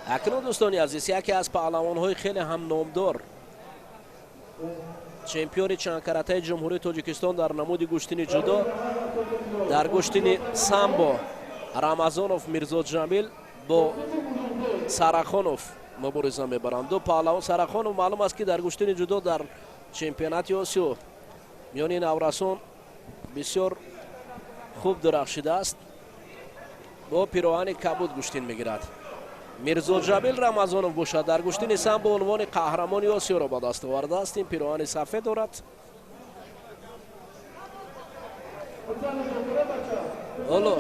акнун дӯстони азиз, яке аз паҳлавонҳои хеле ҳам номдор, чемпиони чандкаратаи ҷумҳурии Тоҷикистон дар намуди гӯштини ҷудо, дар гӯштини самбо Рамазонов Мирзо Ҷамил бо Сарахонов мубориза мебаранд. Ду паҳлавон. Сарахонов маълум аст ки дар гӯштини ҷудо дар чемпионати Осиё миёни наврасон бисёр хуб дурахшидааст. бо пироҳани кабуд гӯштин мегирад. Мирзо Ҷамил Рамазонов бошад. Дар гӯштини самбо унвони қаҳрамони Осиёро ба даст овардааст. Ин пироҳани сафед дорад. ҳоло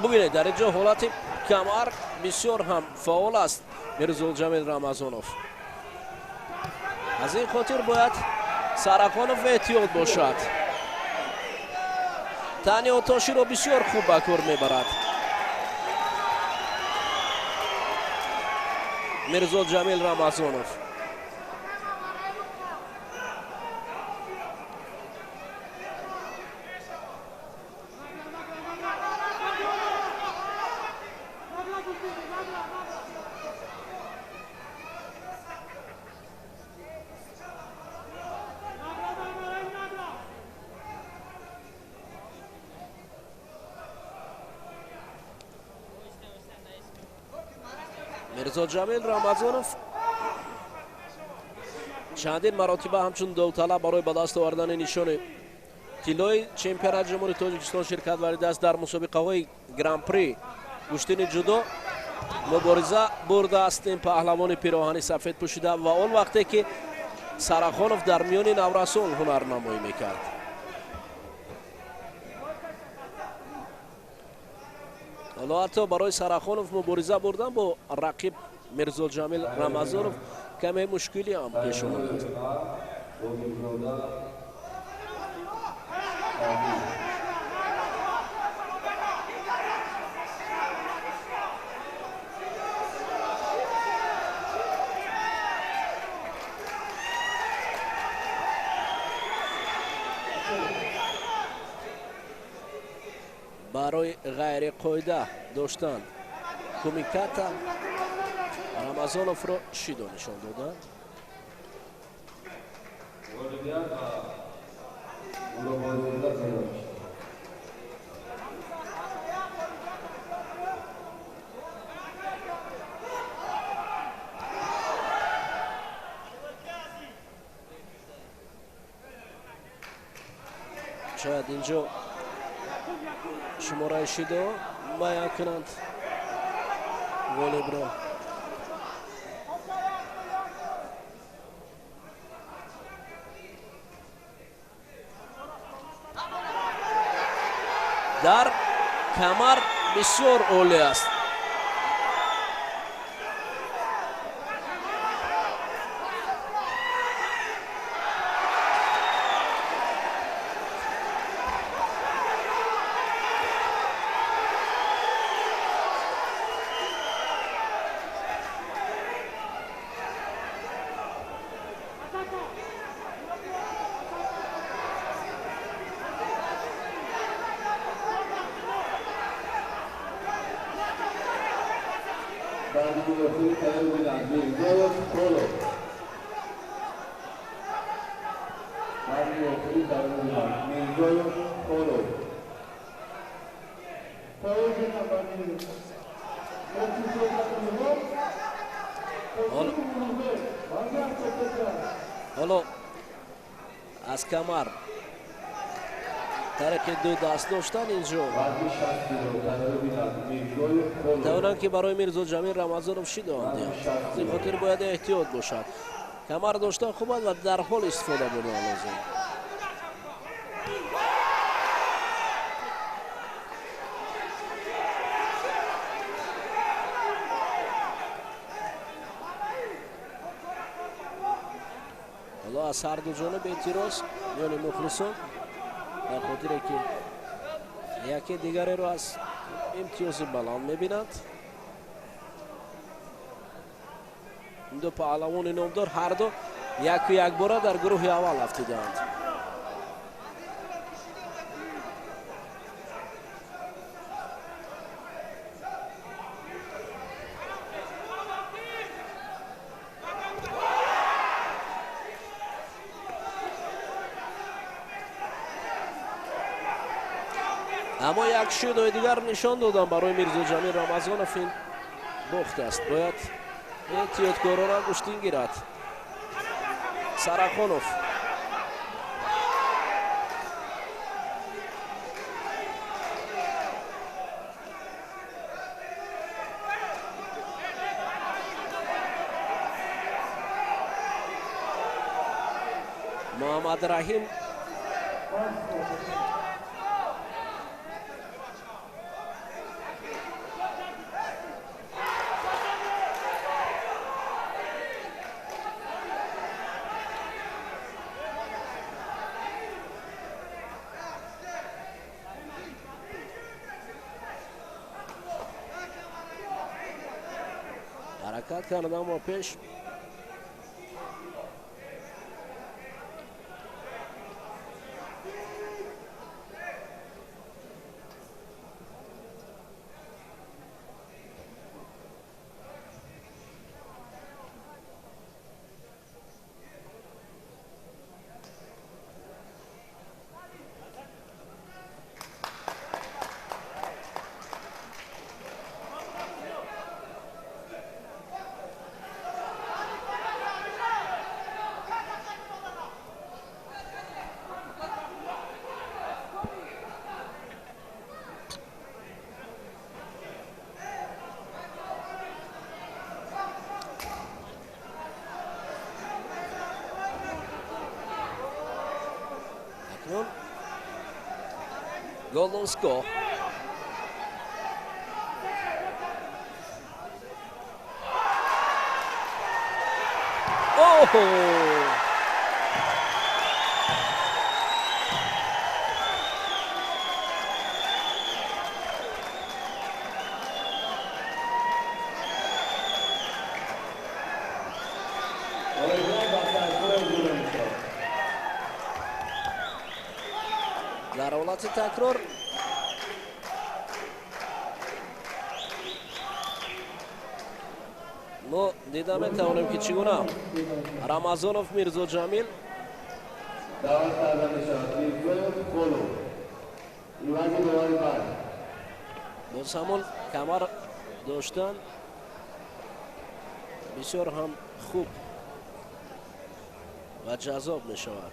бубинед, дар инҷо ҳолати камар бисёр ҳам фаъол аст Мирзо Ҷамил Рамазонов. аз ин хотир бояд Сарахонов эҳтиёт бошад. тани отоширо бисёр хуб ба кор мебарад Мирзо Ҷамил Рамазонов. Мирзо Ҷамил Рамазонов чандин маротиба ҳамчун довталаб барои ба даст овардани нишони тиллои чемпионати ҷумҳурии Тоҷикистон ширкат вардидааст. дар мусобиқаҳои гран-при гӯштини ҷудо мубориза бурдааст ин паҳлавони пироҳани сафед пӯшида ва он вақте ки Сарахонов дар миёни наврасон ҳунарнамоӣ мекард. ҳоло ҳатто барои Сарахонов мубориза бурдан бо рақиб Мирзо Ҷамил Рамазонов каме мушкилӣ ҳам пеш омадааст. барои ғайриқоида доштан кумиката Рамазоновро шидо нишон доданд. шояд инҷо шумораи шидо баён кунанд волейбол. дар камар бисёр олӣ аст. ҳоло аз камар тариқи ду даст доштан инҷо тавонанд ки барои Мирзо Ҷамил Рамазонов шидоанд. зин хотир бояд эҳтиёт бошад. камар доштан хуб аст ва дар ҳол истифода бурдан лозим. حالا از هر دو جانب اعتراض میان مخلصان در خاطر که یکی دیگری رو از امتیاز بلند میبینند. این دو پهلوان نامدار هر دو یک باره در گروه اول افتادند. اما یک شیدای دیگر نشان دادن برای میرزا جمیل رمضانوف. این باخت است، باید احتیاطکارانه گشتین گیرد. سرخانوف محمد رحیم حرکت کردن اما پیش Golden score. Oh! در حالت تکرار ما دیده میتوانیم که چگونه رمضانوف میرزا جمیل باز همون کمر داشتن بسیار هم خوب و جذاب می شود.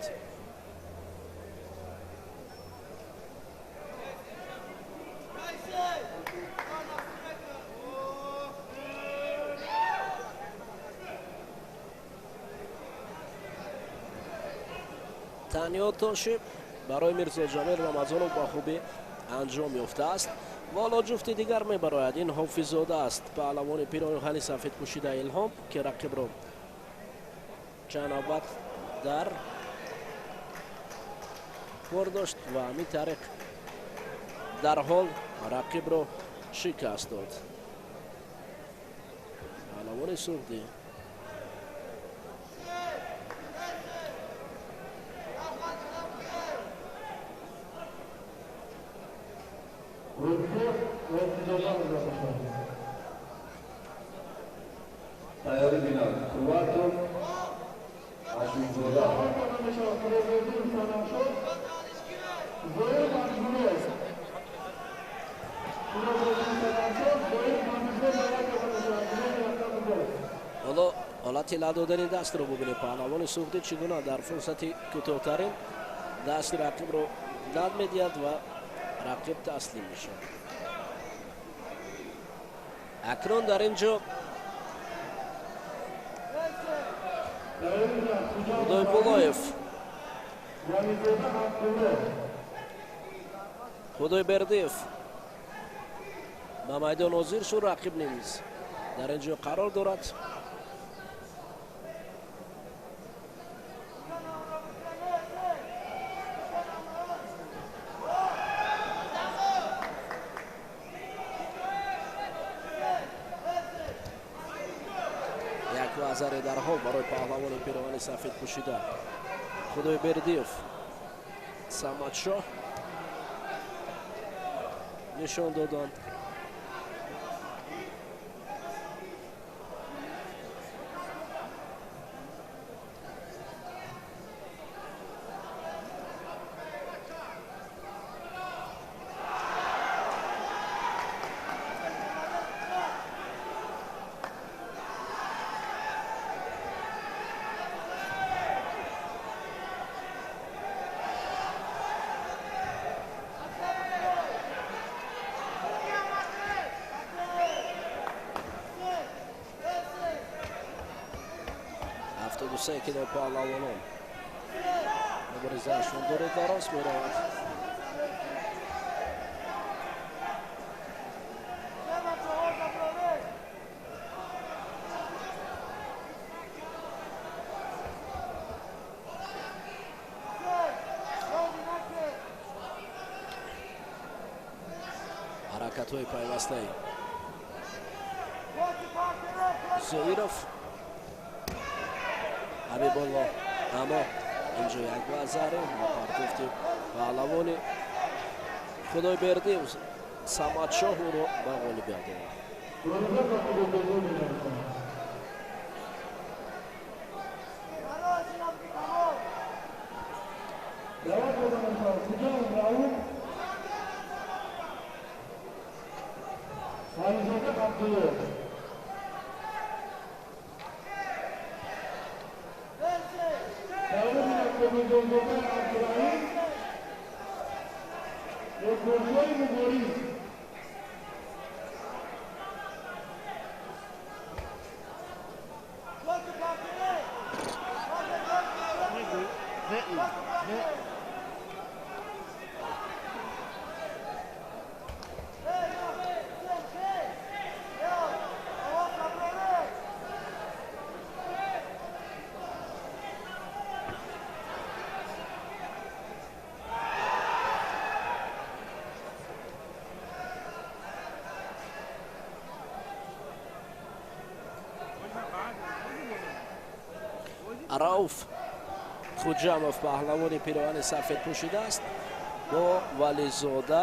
تنیا تاشی برای میرزا جمیل رمضانوف با خوبی انجام یافته است. والا جفت دیگر می براید. این حافظزاده است، پهلوان پیراهن سفید پوشیده الهام که رقیب را چند نوبت در کار داشت و همین طریق در حال رقیب را شکست داد. پهلوان سوختی تیاری بیناد خوباتون عشوزاده حالا حالت لدادن دست رو ببینید. پهلوان سوختی چگونه در فرصت کوتاه‌ترین دست رقیب رو لد میدهد و رقیب تسلیم میشه. اکنون در اینجا خدای بولایف خدای بردیف به میدان حاضر شد. رقیب نیز در اینجا قرار دارد. یک وزر در حال برای پهلوان پیراهن سفید پوشیده خدایبردیوف саматшоҳ нишон доданд. Автобусе ки дар паҳлавонон муборизаашон дури дароз меравад. ҳаракатҳои пайвастаи зоиров ҳабибулло, аммо инҷо як вазаре партофти паҳлавони худойбердиев саматшоҳ ӯро ба ғолибият овард. рауф хуҷамов паҳлавони пироҳани сафед пӯшида аст, бо вализода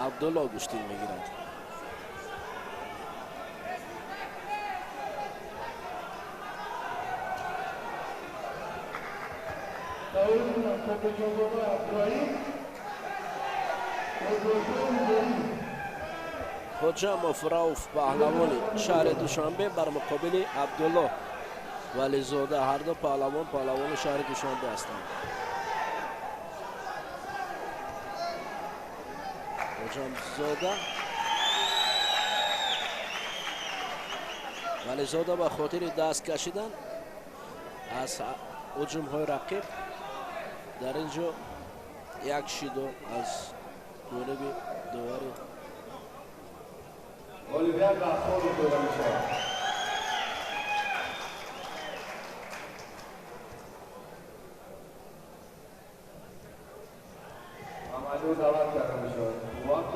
абдулло гӯштин мегирад. хуҷамов рауф паҳлавони шаҳри душанбе бар муқобили абдулло вализода ҳарду паҳлавони шаҳри душанбе ҳастанд. хуҷамзода вализода ба хотири даст кашидан аз ҳуҷумҳои рақиб дар ин ҷо як шидо аз ҷониби довари غالبیت بر خود داده می شود. محمدو دعوت کرده می شود. وقت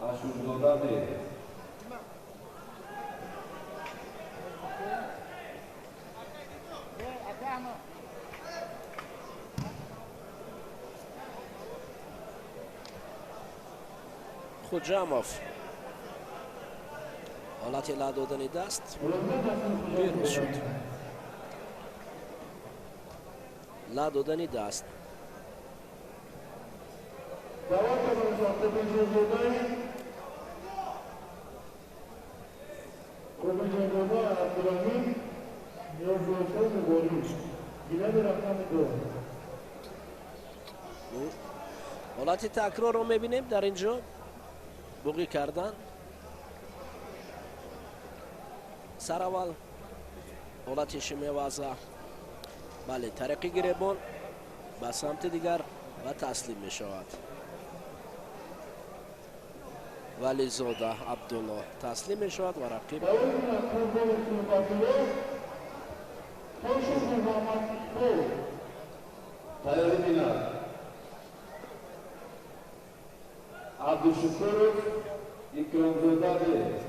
اشورزاده بید. хуҷамов ҳолати ла додани даст бирӯз шуд. ла додани даст ҳолати такрорро мебинем дар ин ҷо буғӣ кардан саравал ҳолати шимеваза бале тариқи гиребон ба самти дигар ва таслим мешавад. вализода абдулло таслим мешавад ва рақиб тайёри бинад абдушукуров икромзода бед.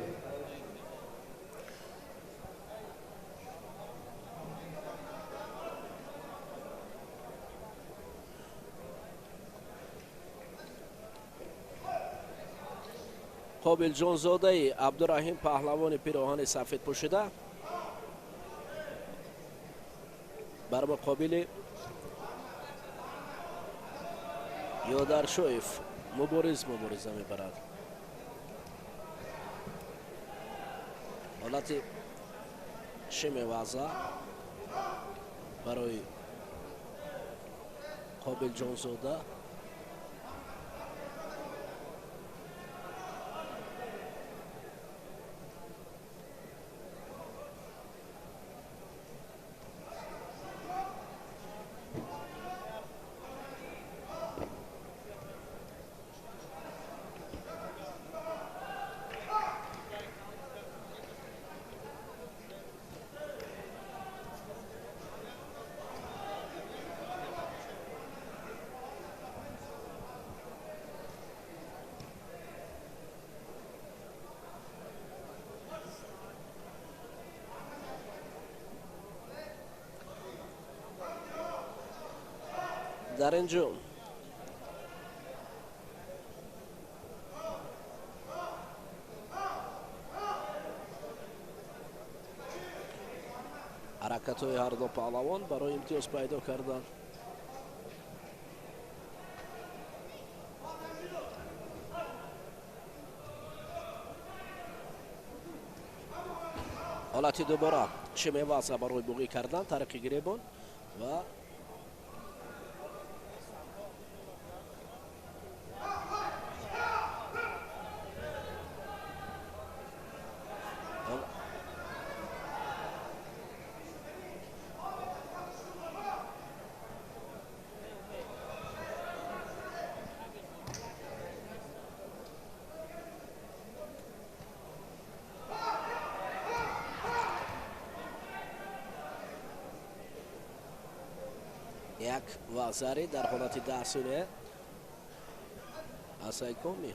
قابل جانزاده عبدالرحیم پهلوان پیراهن سفید پوشیده بر مقابل یادرشویف مبارزه میبرد. حالت شم وضع برای قابل جانزاده در اینجا حرکت های هر دو پهلوان برای امتیاز پیدا کردن. حالتی دوباره شمه واسه برای بوغی کردن طریق گریبان و یک وزاری در حالت دستونه اسای کومی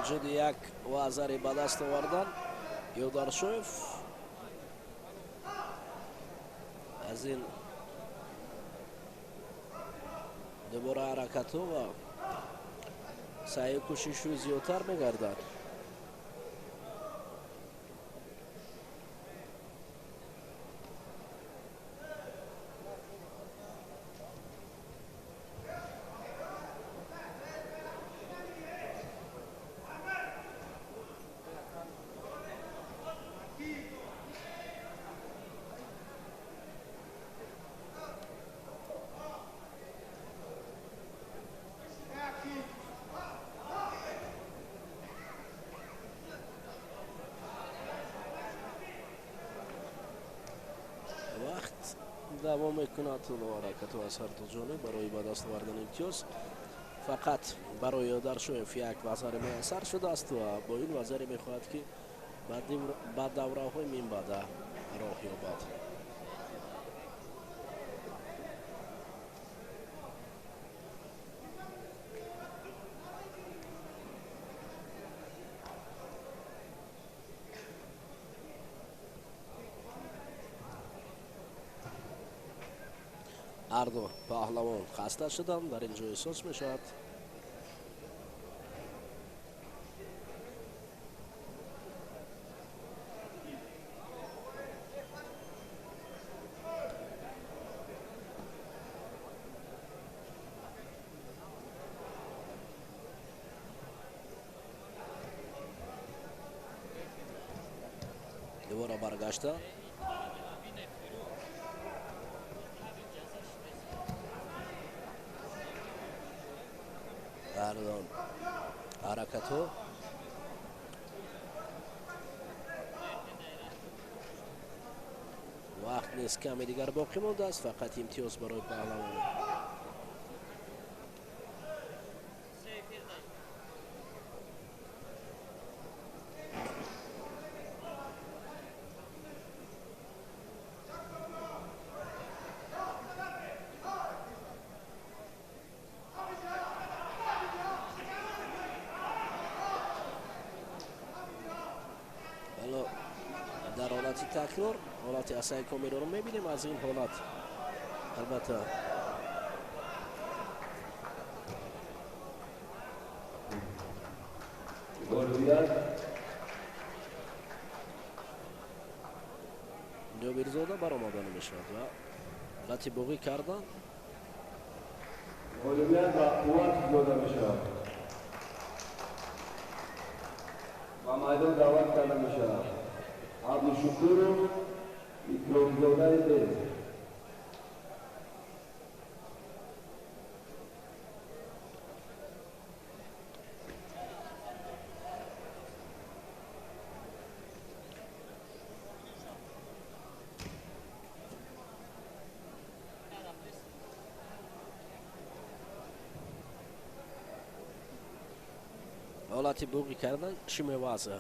وجود یک وزاری به دست آوردن یودرشویف از این دوباره حرکت و سعی کوشش رو زیادتر میگردد. دوام میکند طول حرکت و از هر دو جانب برای به دست آوردن امتیاز. فقط برای یودرشویف یک وزر میسر شده است و با این وزر میخواهد که بعد دوره های مین بعد راه یابد. هر دو پهلوان خسته شدن در اینجا احساس می شود. دوباره برگشته. گردان حرکتو وقت نیست، کمی دیگر باقی مانده است، فقط امتیاز برای پهلوان. در حالت تکرار، حالت اسای کامیرا رو میبینیم. از این حالت البته جابرزاده برآمده نمیشد و لطی بوغی کردن. اولویت با قوت داده میشه و مردم دعوت کرده میشه. عبدالشکور و اکرامزاده دل. حالت بوغی کردن شیمه واسه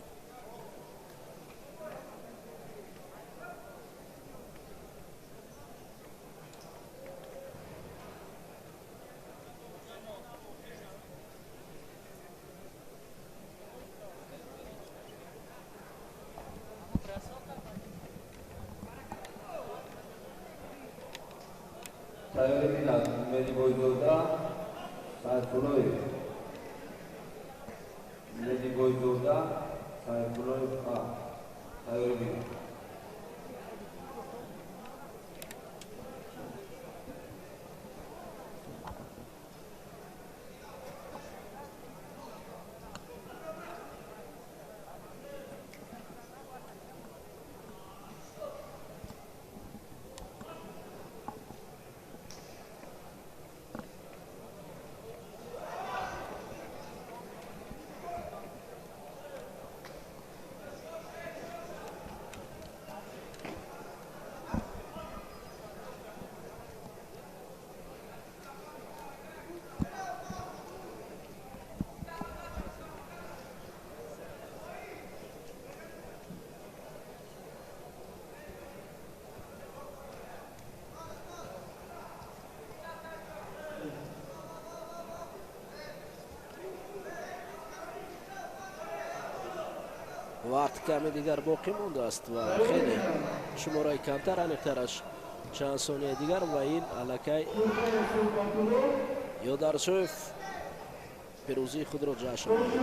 تایاری بیناد مدی بایدودا سایفولوی مدی بایدودا سایفولوی تایاری بیناد وقت کمی دیگر باقی مانده است و خیلی شماره کمتر انیقترش چند ثانیه دیگر و این علاکه یودارسوف پیروزی خود را جشن می‌گیرد.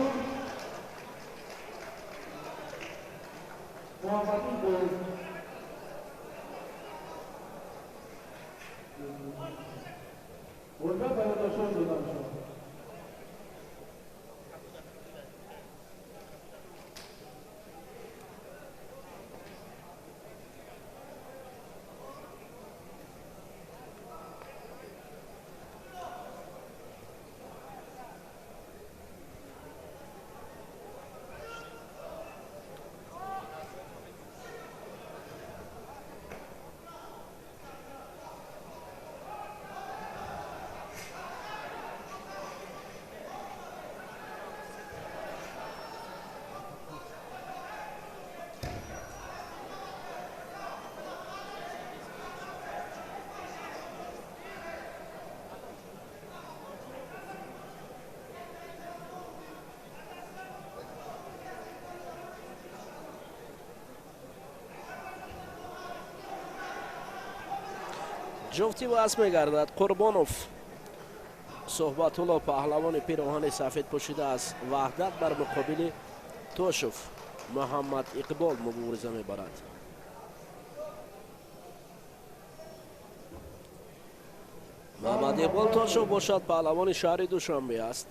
جفتی واسه میگردد. قربانوف صحبت‌الله پهلوان پیراهن سفید پوشیده از وحدت بر مقابل توشوف محمد اقبال مبارزه میبرد. محمد اقبال توشوف باشد پهلوان شهر دوشنبه است.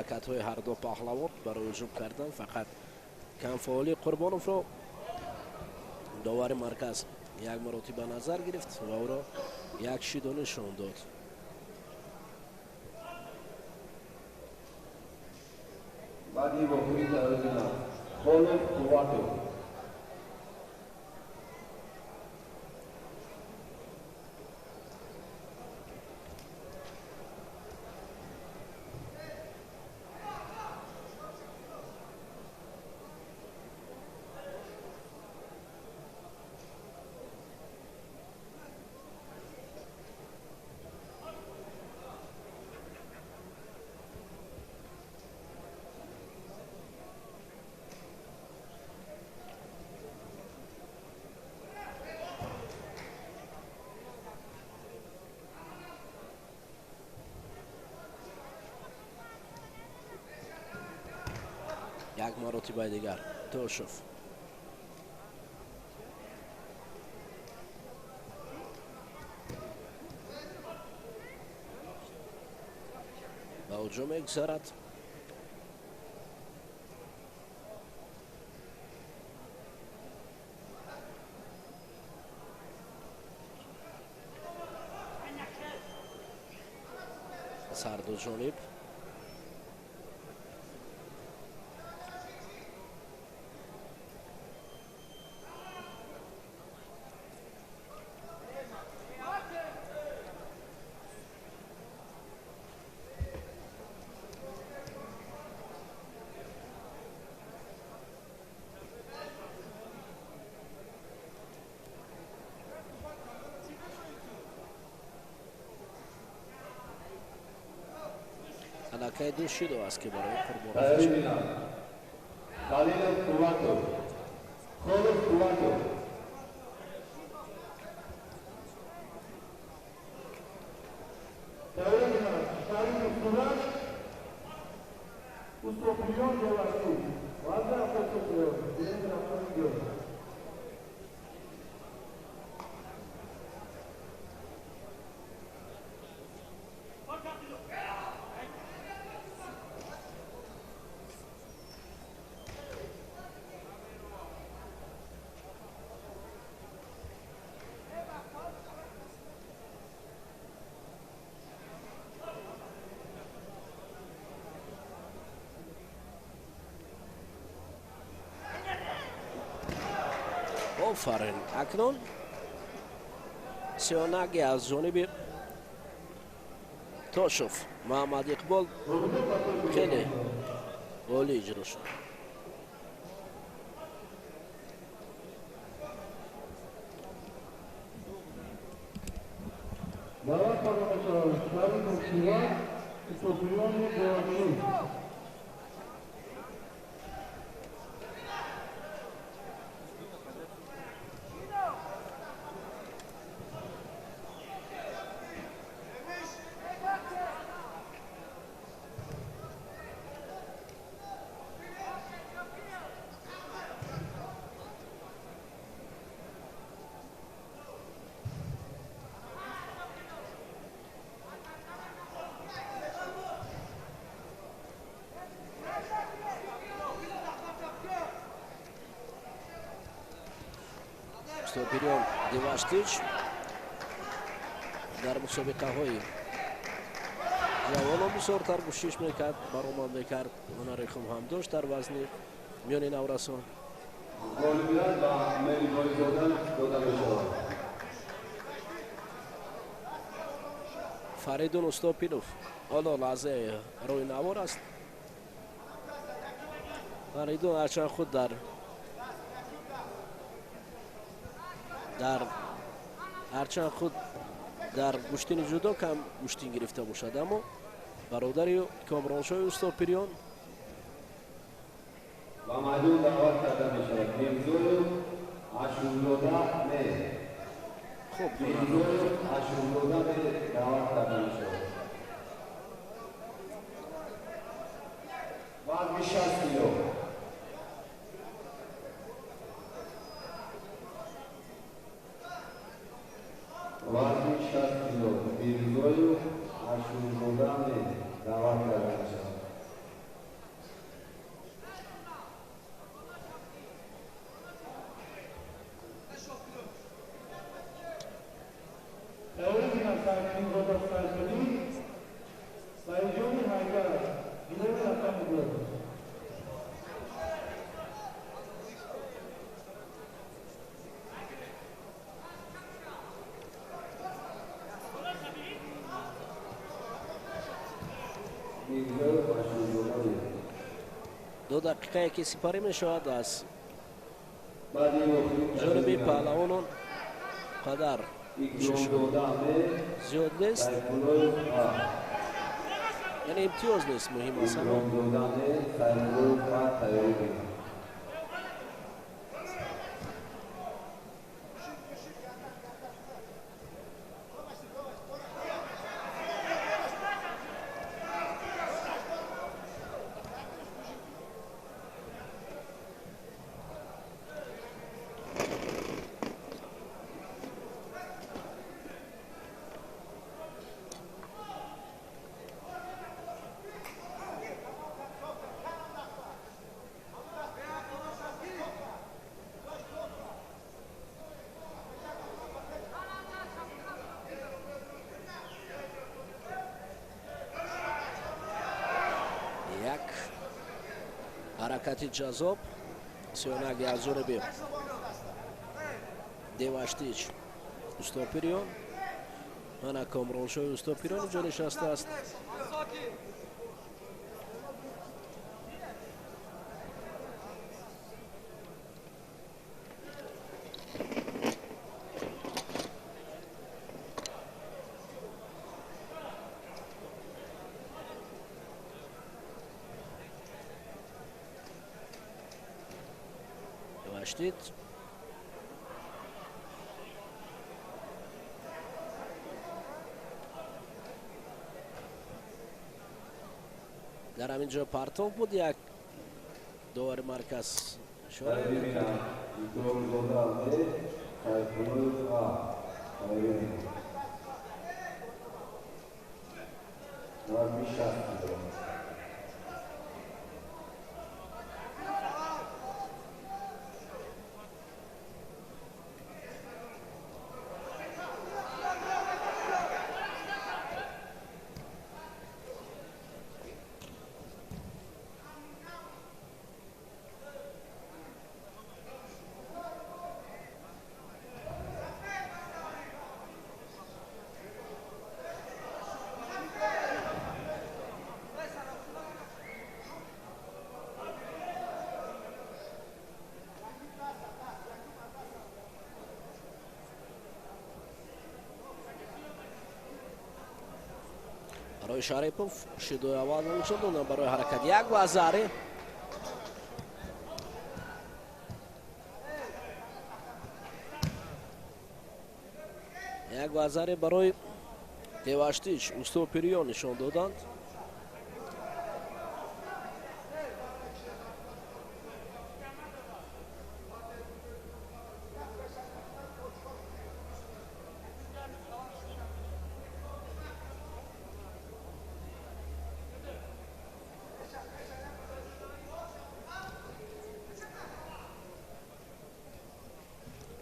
ҳаракатҳои ҳарду паҳлавон барои ҳуҷум кардан. Фақат камфаъолии Қурбоновро довари марказ як маротиба назар гирифт ва ӯро як шидо нишон дод. баъди вокӯи таърихина Холов Қувватов. як маротибаи дигар Тошев. ба ҳуҷум мегузарад. сарду ҷониб аллакай ду шидо аст ки барои Қурбонов. Таърихина Халилов Қувватов. Холов Қувватов. Taărihina Шарипов Сураж. Уступлен Беларусь. Вода поступлен. Директор автомобиля. офарин. акнун сиёнаги аз ҷониби Тошев. Муҳаммад Иқбол хеле олӣ иҷро шуд. Давай пожалуйста Шарипов Сураж. Уступлен Беларусь. Стопирион Диваштич дар мусобиқаҳои ҷавонон бисёртар кӯшиш мекард, баромад мекард. ҳунари хуб ҳам дошт дар вазни миёни наврасон. Ғолибият ба Меҳрибонизода дода мешавад. Фаридун Устопинов ҳоло лаҳзаи рӯйнавор аст. Фаридун ҳарчанд худ дар гӯштини ҷудо кам гӯштин гирифта бошад, аммо бародари Комроншоҳи Устопирион ба майдон даъват карда мешавад. Мирзоев Ашурзода не. хуб Мирзоев Ашурзода не даъват карда мешавад. вазни 60 кило. вазни 60 кило. Мирзоев Ашурзода не даъват карда мешавад. 2 دقیقه که سپاری می شود از بعدی جانب پهلوانان قدر زیاد نیست، یعنی امتیاز نیست، مهم است. حرکتی جذاب سیانگی از جانب دیواشتیچ استوپیریون من کامرانشوی استوپیریون اینجا نشسته است. دیواشتیچ در همینجا پرتاب بود، یک دور مرکز شد. برای شریپوف شدوی اول شد برای حرکت یک گذاری. یک گذاری برای دیواشتیچ استوپیریون نشان دادند.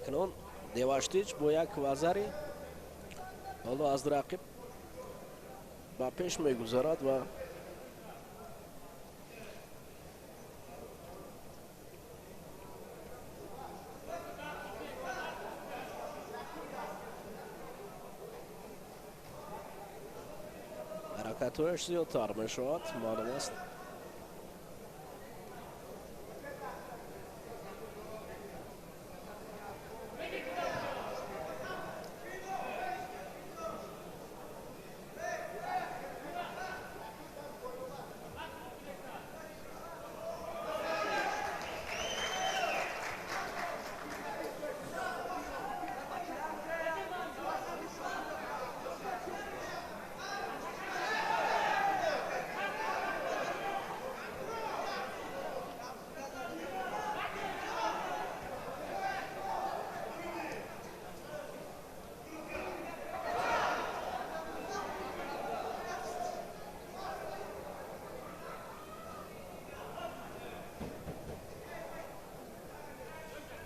کنون دیواشتیچ با یک وزاری حالا از رقیب با پیش میگذارد و حرکت‌هایش زیادتر میشود، معلوم است.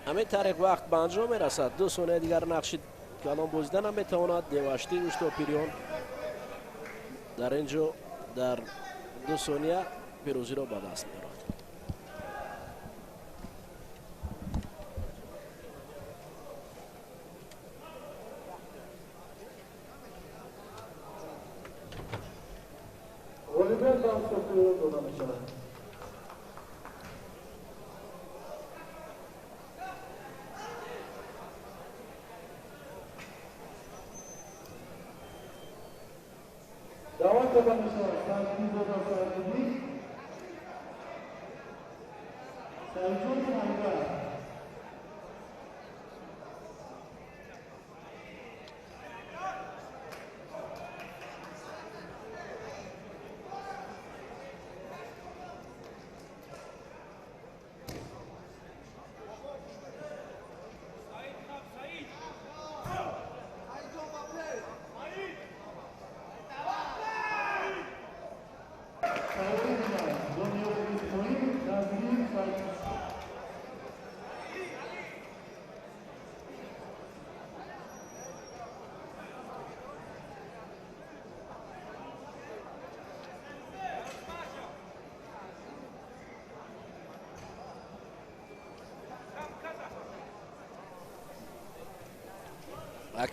همین طریق وقت به انجام میرسد. 2 ثانیه دیگر نقش کلان بازیدن هم میتواند دیواشتی استوپیریون در اینجا در 2 ثانیه پیروزی را به دست میارد. داده می شود تجویز داخلی سرجون حمیدر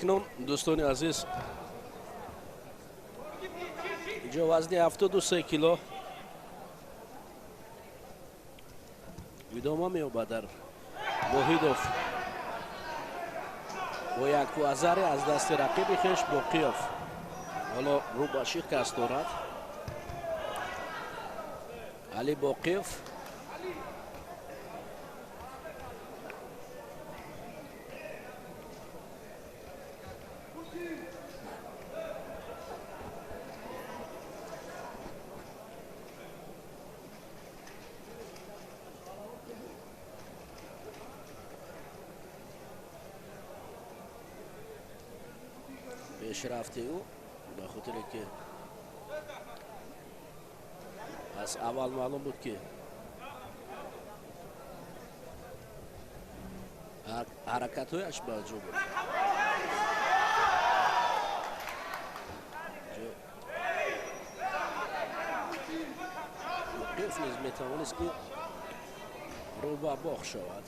اکنون دوستان عزیز اینجا وزن 73 کیلو ادامه می‌یابد در واحدوف با یک گذر از دست رقیب خویش باقیوف حالا رو به شکست دارد علی باقیوف پیشرفت او به خاطر که از اول معلوم بود که حرکت‌هایش با جو بود موقف نیز میتوانست که رو به باخ شود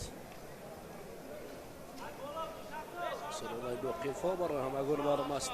سرانای موقف ها برای همگان معلوم است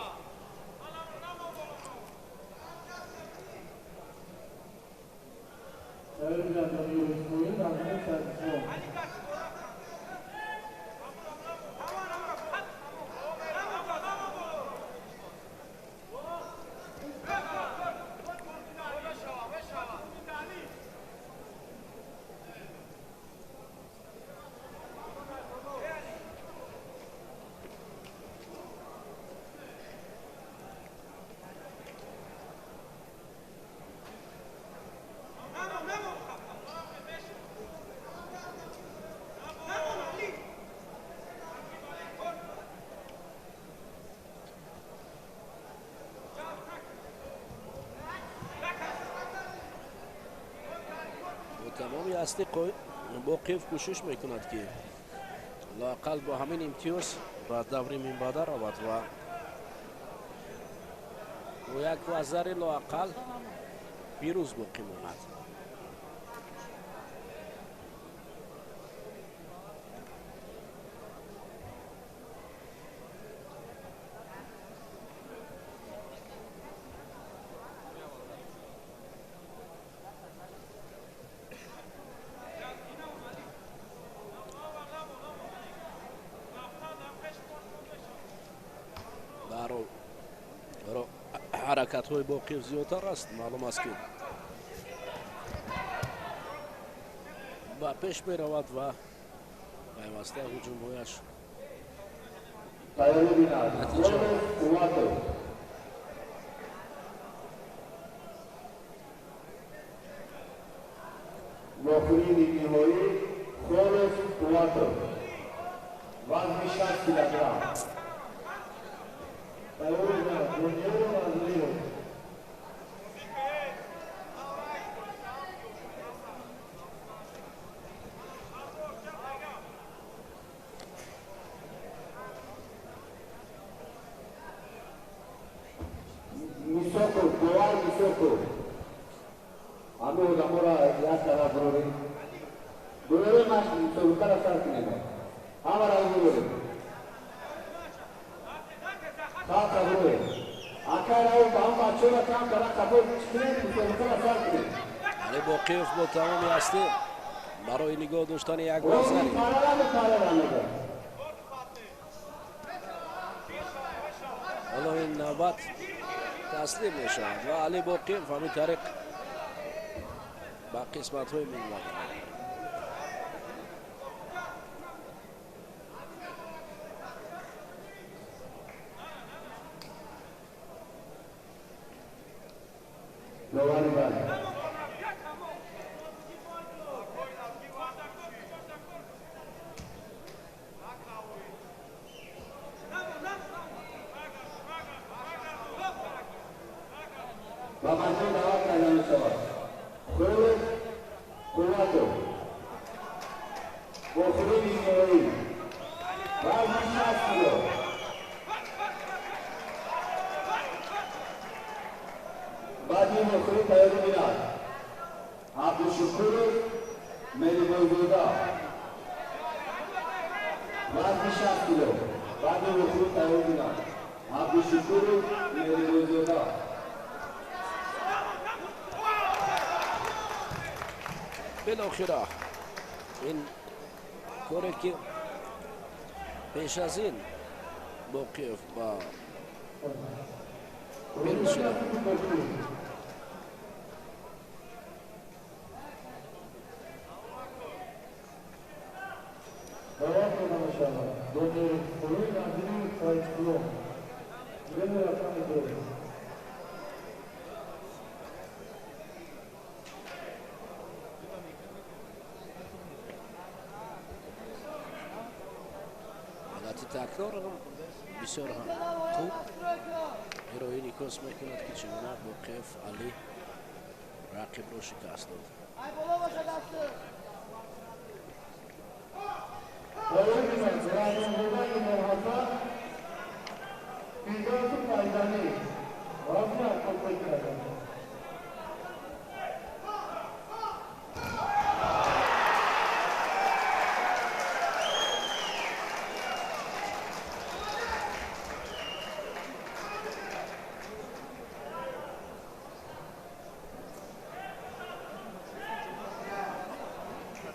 تمامی هستی باقیف کوشش میکند که لااقل با همین امتیاز به دور منبعد رود و یک وزر لااقل پیروز باقی ماند حرکت های باقی زیادتر است معلوم است که با پیش می رود و پیوسته هجوم هایش نتیجه نوکری نهایی خالص قواتو وزن 60 کیلوگرم Misoko, Goal Misoko. Ame odamora yastara brore. Brore mas solukara sarkine. Amara brore. Sata brore. Akara o bamba chora kam kara kabul chine solukara sarkine. علی باقیف با تمامی هستی برای نگاه داشتن یک وزری حالا این نوبت تسلیم می شود و علی باقیف همین طریق با قسمت های می‌آید. نوانی بند و مجموع دعوت کردن می شود. خود قوتو با خروج اسماعیل وزن 60 کیلو بعد این مخروج تیاری میرد عبدالشکور ملی موجودا وزن 60 کیلو بعد این مخروج تیاری میرد عبدالشکور ملی موجودا بالاخره این کاری که پیش از این باقیف با پیروز شده دعوت کنم انشاءالله دونی خروی نظری فایت کلوم بین رقم دو حالت تکرار هم بسیار هم خوب ارائه نیکوس میکند که چگونه باقیف علی رقیب رو شکست داد. برای بیمن برای بودن مرحفت پیدات پایدانی واقعی اکل کردن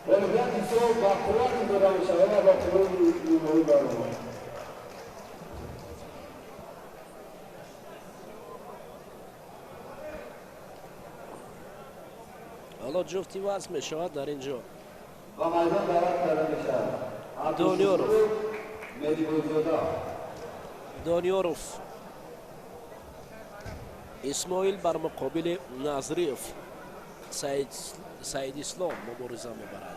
ولكن صوب باقوات الدرام شغلة باقوات الموضوع بارو حالا جفتی وزن می شود در اینجا و مردم دعوت کرده میشن دانیاروف ملی موجودا دانیاروف اسماعیل بر مقابل نظریف سعید اسلام مبارزه میبرد.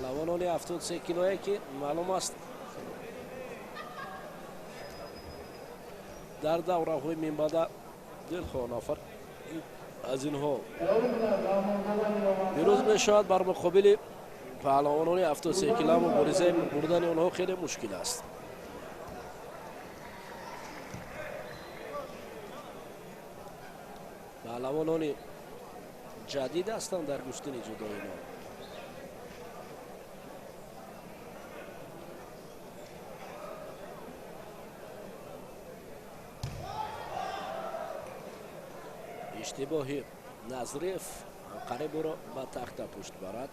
پهلوانان 73 کیلویی که معلوم است در دوره های من بعد دلخواه نفر از اینها پیروز میشود بر مقابل پهلوانان 73 کیلو مبارزه بردن آنها خیلی مشکل است. پهلوانان جدید هستند در گشتن جدایی نام. اشتباهی نظریف قریب را به تخت پشت برد.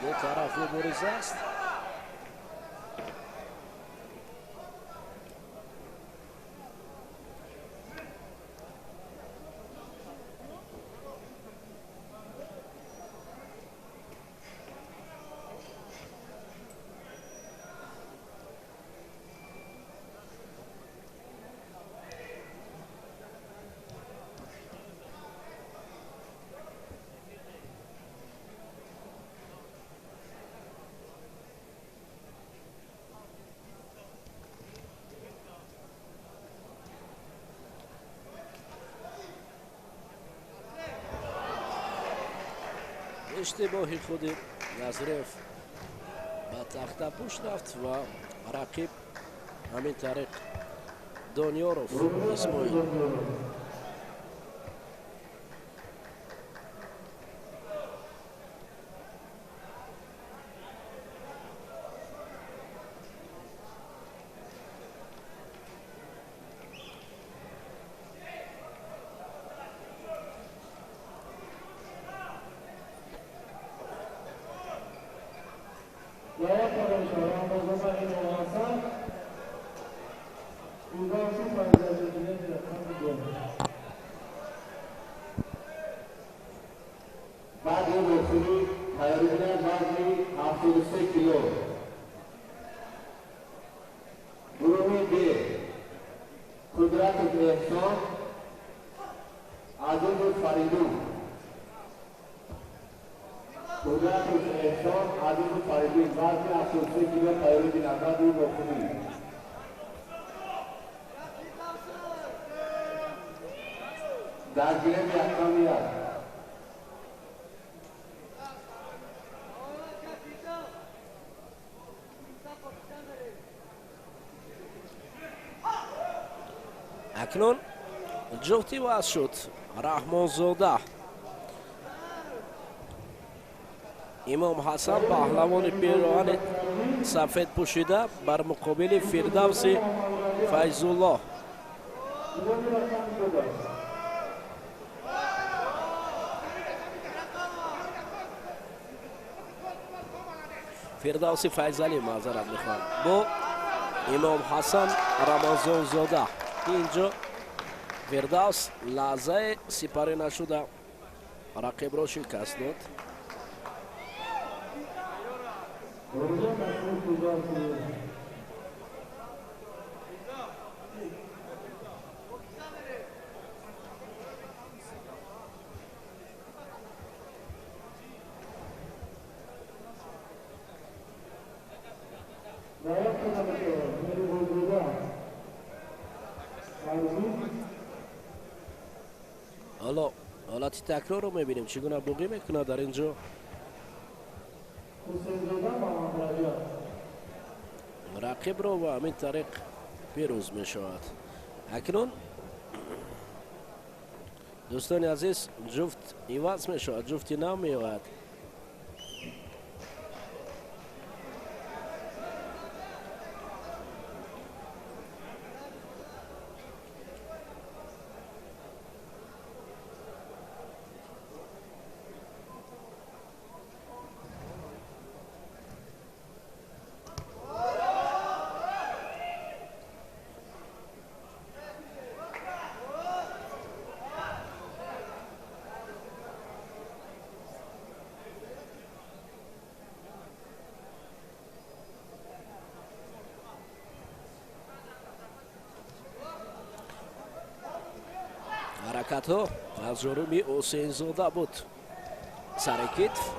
دو طرف مبارزه است. اشتباهی خود نظریف به تخت پشت رفت و رقیب همین طریق دانیاروف اسماعیل قدرت احسان عزیز فریدون قدرت احسان عزیز فریدون وزن 73 کیلو تایرویدی نظر روی با خوبی در گرم یکتامیت اکنون جفتی وضع شد. رحمان زاده امام حسن پهلوان پیراهن سفید پوشیده بر مقابل فردوس فیض الله. فردوس فیضلی معذرت میخوام با امام حسن رمضان زاده. اینجا فردوس لحظه سپری نشده رقیب را شکست داد. حالا حالت تکرار رو میبینیم چگونه بوقی میکنه در اینجا. رقیب رو به همین طریق پیروز می شود. اکنون دوستان عزیز جفت ایواز می شود، جفتی نام می شود. حرکت ها از جانب حسین زاده بود. سر کتف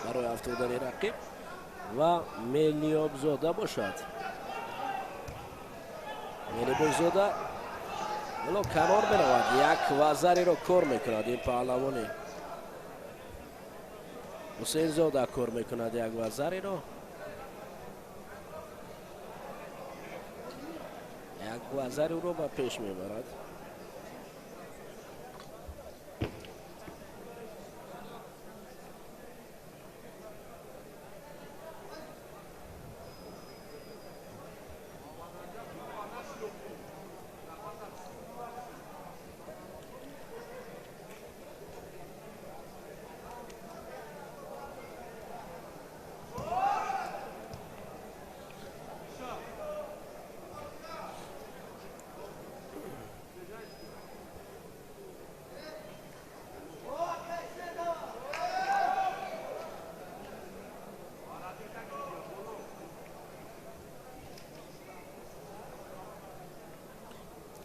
برای افتادن رقیب و ملیاب زاده باشد. ملیاب زاده ولو کنار بنواد یک وزری را کار میکند. این پهلوانی حسین زاده کار میکند یک وزری را. یک وزری رو به پیش میبرد.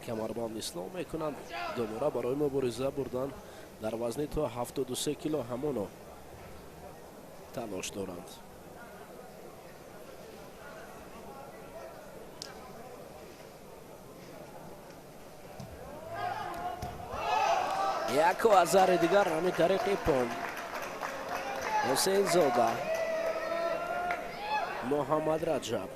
کمربند اسلام میکنند. دوباره برای مبارزه بردن در وزن تا 73 کیلو همونو تلاش دارند. یک وزر دیگر همین طریق پون حسین زاده محمد رجب.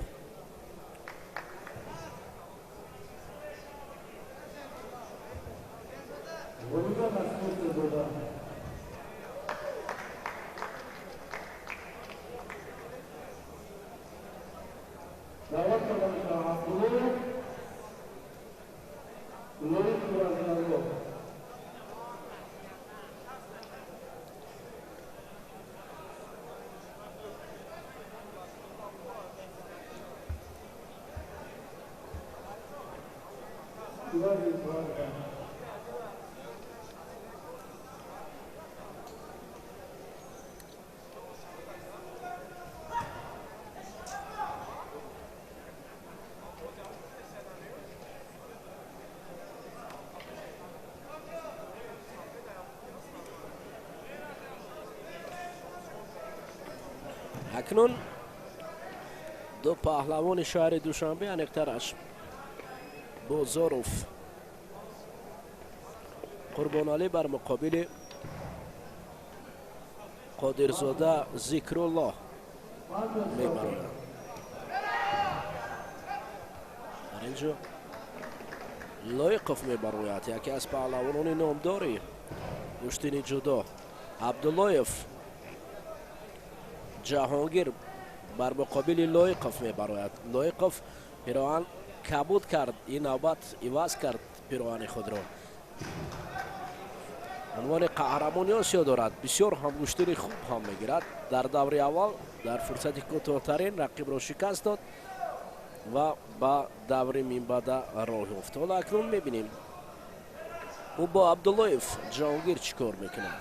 اکنون دو پهلوان شهر دوشنبه انیقترش بوزاروف قربانعلی بر مقابل قادرزاده ذکرالله میبرند. در اینجا لایقف میبروید، یکی از پهلوانان نامداری کشتی جودو. عبداللایف جهانگیر بر مقابل لایقف میبروید. لایقف پیراهن کبود کرد، این نوبت عوض کرد پیراهن خود را. عنوان قهرمانی آسیا دارد، بسیار هم کشتی خوب هم میگیرد. در دور اول در فرصت کوتاه‌ترین رقیب را شکست داد و با دور میانباده راه یافت. حالا اکنون میبینیم او با عبداللایف جهانگیر چیکار میکند.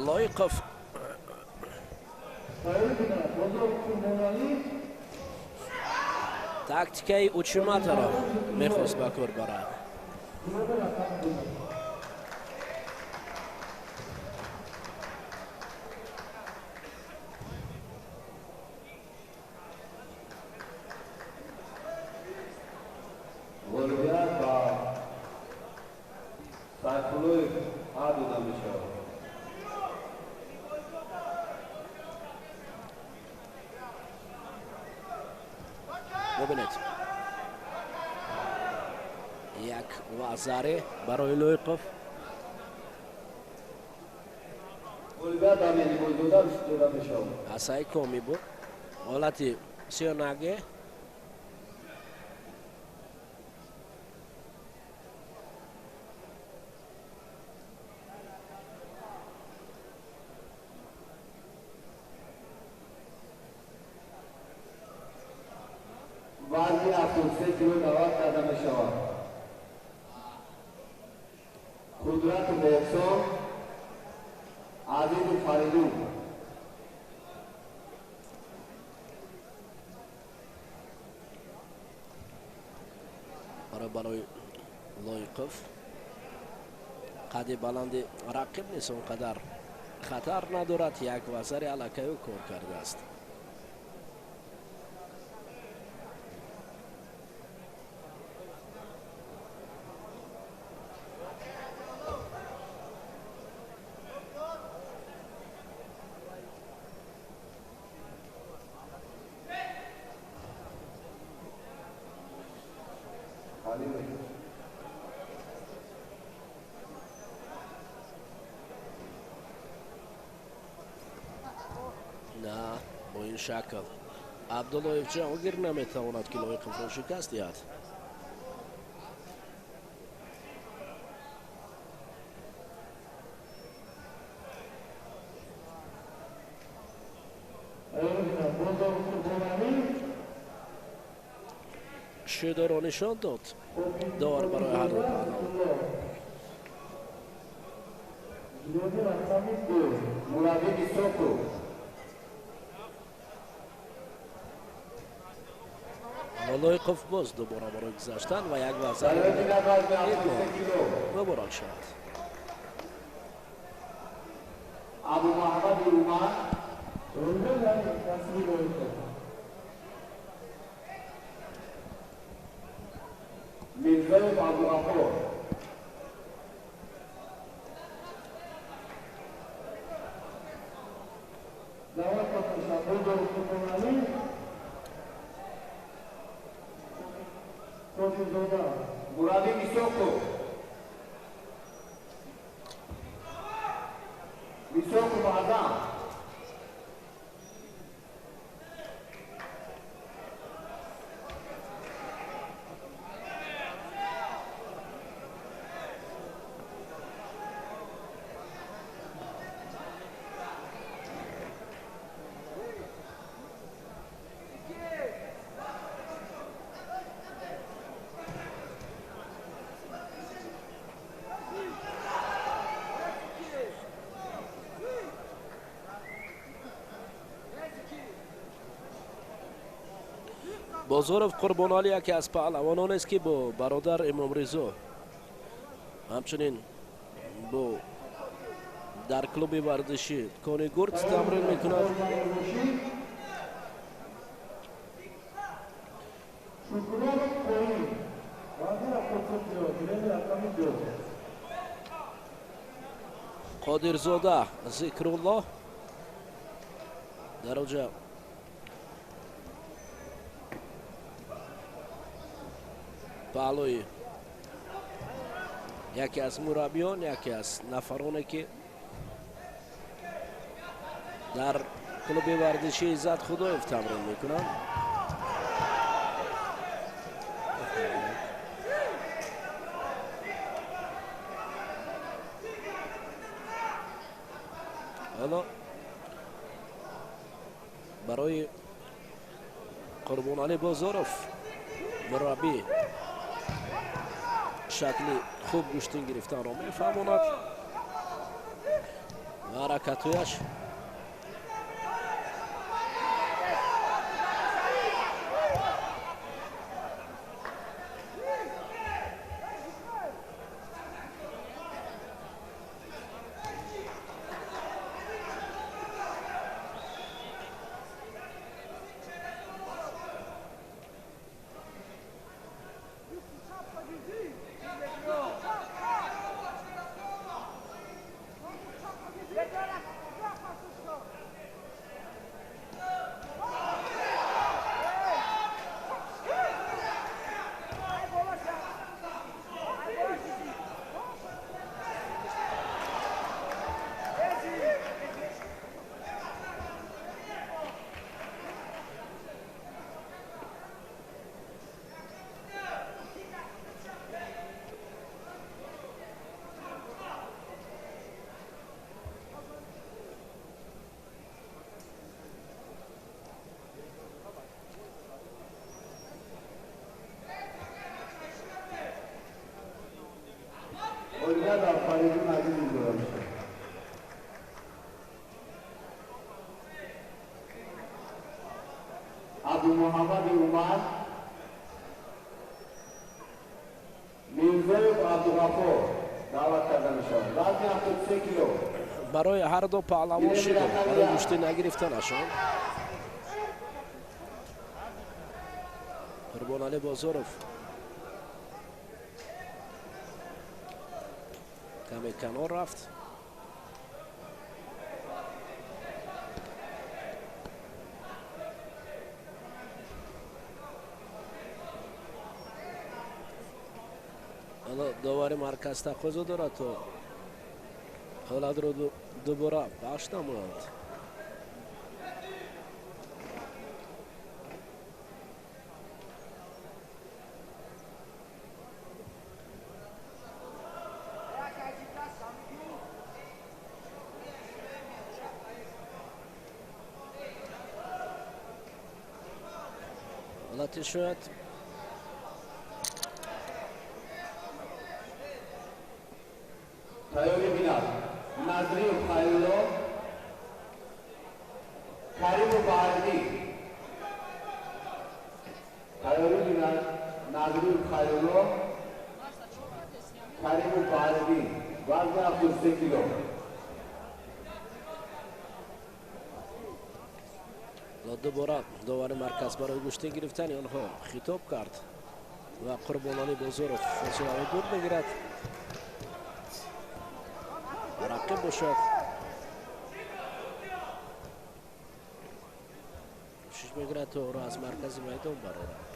لایقف تاکتیکای اوچیماتا را میخواست به کار برد. ولویت با سایکلوی آدوده میشه. ببینید یک وزاره برای لایقف. ولویت آمینی بودوده میشه. اسای کمی بود، حالتی سیانگه. وزنی 73 کیلو 90 داده می شود. قدرت بوکسور عزیز فریدون. برای لایقف قد بلند رقیب نیست، اونقدر خطر ندارد. یک وزر علکه او کار کرده است. نه با این شکل عبداللایف جهانگیر نمیتواند که لایقف را شکست دهد. شده را نشان داد دار برای هر دو پهلوان. مربی سوکو لایقف باز دوباره برای گذشتن و یک وزر مبارک شد. ابو محمد رومان میرزای ابو غفور مرابی میسوکو معظم بازارف قربانالی یکی از پهلوانان است که با برادر امام رضا همچنین با در کلوب ورزشی کانی گرد تمرین میکند. قادرزاده ذکرالله در اوجا پهلوی یکی از مربیان، یکی از نفرانی که در کلوب ورزشی عزت خدایف تمرین میکنند. حالا برای قربانعلی بازاروف مربی شکلی خوب گوشتین گرفتن را میفهماند و حرکتویش ابو محمد عمر میرزای عبدالغفور دعوت کردن شد. وزن 73 کیلو برای هر دو پهلوان شده برای گوشتی نگرفتنشان. قربانعلی بازاروف کمی کنار رفت. حالا داور مرکز تقاضا دارد تا حالت رو دوباره بخش نموند. حالت شاید تیاری بیناد نظری و خیلو کریم و باردی تیاری بیناد نظری و خیلو کریم و باردی وزن 73 کیلو دوباره داور مرکز برای گوشتی گرفتن آنها خطاب کرد و قربانعلی بازاروف فاصله دور بگیرد رقیب باشد. کوشش میگیرد تا را از مرکز میدان برارد.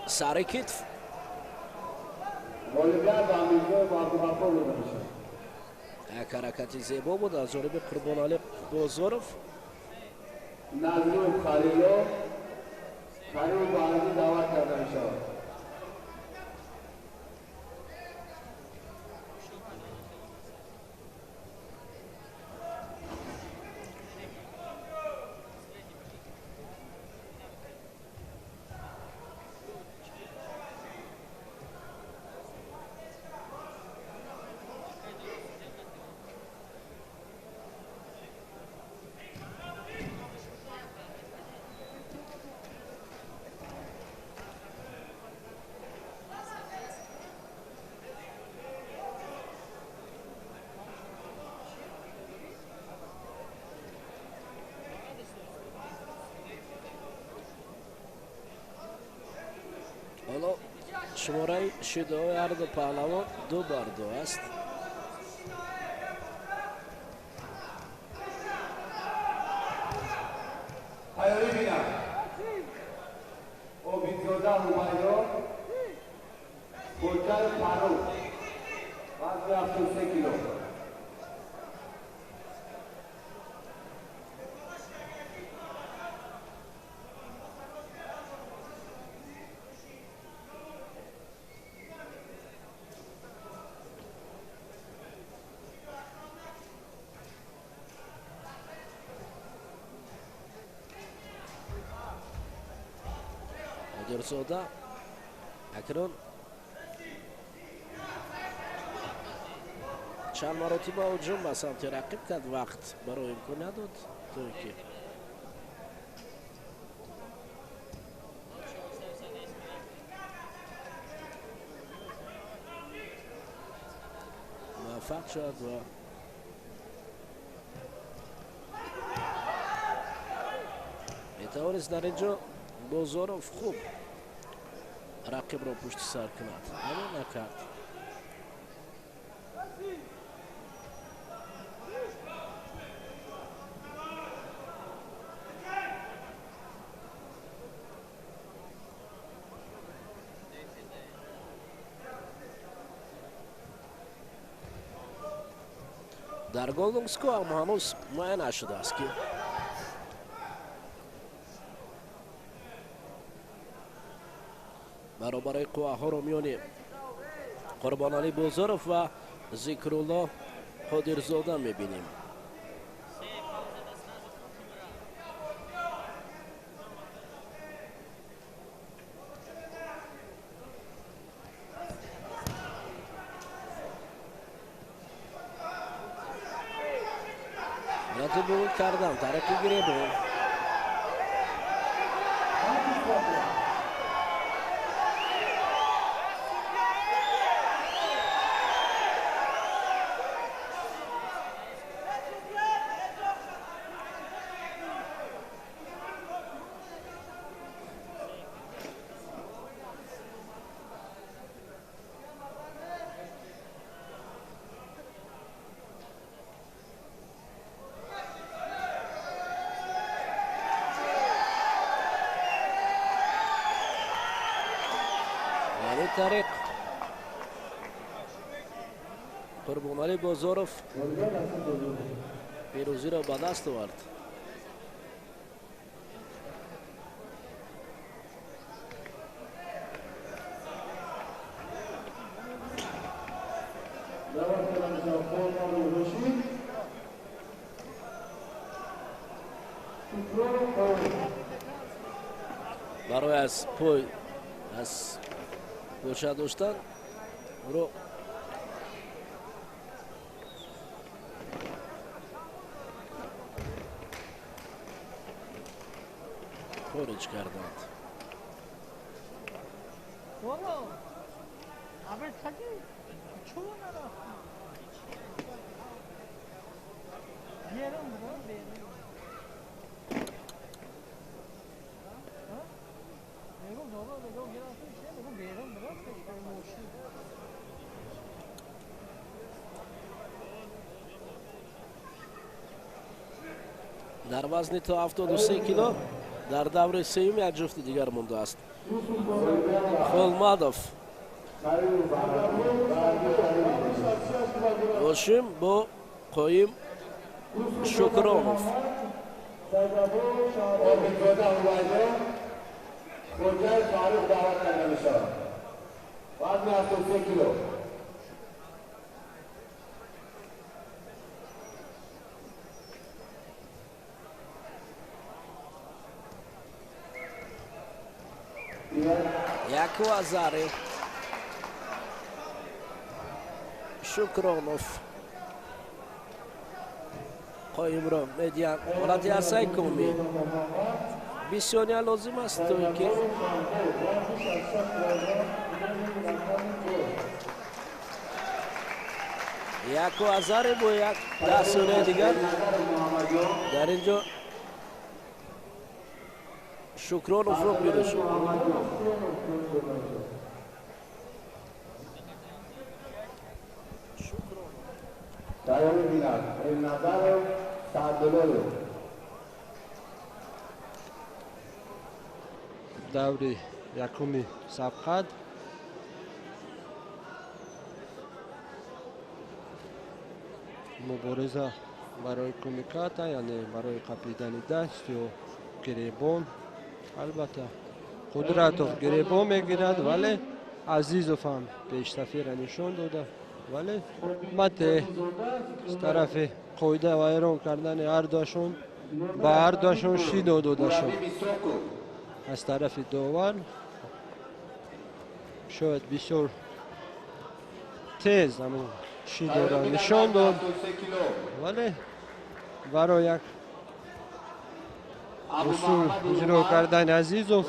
سر کتف اولویت و امیدوار با عبدالغفار بوده میشه. یک حرکتی زیبا بود از جانب قربانعلی بازارف. نظروف خلیلو خلیل با عرضی دعوت کرده میشه. حالا شماره شده هر دو پهلوان 2-2 است. حیاری بینم اوبیدزاده رومایدو گلکر پرو وزن 73 کیلو. درزاده اکنون چند مراتب هجوم به سمت رقیب کرد، وقت برای امکان نداد طوری که موفق شد و میتوانست در اینجا بازارف خوب رقیب را پشت سر کند، اما نکرد. در گلدن سکور هم هنوز معین نشده است که برابر قواها رو میان قربانعلی بازارف و ذکرالله قادرزاده میبینیم. رد بود کردم ترکی گیره بود. طریق قربانعلی بازارف پیروزی را به دست آورد. برای از پای از گوشه داشتن رو خارج کردند. در وزن تا 73 کیلو در دور سوم یک جفت دیگر مونده است. خولمادوف бошем бо қоим Шукронов. Яко Азарев, Шукронов, қоимро медиан ҳолати асай куми бисёния лозим аст ки яко Азарев бо як 10 сони дигар дар ин ҷо Шукроновро пида шуд. даври якуми сабқат мубориза барои кумиката, яъне барои қапидани даст ё гиребон. албатта қудратов гиребон мегирад, вале азизов ҳам пештафира нишон дода, вале мате аз тарафи қоида вайрон кардани ҳардуашон ба ҳардуашон шидо дода шуд аз тарафи довар. шояд бисёр тез ҳамон шидоро нишон дод, вале барои як усул иҷро кардани азизов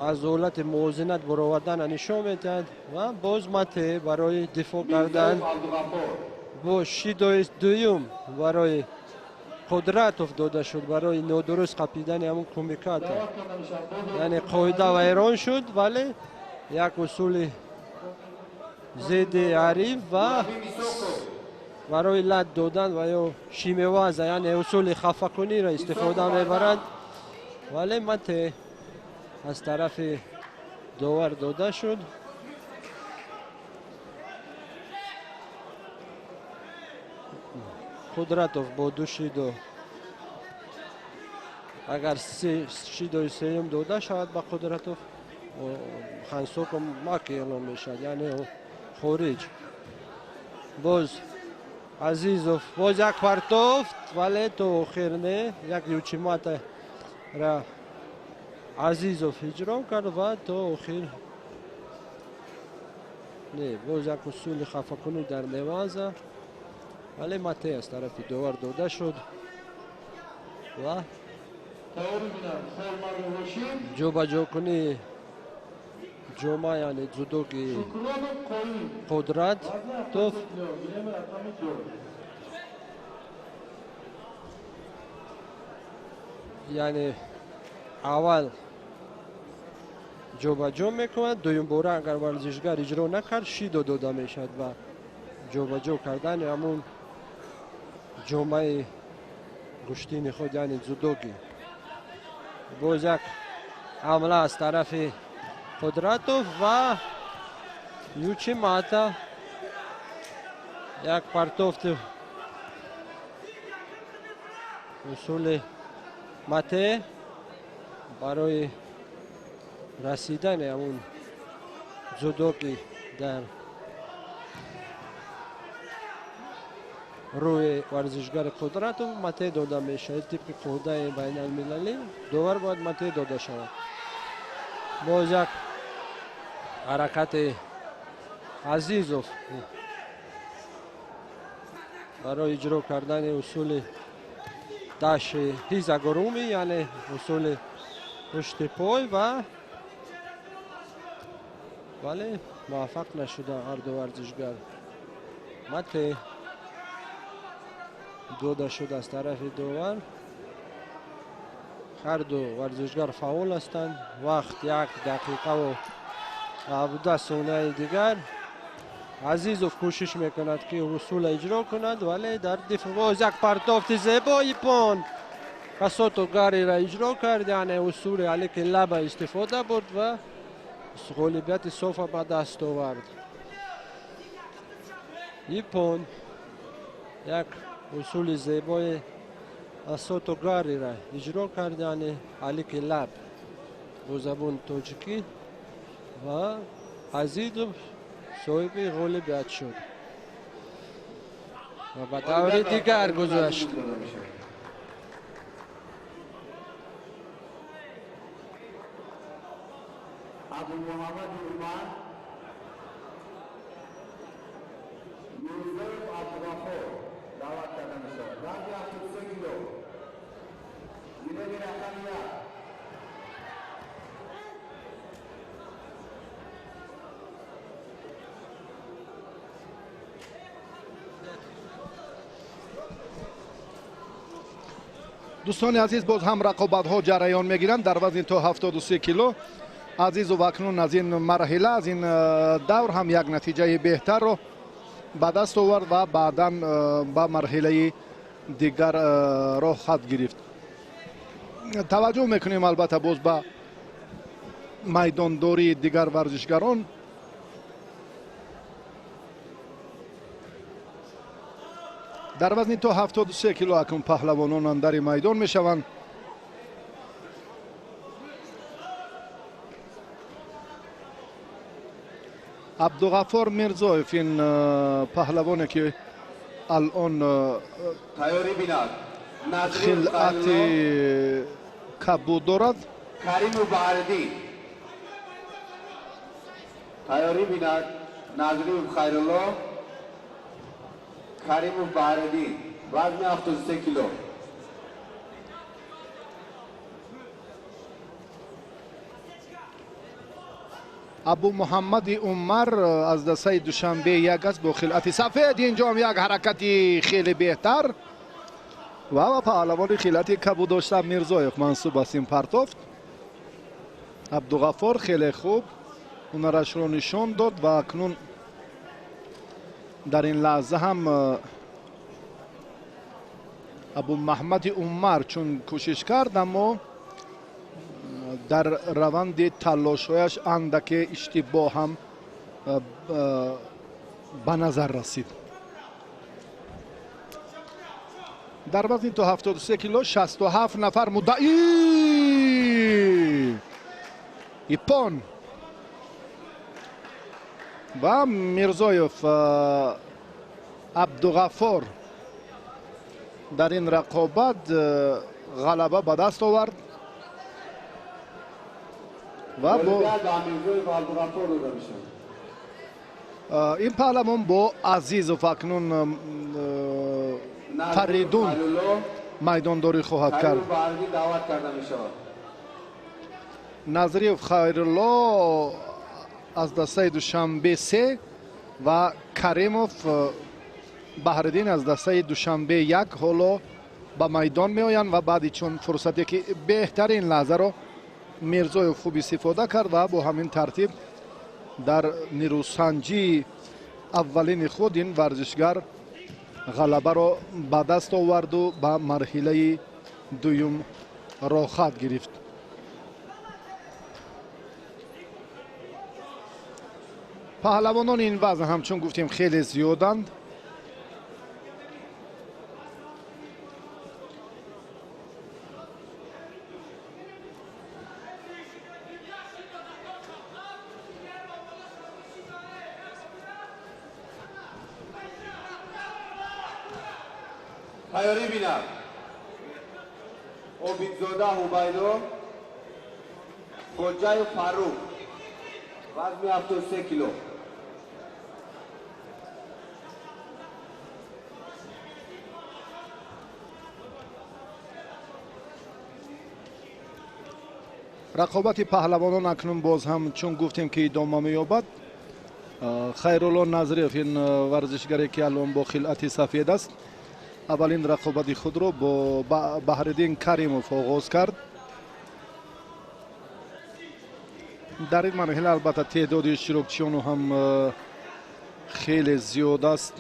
аз ҳолати мувозинат бароварданро нишон медиҳад ва боз мате барои дифоъ кардан бо шидои дуюм барои қудратов дода шуд барои нодуруст қапидани ҳамон кумиката, яъне қоида вайрон шуд, вале як усули зидди ҳариф ва барои лат додан ва ё шимеваза, яъне усули хафакуниро истифода мебарад, вале мате аз тарафи довар дода шуд. қудратов бо ду шидо, агар шидои сеюм дода шавад ба қудратов, хансоко мак эълон мешавад, яъне хориҷ. боз азизов, боз як партов, вале то охир не, як ючиматара азизов иҷро кард ва то охир не, боз як усули хафакунӣ дар неваза, вале мате аз тарафи довар дода шуд ва ҷобаҷокунӣ ҷома, яъне ҷудоги қудратов яъне аввал ҷобаҷо мекунад, дуюм бора агар варзишгар иҷро накард шидо дода мешавад ва ҷобаҷо кардани ҳамон ҷомаи гӯштини худ, яъне ҷудоги. боз як ҳамла аз тарафи қудратов ва ючимата, як партофти усули мате барои расидани ҳамон ҷудоги дар рӯи варзишгари қудратов мате дода мешавад. тибқи қоидаи байналмилалӣ довар бояд мате дода шавад. боз як ҳаракати азизов барои иҷро кардани усули даши ҳизагуруми, яъне усули пушти пой, ва вале муваффақ нашуда ҳарду варзишгар. мате дода шуд аз тарафи довар. ҳарду варзишгар фаъол ҳастанд. вақт 1 дақиқаву 17 сониаи дигар. азизов кӯшиш мекунад ки усула иҷро кунад, вале дар дифоъ боз як партофти зебои пон касото гариро иҷро кард, яъне усули алики лаба истифода бурд ва غالبیت صاف به دست آورد. ایپون یک اصول زیبای ساتوگاری را اجرا کردن علیک لب با زبان تاجیکی و عزیزوف صاحب غالبیت شد و به دور دیگر گذشت. ابو محمد عمر یوسف عبدالغفور دعوت کرده می شود. وزن 73 کیلو. گیره رقم یک. دوستان عزیز باز هم رقابت ها جریان میگیرند در وزن تا 73 کیلو. عزیز و اکنون از این مرحله از این دور هم یک نتیجه بهتر رو به دست آورد و بعدا به مرحله دیگر راه خط گرفت. توجه میکنیم البته باز به میدانداری دیگر ورزشگران. در وزن تا 73 کیلو اکنون پهلوانان در میدان میشوند. عبدالغفور میرزایف این پهلوانی که الان تیاری بیند. خلعت کبود دارد. کریم و بهردی تیاری بیند. نظری و خیرالله کریم و بهردی وزن 73 کیلو. ابو محمد عمر از دسته دوشنبه یک است با خلعت سفید. اینجا هم یک حرکتی خیلی بهتر و پهلوان خلعت کبود داشته میرزایف منصوب است این پرتافت. عبدالغفور خیلی خوب هنرش را نشان داد و اکنون در این لحظه هم ابو محمد عمر چون کوشش کرد اما در روند تلاش‌هایش اندک اشتباه هم به نظر رسید. در وزن تا 73 کیلو 67 نفر مدعی ایپون و میرزایف عبدالغفور در این رقابت غلبه به دست آورد و با این پهلوان با عزیز و فکنون فریدون میدانداری خواهد کرد. نظری و خیرالله از دسته دوشنبه 3 و کریموف بهردین از دسته دوشنبه 1 حالا به میدان می آیند و بعدی چون فرصتی که بهترین لحظه رو میرزای خوب استفاده کرد و با همین ترتیب در نیروسنجی اولین خود این ورزشگر غلبه را به دست آورد و به مرحله دوم راه خط گرفت. پهلوانان این وزن همچون گفتیم خیلی زیادند. تیاری بینم. عبیدزاده هوبیدو خواجه فاروق وزن 73 کیلو. رقابت پهلوانان اکنون باز هم چون گفتیم که ادامه می‌یابد. خیرالله نظریف این ورزشگری که الان با خلعت سفید است اولین رقابت خود را با بهردین کریموف آغاز کرد. در این مرحله البته تعداد اشتراکچیان هم خیلی زیاد است.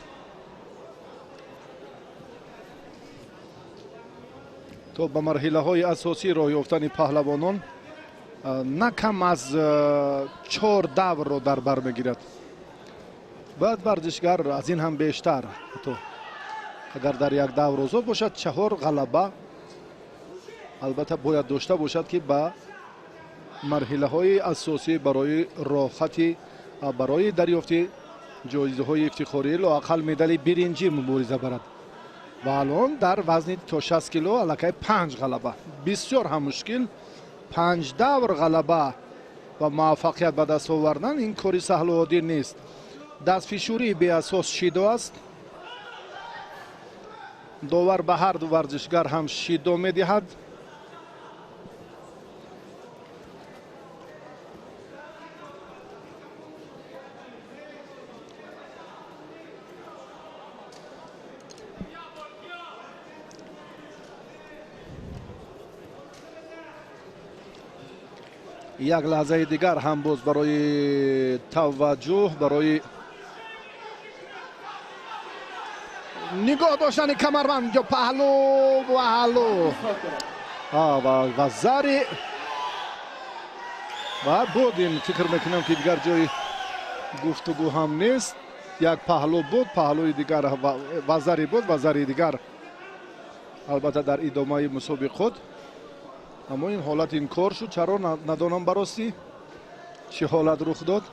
تا به مرحله های اساسی راه یافتن پهلوانان نه کم از 4 دور رو در بر میگیرد. باید ورزشگر از این هم بیشتر تو اگر در یک دور آزاد باشد 4 غلبه البته باید داشته باشد که با مرحله های اساسی برای راحتی برای دریافت جایزه های افتخاری لااقل مدال برنجی مبارزه برد و الان در وزن تا 60 کیلو الکی 5 غلبه بسیار هم مشکل 5 دور غلبه و موفقیت به دست آوردن این کاری سهل و عادی نیست. دستفشاری به اساس شیدو است. داور به هر دو ورزشگر هم شیدو میدهد. یک لحظه دیگر هم باز برای توجه برای نگاه داشتن کمربند یا پهلو و زری و بودیم فکر میکنم که دیگر جای گفتگو هم نیست. یک پهلو بود پهلوی دیگر و زری بود و زری دیگر البته در ادامه مسابقه خود. اما این حالت این کار شد چرا ندانم براستی چه حالت رخ داد.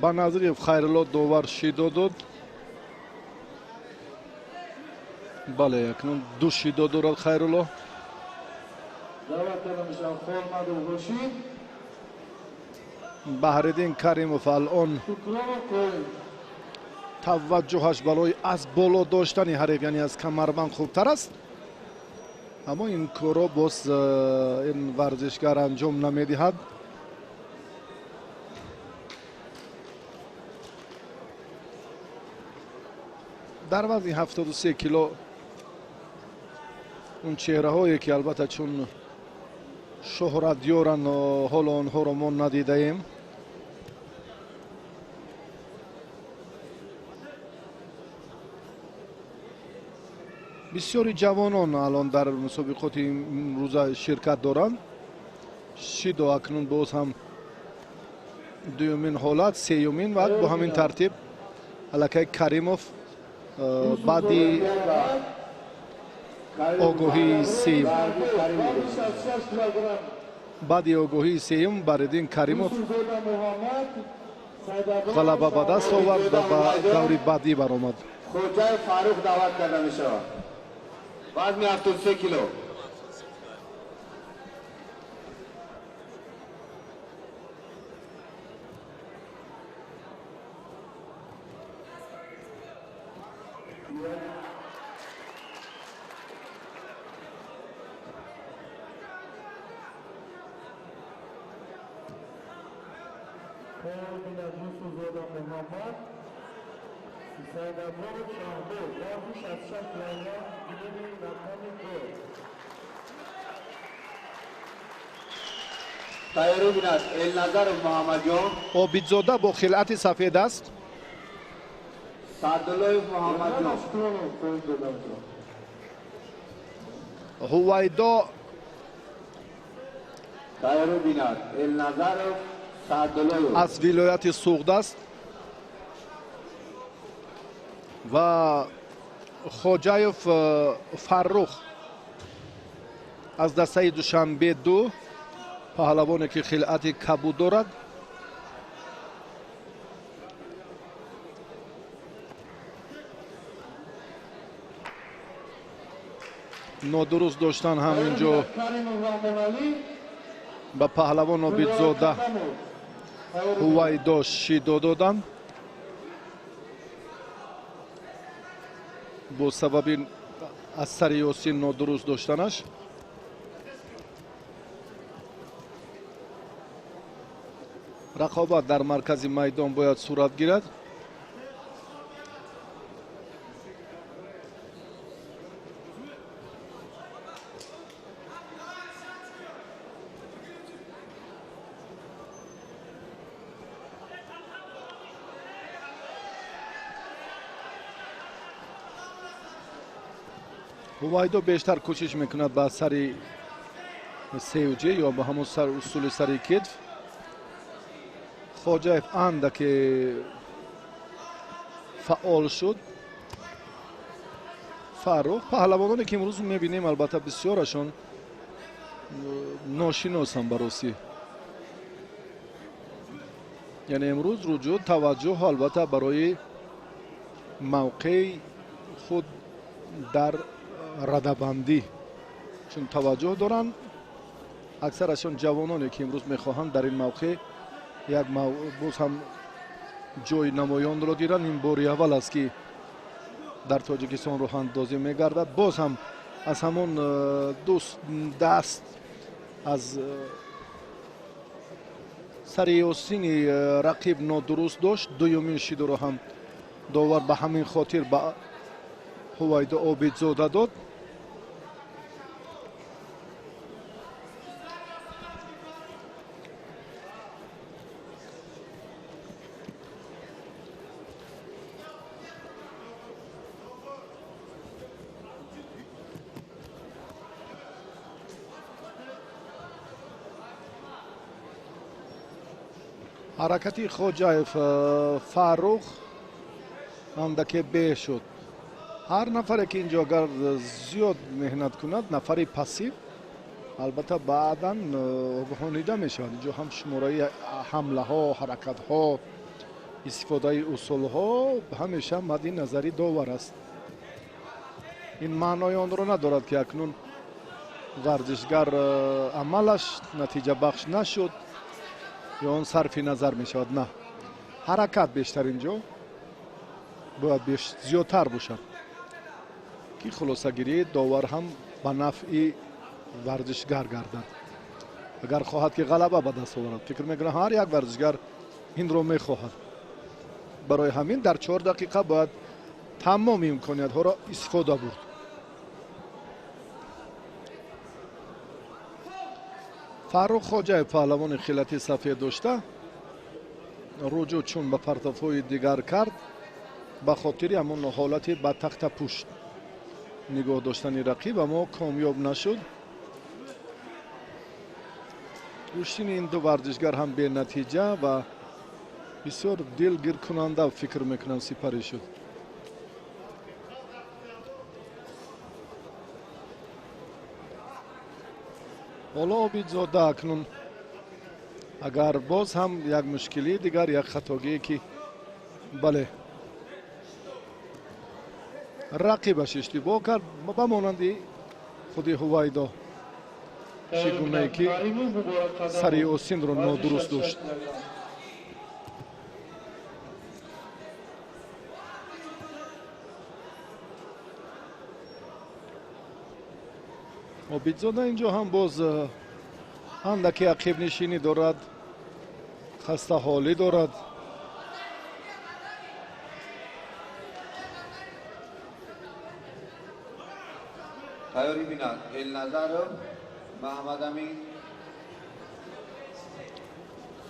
با نظریه خیرالله داور شیدو داد. بله اکنون 2 شیدو دارد خیرالله. بهرالدین کریموف الان توجهش برای از بالا داشتن حریف یعنی از کمربند خوبتر است. اما این کارو باز این ورزشگر انجام نمیدهد. در وزن 73 کیلو اون چهره هایی که البته چون شهرت دیارن حالا آنها رو ما ندیده ایم. بسیاری جوانان الان در مسابقات این روز شرکت دارند. شیدو اکنون باز هم دومین حالت سیومین وقت با همین ترتیب الکی کریموف بعدی آگاهی سیم بعدی آگاهی سیم بهرالدین کریموف غلبه به دست آورد و به دوری بعدی برآمد. خوجای فاروق دعوت کرده می شود. وزن 73 کیلو. تایرو بیناد النظر محمدیان عابدزاده با خلعت سفید است. سعدالله محمدیان هویدا تایرو بیناد النظر سعدالله از ولایت سوغد است و خوجایف فرخ از دسته دوشنبه 2 پهلوانی که خلعت کبود دارد. نادرست داشتن هم اینجا به پهلوان عابدزاده هویدا شیدو دادن با سبب اثر یاسی نادرست داشتنش. رقابت در مرکز میدان باید صورت گیرد. ҳувайдо бештар кӯшиш мекунад ба сари севҷе ё ба ҳамон усули сари китф. хоҷаев андаке фаъол шуд. фаррух паҳлавононе ки имрӯз мебинем албатта бисёрашон ношиносам ба ростӣ. яъне имрӯз руҷуд таваҷҷӯҳ албатта барои мавқеи худ дар радабандӣ чун таваҷҷӯҳ доранд. аксарашон ҷавононе ки имрӯз мехоҳанд дар ин мавқеъ як боз ҳам ҷои намоёнро гиранд. ин бори аввал аст ки дар тоҷикистон роҳандозӣ мегардад. боз ҳам аз ҳамон даст аз сари осини рақиб нодуруст дошт. дуюмин шидуро ҳам довар ба ҳамин хотир ба ҳувайдо обидзода дод. ҳаракати хоҷаев фаррух андаке бе шуд. ҳар нафаре ки инҷо агар зиёд меҳнат кунад нафари пассив албатта баъдан обҳонида мешавад. инҷо ҳам шумораи ҳамлаҳо, ҳаракатҳо, истифодаи усулҳо ҳамеша мадди назари довар аст. ин маънои онро надорад ки акнун варзишгар амалаш натиҷабахш нашуд ё он сарфи назар мешавад. на, ҳаракат бештар инҷо бояд зиёдтар бошад ки хулосагирии довар ҳам ба нафъи варзишгар гардад. агар хоҳад ки ғалаба ба даст оварад, фикр мекунам ҳар як варзишгар инро мехоҳад. барои ҳамин дар 4 дақиқа бояд тамоми имкониятҳоро истифода бурд. фаррух хоҷаев паҳлавони хилати сафед дошта руҷӯ чун ба партафҳои дигар кард ба хотири ҳамон ҳолати ба тахта пушт нигоҳ доштани рақиб, аммо комёб нашуд. куштини ин ду варзишгар ҳам бенатиҷа ва бисёр дилгиркунанда фикр мекунам сипарӣ шуд. ҳоло обидзода акнун агар боз ҳам як мушкилии дигар, як хатогие ки бале рақибаш иштибоҳ кард ба монанди худи ҳувайдо ши гунае ки сари осинро нодуруст дошт. обидзода инҷо ҳам боз андаке ақибнишинӣ дорад, хастаҳолӣ дорад. تیاری بیناد النظر محمد امین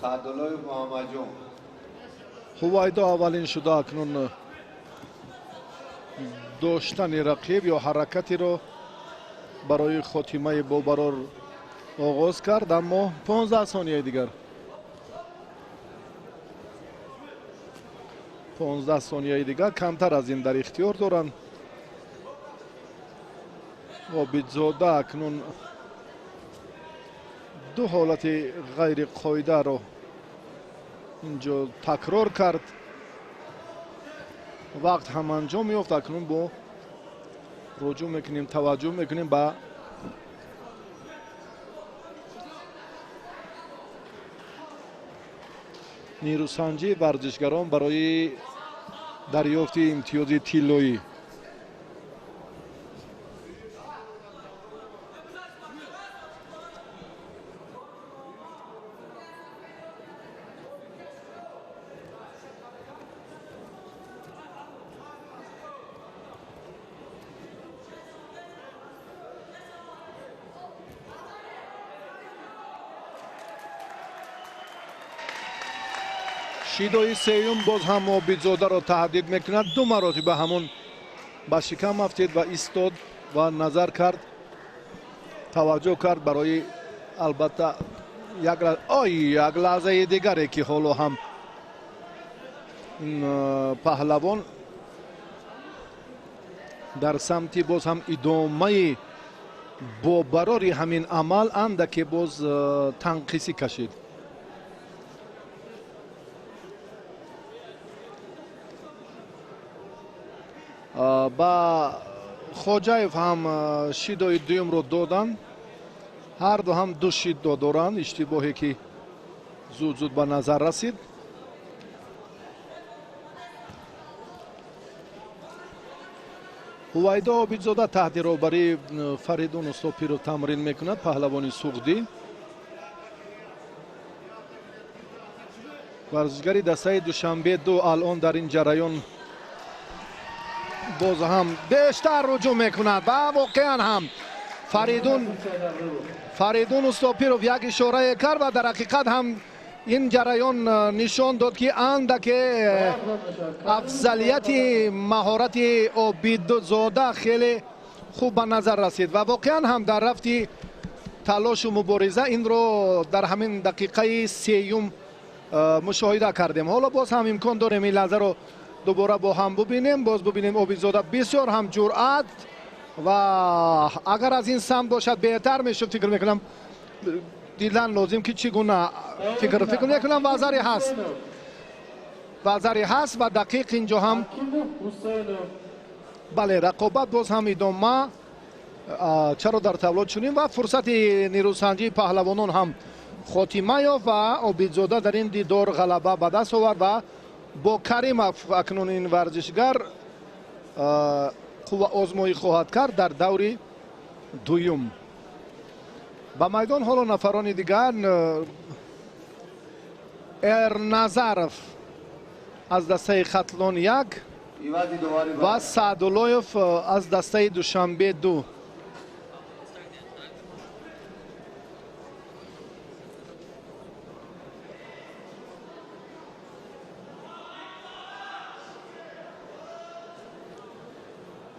خادلوی محمد جون ҳувайдо аввалин шуда акнун доштани рақиб ё ҳаракатиро барои хотимаи бобарор оғоз кард, аммо 15 сонияи дигар 15 сонияи дигар камтар аз ин дар ихтиёр доранд. обидзода акнун ду ҳолати ғайриқоидаро инҷо такрор кард. вақт ҳам анҷом ёфт. акнун бо руҷӯъ мекунем, таваҷҷӯҳ мекунем ба нирӯсанҷии варзишгарон барои дарёфти имтиёзи тиллоӣ. шидои сеюм боз ҳам обидзодаро таҳдид мекунад. ду маротиба ҳамон ба шикам афтид ва истод. و نظر کرد، توجه کرد برای البته یک لحظه دیگری که حالا هم پهلوان در سمتی باز هم ادامه با براری همین عمل اندکی باز تنقیسی کشید. با خوجاев هم شیدای دویم رو دادن. هر دو هم دو شید دارند. اشتباهی که زود به نظر رسید. هویدا عابدزاده تحت روبری فریدون استوپی رو تمرین میکند. پهلوانی سوغدی ورزشگری دسته دوشنبه 2 الان در این جریان باز هم بیشتر رجوع میکند و واقعا هم فریدون استوپی رو یک اشاره کرد و در حقیقت هم این جریان نشان داد که اندک افضلیت مهارت عابدزاده خیلی خوب به نظر رسید و واقعا هم در رفتی تلاش و مبارزه این رو در همین دقیقه سیوم مشاهده کردیم. حالا باز هم امکان داریم این لحظه رو دوباره با هم ببینیم. باز ببینیم عابدزاده بسیار هم جرأت و اگر از این سمت باشد بهتر میشه. فکر میکنم دیدن لازم که چگونه فکر میکنم وزری هست و دقیق اینجا هم بله رقابت باز هم ادامه چرا در تبلو چونیم و فرصت نیروسنجی پهلوانان هم خاتمه یافت و عابدزاده در این دیدار غلبه به دست آورد و با کریموف اکنون این ورزشگر آزمایی خواهد کرد در دور دوم. با میدان حالا نفران دیگر ارنظرف از دسته خطلان 1 و سعداللهیف از دسته دوشنبه 2.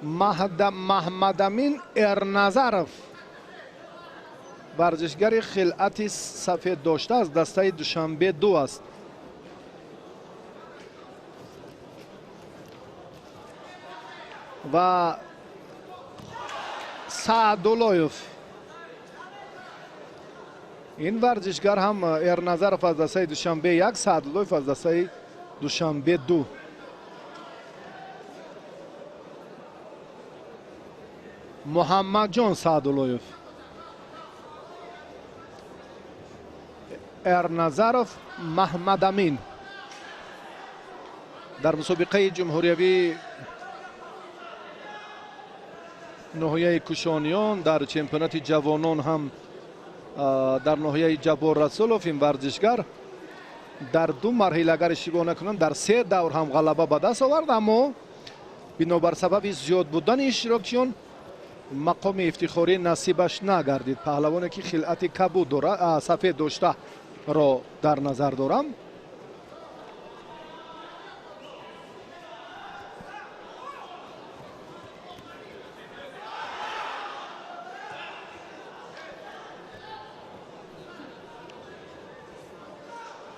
محمد امین ارنظرف ورزشگر خلعت سفید داشته از دسته دوشنبه 2 است. و سعداللهیف این ورزشگر هم ارنظرف از دسته دوشنبه 1 سعداللهیف از دسته دوشنبه 2. محمد جان سعداللهیف ارنظرف محمد امین در مسابقه جمهوریوی ناحیه کشانیان در چمپیونات جوانان هم در ناحیه جبار رسولوف این ورزشگر در 2 مرحله اگر اشتباه نکنم در 3 دور هم غلبه به دست آورد، اما بنابر سبب زیاد بودن اشتراکچیان مقام افتخاری نصیبش نگردید. پهلوانی که خلعت کبود سفید داشته را در نظر دارم.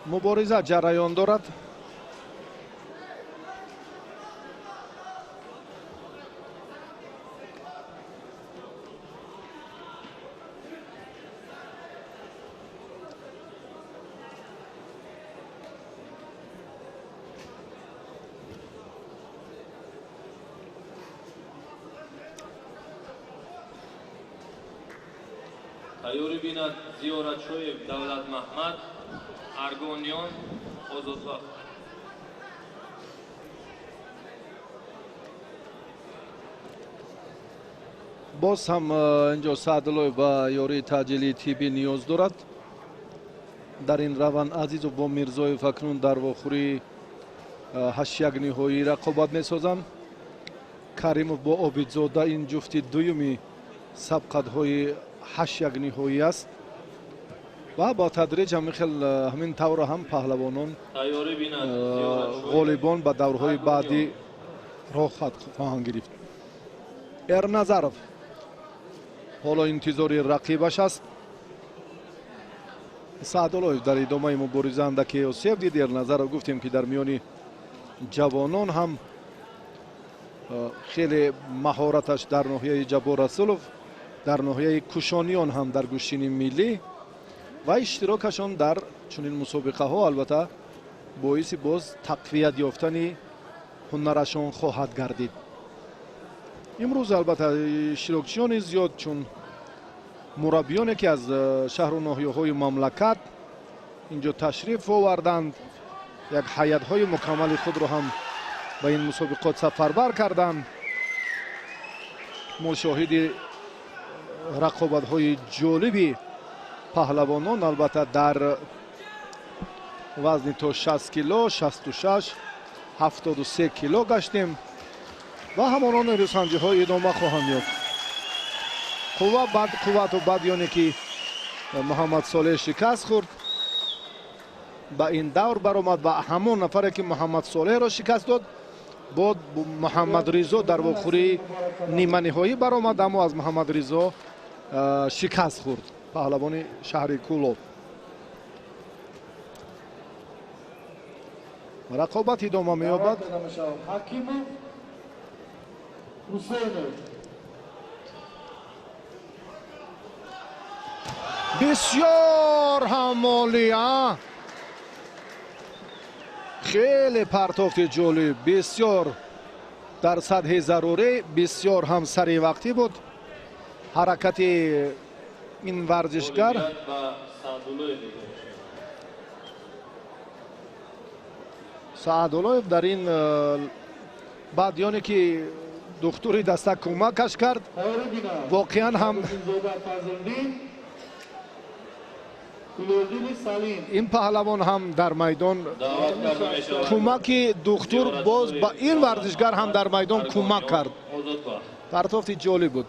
مبارزه جریان دارد. تیاری بیند زیارتشوی دولت محمد ارگونیان آزادبخش. باز هم اینجا سعداللهیف با یاری تجلی تیبی نیاز دارد. در این روند عزیز و با میرزایف اکنون در واخوری 8 نهایی رقابت میسازند. کریموف با عابدزاده این جفتی دومی سبقت های 8 نهایی است و با تدریج همین طور هم پهلوانان غالبان به دورهای بعدی راه خواهند گرفت. ارنظرف حالا انتظاری رقیبش است. سعداللهیف در ادامه مبارزه اندکی آسیب دید. در نظر گفتیم که در میان جوانان هم خیلی مهارتش در ناحیه جبار رسولوف، در ناحیه کشانیان هم در گوشتنی ملی و اشتراکشان در چنین مسابقه ها البته باعث باز تقویت یافتن هنرشان خواهد گردید. امروز البته اشتراکچیان زیاد چون مربیانی که از شهر و ناحیه های مملکت اینجا تشریف آوردند، یک هیئت های مکمل خود را هم به این مسابقات سفربر کردند. ما شاهد رقابت های جالبی پهلوانان البته در وزن تا 60 کیلو، 66 73 کیلو گشتیم و همانان رسانجی های ادامه خواهند یافت. قوت و بعد یعنی که محمد صالح شکست خورد به این دور برآمد و همون نفری که محمد صالح را شکست داد بعد محمد رضا در واخوری نیمه نهایی برآمد، اما از محمد رضا شکست خورد پهلوان شهر کولوف. رقابت ادامه می‌یابد. حکیمов حسینov بسیار همالی، خیلی پرتافت جالب، بسیار در سطح ضروری، بسیار هم سریع وقتی بود حرکت این ورزشگر. سعداللهیف در این بعدیانی که دکتری دسته کمکش کرد واقعا هم این پهلوان هم در میدان کمک دکتر باز با این ورزشگر هم در میدان کمک کرد. پرتافت جالب بود.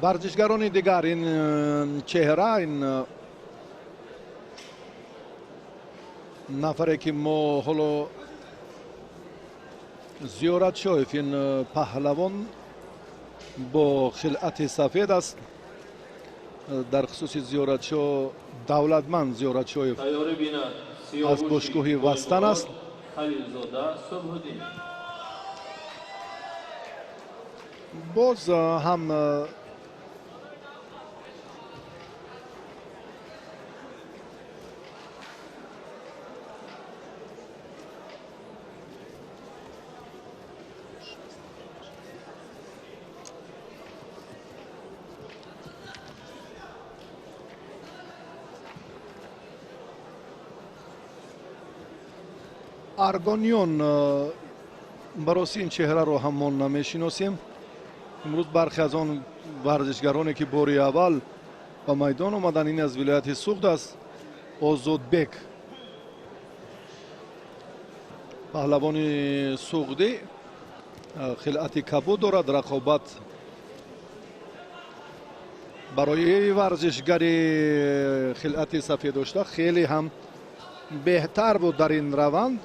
ورزشگران دیگر این چهره، این نفری که ما حالا زیارت شایف، این پهلوان با خلعت سفید است، در خصوص زیارت شو دولتمند زیارت شایف از باشگاه وستن است. باز هم ارگونیون براسی این چهره رو هم ما نمیشناسیم. امروز برخی از آن ورزشگرانی که باری اول به میدان آمدن این از ولایت سوخت است. آزادبک پهلوان سوختی خلعت کبود دارد. رقابت برای ورزشگر خلعت سفید داشته خیلی هم بهتر بود در این روند.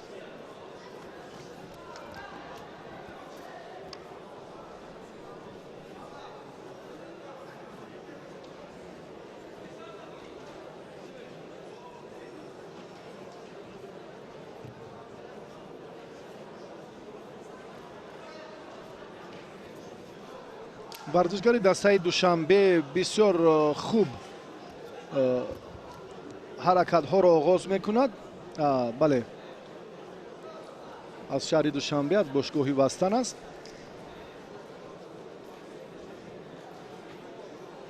ورزشگر دسته دوشنبه بسیار خوب حرکت ها را آغاز میکند. بله، از شهر دوشنبه از باشگاه وستن است،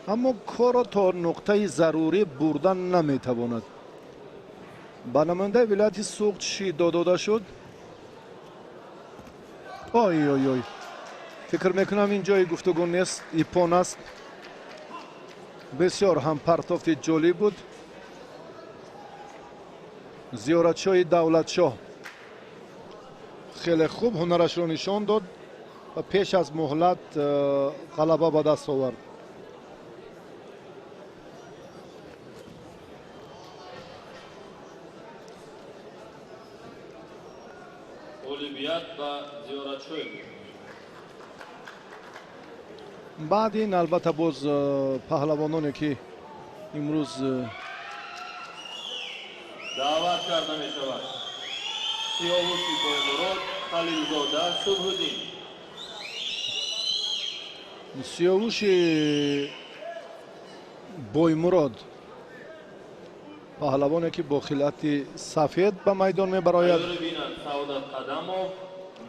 اما کار تا نقطه ضروری بردن نمیتواند. به نماینده ولایت سوخت شیدا داده شد. آی آی آی، فکر میکنم این جای گفتگو نیست، ایپان است. بسیار هم پرتافت جولی بود. زیارتشاه دولتشاه خیلی خوب هنرش رو نشان داد و پیش از مهلت غلبه به دست آورد. اولویت و زیارتشاه بعد این البته باز پهلوانانی که امروز دعوت کرده می شود. سیاوشی بایمراد، خلیلزاده، صبح‌الدین. سیاوش بایمراد پهلوانی که با خلعت سفید به میدان می براید تیاری بینند سعادت قدمov،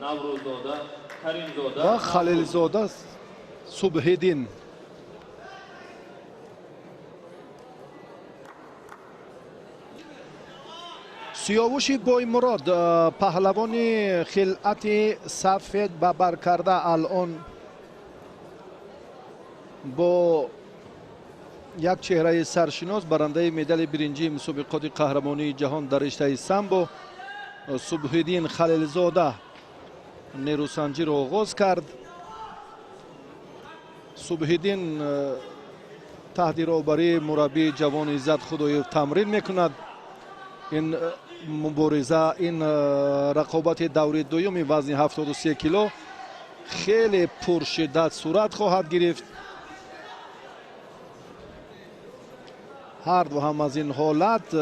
نوروززاده، کریمزاده و خلیلزاده صبح‌الدین. سیاوش بایمراد پهلوان خلعت سفید به بر کرده الان با یک چهره سرشناس برنده مدال برنجی مسابقات قهرمانی جهان در رشته سامبو صبح‌الدین خلیلزاده نیروسنجی را آغاز کرد. صبح‌الدین تحت راهبری مربی جوان عزت خداییف تمرین میکند. این مبارزه، این رقابت دوره دوم وزن 73 کیلو خیلی پرشدت صورت خواهد گرفت. هر دو هم از این حالت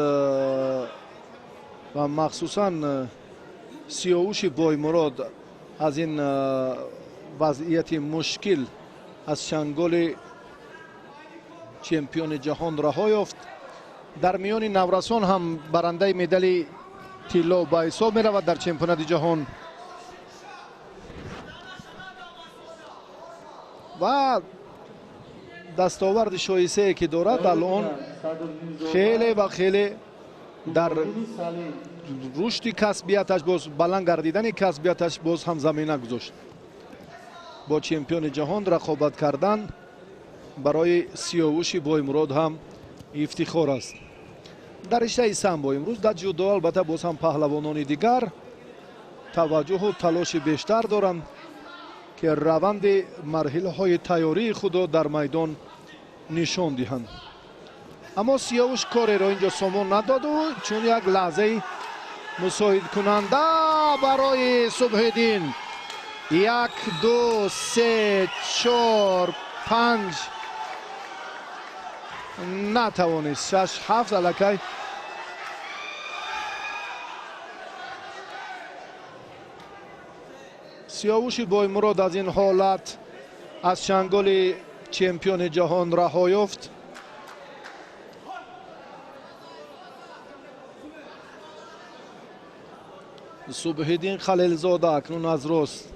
و مخصوصا سیاوش بایمراد از این وضعیت مشکل از چنگال چمپیون جهان رها یافت. در میان نورسان هم برنده مدال طلا به حساب می رود در چمپیونات جهان و دستاورد شایسته که دارد الان خیلی و خیلی در رشد کسبیتش، باز بلند گردیدن کسبیتش باز هم زمینه گذاشت. با چمپیون جهان رقابت کردن برای سیاوش بایمراد هم افتخار است. در رشته سامبو امروز در جودو البته باز هم پهلوانان دیگر توجه و تلاش بیشتر دارند که روند مرحله های تیاری خود در میدان نشان دهند. اما سیاوش کاری را اینجا سامان نداد و چون یک لحظه مساعد کننده برای صبح‌الدین 1 2 3 4 5 نتوانست 6 7 الکی سیاوش بایمراد از این حالت از چنگال چمپیون جهان رها یافت. صبح‌الدین خلیلزاده اکنون از راست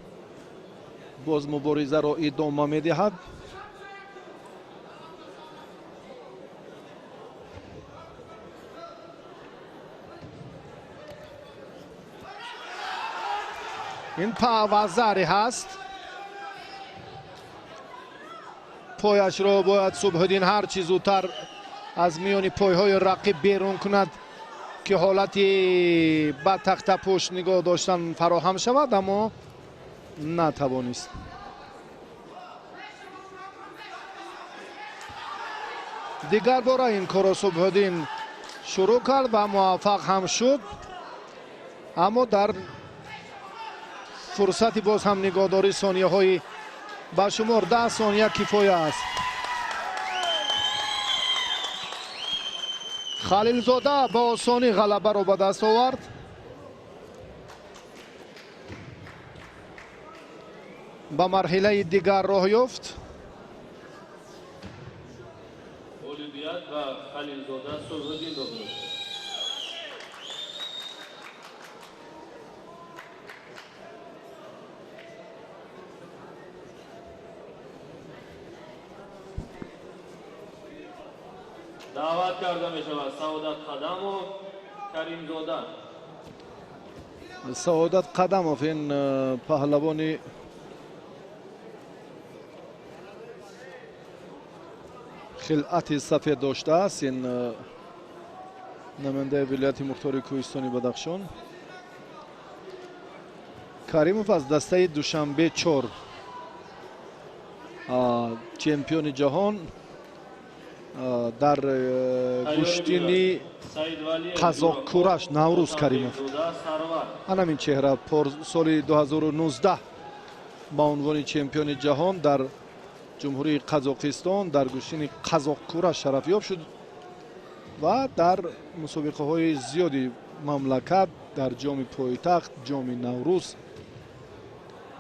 باز مبارزه را ادامه می‌دهد. این پاوزاری هست. پایش را باید صبح‌الدین هر چیز زودتر از میان پایهای رقیب بیرون کند که حالتی به تخت پشت نگاه داشتن فراهم شود، اما نتوانست. دیگر بار این کار صبح‌الدین شروع کرد و موفق هم شد، اما در فرصتی باز هم نگاهداری ثانیه های به شمار 10 ثانیه کفایه است. خلیلزاده با آسانی غلبه را به دست آورد. به مرحله دیگر راه یافت. اولویت و خلیلزاده صبح‌الدین دوباره. دعوت کرده می شود سعادت قدمov، کریمزاده. سعادت قدمov این پهلوانی خلعت سفید داشته است این نماینده ولایت مختار کوهستانی بدخشان. کریموف از دسته دوشنبه 4 چمپیون جهان در گشتینی قزاق کورش نوروز کریموف. همین چهره سال 2019 با عنوان چمپیون جهان در جمهوری قزاقستان در گشتین قزاق کورش شرفیاب شد و در مسابقه های زیادی مملکت در جام پایتخت، جام نوروز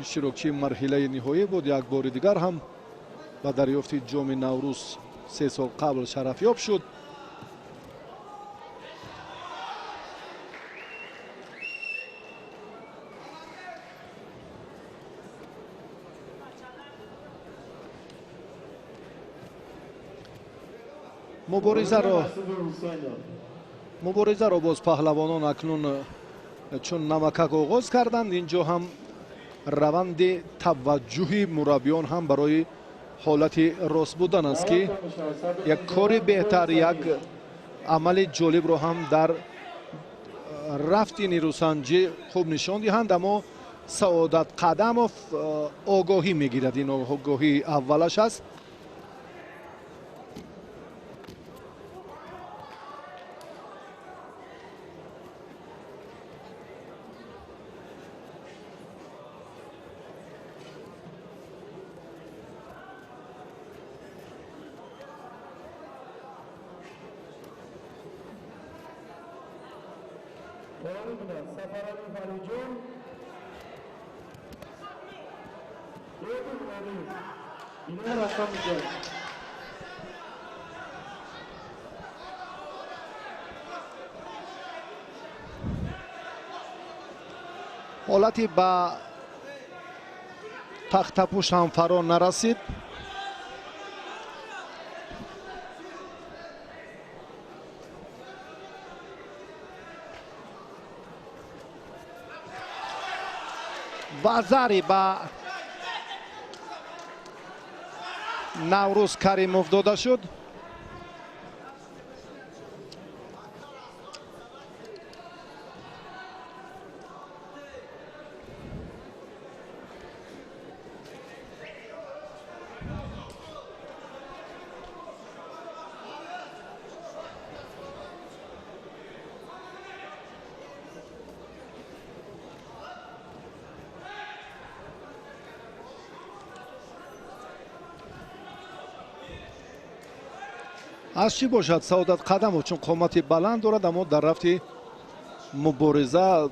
اشتراکی مرحله نهایی بود. یک بار دیگر هم با دریافت جام نوروز 3 سال قبل شرفیاب شد. مبارزه را باز پهلوانان اکنون چون نمکک آغاز کردند. اینجا هم روند توجه مربیان هم برای حالت راست بودن است که یک کار بهتر، یک عمل جالب رو هم در رفت نیروسنجی خوب نشان دهند. اما سعادت قدموف آگاهی میگیرد. این آگاهی اولش است. حالتی با تخت پوش هم فرا نرسید. وزری با نوروز کریموف داده شد. از چی باشد سعادت قدموف چون قامت بلند دارد اما در رفت مبارزه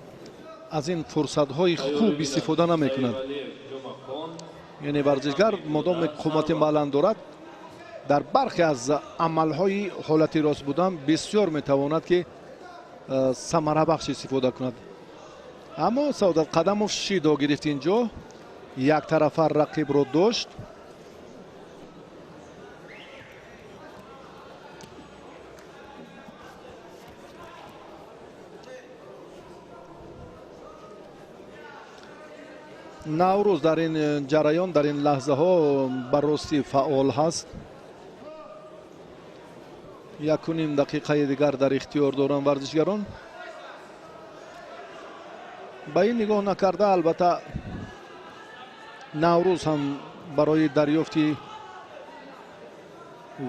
از این فرصت های خوب استفاده نمیکند. یعنی ورزشگر مدام قامت بلند دارد در برخی از عمل های حالت راست بودن بسیار میتواند که ثمره بخش استفاده کند. اما سعادت قدموف شیدا گرفت. اینجا یک طرف رقیب رو داشت. نوروز در این جریان در این لحظه ها براستی فعال هست. 1.5 دقیقه دیگر در اختیار دارن ورزشگران. با این نگاه نکرده البته نوروز هم برای دریافتی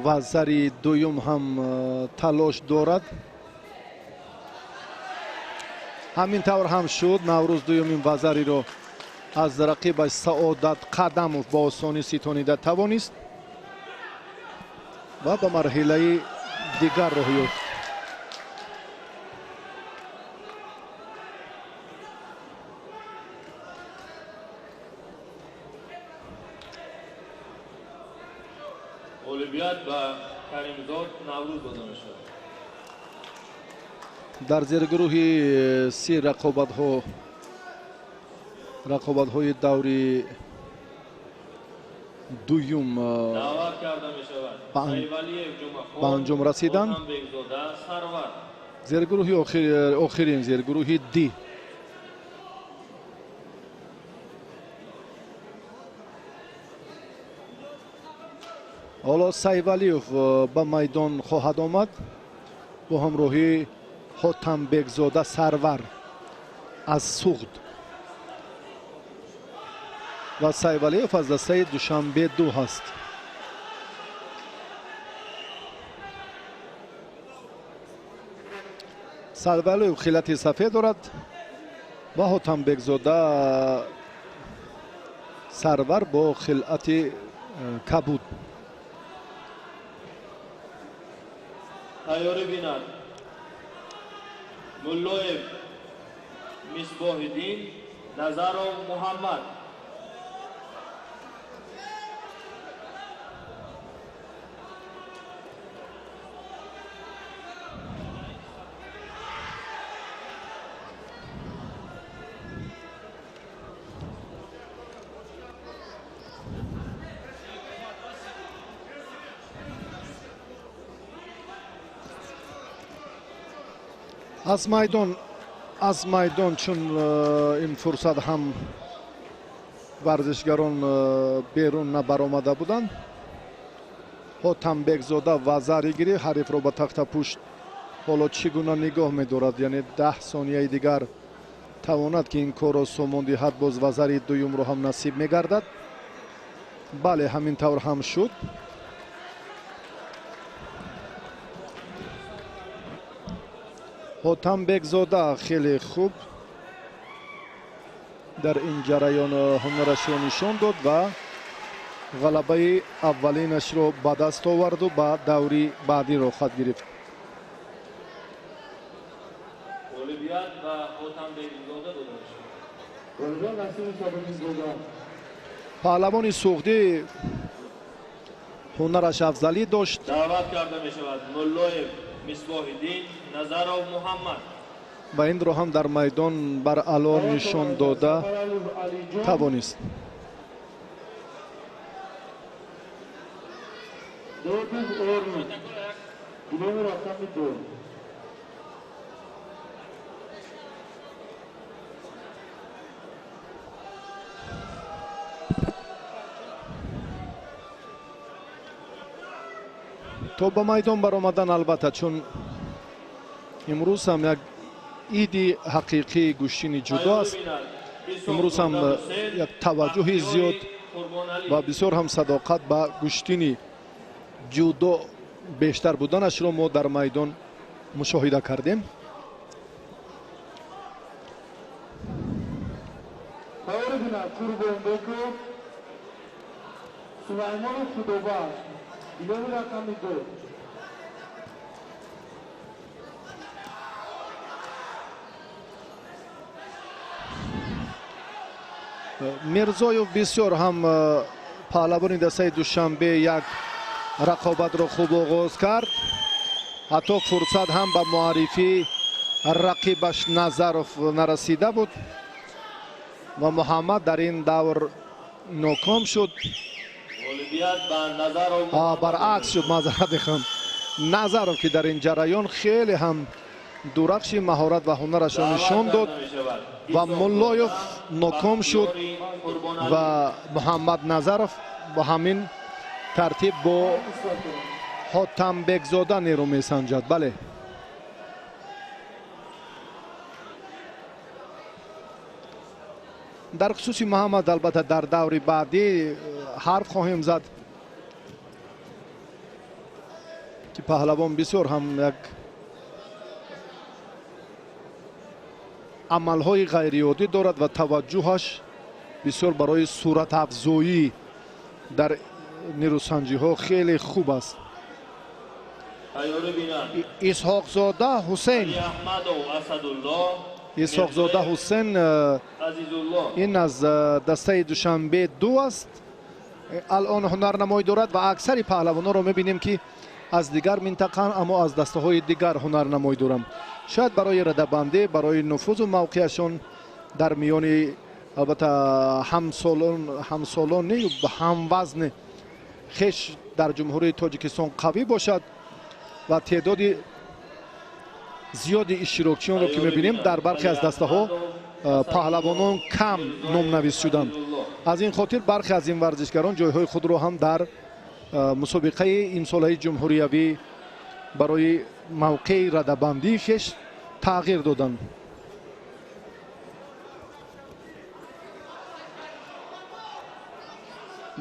وزری دویم هم تلاش دارد. همین طور هم شد. نوروز دویمین وزری رو از رقیبش سعادت قدموف با آسانی ستانیده توانست و به مرحله دیگر راه یافت. اولویت به کریمزاد نوروز داده می‌شود. در زیرگروه سی رقابت های دوری دویم دعوت کرده می‌شود. به انجام رسیدن. زیرگروه آخرین زیرگروه دی. حالا سیوالیوف به میدان خواهد آمد با همراهی حاتم بگزاده سرور از سوخت و سیوالیوف از دسته دوشنبه 2 هست. سیوالیوف خیلت سفید دارد و حاتم بگزاده سرور با خلعت کبود. تیاری بیند ملایب مصباح الدین نظرov محمد. از میدان چون این فرصت هم ورزشگران بیرون نبرآمده بودند، حاتم بگزاده و زریگیری حریف را به تخت پشت حالا چگونه نگاه می‌دارد، یعنی 10 ثانیه دیگر تواند که این کار را سامان دهد، باز وزری دوم را هم نصیب می‌گردد. بله همین طور هم شد. حاتم بگزاده خیلی خوب در این جریان هنرش را نشان داد و غلبه اولینش را به دست آورد و به دوری بعدی را خط گرفت. اولویت و حاتم بگزاده داده شد. پهلوان سوختی هنرش افضلی داشت. دعوت کرده می شود ملایب مصباح الدین نظرov محمد. و این را هم در میدان بر اعلی نشان داده توانست. تو به میدان برآمدن البته چون امروز هم یک عید حقیقی گوشتین جودو است. امروز هم یک توجه زیاد و بسیار هم صداقت به گوشتین جودو بیشتر بودنش را ما در میدان مشاهده کردیم. میرزایوف بسیار هم پهلوان دسته دوشنبه یک رقابت را خوب آغاز کرد. حتی فرصت هم به معرفی رقیبش نظرov نرسیده بود و محمد در این دور ناکام شد. برعکس شد، معذرت میخوام، نظرov که در این جریان خیلی هم درخش مهارت و هنرش را نشان داد و ملایف ناکام شد و محمد نظرov با همین ترتیب با حاتم بگزاده نیرو میسنجد. بله در خصوص محمد البته در دور بعدی حرف خواهیم زد که پهلوان بسیار هم یک عملهای غیرعادی دارد و توجهش بسیار برای صورت افزایی در نیروسنجی ها خیلی خوب است. اسحاق زاده حسین این از دسته دوشنبه 2 است. الان هنرنمایی دارد و اکثر پهلوانان را میبینیم که از دیگر منطقه اما از دسته های دیگر هنرنمایی دارم. شاید برای ردبندی، برای نفوذ و موقعشان در میان البته همسالان و هم وزن خش در جمهوری تاجیکستان قوی باشد و تعداد زیادی اشتراکچیان رو که میبینیم در برخی از دسته ها پهلوانان کم نام نویس شدند. از این خاطر برخی از این ورزشگران جایهای خود رو هم در мусобиқаи имсолаи ҷумҳуриявӣ барои мавқеи радабандии хеш тағйир доданд.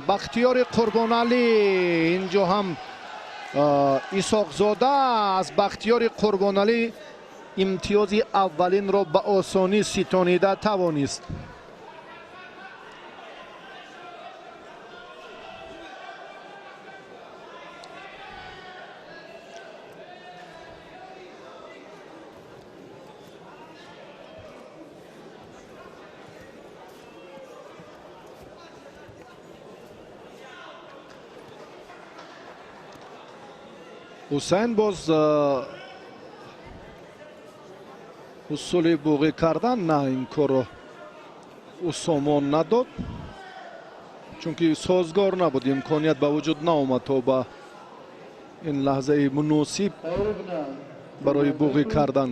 бахтиёри қурбоналӣ инҷо ҳам исоқзода аз бахтиёри қурбоналӣ имтиёзи аввалинро ба осонӣ ситонида тавонист. ҳусайн боз ҳусули буғӣ кардан на ин корро усомон надод, чунки созгор набуд, имконият ба вуҷуд наомад то ба ин лаҳзаи муносиб барои буғӣ кардан.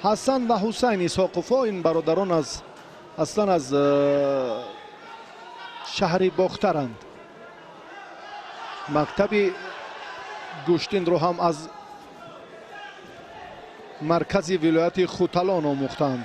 ҳасан ва ҳусайн исоқово ин бародарон аслан аз шаҳри бохтаранд. мактаби гӯштинро ҳам аз маркази вилояти хуталон омӯхтанд.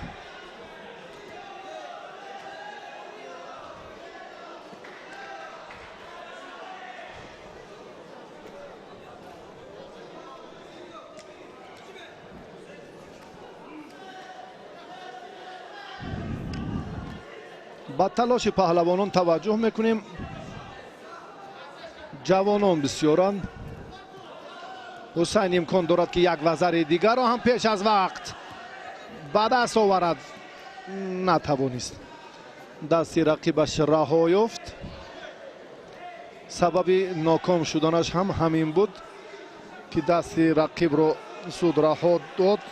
ба талоши паҳлавонон таваҷҷӯҳ мекунем. ҷавонон бисёранд. ҳусайн имкон дорад ки як вазари дигарро ҳам пеш аз вақт ба даст оварад, натавонист. дасти рақибаш раҳо ёфт. сабаби ноком шуданаш ҳам ҳамин буд ки дасти рақибро зуд раҳо дод.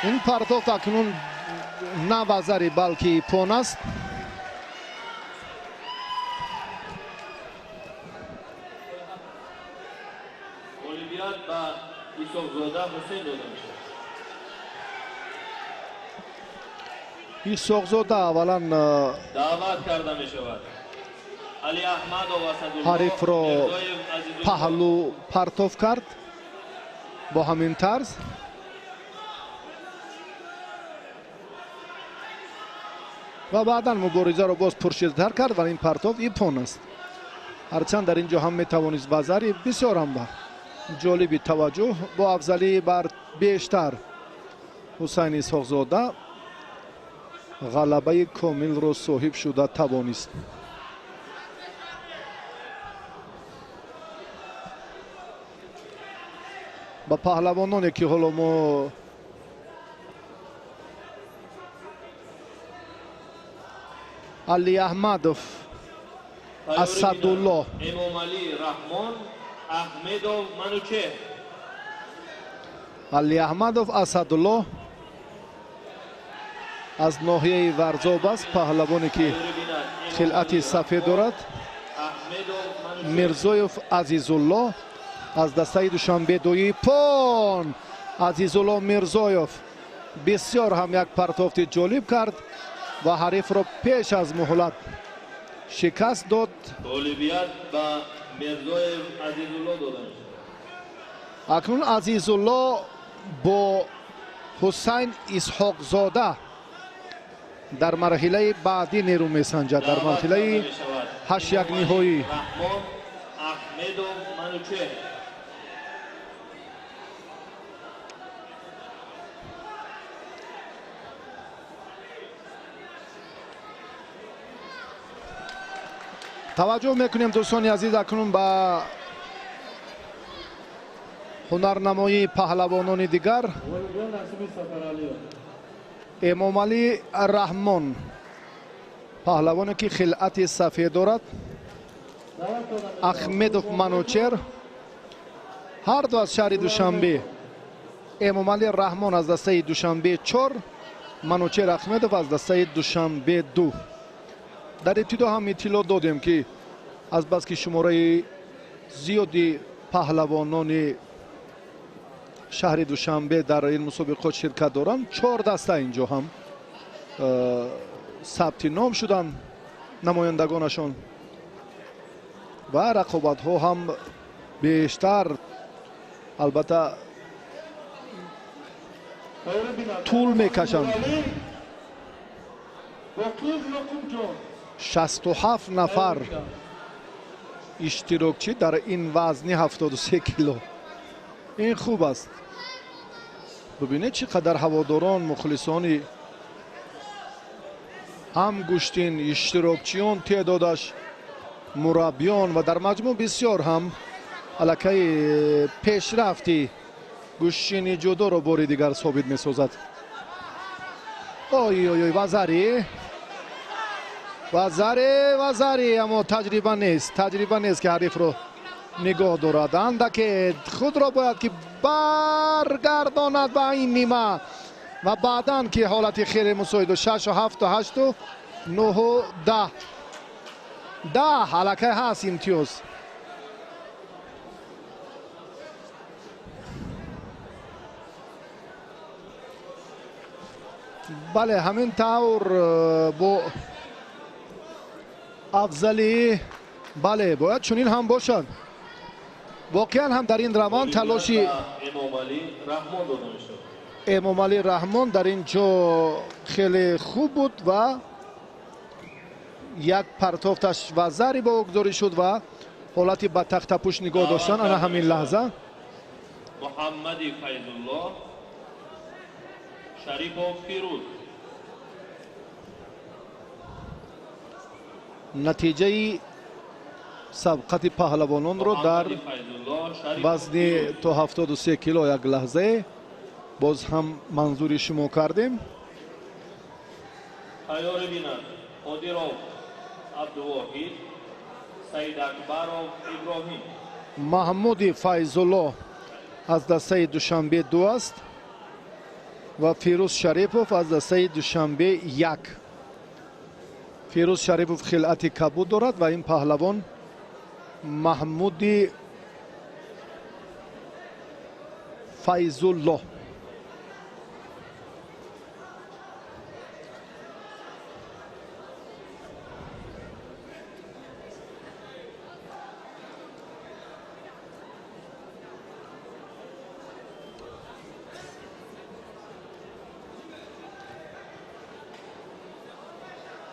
ин партофт акнун на вазари балки пон аст. غالبیت به ایساقزاده حسین داده میشه. исоқзода аввалан دعوت کرده می شود. علی احمد و اسدالله ҳарифро مرزاєв عزیزالله паҳлу партоф кард бо ҳамин тарз. ва баъдан муборизаро боз пуршидтар кард ва ин партоф ипон аст. ҳарчанд дар ин ҷо ҳам метавонист вазари бисёр ҳам ба ҷолиби таваҷҷӯҳ бо афзалӣ бар бештар ҳусайн исоқзода ғалабаи комилро соҳиб шуда тавонист. ба паҳлавононе ки ҳоло мо علی احمدов اسدالله امامعلی رحمان احمدov منوچهر علی احمدов اسدالله аз ноҳияи варзоб аст, паҳлавоне ки хилъати сафед дорад. мирзоев азизулло аз дастаи душанбедои пон. азизулло мирзоев бисёр ҳам як партофти ҷолиб кард ва ҳарифро пеш аз муҳлат шикаст дод. غالبیت به مرزاєв عزیزالله داده میشه. акнун азизулло бо ҳусайн исҳоқзода дар марҳилаи баъдӣ нерӯ месанҷад, дар марҳилаи 8-1 ниҳоӣ. رحمان احمدov منوچهر таваҷҷӯҳ мекунем дӯстони азиз акнун ба ҳунарнамоии паҳлавонони дигар. эмомалӣ раҳмон, паҳлавоне ки хилъати сафед дорад. ахмедов манучер, ҳар ду аз шаҳри душанбе. эмомалӣ раҳмон аз дастаи душанбе 4, манучер ахмедов аз дастаи душанбе 2. дар ибтидо ҳам иттилоъ додем ки азбаски шумораи زیادی پهلوانان شهر دوشنبه در این مسابقات شرکت دارند. 4 دسته اینجا هم ثبت نام شدن نمایندگانشان و رقابت ها هم بیشتر البته طول میکشند. 67 نفر اشتراکچی در این وزنی 73 کیلو. این خوب است. ببینید چقدر هواداران مخلصان هم گوشتین اشتراکچیان تعدادش مربیان و در مجموع بسیار هم الکی پیشرفتی گوشتین جودو رو باری دیگر ثابت می سازد. اوی اوی وزاری اما تجربه نیست که حریف رو نگاه دارد. اندک خود را باید که برگرداند به این نیمه و بعداً که حالت خیلی مساعد 6 و 7 و 8 و 9 و 10 حلقه هست امتیاز. بله همین طور با افضلی بله باید چنین هم باشد. واقعا هم در این روند تلاشی امام علی رحمان در اینجا خیلی خوب بود و یک پرتافتش و ضربه واگذاری شد و حالتی به تخت پوش نگاه داشتن. انا همین لحظه محمد فیض‌الله شریفوف فیروز نتیجه سبقت پهلوانان رو در وزن تا 73 کیلو یک لحظه باز هم منظور شما کردیم. تیار بینند قادیروف عبدالواحد سید اکبروف ابراهیم. محمود فیض‌الله از دسته دوشنبه 2 است و فیروز شریفوف از دسته دوشنبه 1. فیروز شریفوف خلعت کبود دارد و این پهلوان محمود فیض‌الله.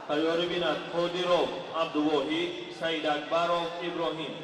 تیار بینند قادیروف عبدالواحد سید اکبروف ابراهیم.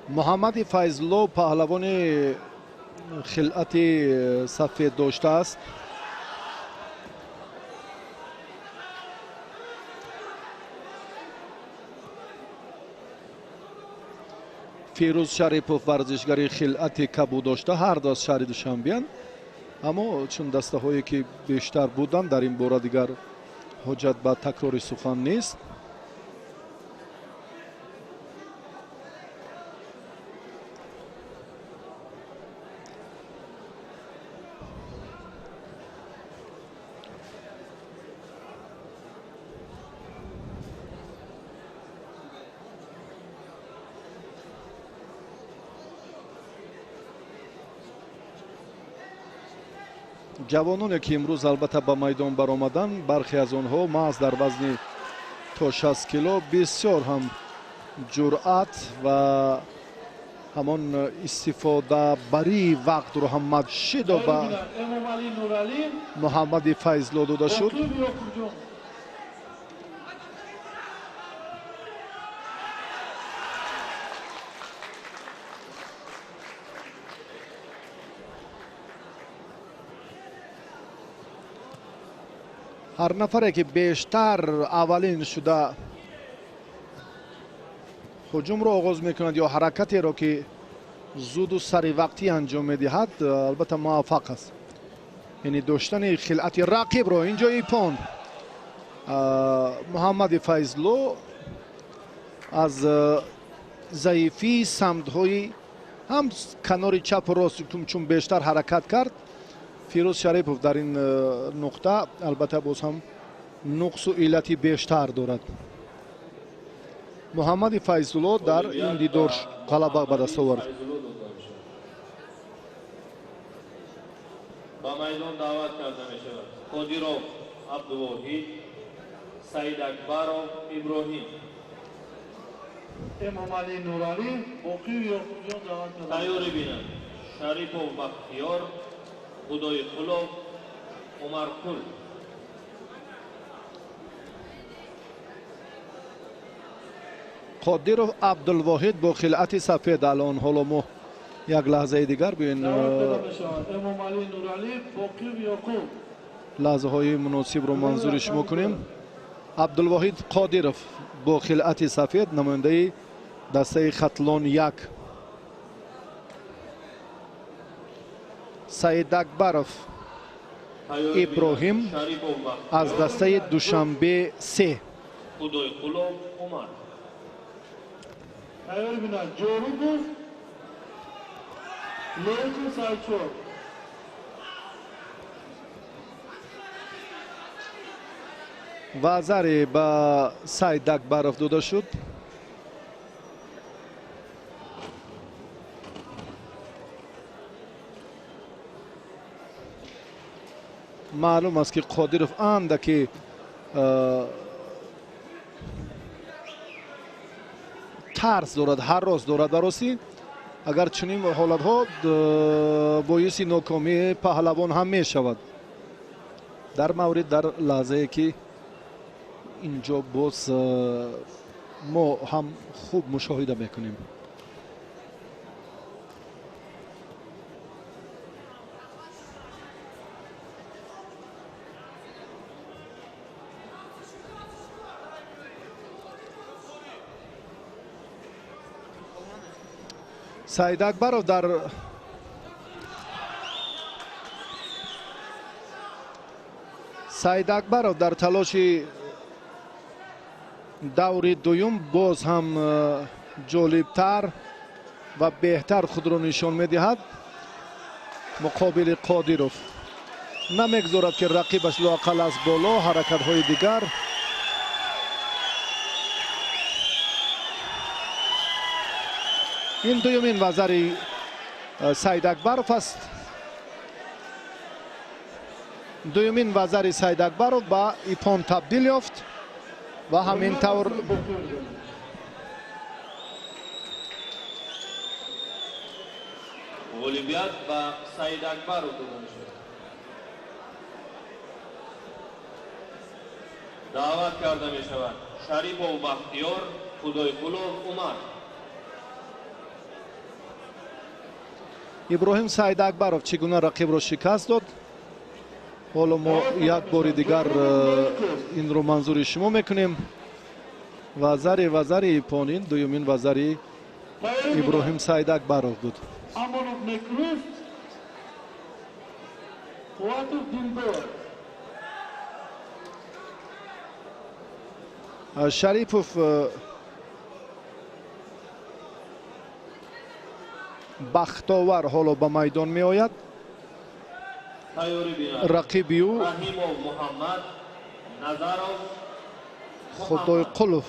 محمد فیض‌الله پهلوان خلعت سفید داشته است. فیروز شریفوف ورزشگری خلعت کبود داشته. هر دو از شهر دوشنبه اما چون دسته هایی که بیشتر بودند در این باره دیگر حجت به تکرار سخن نیست. جوانانی که امروز البته به میدان برآمدن برخی از آنها محض در وزن تا 60 کیلو بسیار هم جرأت و همان استفاده بری وقت رو هم مدشید و به محمد فیض‌الله داده شد. هر نفره که بیشتر اولین شده هجوم رو آغاز میکند یا حرکتی رو که زود و سری وقتی انجام میدهد البته موفق است. یعنی داشتن خلعت رقیب رو اینجا ایپون محمد فیضلو از ضعیفی سمت‌های هم کنار چپ و راست چون بیشتر حرکت کرد. فیروز شریفوف در این نقطه البته باز هم نقص و علتی بیشتر دارد. محمد فیضلو در این دیدار غلبه به دست آورد. با میدان دعوت کرده می شود قادیروف عبدالواحد، سعید اکبرов ابراهیم. امام علی نورانی باقی و یعقوبیان دعوت کرده. تیاری بینند شریفov بختیار، خدایقلov، عمرقل. قادیروف عبدالواحد با خلعت سفید الان. حالا ما یک لحظه دیگر ببین دعوت می شود امام علی نورانی باقی و یعقوب. لحظه های مناسب رو منظور شما کنیم. عبدالواحد قادیروف با خلعت سفید نماینده دسته خطلان یک. سعید اکبرov ابراهیم از دسته دوشنبه 3. خدایقلov عمر. تیاری بینند جوروبوف لیچ سایچوف. و ضربه به سعید اکبرov داده شد. معلوم است که قادیروف اندکی ترس دارد، هراس دارد. درستی اگر چنین حالت ها باعث ناکامی پهلوان هم می شود. در مورد در لحظه که اینجا باز ما هم خوب مشاهده میکنیم. سعید اکبرov در تلاش دور دوم باز هم جالبتر و بهتر خود را نشان میدهد. مقابل قادیروف نمیگذارد که رقیبش لااقل از بالا حرکت های دیگر. این دومین وزری سعید اکبرov است. دومین وزری سعید اکبرov با ایپان تبدیل یافت و همینطور غالبیت با سعید اکبرov داده می شود. دعوت کرده می شود شریفov بختیار، خدایقلov عمر. ابراهیم سعید اکبرov چگونه رقیب را شکست داد. حالا ما یک بار دیگر این رو منظور شما میکنیم. وزری پانین دومین وزری ابراهیم سعید اکبرov بود. شریفوف بختاور حالا به میدان می آید. رقیبی او رحیمov محمد، نظرov خدایقلov.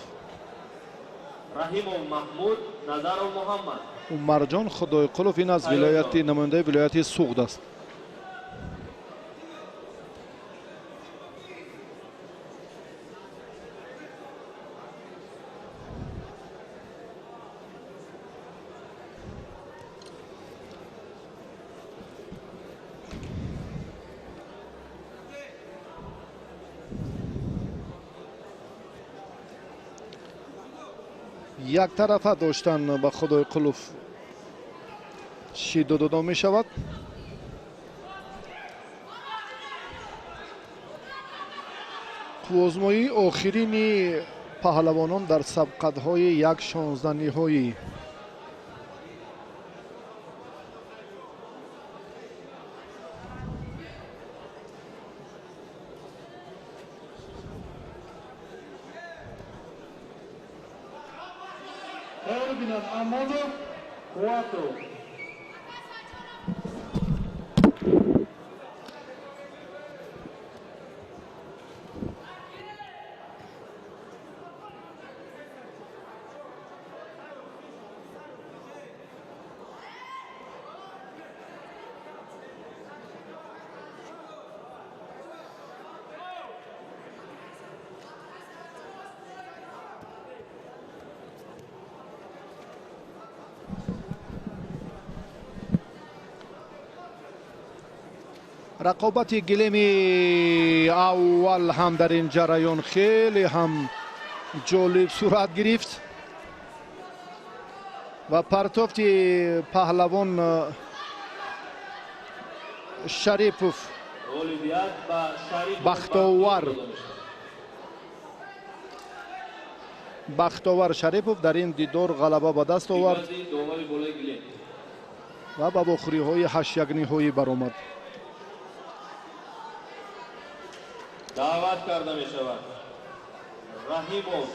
رحیمov محمود، نظرov محمد. عمرجان خدایقلov این از ولایت نماینده ولایت سوغد است. یک طرفه داشتن به خدایقلov شیدو داده می شود. وزمایی آخرین پهلوانان در سبقت‌های یک 16 نهایی. Ferdinand Amadov, 4. رقابت گلیم اول هم در این جریان خیلی هم جالب صورت گرفت و پرتافت پهلوان شریپوف بختاور شریپوف در این دیدار غلبه به دست آورد و به بخوری های 8 نهایی برآمد. دعوت کرده می شود رحیموف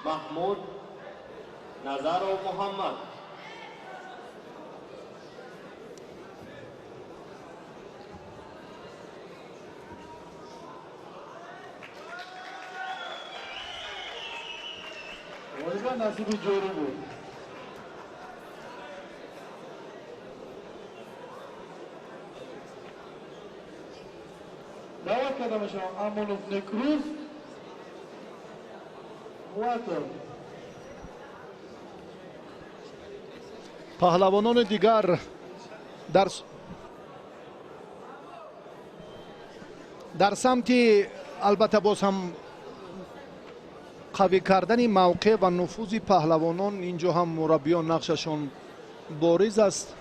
محمود، نظرов محمد. Oyga nasibi jo'ri bu. دعوت کرده می شود امونوف نکروز، 4. پهلوانان دیگر در سمت البته باز هم قوی کردن موقع و نفوذ پهلوانان، اینجا هم مربیان نقششان بارز است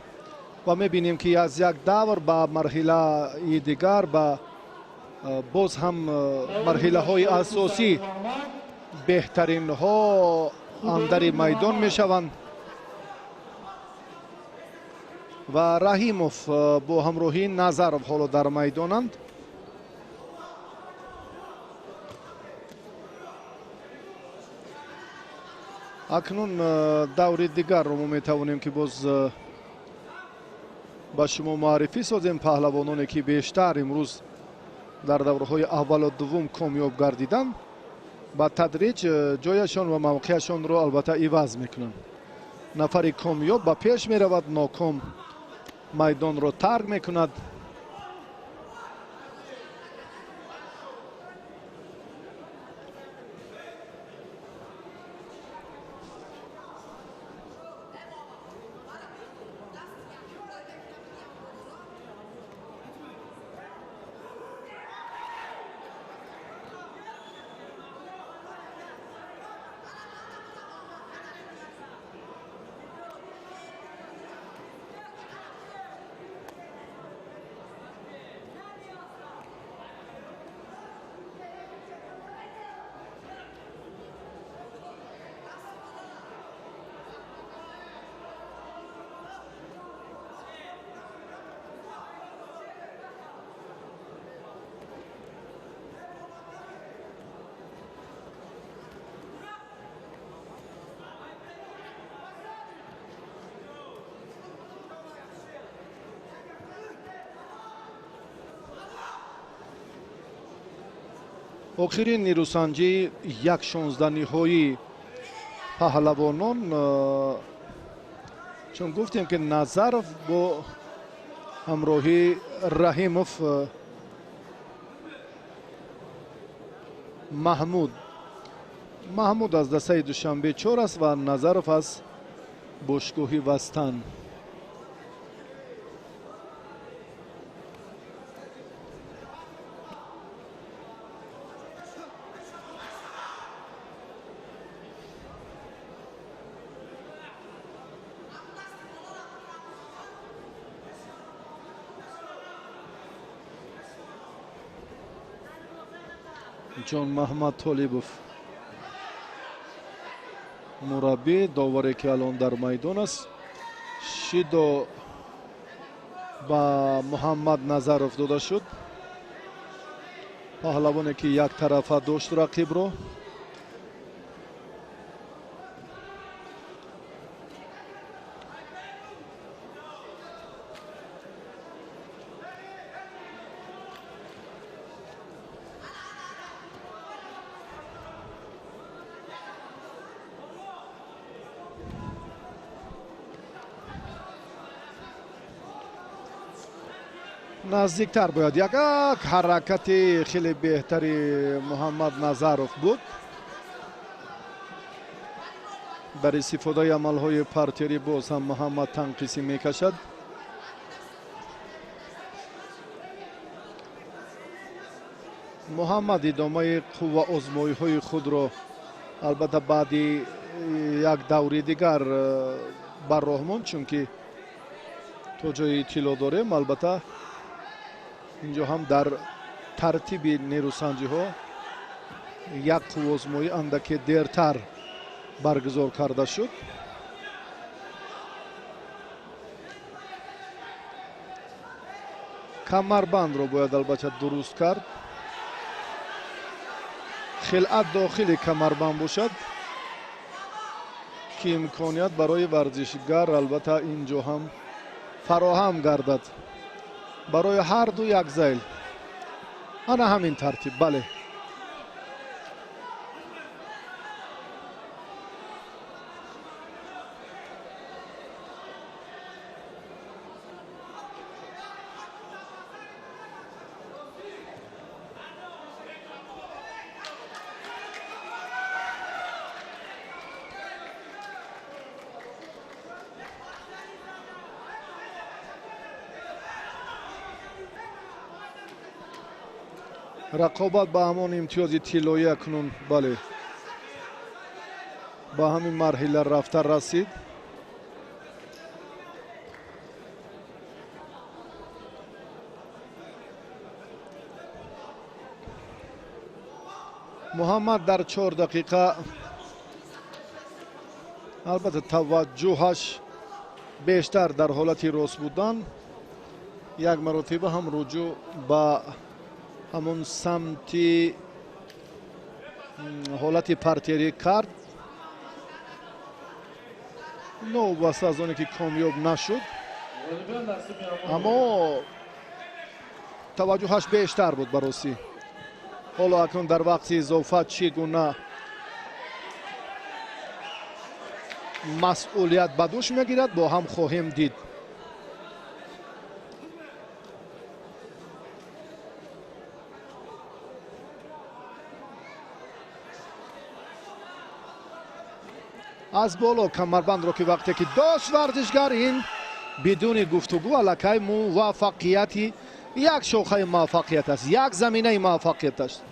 و میبینیم که از یک دور به مرحله دیگر به باز هم مرحله های اساسی بهترین ها اندر میدان می شوند و رحیموف با همراهی نظرov حالا در میدانند. اکنون دور دیگر رو می توانیم که باز با شما معرفی سازیم پهلوانانی که بیشتر امروز در دورهای اول و دوم کامیاب گردیدند با تدریج جایشان و موقعشان رو البته عوض میکنند. نفر کامیاب به پیش می رود، ناکام میدان رو ترک میکند. آخرین نیروسنجی 1/16 نهایی پهلوانان، چون گفتیم که نظرov با همراهی رحیموف، محمود از دسته دوشنبه 4 است و نظرov از باشگاه وستن. جان محمد طالبов مربی، داوری که الان در میدان است. شیدو با محمد نظرов داده شد. پهلوانی که یک طرفه داشت رقیب رو. نزدیکتر باید یک حرکت خیلی بهتری محمد نظرов بود در استفاده عملهای پارتری. باز هم محمد تنقیسی میکشد. محمد ادامه قوه آزمایی های خود را البته بعدی یک دوری دیگر بر راه ماند، چون که تا جای اطلاع داریم البته اینجا هم در ترتیب نیروسنجی ها یک قوه آزمایی اندکی دیرتر برگزار کرده شد. کمربند رو باید البته درست کرد. خلعت داخلی کمربند باشد که امکانیت برای ورزشگر البته اینجا هم فراهم گردد برای هر دو یک زیل. انا همین ترتیب. بله رقابت با همان امتیاز طلایی اکنون بله با همین مرحله رفته رسید. محمد در 4 دقیقه البته توجهش بیشتر در حالت راست بودن، یک مرتبه هم رجوع با همون سمتی حالت پارتری کرد. نو واسه از اونی که کامیاب نشد، اما توجهش بیشتر بود براسی. حالا اکنون در وقت اضافه چگونه مسئولیت به دوش میگیرد با هم خواهیم دید. از بالا کمربند رو که وقتی که داشت ورزشگر این بدون گفتگو علاقه موفقیتی یک شاخه موفقیت است، یک زمینه موفقیت است.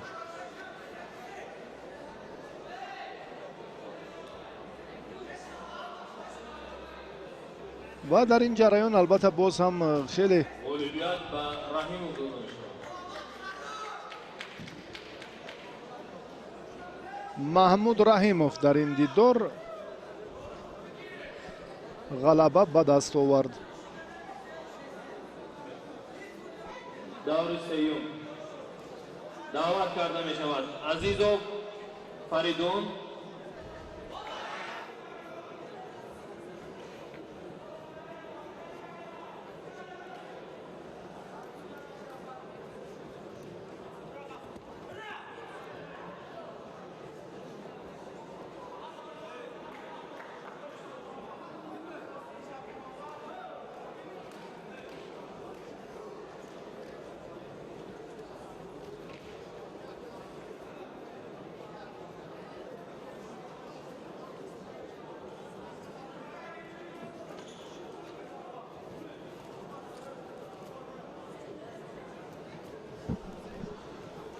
و در این جریان البته باز هم خیلی محمود رحیموف در این دیدار غلبه به دست آورد. دور سیوم دعوت کرده می شود عزیزوف فریدون.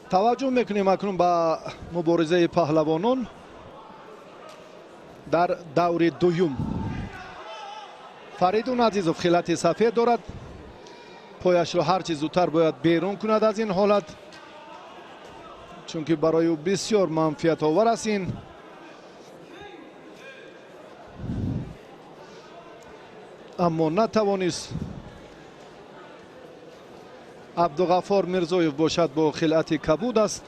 توجه میکنیم اکنون به مبارزه پهلوانان در دور دوم. فریدون عزیزوف خلعت سفید دارد، پایش را هرچی زودتر باید بیرون کند از این حالت، чунки барои ӯ бисёр манфиатовар аст ин. аммо натавонист абдуғаффор мирзоев бошад, бо хилати кабуд аст.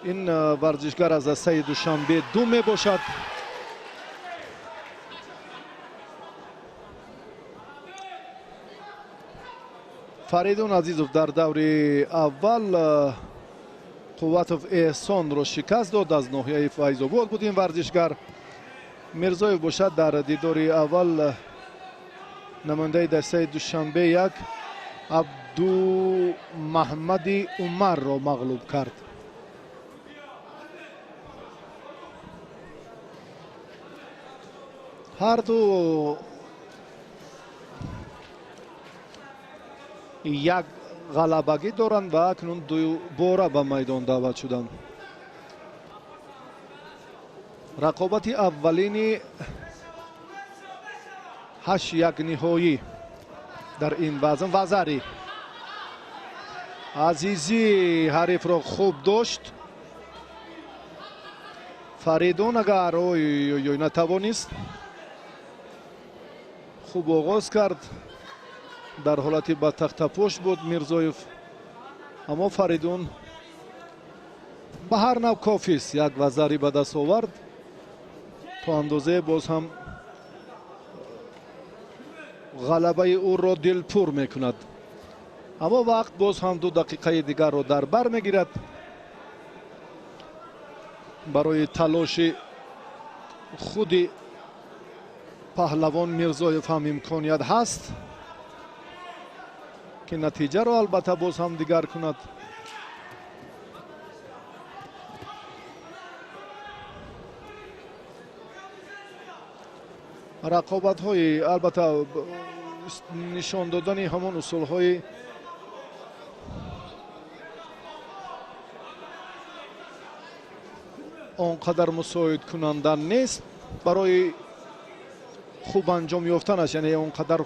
ин варзишгар аз дастаи душанбе ду мебошад. фаридун азизов дар даври аввал қувватов эҳсонро шикаст дод. аз ноҳияи файзобод буд ин варзишгар. мирзоев бошад дар дидори аввал намояндаи дастаи душанбе як абду маҳмади умарро мағлуб кард. ҳарду як ғалабагӣ доранд ва акнун ду бора ба майдон даъват шуданд. рақобати аввалини 8-1 ниҳоӣ дар ин вазн. вазари азизи ҳарифро хуб дошт. фаридун агар ой натавонист хуб оғоз кард. дар ҳолати ба тахтапошт буд мирзоев, аммо фаридун ба ҳар нав кофист. як вазари ба даст овард, то андозае боз ҳам ғалабаи ӯро дилпур мекунад. аммо вақт боз ҳам 2 дақиқаи дигарро дар бар мегирад. барои талоши худи паҳлавон мирзоев ҳам имконият ҳаст ки натиҷаро албатта боз ҳам дигар кунад. рақобатҳои албатта нишон додани ҳамон усулҳои он қадар мусоидкунанда нест барои хуб анҷом ёфтанаш, яъне он қадар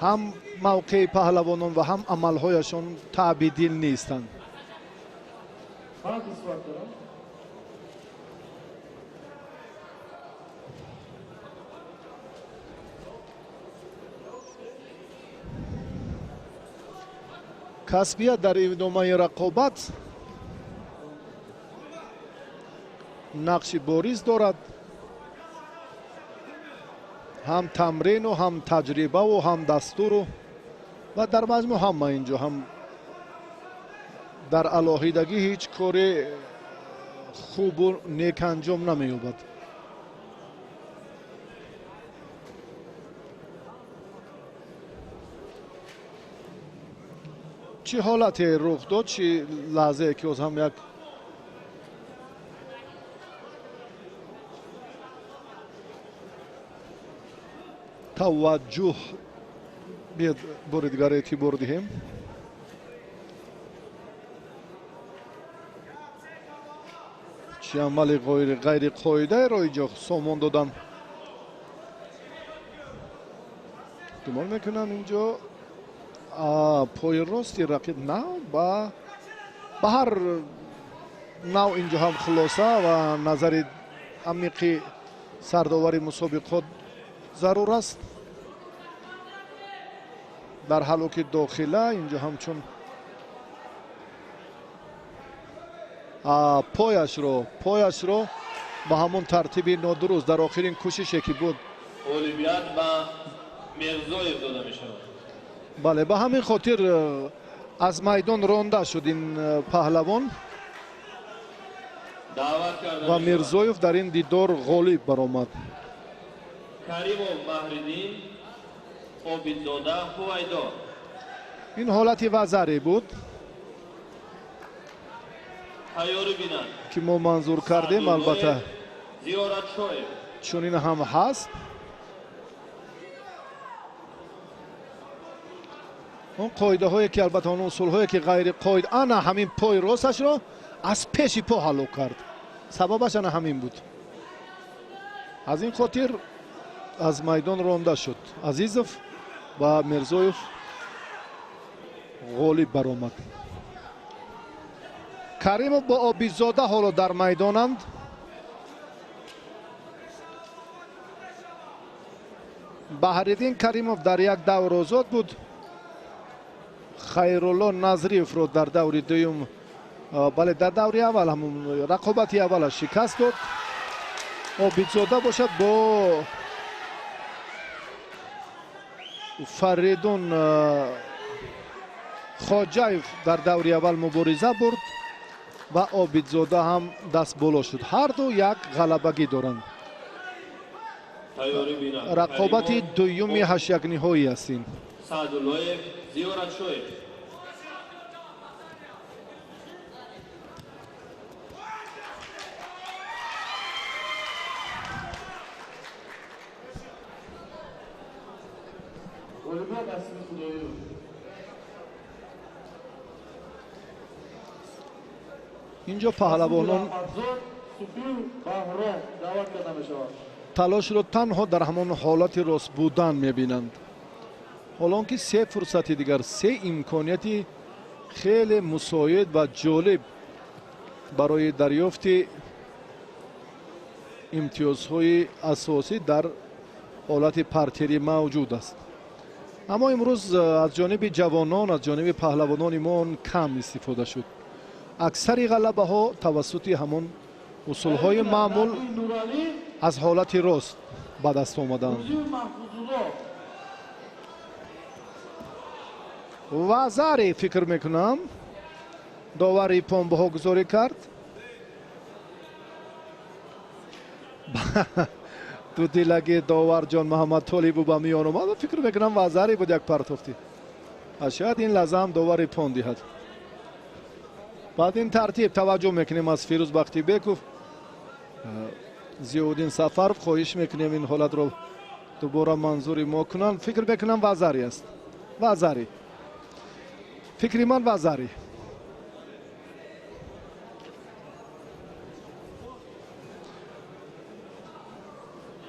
ҳам мавқеи паҳлавонон ва ҳам амалҳояшон таъбидил нестанд. касбият дар идомаи рақобат нақши бориз дорад. ҳам тамрину, ҳам таҷрибаву, ҳам дастуру ва дар маҷмӯъ ҳама инҷо ҳам дар алоҳидагӣ ҳеҷ кори хубу нек анҷом намеёбад. чӣ ҳолате рух дод, чӣ лаҳзае ки оз ҳам як таваҷҷӯҳ биед бори дигар эътибор диҳем. чӣ амали ғайриқоидаеро инҷо сомон додан. гумон мекунам инҷо пои рости рақиб на ба ҳар нав инҷо ҳам хулоса ва назари амиқи сардовари мусобиқот зарур аст. дар ҳалоки дохила инҷо ҳамчун пояшро ба ҳамон тартиби нодуруст дар охирин кӯшише ки буд олимпиад ба мирзоев дода мешавад. бале ба ҳамин хотир аз майдон ронда шуд ин паҳлавон ва мирзоев дар ин дидор ғолиб баромад. каримов маҳриддин, обидзода ҳувайдо. ин ҳолати вазаре буд ҳайёрӣ бинанд ки мо манзур кардем. албатта зиёратшоев. чунин ҳам ҳаст. он қоидаҳое ки албатта он усулҳое ки ғайриқоид ана ҳамин пои росташро аз пеши по ҳалок кард. сабабаш ана ҳамин буд. аз ин хотир аз майдон ронда шуд. азизов ва мирзоев ғолиб баромад. каримов бо обидзода ҳоло дар майдонанд. баҳриддин каримов дар як давр озод буд. хайрулло назриевро дар даври дуюм, бале дар даври аввал ҳамун рақобати аввалаш шикаст дод. обидзода бошад бо фаридун хоҷаев дар даври аввал мубориза бурд ва обидзода ҳам даст боло шуд. ҳарду як ғалабагӣ доранд. рақобати дуюми ҳаштякниҳоӣ ҳастин. Саадуллоев, Зиёратшоев. Olimpiya Asli Xudoyorov. اینجا پهلوانان Abzor Sufiy Bahrom da'vat karda meshavad. талошро танҳо дар ҳамон ҳолати рост будан мебинанд. ҳолонки се фурсати дигар, се имконияти хеле мусоид ва ҷолиб барои дарёфти имтиёзҳои асосӣ дар ҳолати партерӣ мавҷуд аст. аммо имрӯз аз ҷониби ҷавонон, аз ҷониби паҳлавонони мо кам истифода шуд. аксари ғалабаҳо тавассути ҳамон усулҳои маъмул Nurali, аз ҳолати рост ба даст омаданд. Uziy Mahfuzulloh. вазари фикр мекунам довари понбоҳогузорӣ кард. дудилаги доварҷон Муҳаммад Толибу ба миён омад. фикр мекунам вазари буд як партофти. шояд ин лаҳза ҳам довари пон диҳад. баъд ин тартиб таваҷҷӯҳ мекунем аз Фирӯз Бахтибеков, Зиёддин Сафаров хоҳиш мекунем ин ҳолатро дубора манзури мо кунанд. фикр мекунам вазари аст. вазари. фикри ман вазари.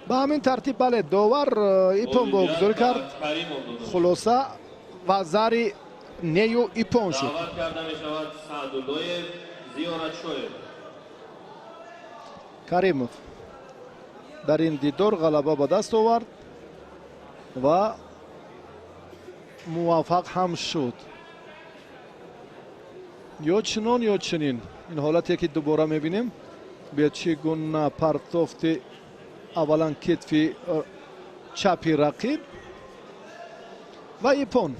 ба ҳамин тартиб бале довар ипон богузорӣ кард. хулоса вазари нею ипон шуд. Da'vat karda meshavad Saadullayev, Ziyoratшоев. каримов дар ин дидор ғалаба ба даст овард ва муваффақ ҳам шуд. ё чунон ё чунин. ин ҳолате ки дубора мебинем. биёд чӣ гуна партофти аввалан китфи чапи рақиб ва ипон.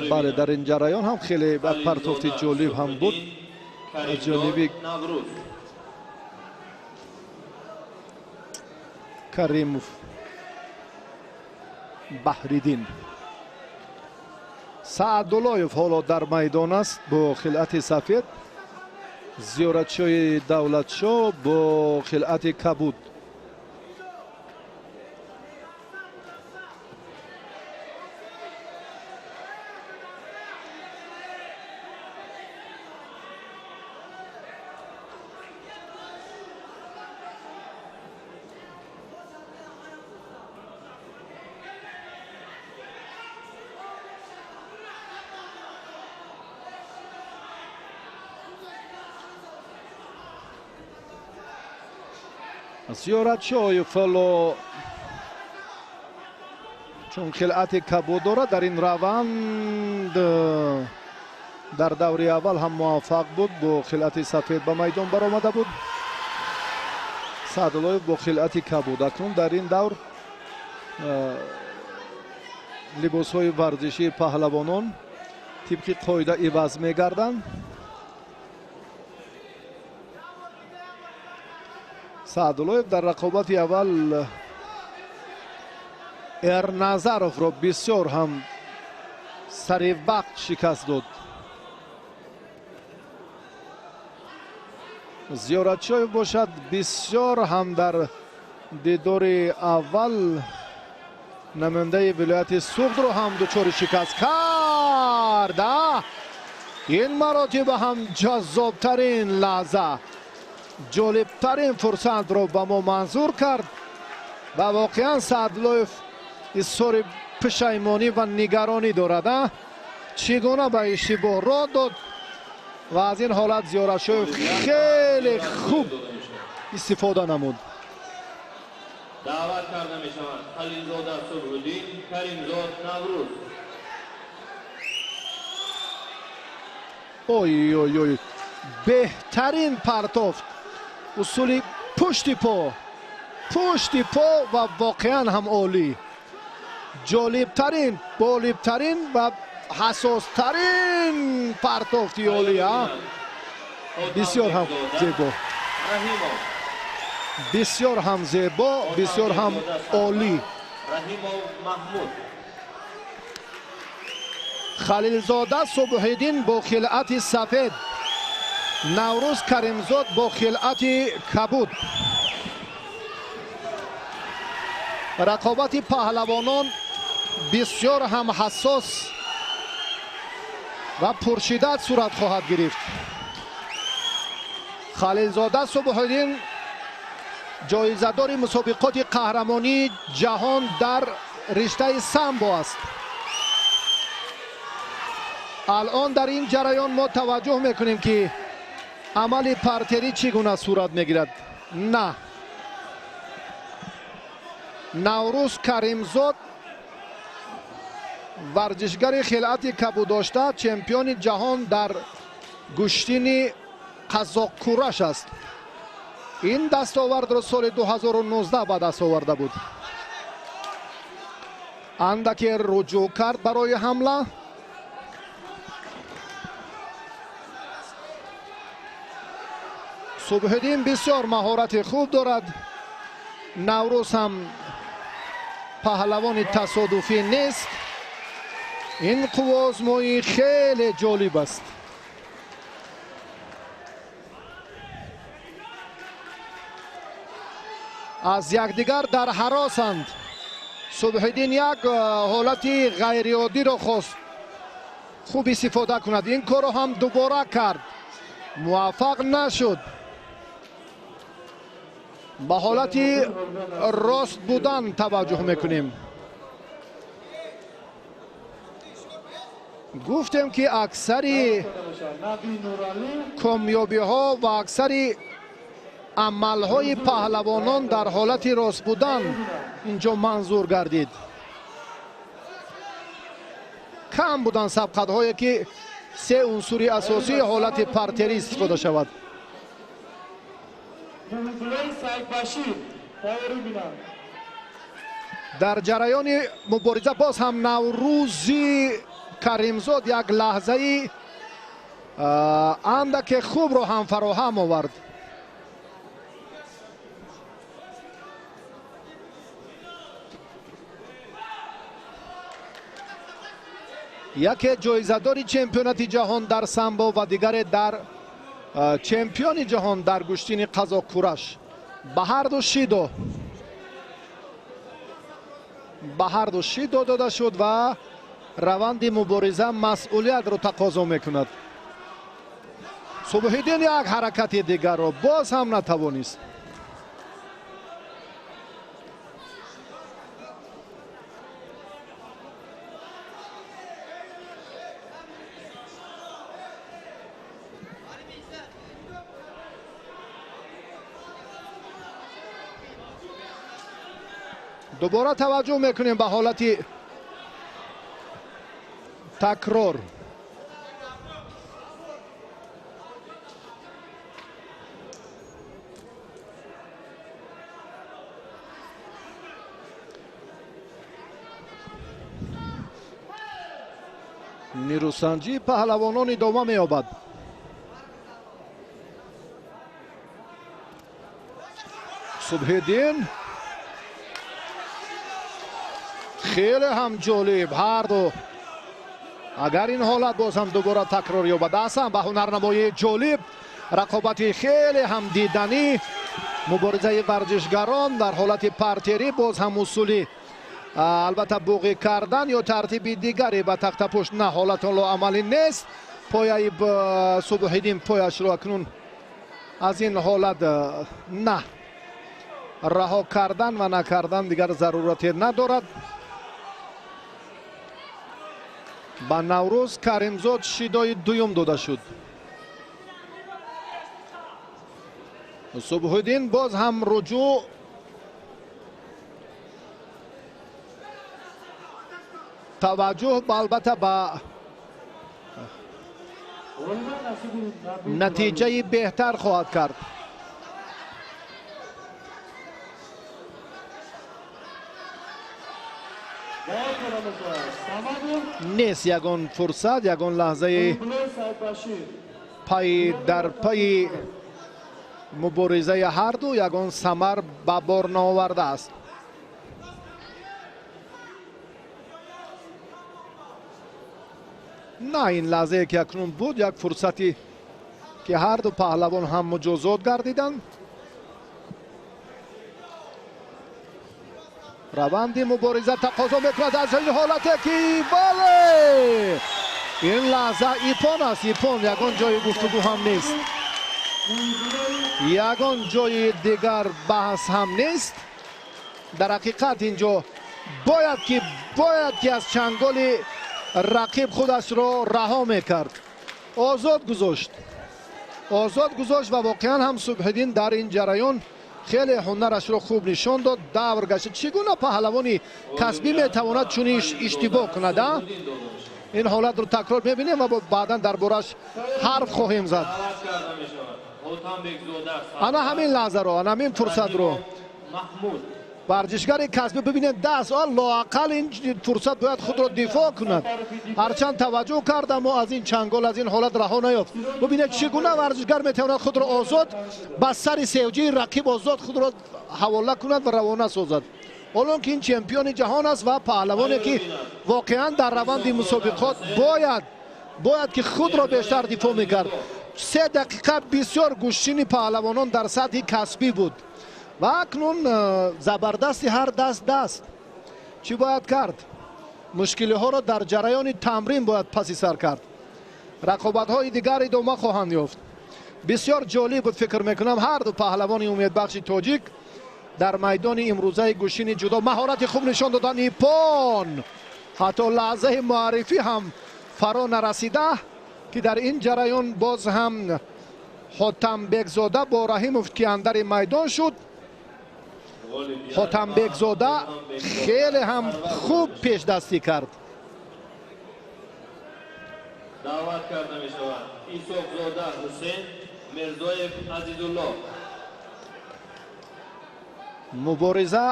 бале дар ин ҷараён ҳам хеле партофти ҷолиб ҳам буд аз ҷониби каримов. баҳриддин Саадуллоев ҳоло дар майдон аст бо хилъати сафед. Зиёратшои Давлатшо бо хилъати кабуд. Зиёратшоев ҳоло чун хилъати кабуд дорад дар ин раванд дар даври аввал ҳам муваффақ буд. бо хилъати сафед ба майдон баромада буд. Саадуллоев бо хилъати кабуд. акнун дар ин давр либосҳои варзишии паҳлавонон тибқи қоида иваз мегарданд. Саадуллоев дар рақобати аввал Эрназаровро бисёр ҳам саривақт шикаст дод. Зиёратшоев бошад бисёр ҳам дар дидори аввал намояндаи вилояти Суғдро ҳам дучори шикаст кард. ин маротиба ҳам ҷаззобтарин лаҳза, ҷолибтарин фурсатро ба мо манзур кард ва воқеан Саадуллоев изҳори пушаймонӣ ва нигаронӣ дорад. چگونه به اشتباه راه داد و از این حالت زیارتشویف خیلی خوب استفاده نمود. دعوت کرده می شود خلیلزاده صبح‌الدین، کریمزاد نوروز. اوی اوی اوی بهترین پرتافت، اصولی پشت پا و واقعا هم عالی، جالبترین، بالبترین و حساسترین پرتافتی عالی. بسیار هم زیبا، بسیار هم زیبا، بسیار هم عالی. خلیلزاده صبح‌الدین با خلعت سفید، نوروز کریمزاد با خلعت کبود. رقابت پهلوانان بسیار هم حساس و پرشدت صورت خواهد گرفت. خلیلزاده صبح‌الدین جایزه‌دار مسابقات قهرمانی جهان در رشته سامبو است. الان در این جریان ما توجه میکنیم که عمل پرتری چگونه صورت میگیرد. نه، نوروز کریمزاد ورزشگر خلعت کبود داشته، چمپیون جهان در گشتین قزاق کورش است. این دستاورد را سال 2019 به دست آورده بود. اندکی رجوع کرد برای حمله. صبح‌الدین بسیار مهارت خوب دارد. نوروز هم پهلوان تصادفی نیست. این قوا آزمایی خیلی جالب است. از یکدیگر در حراسند. صبح‌الدین یک حالتی غیر عادی را خواست خوب استفاده کند. این کار هم دوباره کرد، موفق نشد. به حالتی راست بودن توجه میکنیم. گفتیم که اکثری کامیابی ها و اکثری عمل های پهلوانان در حالت راست بودن اینجا منظور گردید. کم بودن سبقت هایی که سه عنصر اساسی حالت پرتری استفاده شود. در جریان مبارزه باز هم نوروزی کریمزاد یک لحظه اندک خوب رو هم فراهم آورد. یکی جایزه‌دار چمپیونات جهان در سامبو و دیگر در چمپیون جهان در گشتین قزاق کورش. به هر دو شیدو داده شد و روند مبارزه مسئولیت رو تقاضا میکند. صبح‌الدین یک حرکت دیگر رو باز هم نتوانست. دوباره توجه میکنیم به حالت تکرار. نیروسنجی پهلوانان ادامه می‌یابد. صبح‌الدین خیلی هم جالب. هر دو اگر این حالت باز هم دوباره تکرار یابد هستند به هنرنمایی جالب، رقابت خیلی هم دیدنی، مبارزه ورزشگران در حالت پرتری، باز هم اصولی البته بوقی کردن یا ترتیب دیگری به تخت پشت نه، حالت عملی نیست. پایه صبح‌الدین پایش را اکنون از این حالت نه رها کردن و نکردن دیگر ضرورتی ندارد. ба Наврӯз Каримзод шидои дуюм дода шуд. Субҳиддин боз ҳам руҷӯъ таваҷҷӯҳ албатта ба натиҷаи беҳтар хоҳад кард. нест ягон фурсат, ягон лаҳзаи пай дар пайи муборизаи ҳарду ягон самар ба бор наовардааст. на ин лаҳзае ки акнун буд як фурсати ки ҳарду паҳлавон ҳам муҷозот гардиданд. раванди мубориза тақозо мекунад аз ин ҳолате ки бале ин лаҳза ипон аст. ипон ягон ҷои гуфтугӯ ҳам нест, ягон ҷои дигар баҳс ҳам нест. дар ҳақиқат инҷо бояд ки аз чанголи рақиб худашро раҳо мекард. озод гузошт ва воқеан ҳам Субҳиддин дар ин ҷараён хеле ҳунарашро хуб нишон дод. давр гашт. чӣ гуна паҳлавони касбӣ метавонад чунин иштибоҳ кунад? ин ҳолатро такрор мебинем ва баъдан дар бораш ҳарф хоҳем зад. ана ҳамин лаҳзаро, ана ҳамин фурсатро варзишгари касбӣ бибинед даст лоақал ин фурсат бояд худро дифоъ кунад. ҳарчанд таваҷҷӯҳ кард аммо аз ин чангол, аз ин ҳолат раҳо наёфт. бибинед чӣ гуна варзишгар метавонад худро озод ба сари севҷии рақиб озод худро ҳавола кунад ва равона созад. ҳолон ки ин чемпиони ҷаҳон аст ва паҳлавоне ки воқеан дар раванди мусобиқот бояд ки худро бештар дифоъ мекард. 3 дақиқа бисёр гӯштини паҳлавонон дар сатҳи касбӣ буд ва акнун забардасти ҳар даст. чӣ бояд кард? мушкилиҳоро дар ҷараёни тамрин бояд паси сар кард. рақобатҳои дигар идома хоҳанд ёфт. бисёр ҷолиб буд. фикр мекунам ҳарду паҳлавони умедбахши тоҷик дар майдони имрӯзаи гӯшини ҷудо маҳорати хуб нишон додан. ипон ҳатто лаҳзаи муаррифӣ ҳам фаро нарасида ки дар ин ҷараён боз ҳам ҳотамбекзода бо Раҳимов ки андари майдон шуд. ҳотамбекзода хеле ҳам хуб пешдастӣ кард. даъват карда мешавад исоқзода ҳусейн, Мирзоев Азизулло. мубориза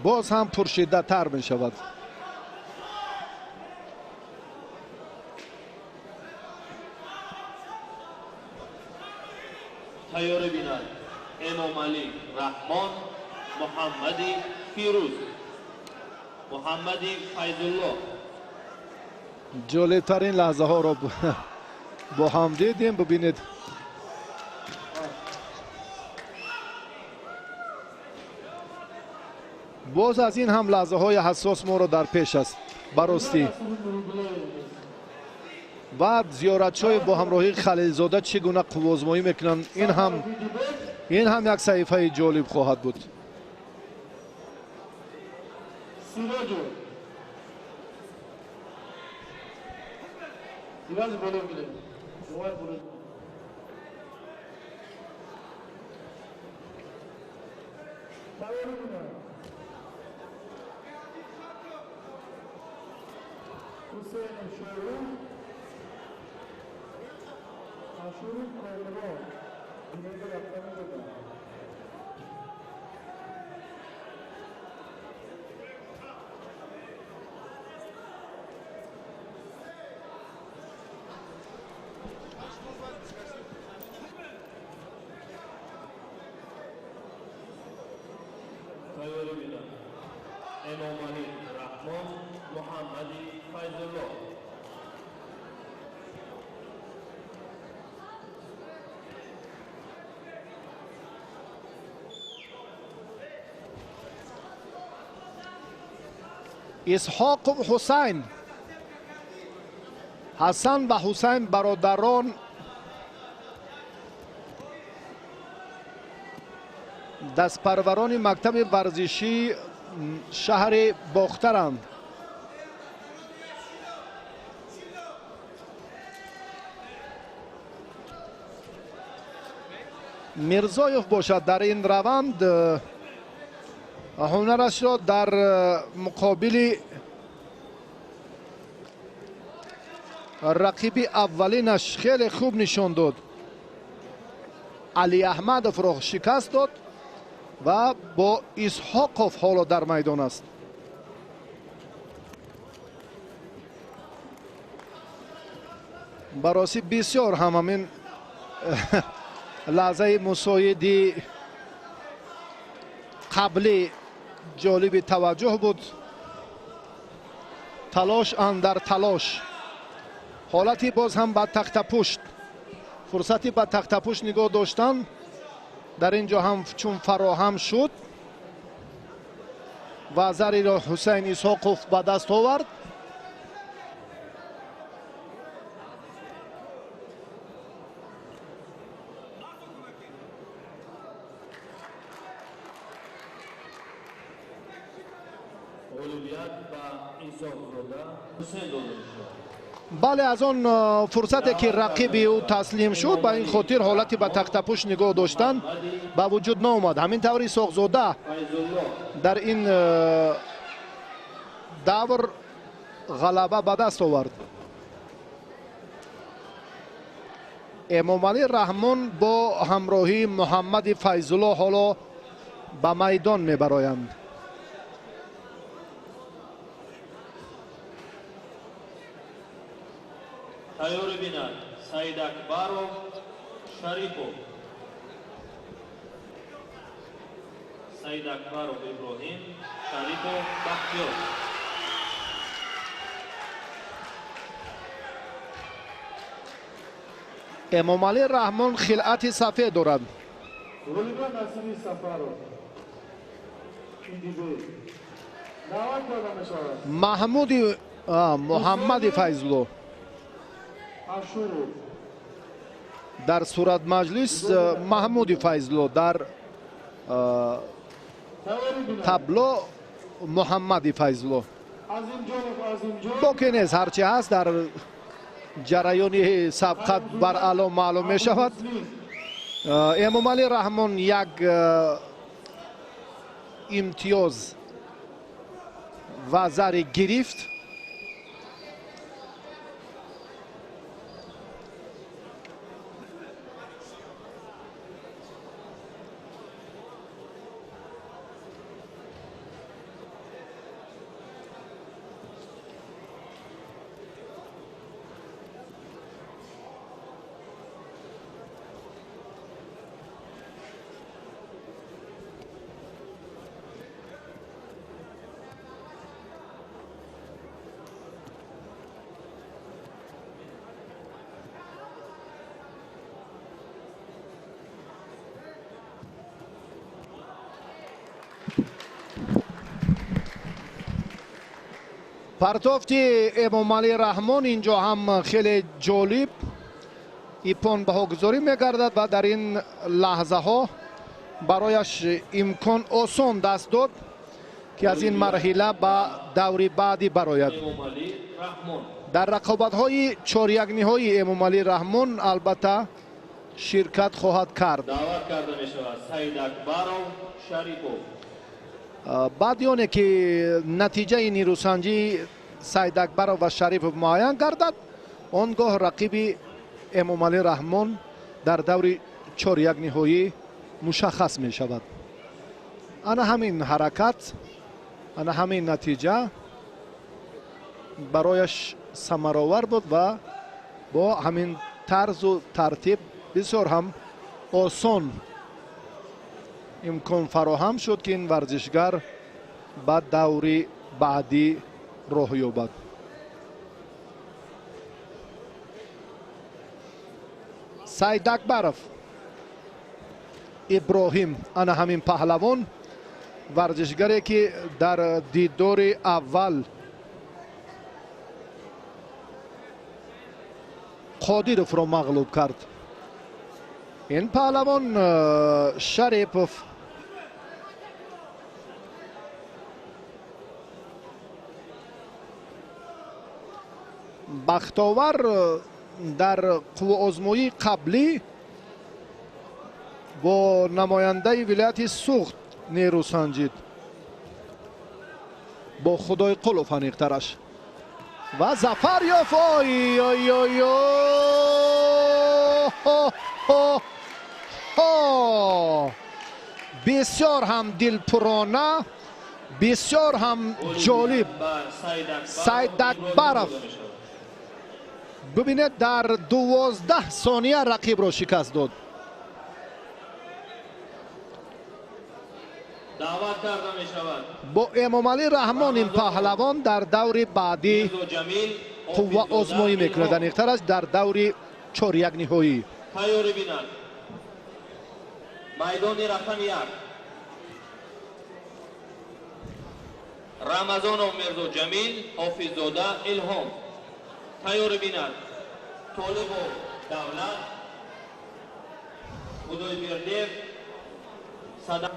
боз ҳам пуршиддатар мешавад. тайёрӣ бинад Эмомалӣ Раҳмон, Муҳаммади Фирӯз, Муҳаммади Файзулло. ҷолибтарин лаҳзаҳоро бо ҳам дидем. бибинед боз аз ин ҳам лаҳзаҳои ҳассос моро дар пеш аст баростӣ. баъд зиёратшои бо ҳамроҳии Халилзода чӣ гуна қуввозмоӣ мекунанд. ин ҳам як саҳифаи ҷолиб хоҳад буд. تایۆری بینم امامعلی رحمان، محمدی فیض‌الله. اسحاق و حسین، حسن و حسین برادران دستپروران مکتب ورزشی شهر باخترند. میرزایف باشد در این روند. هنرش را در مقابل رقیب اولینش خیلی خوب نشان داد. علی احمدов را شکست داد و با اسحاقов حالا در میدان است. براستی بسیار همین لحظه مساعده قبلی جالب توجه بود. تلاش اندر تلاش، حالتی باز هم به تخت پشت، فرصتی به تخت پشت نگاه داشتن در اینجا هم چون فراهم شد و زری را حسین اسحاقов به دست آورد. بله، از آن فرصتی که رقیب او تسلیم شد به این خاطر حالتی به تخت پشت نگاه داشتن به وجود نامد. همین طور اسحاقزاده در این دور غلبه به دست آورد. امامعلی رحمان با همراهی محمد فیض‌الله حالا به میدان میبرایند. تیار بینند سعید اکبرov، شریفov. سعید اکبرov ابراهیم، شریفov بختیار. امامعلی رحمان خلعت سفید دارد. رولیگان نصیری سفرو ایدیزه دعوت داده می شود. محمد فیض‌الله اشورو در صورت مجلس، محمود فیض‌الله در تابلو محمد فیض‌الله. باقی نیست، هرچی هست در جریان سبقت بر اعلی معلوم می شود. امامعلی رحمان یک امتیاز و زر گرفت. پرتافت امامعلی رحمان اینجا هم خیلی جالب ایپان بهاگذاری میگردد و در این لحظه ها برایش امکان آسان دست داد که از این مرحله به دور بعدی براید. در رقابت های 4-1 نهایی امامعلی رحمان البته شرکت خواهد کرد. دعوت کرده می شود سعید اکبرov، شریفov. بعد یعنی که نتیجه نیروسنجی سعید اکبرov و شریفov معین گردد، آنگاه رقیب امامعلی رحمان در دور 4-1 نهایی مشخص می شود. انا همین حرکت، انا همین نتیجه برایش ثمرآور بود و با همین طرز و ترتیب بسیار هم آسان امکان فراهم شد که این ورزشگر به دور بعدی راه یابد. سعید اکبرov ابراهیم، انا همین پهلوان، ورزشگری که در دیدار اول قادیروف را مغلوب کرد. این پهلوان شریفov بختاور در قوه آزمایی قبلی با نماینده ولایت سوخت نیرو سنجید، با خدای قل و فنیقترش و ظفر یافت. آی آی آی آی. بسیار هم دلپرانه، بسیار هم جالب. سید اکبرов ببینید در 12 ثانیه رقیب را شکست داد. دعوت کرده می شود با امامعلی رحمان این پهلوان در دور بعدی قوه آزمایی میکنه، در نیخترش در دور 4-1 نهایی. تیاری بینند میدان رقم 1 رمضانов میرزا جمیل، حافظزاده الهام. تیاری بینند طالبov davlat، Xudoyberdiyev Sadam.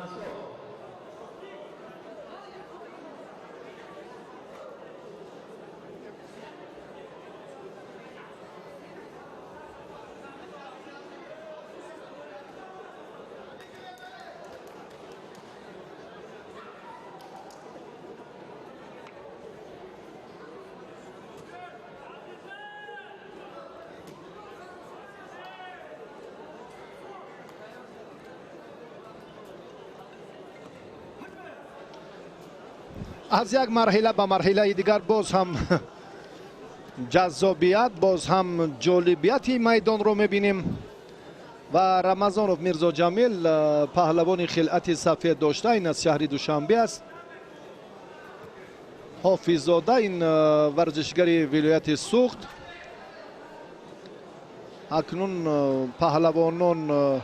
از یک مرحله به مرحله دیگر باز هم جذابیت، باز هم جالبیت میدان رو میبینیم و رمضانov میرزا جمیل پهلوان خلعت سفید داشته، این از شهر دوشنبه است. حافظزاده این ورزشگری ولایت سوخت. اکنون پهلوانان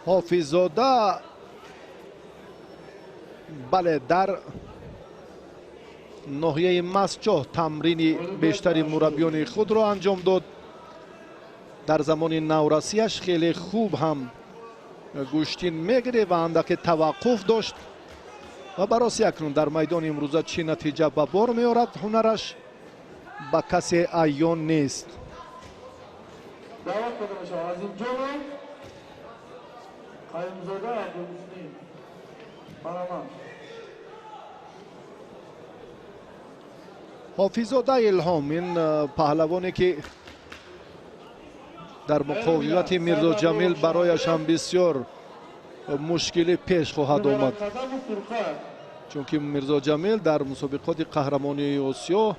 حافظزاده بله در ناحیه مسجح تمرین بیشتری مربیان خود را انجام داد. در زمان نورسیش خیلی خوب هم گوشتین میگیره و اندک توقف داشت و براسی اکنون در میدان امروزه چی نتیجه به بار میارد هنرش به کسی عیان نیست. دعوت کنم شما از اینجا قایمزاده عبدالحسینی برامم. حافظزاده الهام این پهلوانی که در مقابلت میرزا جمیل برایش هم بسیار مشکلی پیش خواهد آمد، چون که میرزا جمیل در مسابقات قهرمانی آسیا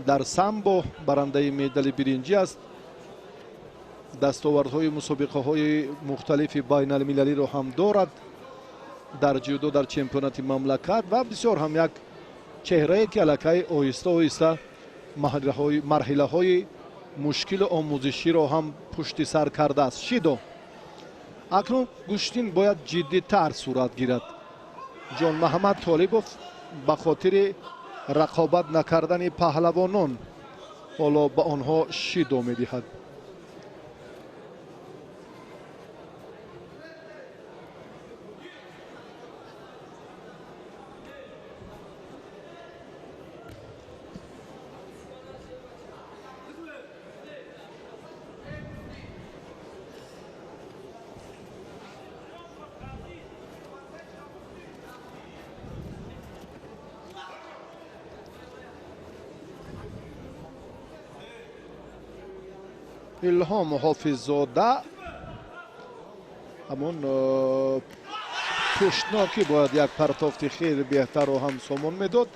در سامبو برنده مدال برنجی است. دستاوردهای مسابقه های مختلف بین المللی را هم دارد در جودو، در چمپیونات مملکت و بسیار هم یک چهره که الکی آهسته آهسته مرحله های مشکل آموزشی را هم پشت سر کرده است. شیدو اکنون گوشتین باید جدی تر صورت گیرد. جان محمد طالبov به خاطر رقابت نکردن پهلوانان حالا به آنها شیدو میدهد. الهام حافظزاده همون پشتناکی باید یک پرتافت خیلی بهتر رو هم سامان میداد،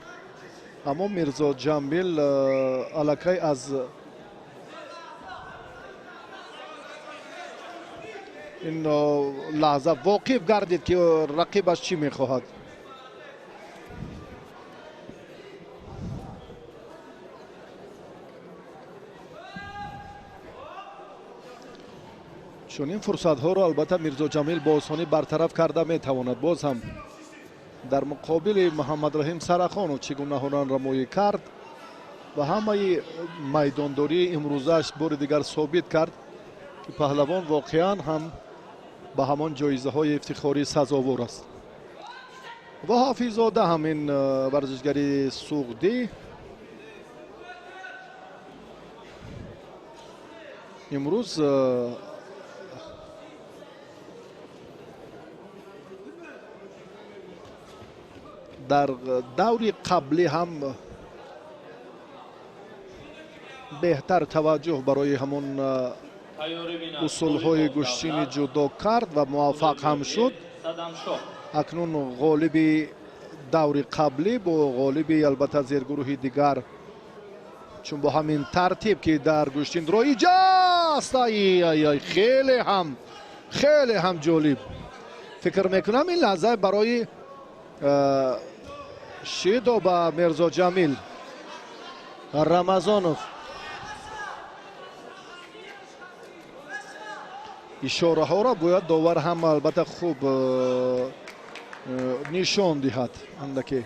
اما میرزا جمیل الکی از این لحظه واقف گردید که رقیبش چی میخواهد. چون این فرصت ها را البته میرزا جمیل با آسانی برطرف کرده میتواند. باز هم در مقابل محمد رحیم سرخانو چگونه هنرنمایی کرد و همه میدانداری امروزش بار دیگر ثابت کرد که پهلوان واقعا هم به همان جایزه های افتخاری سزاوار است. و حافظزاده همین ورزشگری سوختی امروز در دوری قبلی هم بهتر توجه برای همون اصولهای گشتین جودو کرد و موفق هم شد. اکنون غالب دوری قبلی با غالب البته زیرگروه دیگر، چون با همین ترتیب که در گشتین روی است. خیلی هم جالب. فکر میکنم این لحظه برای شیدو با میرزا جمیل رمضانوف اشاره ها را باید داور هم البته خوب نشان دهد اندکی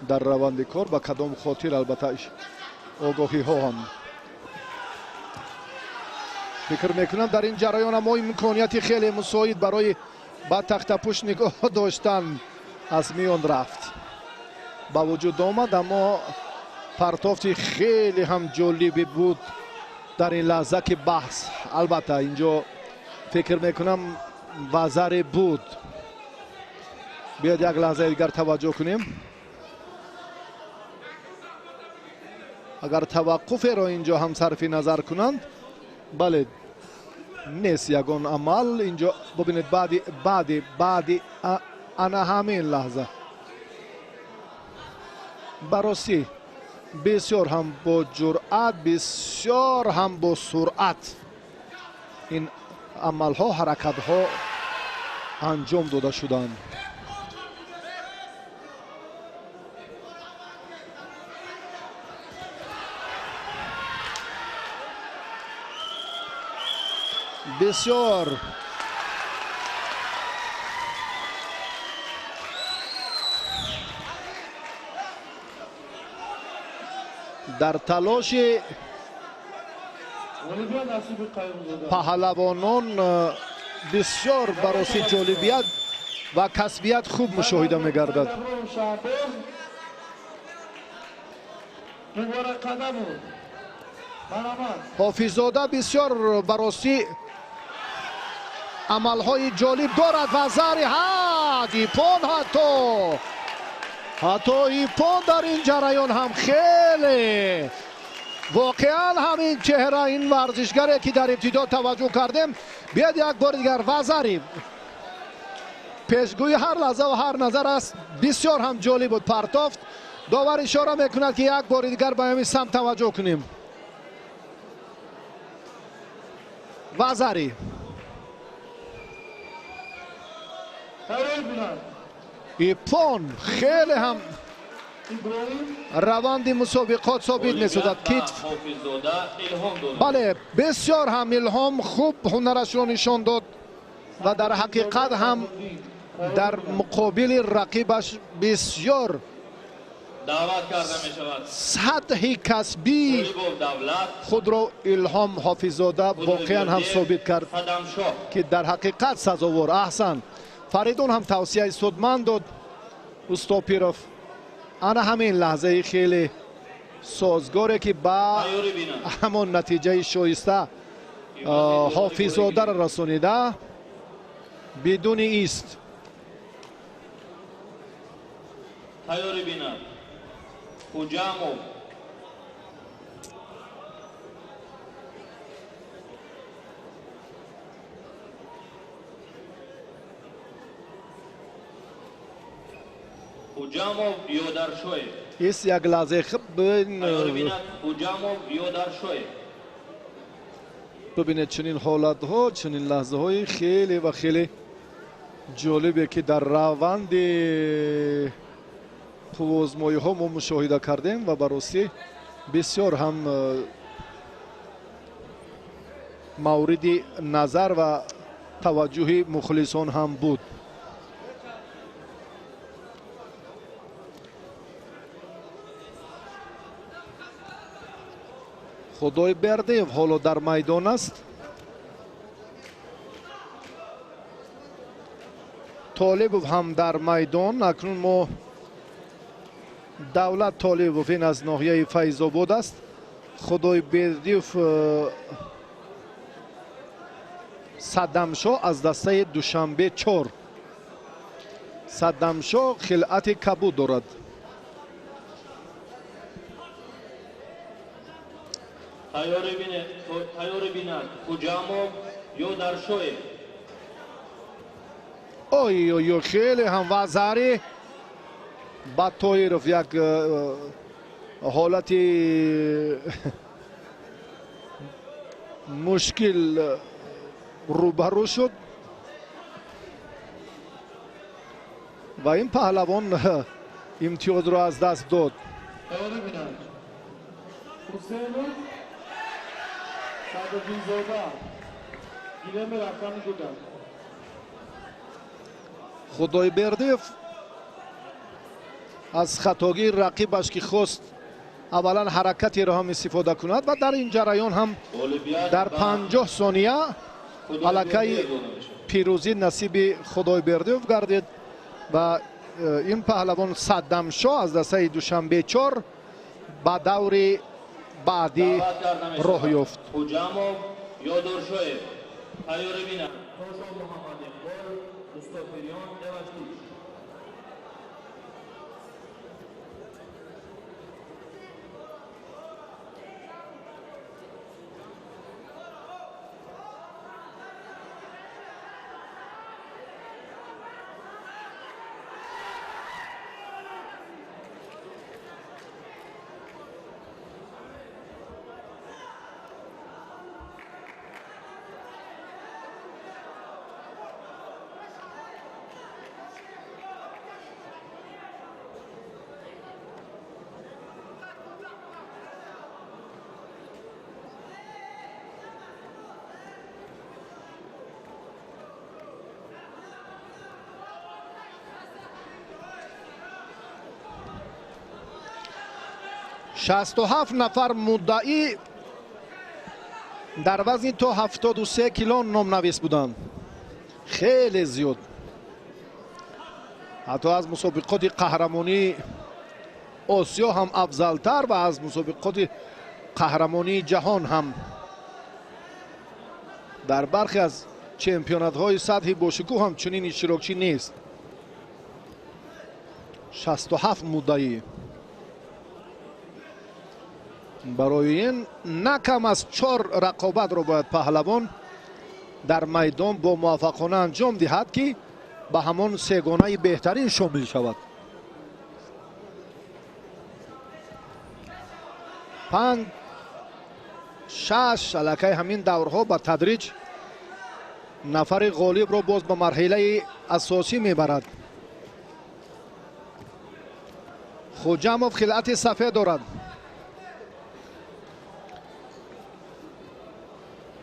در روند کار با کدام خاطر البته آگاهی ها هم. فکر میکنم در این جریان ما امکانیت خیلی مساعد برای با تخت پشت نگاه داشتن از میان رفت با وجود آمد، اما پرتافتی خیلی هم جالبی بود در این لحظه که بحث البته اینجا فکر میکنم وزری بود. بیاید یک لحظه دیگر توجه کنیم. اگر توقف را اینجا هم صرف نظر کنند، بله نیست یگان عمل اینجا. ببینید بعدی انا همین لحظه براستی بسیار هم با جرأت، بسیار هم با سرعت این عمل ها، حرکت ها انجام داده شدند. بسیار در تلاش پهلوانان بسیار برای جالبیت و کسبیت خوب مشاهده می‌گردد. حافظ‌زاده بسیار برای عملهای جالب دارد و زری ایپون حتی ایپون در این جریان هم خیلی واقعا همین چهره این ورزشگری که در ابتدا توجه کردیم. بیاید یک بار دیگر وزری پیشگوی هر لحظه و هر نظر است. بسیار هم جالب بود پرتافت. داور اشاره میکند که یک بار دیگر به همین سمت توجه کنیم. وزری ایپون خیلی هم روند مسابقات ثابت می‌شود. کتف بله بسیار هم الهام خوب هنرش را نشان داد و در حقیقت هم در مقابل رقیبش بسیار سطح کسبی خود را الهام حافظ‌زاده واقعا هم ثابت کرد که در حقیقت سزاوار. احسن فریدون هم توصیه سودمند داد استاپیروف. انا همین لحظه خیلی سازگاره که با همون نتیجه شایسته حافظ‌زاده را رسانیده بدون ایست. تیاری بینم حجامو حجامو بیودر شوی ایست یک لحظه خب ببینید چنین حالت ها، چنین لحظه های خیلی و خیلی جالبه که در روند آزمایش ها ما مشاهده کردیم و براستی بسیار هم مورد نظر و توجه مخلصان هم بود. خدای برده حالا در میدان است. طالبوف هم در میدان. اکنون ما دولت طالبوف این از ناحیه فیض‌آباد است. خدای بردیف саддамшоҳ аз дастаи душанбе 4. саддамшоҳ хилъати кабуд дорад. тайёри бинад Хуҷамов ё Даршоев. ой хеле ҳам вазари ба Тоиров як ҳолати мушкил рӯбарӯ шуд ва ин паҳлавон имтиёзро аз даст дод. تیاری بینند حسینov Садуқинзода гилеми рафтани буданд. худойбердиев аз хатогии рақибаш ки хост аввалан ҳаракатеро ҳам истифода кунад ва дар ин ҷараён ҳам дар 50 сония аллакай пирӯзӣ насиби худойбердиев гардид ва ин паҳлавон саддамшоҳ аз дастаи душанбе 4 ба даври баъдӣ роҳ ёфт. Хуҷамов ё Доршоев. Тайёри бинанд Тоша Муҳаммадиқбол, Мустафирён Эваштӣ. شصت نفر مدعی در وزن تا 73 کیلو نام‌نویس بودند. خیلی زیاد. حتی از مسابقات قهرمانی آسیا هم افضلتر و از مسابقات قهرمانی جهان هم در برخی از چمپیونات های سطح باشکوه هم چنین اشتراکچی نیست. 67 مدعی. برای این نکم از 4 رقابت رو باید پهلوان در میدان با موفقانه انجام دهد که به همان سگانه بهترین شامل شود. 5 6 الکی همین دورها با تدریج نفر غالب رو باز به مرحله اساسی میبرد. خوجاموف خلعت سفید دارد.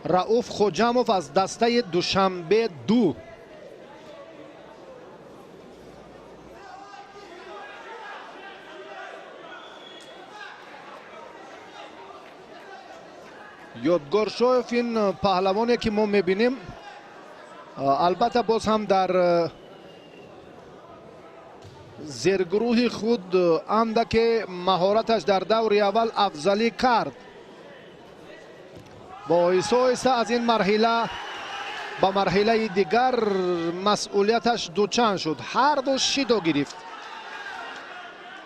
رؤوف خوجاموف از دسته دوشنبه 2. یادگار شویف این پهلوانی که ما میبینیم البته باز هم در زیرگروه خود اندک مهارتش در دور اول افضلی کرد. با ایسا از این مرحله به مرحله دیگر مسئولیتش دوچند شد. هر دو شیدا گرفت.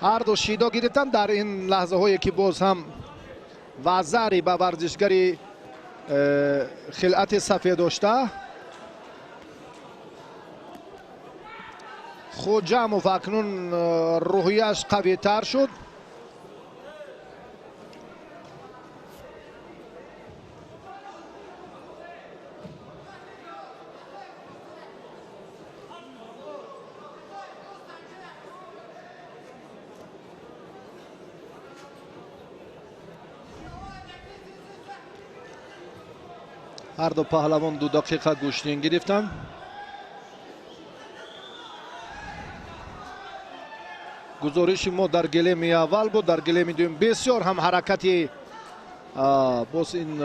هر دو شیدا گرفتن در این لحظه هایی که باز هم وزری به ورزشگری خلعت سفید داشته. خوجاموف اکنون روحیش قوی تر شد. هر دو پهلوان 2 دقیقه گوشتین گرفتن. گزارش ما در گلیم اول بود. در گلیم دوم بسیار هم حرکتی باز این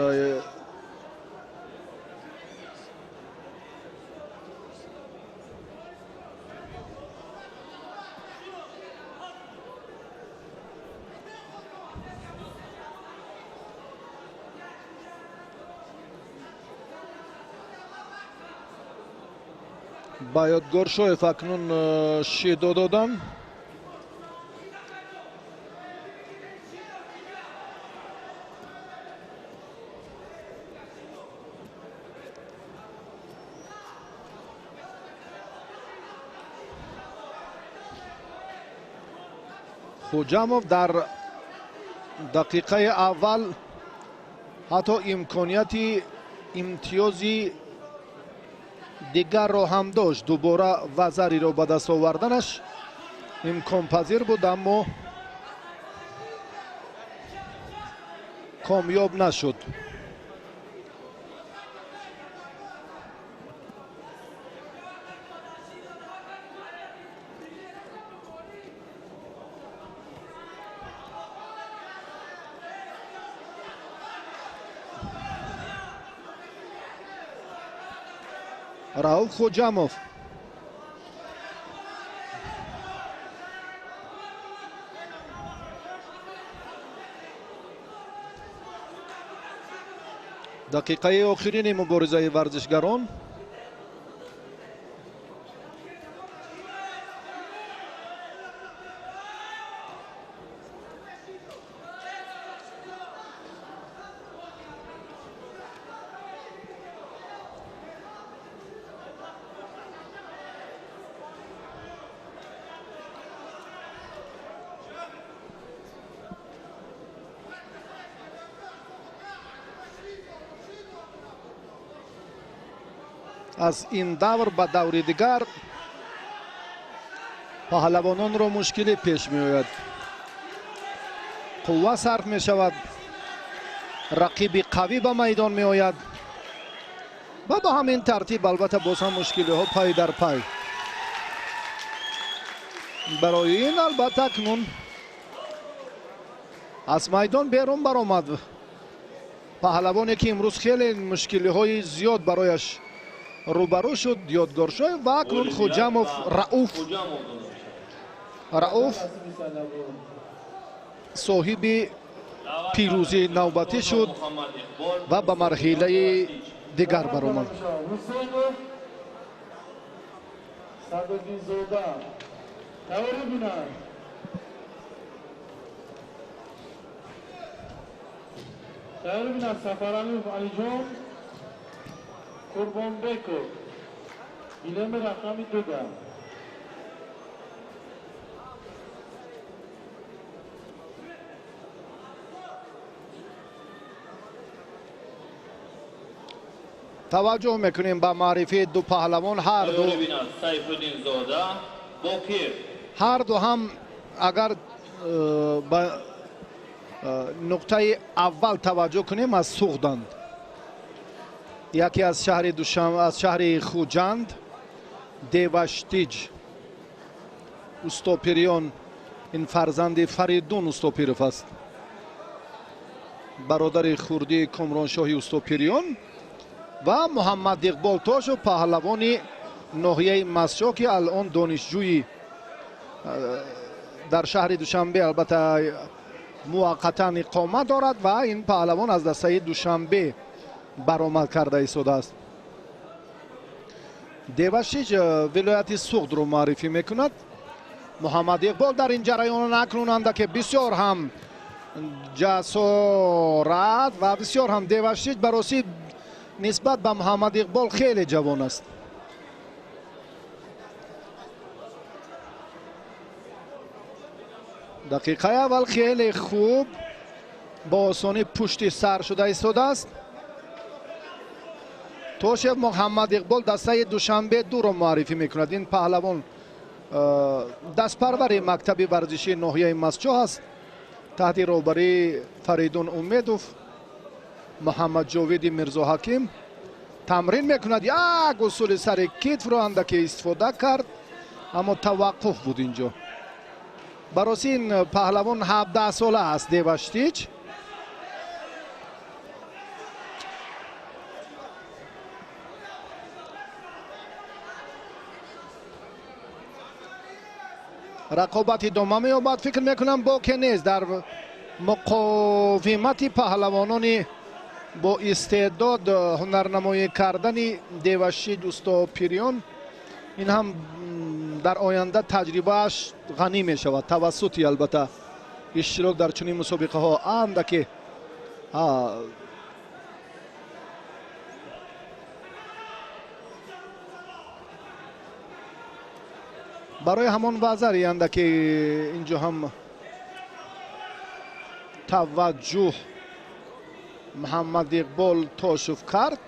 ба Ёдгоршоев акнун шидо додан. хуҷамов дар дақиқаи аввал ҳатто имконияти имтиёзи дигарро ҳам дошт. дубора вазариро ба даст оварданаш имконпазир буд, аммо комёб нашуд. Рауф Хуҷамов дақиқаи охирини муборизаи варзишгарон. аз ин давр ба даври дигар паҳлавононро мушкилӣ пеш меояд. қувва сарф мешавад, рақиби қавӣ ба майдон меояд ва ба ҳамин тартиб албатта боз ҳам мушкилиҳо пай дар пай. барои ин албатта акнун аз майдон берун баромад паҳлавоне ки имрӯз хеле мушкилиҳои зиёд барояш рӯбарӯ шуд, Ёдгоршоев ва акнун Хуҷамов. Рауф соҳиби пирӯзии навбатӣ шуд ва ба марҳилаи дигар баромад. Safaraliyev Alijon, Qurbonbekov, ilmi raqami 2. توجه میکنیم به معرفی دو پهلوان. هر دو هم اگر به نقطه اول توجه کنیم از سوغدند. یکی از شهر دوشنبه، از شهر خوجند، دیوشتیج اوستوپیریون، این فرزند فریدون اوستوپیروف است، برادر خردی کامرانشاهی اوستوپیریون. و محمد اقبال تاشو پهلوان ناحیه مسجد که الان دانشجوی در شهر دوشنبه البته موقتا اقامت دارد و این پهلوان از دسته دوشنبه برآمد کرده ایستاده است. دیوشیج ولایت سوغد رو معرفی میکند. محمد اقبال در این جریان نکنوننده که بسیار هم جسارت و بسیار هم دیوشیج براسی نسبت به محمد اقبال خیلی جوان است. دقیقه اول خیلی خوب با آسانی پشت سر شده ایستاده است. توشف محمد اقبال دسته دوشنبه 2 رو معرفی میکند. این پهلوان دست پرور مکتب ورزشی ناحیه مسجد است تحت رهبری فریدون امیدوف. محمد جاوید میرزا حکیم تمرین میکند. یک اصول سر کتف رو اندکی استفاده کرد اما توقف بود اینجا. براسی این پهلوان 17 ساله است. دیوشتیج رقابت ادامه می‌یابد. فکر میکنم باکی نیست در مقاومت پهلوانان با استعداد هنرنمایی کردن دیوشتیج اوستوپیریون این هم در آینده تجربهش غنی می شود توسط البته اشتراک در چنین مسابقه ها اندکی برای همان وزری اندکی اینجا هم توجه محمد اقبال تاشف کرد.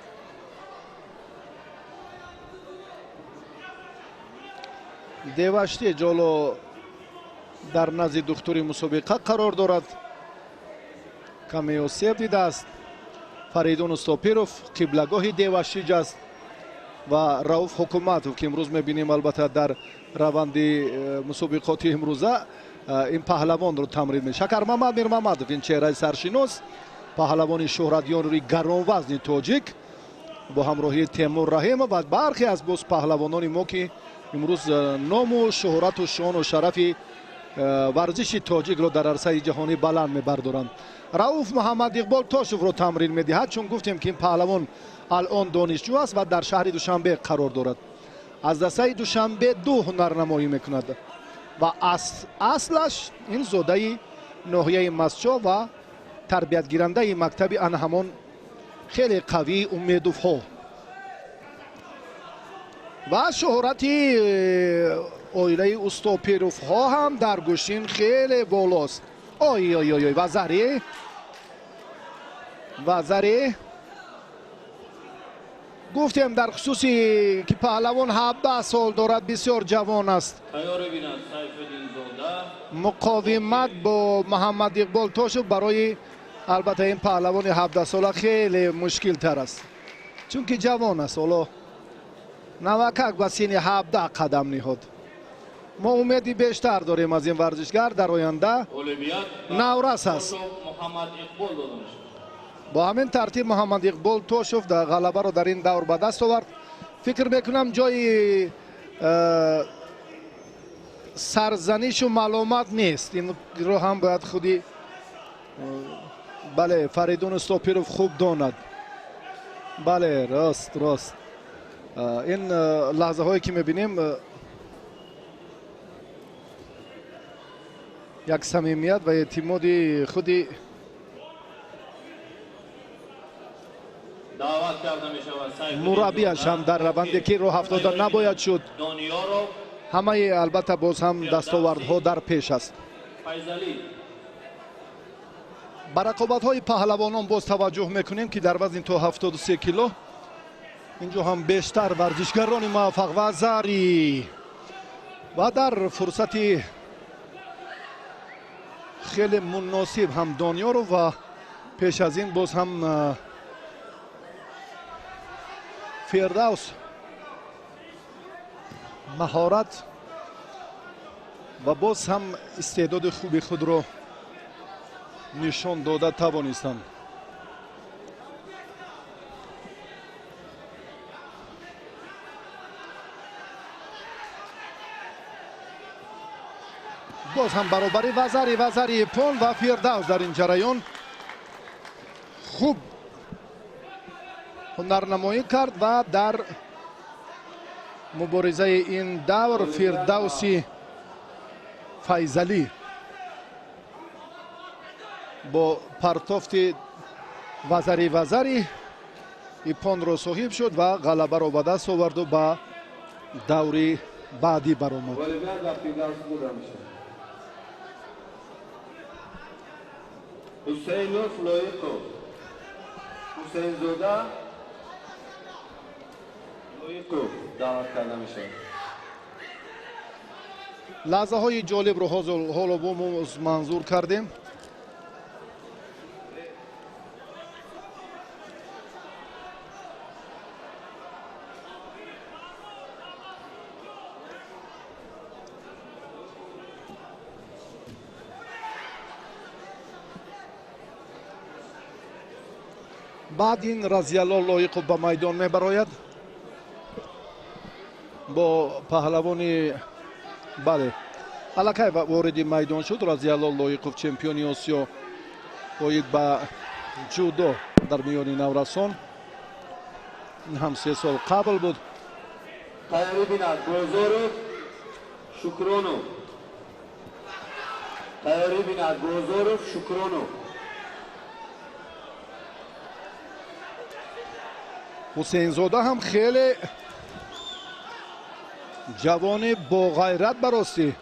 دیوشتی جلو در نزد دکتری مسابقه قرار دارد. کمی آسیب دیده است. فریدون استاپیروف قبلگاه دیوشتی است و رؤوف حکومتوف که امروز میبینیم البته در روند مسابقات امروزه این پهلوان رو تمرین میشه. شکر محمد میر محمدوف این چهره سرشناس پهلوان شهرتیان روی گران وزن تاجیک با همراهی تیمور رحیم و برخی از باز پهلوانان ما که امروز نام و شهرت و شان و شرف ورزش تاجیک رو در عرصه جهانی بلند میبردارند. رؤوف محمد اقبال تاشف رو تمرین میدهد چون گفتیم که این پهلوان الان دانشجو است و در شهر دوشنبه قرار دارد. از دسته دوشنبه 2 هنرنمایی میکند و اصلش این زاده ناحیه مسجد و تربیت گیرنده مکتب انهمان خیلی قوی امیدوف ها و شهرتی اویله استاپیروف ها هم در گوشین خیلی بالاست. آی آی آی وزری گفتیم در خصوصی که پهلوان 17 سال دارد بسیار جوان است. مقاومت با محمد اقبال تاشف برای البته این پهلوان 17 ساله خیلی مشکل تر است چون که جوان است. حالا نوکک با سین 17 قدم نهاد. ما امیدی بیشتر داریم از این ورزشگر در آینده. نورس است. با همین ترتیب محمد اقبال تاشف در غلبه رو در این دور به دست آورد. فکر میکنم جای سرزنش و ملامت نیست. این رو هم باید خودی بله فریدون استاپیروف خوب داند. بله راست این لحظه هایی که میبینیم یک صمیمیت و اعتماد خودی مربیش هم در روندی که راه افتاده نباید شد. همه البته باز هم دستاوردها در پیش است. به رقابت‌های پهلوانان باز توجه میکنیم که در وزن تا 73 کیلو اینجا هم بیشتر ورزشگران موفق وزری و در فرصتی خیلی مناسب هم دانیار و پیش از این باز هم فردوس مهارت و باز هم استعداد خوب خود را نشان داده توانستند. باز هم برابری وزری پون و فردوس در این جریان خوب هنرنمایی کرد و در مبارزه این دور فردوسی فیضلی با پرتافت وزری ایپان را صاحب شد و غلبه را به دست آورد و به دوری بعدی برآمد. حسین فلویکو حسین زوده لویکو دعوت کرده میشه. لحظه های جالب رو حالا با منظور کردیم. بعد این رضی الله لایق به میدان میبراید با پهلوانی بله الکی وارد میدان شد. رضی الله لایق چمپیون آسیا باید به جودو در میان نورسان این هم 3 سال قبل بود. تیاری بیناد گوزورov شکرونov تیاری بیناد گوزورov شکرونov حسینزاده هم خیلی جوان با غیرت براستی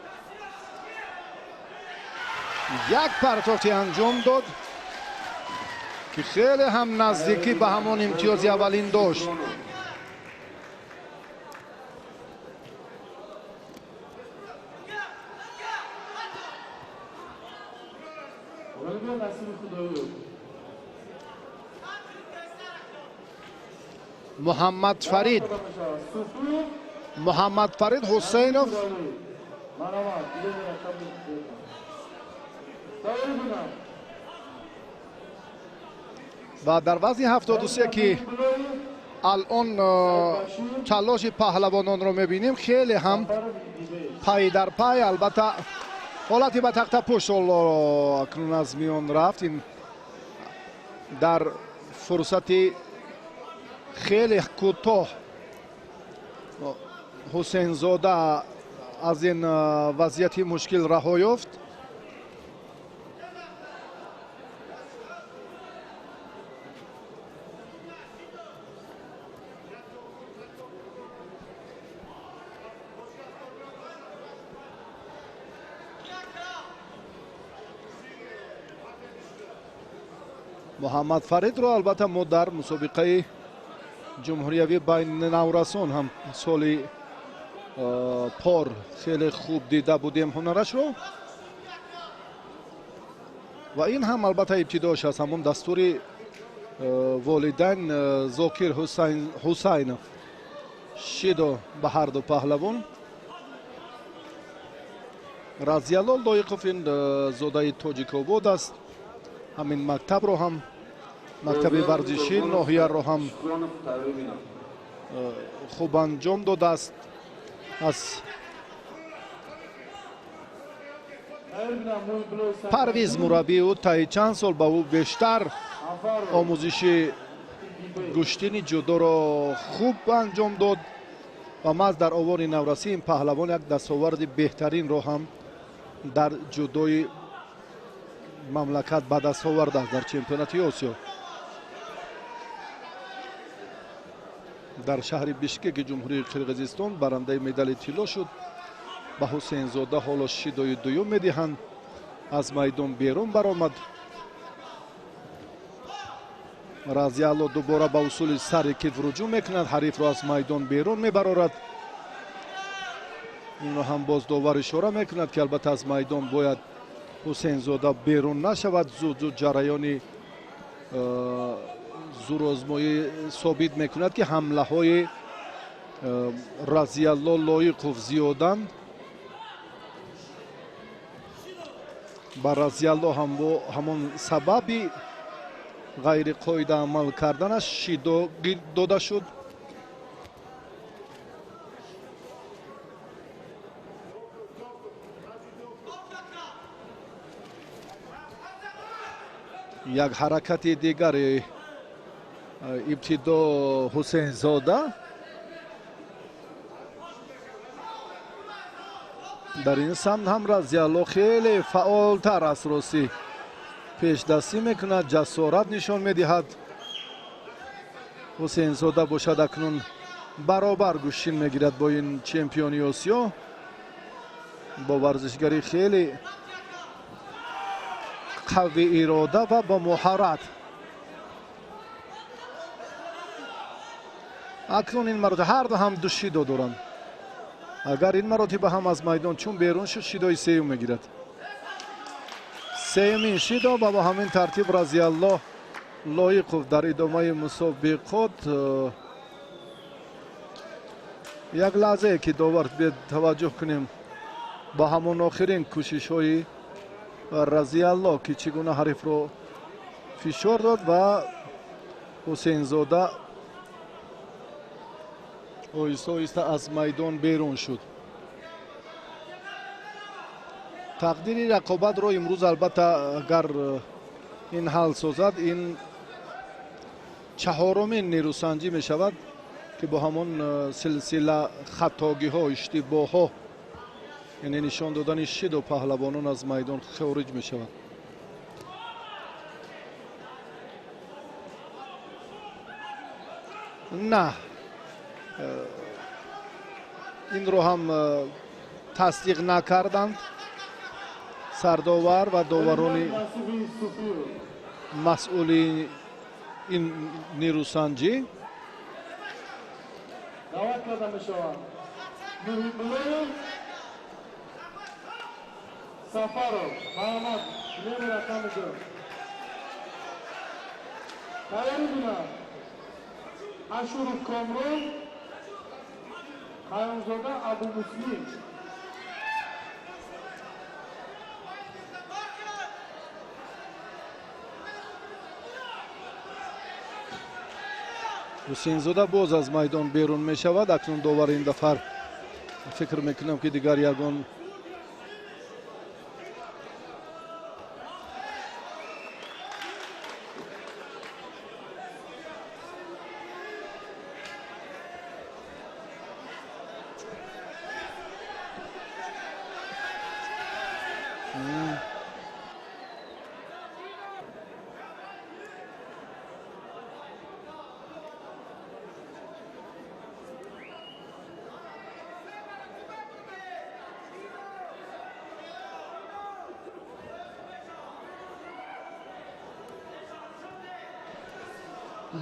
یک پرتاختی انجام داد که خیلی هم نزدیکی به همون امتیاز اولین داشت. محمد فرید حسینوف و در وزن 73 که الان تلاش پهلوانان رو میبینیم خیلی هم پای در پای، البته حالتی به تخت پشت اکنون از میان رفت. این در فرصت خیلی کوتاه حسینزاده از این وضعیت مشکل رها یافت. محمد فرید رو البته ما در مسابقه جمهوریوی بین نورسان هم سالی پار خیلی خوب دیده بودیم هنرش رو و این هم البته ابتداش از همون دستور والدین زاکر حسینوف شیدو به هر دو پهلوان. رضیالله لایقوف این زاده تاجیک‌آباد است. همین مکتب رو هم مکتب ورزشی ناحیه رو هم خوب انجام داده است. از پرویز مربی او تا چند سال با او بیشتر آموزش گشتین جودو رو خوب انجام داد و ماز در آوار نورسی این پهلوان یک دستاورد بهترین رو هم در جودوی مملکت به دست آورده است. در چمپیونات آسیا در شهر بیشکک جمهوری قرقیزستان برنده مدال طلا شد. به حسینزاده حالا شیدای دوم میدهند. از میدان بیرون برآمد. رضیالله دوباره به اصول سر کتف رجوع میکند، حریف را از میدان بیرون میبرارد. این را هم باز داور اشاره میکند که البته از میدان باید حسینزاده بیرون نشود. زود جریان زورآزمایی ثابت میکند که حمله های رضیالله لایقوف زیادند. با رضیالله هم با همون سببی غیر قاعده عمل کردنش شیدو داده شد. یک حرکت دیگر ابتدا حسینزاده در این سمت هم رضیالله خیلی فعالتر است. راستی پیش دستی میکند، جسارت نشان میدهد. حسینزاده باشد اکنون برابر گوشین میگیرد با این چمپیونی آسیا، با ورزشگری خیلی قوی اراده و با مهارت. اکنون این مرتبه هر دو هم دو شیدو دارند. اگر این مرتبه هم از میدان چون بیرون شد شیدای سیوم میگیرد. سیمین شیدو و با همین ترتیب رضیالله لایقوف در ادامه مسابقات یک لحظه که داور به توجه کنیم با همون آخرین کوشش های رضیالله که چگونه حریف رو فشار داد و حسینزاده آهسته آهسته از میدان بیرون شد. تقدیر رقابت رو امروز البته اگر این حل سازد این چهارمین نیروسنجی می شود که با همون سلسله خطاگی ها اشتباه ها یعنی نشان دادن 6 پهلوانان از میدان خارج می شود. نه این رو هم تصدیق نکردند سرداور و داوران مسئولی این نیروسنجی. دعوت کرده می شود محمد سفرов محمد نمی رقم دو تایری بینم اشورов کامرون خیامزاده ابو مسلم حسینزاده باز از میدان بیرون می شود. اکنون داور این دفعه فکر میکنم که دیگر یگان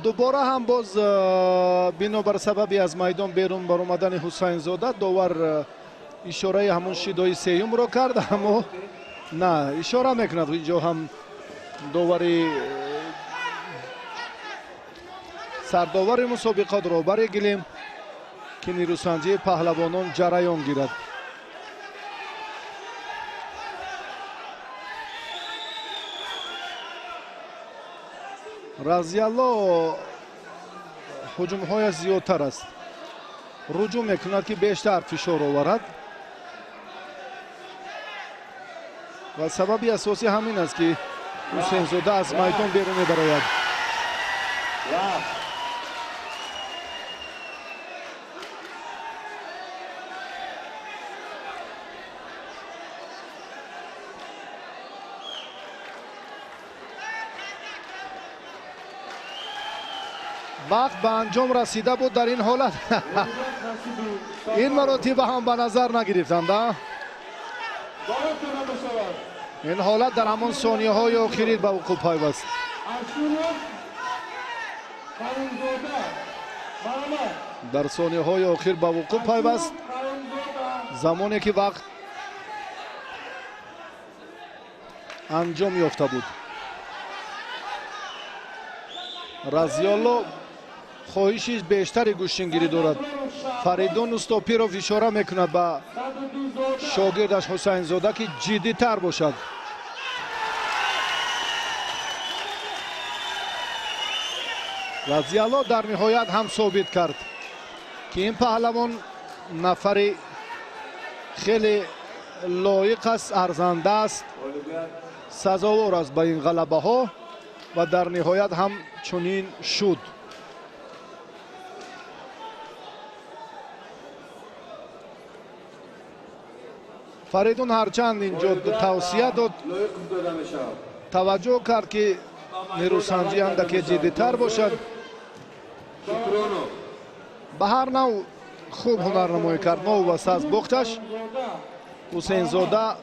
دوباره هم باز بنابر سببی از میدان بیرون بر آمدن حسین زاده داور اشاره همون شیدای سیوم رو کرد، اما نه اشاره میکند اینجا هم داوری سرداور مسابقات رو برای گلیم که نیروسنجی پهلوانان جریان گیرد. رضیالله حجوم های زیادتر است، رجوع میکند که بیشتر فشار آورد و سببی اساسی همین است که حسین زاده از میدان بیرون میبراید. وقت به انجام رسیده بود در این حالت. این مراتب هم به نظر نگرفتند. این حالت در همان ثانیه های آخری به وقوع پیوست. در ثانیه های آخر به وقوع پیوست، زمانی که وقت انجام یافته بود. رضیالله خواهش بیشتری گوشتگیری دارد. فریدون استاپیروف اشاره میکند به شاگردش حسین زاده که جدی تر باشد. رضیالله در نهایت هم ثابت کرد که این پهلوان نفر خیلی لایق است، ارزنده است، سزاوار است به این غلبه ها و در نهایت هم چنین شد. فریدون هرچند اینجا توصیه داد، توجه کرد که نیروسنجی اندکی جدی‌تر باشد. به هر نوع خوب هنرنمایی کرد. مابست از بختش حسین زاده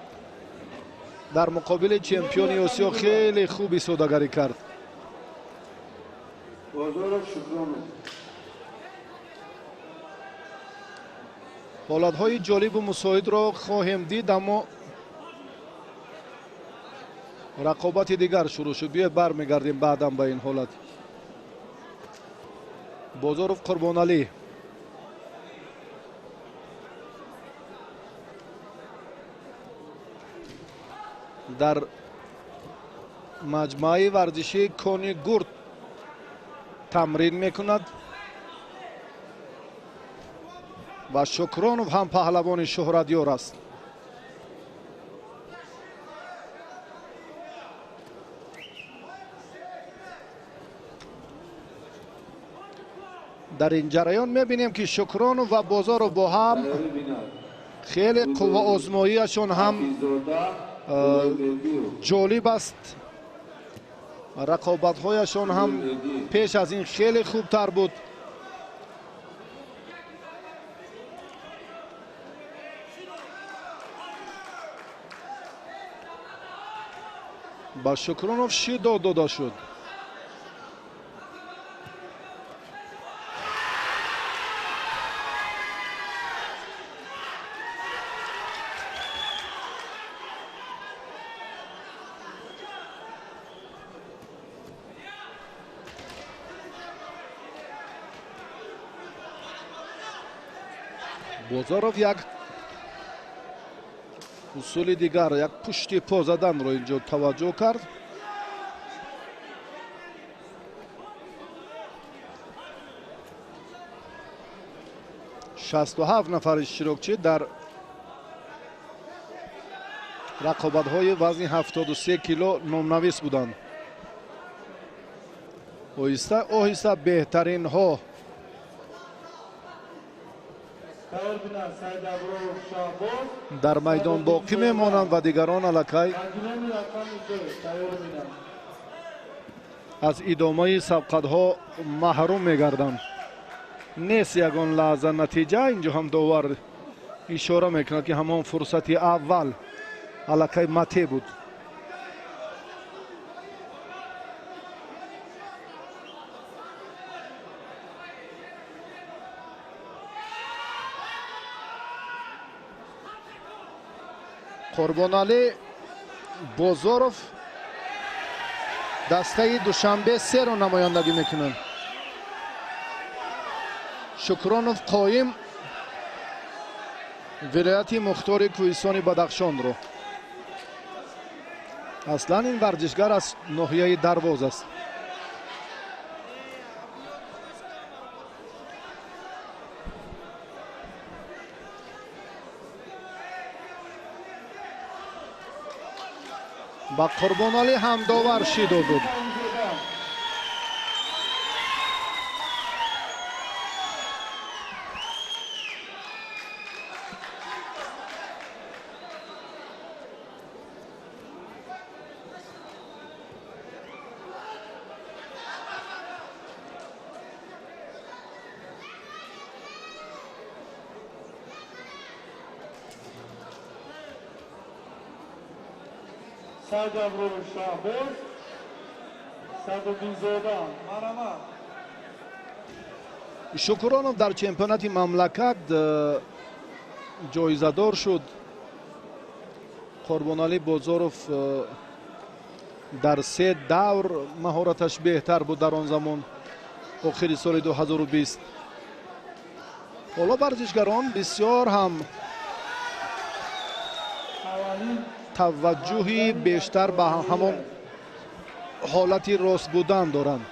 در مقابل چمپیون آسیا خیلی خوبی سوداگری کرد. حالتهای جالب و مساعد را خواهیم دید، اما رقابت دیگر شروع شد. بیاید برمیگردیم بعداً به این حالت. بازارов قربانعلی در مجمع ورزشی کونی گورد تمرین میکند و شکرانوف هم پهلوان شهرتیار است. در این جریان میبینیم که شکرانوف و بازارov با هم خیلی قوه آزماییشون هم جالب است. رقابت‌هایشون هم پیش از این خیلی خوبتر بود. با شکرانوف 6 داده شد. بازارov یک اصول دیگر، یک پشت پا زدن رو اینجا توجه کرد. شصت و هفت نفر اشتراکچی در رقابت‌های وزن 73 کیلو نامنویس بودند. آهسته آهسته بهترین ها در میدان باقی میمانند و دیگران الکی از ادامه سبقت‌ها محروم میگردند. نیست یگان لحظه نتیجه. اینجا هم داور اشاره میکند که همان فرصت اول الکی مته بود. قربانعلی بازارov دسته دوشنبه 3 رو نمایندگی میکنند. شکرانوف قایم ولایت مختار کوهستان بدخشان رو. اصلا این ورزشگر از ناحیه درواز است. با قربانعلی هم داور شیدو بود. شکرانوف در چمپیونات مملکت جایزه‌دار شد. قربانعلی بازارov در 3 دور مهارتش بهتر بود در آن زمان آخر سال 2020. حالا ورزشگران بسیار هم توجهی بیشتر به همان حالتی راست بودن دارند.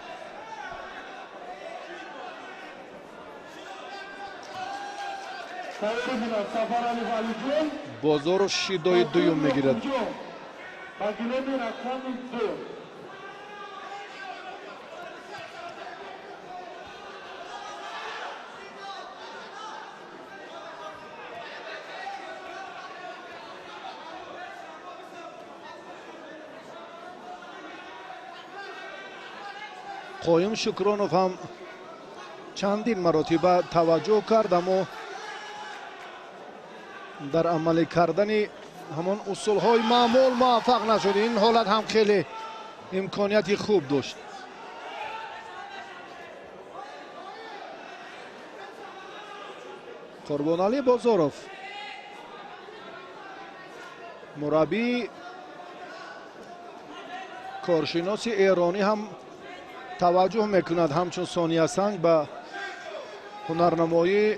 بازارov شیدای دوم میگیرد. قایم شکرانوف هم چندین مراتب توجه کرد اما در عمل کردن همان اصول های معمول موفق نشد. این حالت هم خیلی امکانیتی خوب داشت. قربانعلی بازارov مربی کارشناس ایرانی هم توجه میکند همچون ثانیه سنگ به هنرنمایی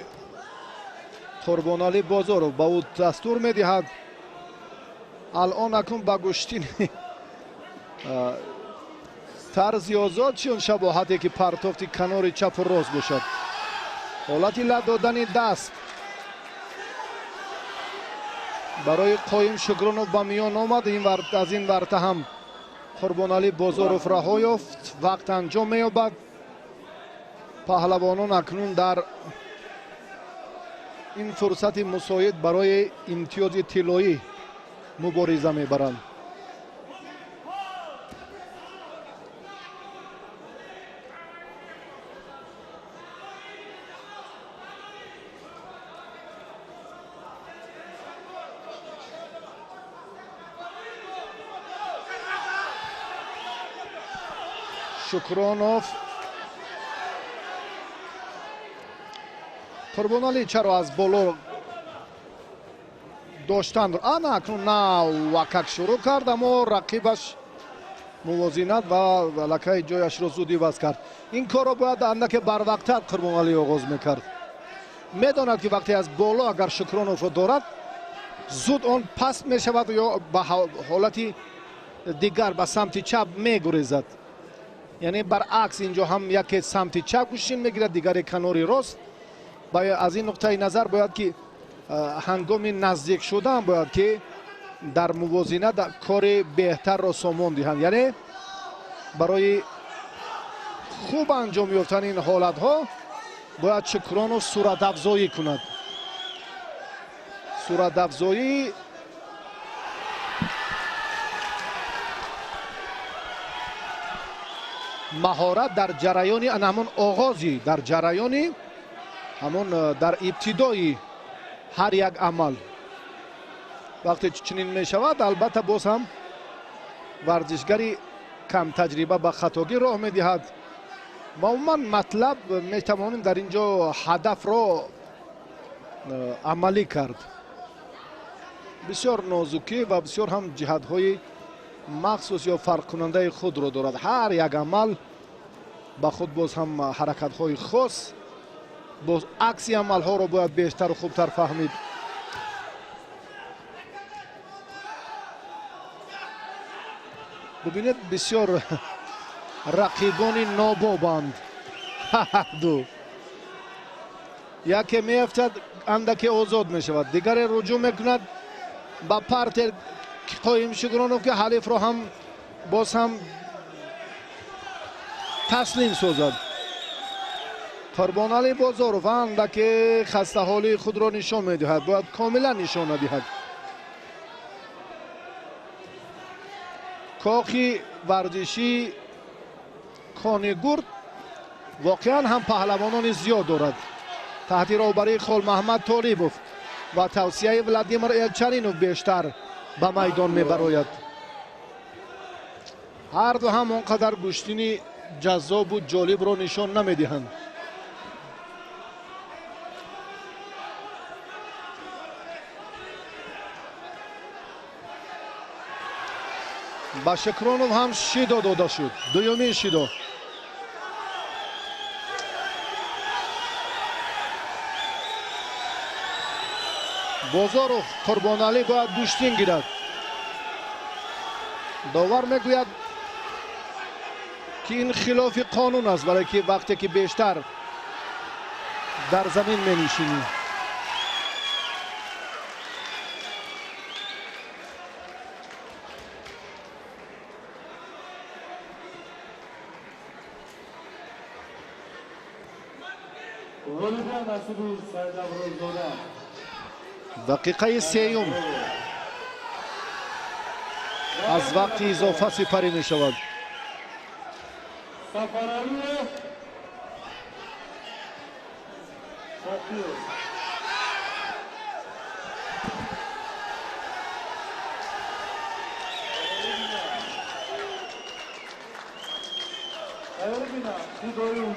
قربانعلی بازارov. با او دستور میدهد الان اکنون با گشتین طرز آزاد چون شباهتی که پرتافتی کنار چپ و راست باشد. حالتی لد دادن دست برای قایم شکرانوف به میان آمد. از این ورطه هم قربانعلی بازارov رها یافت. وقت انجام می‌یابد. پهلوانان اکنون در این فرصت مساعد برای امتیاز طلایی مبارزه میبرند. شکرانوف قربانالی چرا از بالا داشتند آن اکنون نه وکک شروع کرد اما رقیبش موازنت و لکه جایش را زودی بست کرد. این کار را باید اندک بروقتر قربانالی آغاز میکرد. میداند که وقتی از بالا اگر شکرانوف را دارد زود آن پس میشود یا به حالتی دیگر به سمت چپ میگریزد. یعنی برعکس اینجا هم یک سمت چپ گوشین میگیرد دیگر کناری راست. باید از این نقطه نظر باید که هنگام نزدیک شدن باید که در موازنه کار بهتر را سامان دهند. یعنی برای خوب انجام یافتن این حالت ها باید شکرانوف صورت افزایی کند. صورت افزایی مهارت در جریان همون آغازی در جریانی همون در ابتدای هر یک عمل وقتی چنین می شود البته باز هم ورزشگری کم تجربه به خطاگی راه می دهد. معمولا مطلب می توانیم در اینجا هدف را عملی کرد. بسیار نازکی و بسیار هم جهت های مخصوص یا فرق کننده خود را دارد. هر یک عمل با خود باز هم حرکت های خاص باز عکسی عمل ها را باید بیشتر و خوبتر فهمید. ببینید بسیار رقیبانی نابابند. دو یکی می افتد اندکی آزاد می شود دیگر رجوع میکند با پارتر قایم شکرانوف که حریف را هم باز هم تسلیم سازد. قربانالی بازاروف اندکی خسته حالی خود را نشان می دهد باید کاملا نشان دهد. کاخی ورزشی کانگورد واقعا هم پهلوانان زیاد دارد. تحت رهبری خال محمد طالبوف و توصیه ولادیمیر الچرینوف بیشتر به میدان میبراید. هر دو هم آنقدر گشتینی جذاب و جالب را نشان نمیدهند. با شکرانوف هم شیدا داده شد. دویمین شیدا. بازاروف قربانالی باید گوشتین گیرد. داور میگوید که این خلاف قانون است برای که وقتی که بیشتر در زمین می نشینی. دقیقه سیوم از وقت اضافه سپری می شود.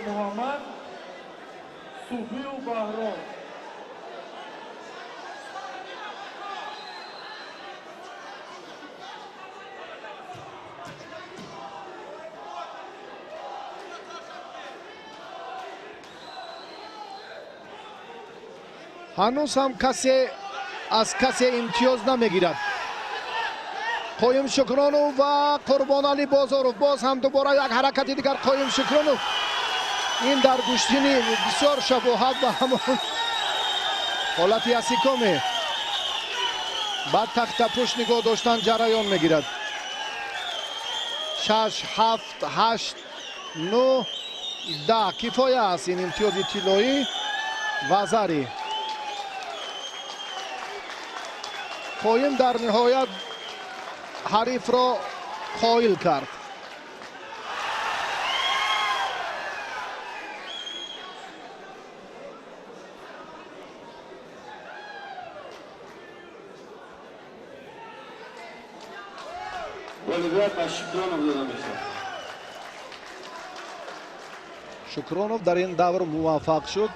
محمد صوفی و بهرام هنوز هم کسی از کسی امتیاز نمیگیرد. قایم شکرانوف و قربانالی بازاروف باز هم دوباره یک حرکت دیگر قایم شکرانوف. این در گوشتینی بسیار شباهت به همون حالتی اسیکومه. بعد تخت پشت نگاه داشتن جریان میگیرد. 6 7 8 9 да кифоя аст ин имтиёзи тиллоӣ ва зари қоим дар ниҳоят ҳарифро қоил кард. Голибият ба Шукронов дода мешавад. Шукронов дар ин давр муваффақ шуд.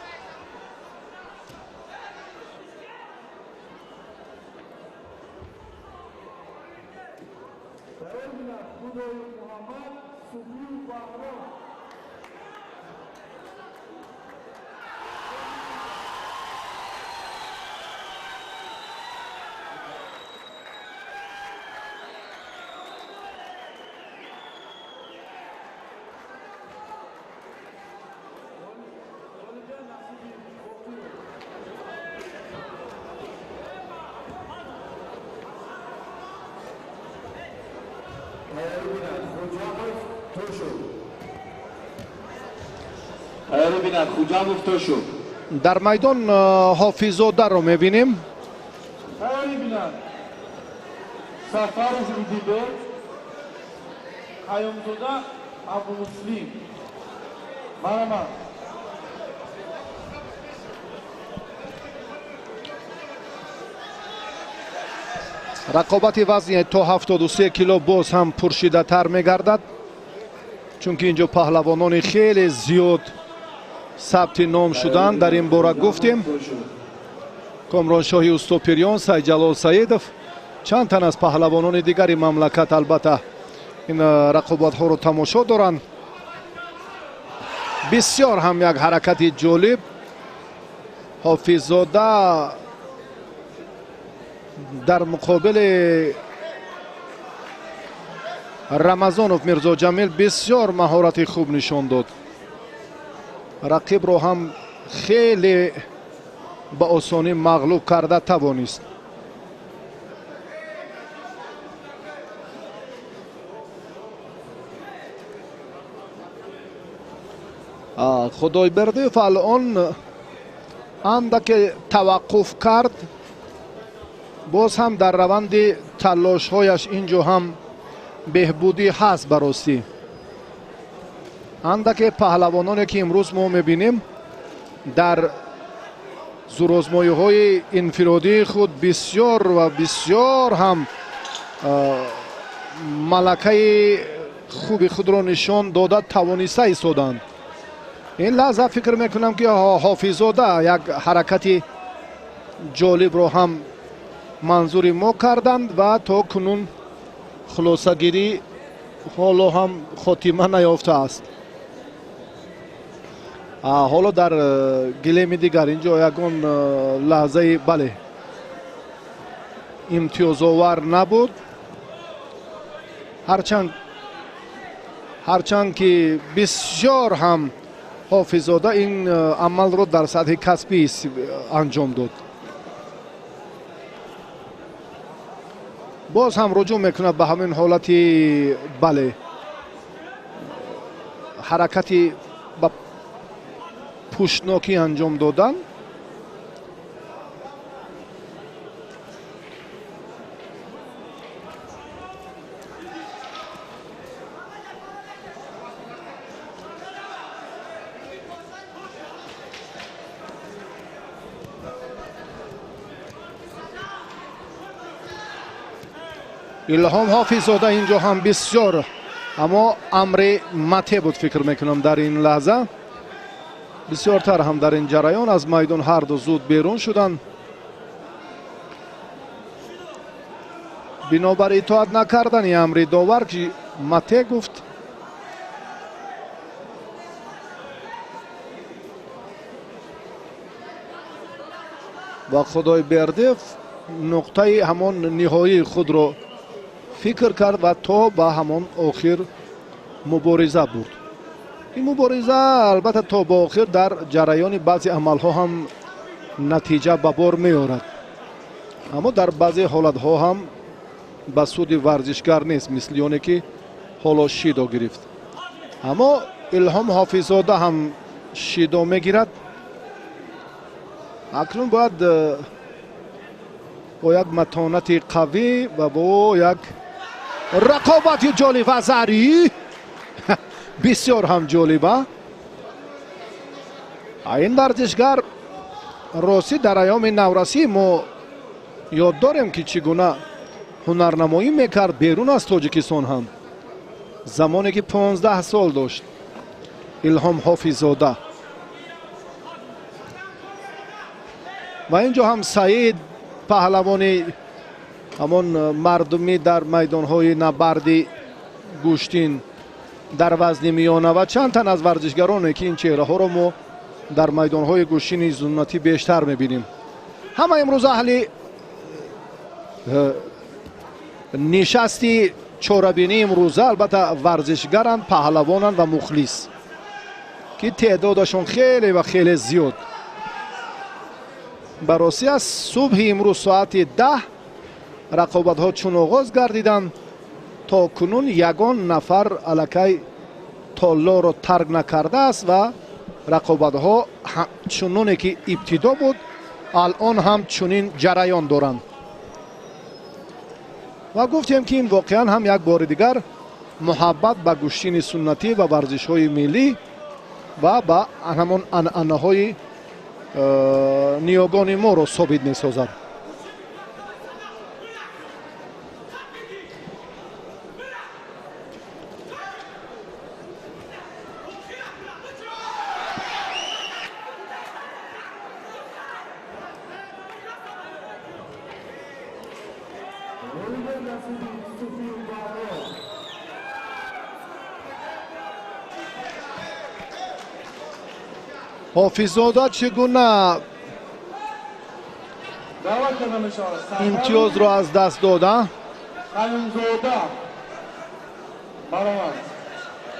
Тайёр бинад Хуҷамов Тошу. дар майдон ҳофиззодаро мебинем. Тайёр бинад Сафаров Идибек, Қайюмзода Абумуслим. Марамад. рақобати вазни то 73 кило боз ҳам пуршидатар мегардад, чунки инҷо паҳлавонони хеле зиёд сабти ном шуданд. дар ин бора гуфтем комроншоҳи устопирён, Сайҷалол Саидов, чанд тан аз паҳлавонони дигари мамлакат албатта ин рақобатҳоро тамошо доранд. бисёр ҳам як ҳаракати ҷолиб. ҳофиззода дар муқобили рамазонов Мирзоҷамил бисёр маҳорати хуб нишон дод. рақибро ҳам хеле ба осонӣ мағлуб карда тавонист. Худойбердиев алон андаке таваққуф кард. боз ҳам дар раванди талошҳояш инҷо ҳам беҳбудӣ ҳаст баростӣ. андаке паҳлавононе ки имрӯз мо мебинем дар зурозмоиҳои инфиродии худ бисёр ва бисёр ҳам малакаи хуби худро нишон дода тавониста истоданд. ин лаҳза фикр мекунам ки ҳофиззода як ҳаракати ҷолибро ҳам манзури мо карданд ва то кунун хулосагирӣ ҳоло ҳам хотима наёфтааст. ҳоло дар гилеми дигар инҷо ягон лаҳзаи бале имтиёзовар набуд, ҳарчанд ки бисёр ҳам ҳофиззода ин амалро дар сатҳи касбӣ анҷом дод. боз ҳам руҷӯъ мекунад ба ҳамин ҳолати бале ҳаракати ба пуштнокӣ анҷом додан. илҳом ҳофиззода инҷо ҳам бисёр аммо амри мате буд фикр мекунам дар ин лаҳза. бисёртар ҳам дар ин ҷараён аз майдон ҳарду зуд берун шуданд. бинобар итоат накардани амри довар ки мате гуфт. ва Худойбердиев нуқтаи ҳамон ниҳоии худро фикр кард ва то ба ҳамон охир мубориза бурд. ин мубориза албатта то ба охир дар ҷараёни баъзе амалҳо ҳам натиҷа ба бор меорад, аммо дар баъзе ҳолатҳо ҳам ба суди варзишгар нест, мисли оне ки ҳоло шидо гирифт. аммо الهام حافظ‌زاده هم شیدو میگیرد. اکنون باید با یک متانت قوی و با یک رقابت جالب و ظریف بسیار هم جالبه. این ورزشگر راستی در ایام نورسی ما یاد داریم که چگونه هنرنمایی میکرد بیرون از تاجیکستان. هم زمانی که 15 سال داشت الهام حافظ‌زاده. و اینجا هم سعید پهلوانی همون مردمی در میدانهای نبردی گوشتین در وزن میانه و چند تن از ورزشگرانی که این چهره ها رو ما در میدانهای گوشتین سنتی بیشتر میبینیم. همه امروز اهل نشستی چهاربینی امروزه البته ورزشگران، پهلوانان و مخلص که تعدادشون خیلی و خیلی زیاد. بررسی از صبح امروز ساعت 10 رقابت ها چون آغاز گردیدند تا کنون یگان نفر الکی تالا را ترک نکرده است و رقابت ها چنانه که ابتدا بود الان هم چنین جریان دارند. و گفتیم که این واقعا هم یک بار دیگر محبت به گوشتین سنتی و ورزش های ملی و با همون عنعنه های نیاگان ما را ثابت می سازد. حافظ‌زاده چگونه امتیاز را از دست داده؟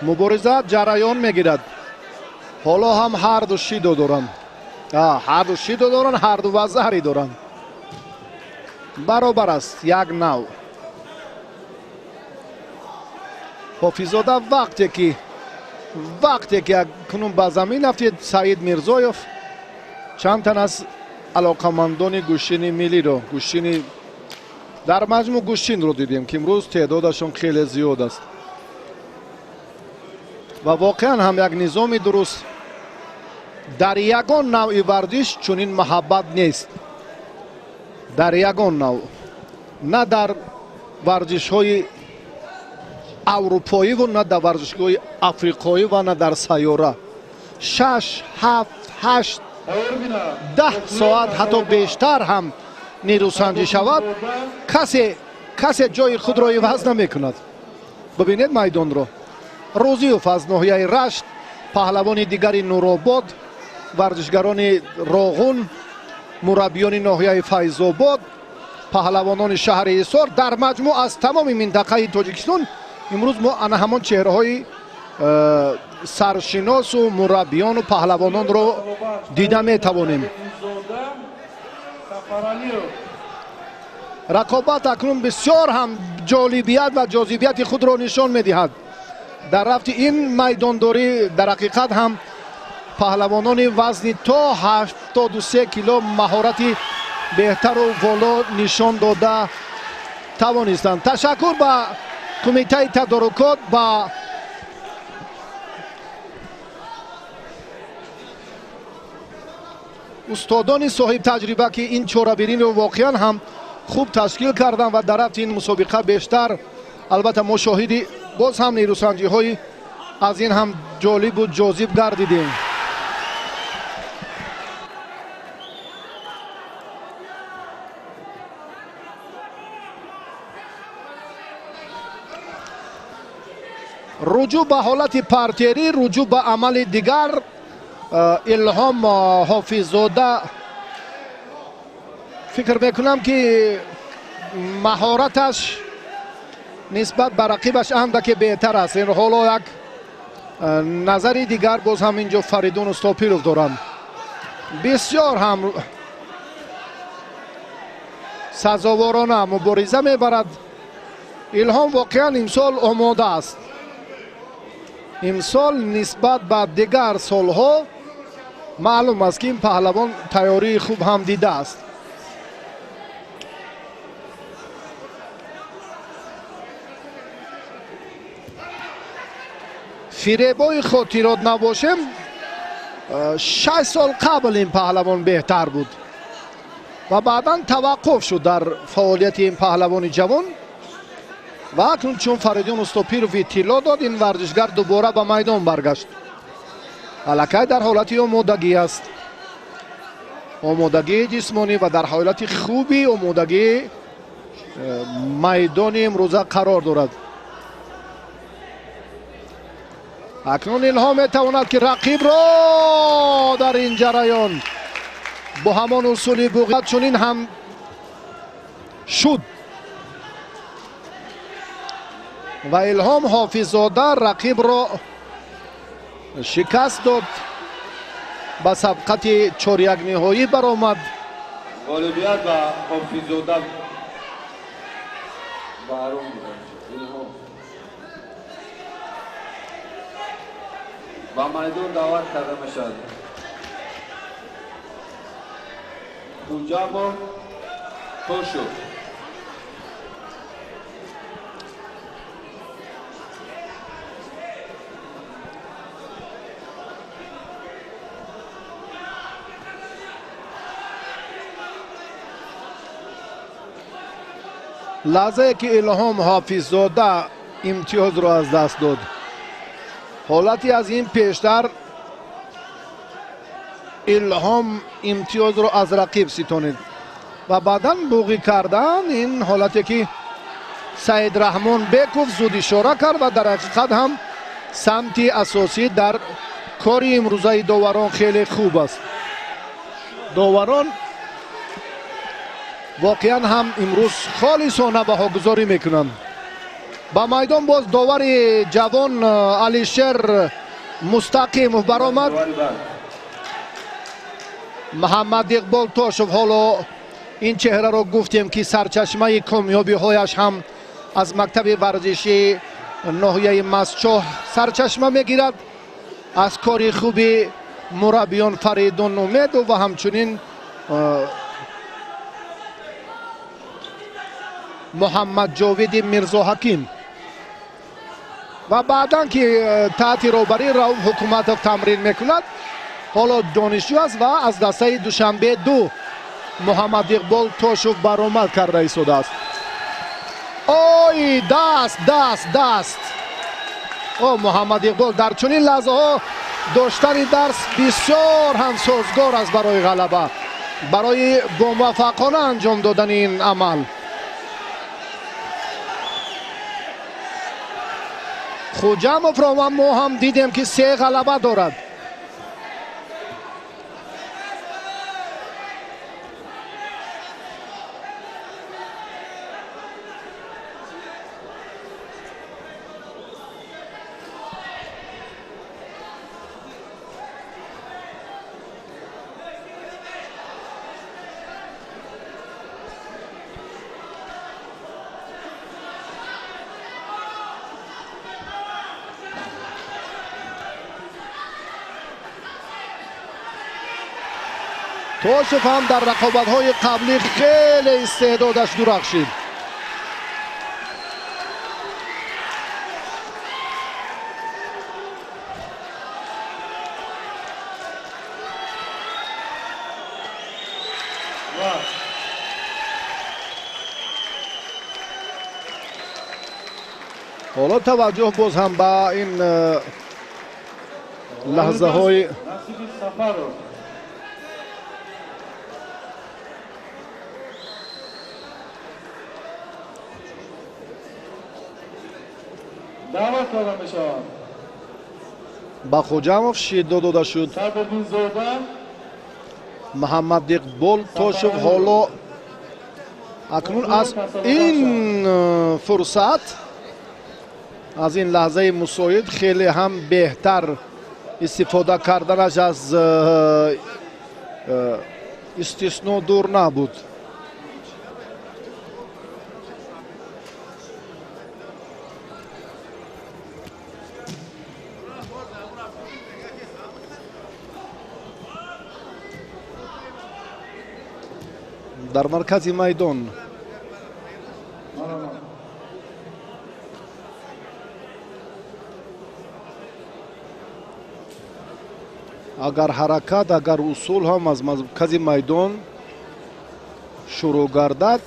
مبارزه جریان میگیرد. حالا هم هر دو شیدو دارند. هر دو شیدو دارند، هر دو وزهری دارند. برابر است یک نو. حافظ‌زاده وقتی که کنون به زمین افتید سعید میرزایف چند تن از علاقمندان گوشتین ملی رو گوشتین در مجموع گوشتین رو دیدیم که امروز تعدادشون خیلی زیاد است و واقعا هم یک نظام درست در یگان نوع ورزش چنین محبت نیست. در یگان نوع، نه در ورزش های اروپایی و نه در ورزشگاه افریقایی و نه در سیاره 6 7 8 10 ساعت حتی بیشتر هم نیروسنجی شود کسی جای خود را عوض نمی کند. ببینید میدان رو روزیوف از ناحیه رشت، پهلوان دیگری نورآباد، ورزشگران راغون، مربیان ناحیه فیض‌آباد، پهلوانان شهر ایسار، در مجموع از تمام منطقه تاجیکستان امروز ما همان چهره های سرشناس و مربیان و پهلوانان رو دیده می توانیم. رقابت اکنون بسیار هم جالبیت و جاذبیت خود را نشان می دهد. در رفت این میدانداری در حقیقت هم پهلوانان وزن تا 73 کیلو مهارتی بهتر و والا نشان داده توانستند. تشکر به کمیته تدارکات، با استادان صاحب تجربه که این چهاربینی رو واقعا هم خوب تشکیل کردن و در رفت این مسابقه بیشتر البته ما شاهدی باز هم نیروسنجی های از این هم جالب و جاذب گردیدیم. رجوع به حالت پارتری، رجوع به عمل دیگر. الهام حافظ‌زاده فکر میکنم که مهارتش نسبت به رقیبش اندکی بهتر است. این حالا یک نظری دیگر باز هم اینجا فریدون استاپیروف دارند. بسیار هم سزاوارانه مبارزه میبرد. الهام واقعا امسال آماده است. امسال نسبت به دیگر سالها معلوم است که این پهلوان تیاری خوب هم دیده است. فریبای خاطرات نباشم 6 سال قبل این پهلوان بهتر بود و بعدا توقف شد در فعالیت این پهلوان جوان و اکنون چون فریدون استوپیروف اطلاع داد این ورزشگر دوباره به میدان برگشت. الکی در حالت آمادگی است، آمادگی جسمانی و در حالت خوبی آمادگی میدان امروزه قرار دارد. اکنون الهام میتواند که رقیب را در این جریان با همان اصول بوقیت چنین هم شد و الهام حافظزاده رقیب را شکست داد، به سبقت 4-1 نهایی برآمد. غالبیت و حافظزاده برام بودن و میدان دعوت کرده میشد. خوجاموف توشوف لحظه که الهام حافظزاده امتیاز را از دست داد، حالتی از این پیشتر الهام امتیاز را از رقیب ستانید و بعدا بوقی کردن این حالتی که سعید رحمان بیکوف زود اشاره کرد و در حقیقت هم سمت اساسی در کار امروزه داوران خیلی خوب است. داوران واقعا هم امروز خالصانه بهاگذاری میکنند. با میدان باز داور جوان علیشر مستقیم برآمد. محمد اقبال توشوف، حالا این چهره را گفتیم که سرچشمه کامیابی هایش هم از مکتب ورزشی ناحیه مسچاه سرچشمه میگیرد، از کاری خوبی مربیان فریدون امید و همچنین محمد جاوید میرزا حکیم و بعدا که تحت رهبری رئوف حکومت تمرین میکند. حالا دانشجو است و از دسته دوشنبه 2 محمد اقبال توشوف برآمد کرده ایستاده است. اوی دست محمد اقبال در چنین لحظه ها داشتن درس بسیار هم سازگار است برای غلبه، برای با موفقانه انجام دادن این عمل. خوجاموف را ما هم دیدیم که 3 غلبه دارد. توشوف هم در رقابت‌های قبلی خیلی استعدادش درخشید. حالا توجه باز هم با این لحظه های دعوت دادم بشوم. با خوجاموف شیدو داده شد. صدرالدین زاده محمد اقبال توشوف حالا اکنون از این فرصت، از این لحظه مساعد خیلی هم بهتر استفاده کردنش از استثناء دور نبود. در مرکز میدان. اگر حرکت اگر اصول هم از مرکز میدان شروع گردد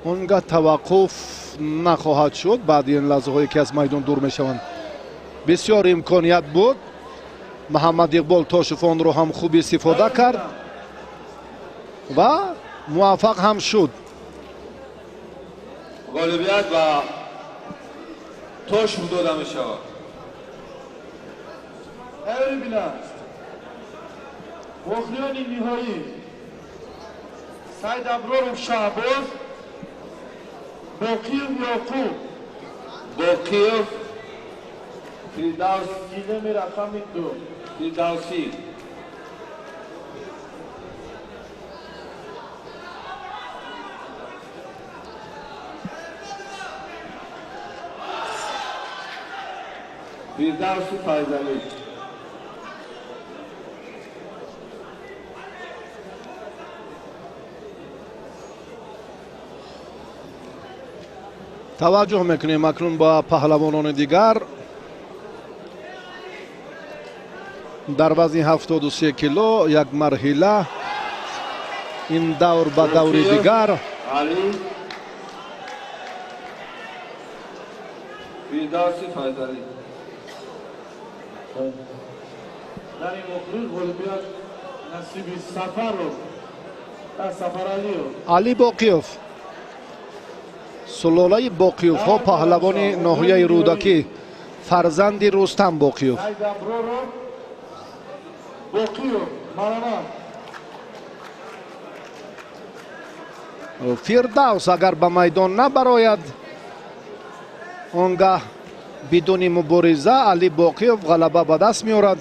اونگاه توقف نخواهد شد. بعد این لحظه هایی که از میدان دور می شوند بسیار امکانیت بود. محمد اقبال تاشف آن رو هم خوب استفاده کرد و موفق هم شد. غالبیت و تاشف داده می شود. ببینید بخریان نهایی سید ابرار شعباز باقیف یعقوب باقیف فیردوس گیلم رقم 2 فیردوسی فیردوس فیضلی توجه میکنیم اکنون با پهلوانان دیگر در وزن 73 کیلو یک مرحله این دور به دور دیگر. علی فیردوسی فیضلی در این مخریج غالبیت نصیب سفر رو در سفر علی رو علی باقیف سلاله باقیف ها پهلوان ناحیه رودکی فرزند رستم باقیف. سید ابرار رو باقیف مرمان فیردوس اگر به میدان نبراید آنگاه بدون مبارزه علی باقیف غلبه به دست میارد.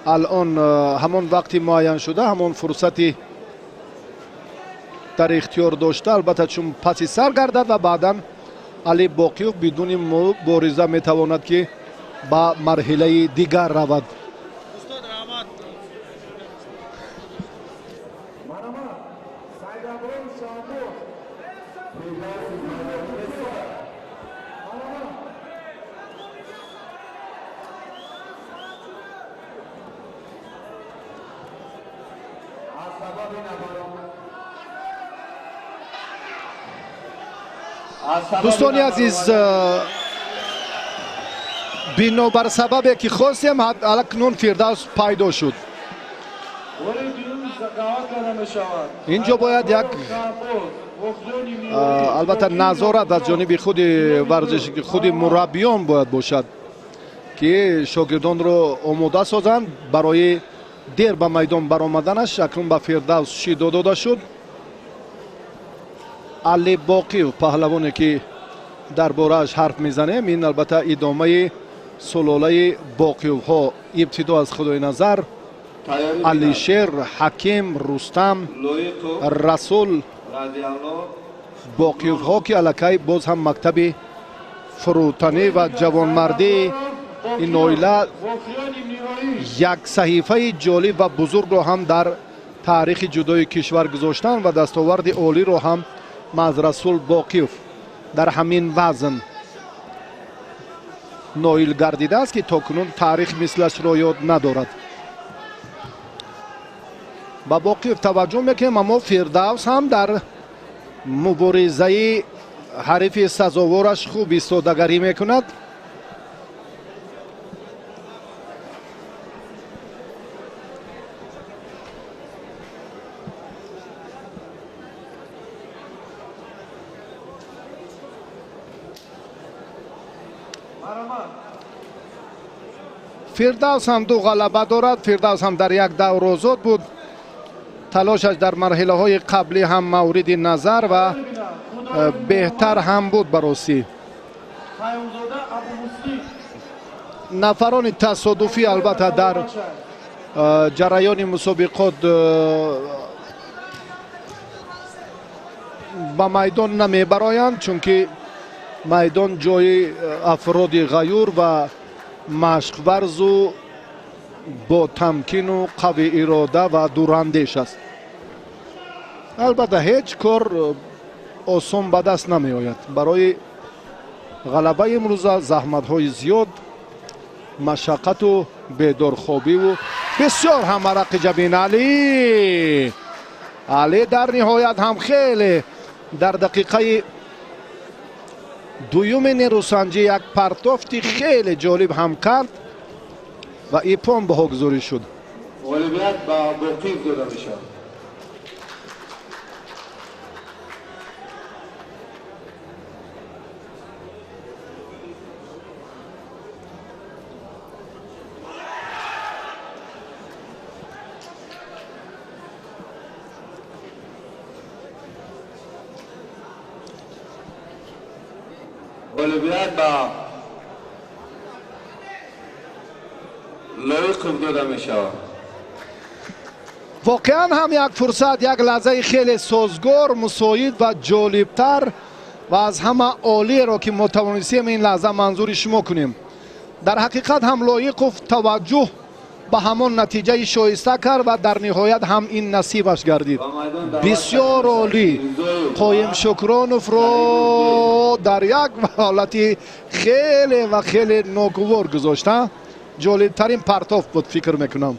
الان همان وقتی معین شده همان فرصتی در اختیار داشته، البته چون پسی سر گردد و بعدا علی باقیف بدون مبارزه میتواند که به مرحله دیگر رود. دوستان عزیز بنابر سببی که خواستیم اکنون فیردوس پیدا شد. اینجا باید یک البته نظارت از جانب خود ورزش خود مربیان باید باشد که شاگردان رو آماده سازند برای دیر به میدان برآمدنش. اکنون به فیردوس شیدا داده شد. علی باقیف پهلوانی که درباره‌اش حرف میزنیم این البته ادامه سلاله باقیف ها، ابتدا از خدای نظر علی شیر، حکیم، رستم، رسول باقیف ها که الکی باز هم مکتب فروتنی و جوانمردی این نویله یک صحیفه جالب و بزرگ رو هم در تاریخ جدای کشور گذاشتن و دستاورد عالی رو هم از رسول باقیف در همین وزن نایل گردیده است که تاکنون تاریخ مثلش را یاد ندارد. با باقیف توجه میکنیم اما فیردوس هم در مبارزه حریف سزاوارش خوب ایستادگی میکند. فیردوس هم دو غلبه دارد. فیردوس هم در یک دور آزاد بود. تلاشش در مرحله های قبلی هم مورد نظر و بهتر هم بود براستی. نفران تصادفی البته در جریان مسابقات به میدان نمی برایند چون که میدان جای افراد غیور و مشق ورز و با تمکین و قوی اراده و دوراندیش است. البته هیچ کار آسان به دست نمی آید. برای غلبه امروز زحمت های زیاد، مشقت و بیدارخوابی و بسیار هم عرق جبین علی در نهایت هم خیلی در دقیقه دوم نیروسنجی یک پرتافتی خیلی جالب هم کرد و ایپان به گذاری شد. غالبیت با بوقیف داده میشه. غالبیت با لایق داده میشه. واقعا هم یک فرصت، یک لحظه خیلی سازگار، مساعد و جالبتر و از همه عالی را که ما توانستیم این لحظه منظور شما کنیم. در حقیقت هم لایق توجه به همان نتیجه شایسته کرد و در نهایت هم این نصیبش گردید. بسیار عالی. قایم شکرانوف را در یک حالت خیلی و خیلی ناگوار گذاشته. جالبترین پرتاف بود فکر میکنم.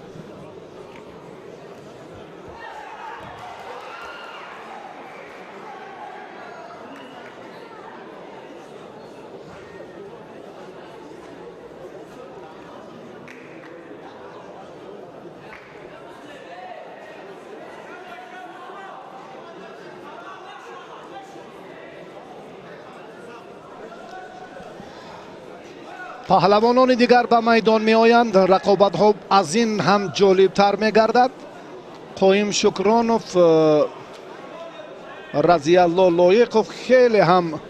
پهلوانان دیگر به میدان می آیند. رقابت ها از این هم جالب تر می گردد. قایم شکرانوف، رضی الله لایقوف خیلی هم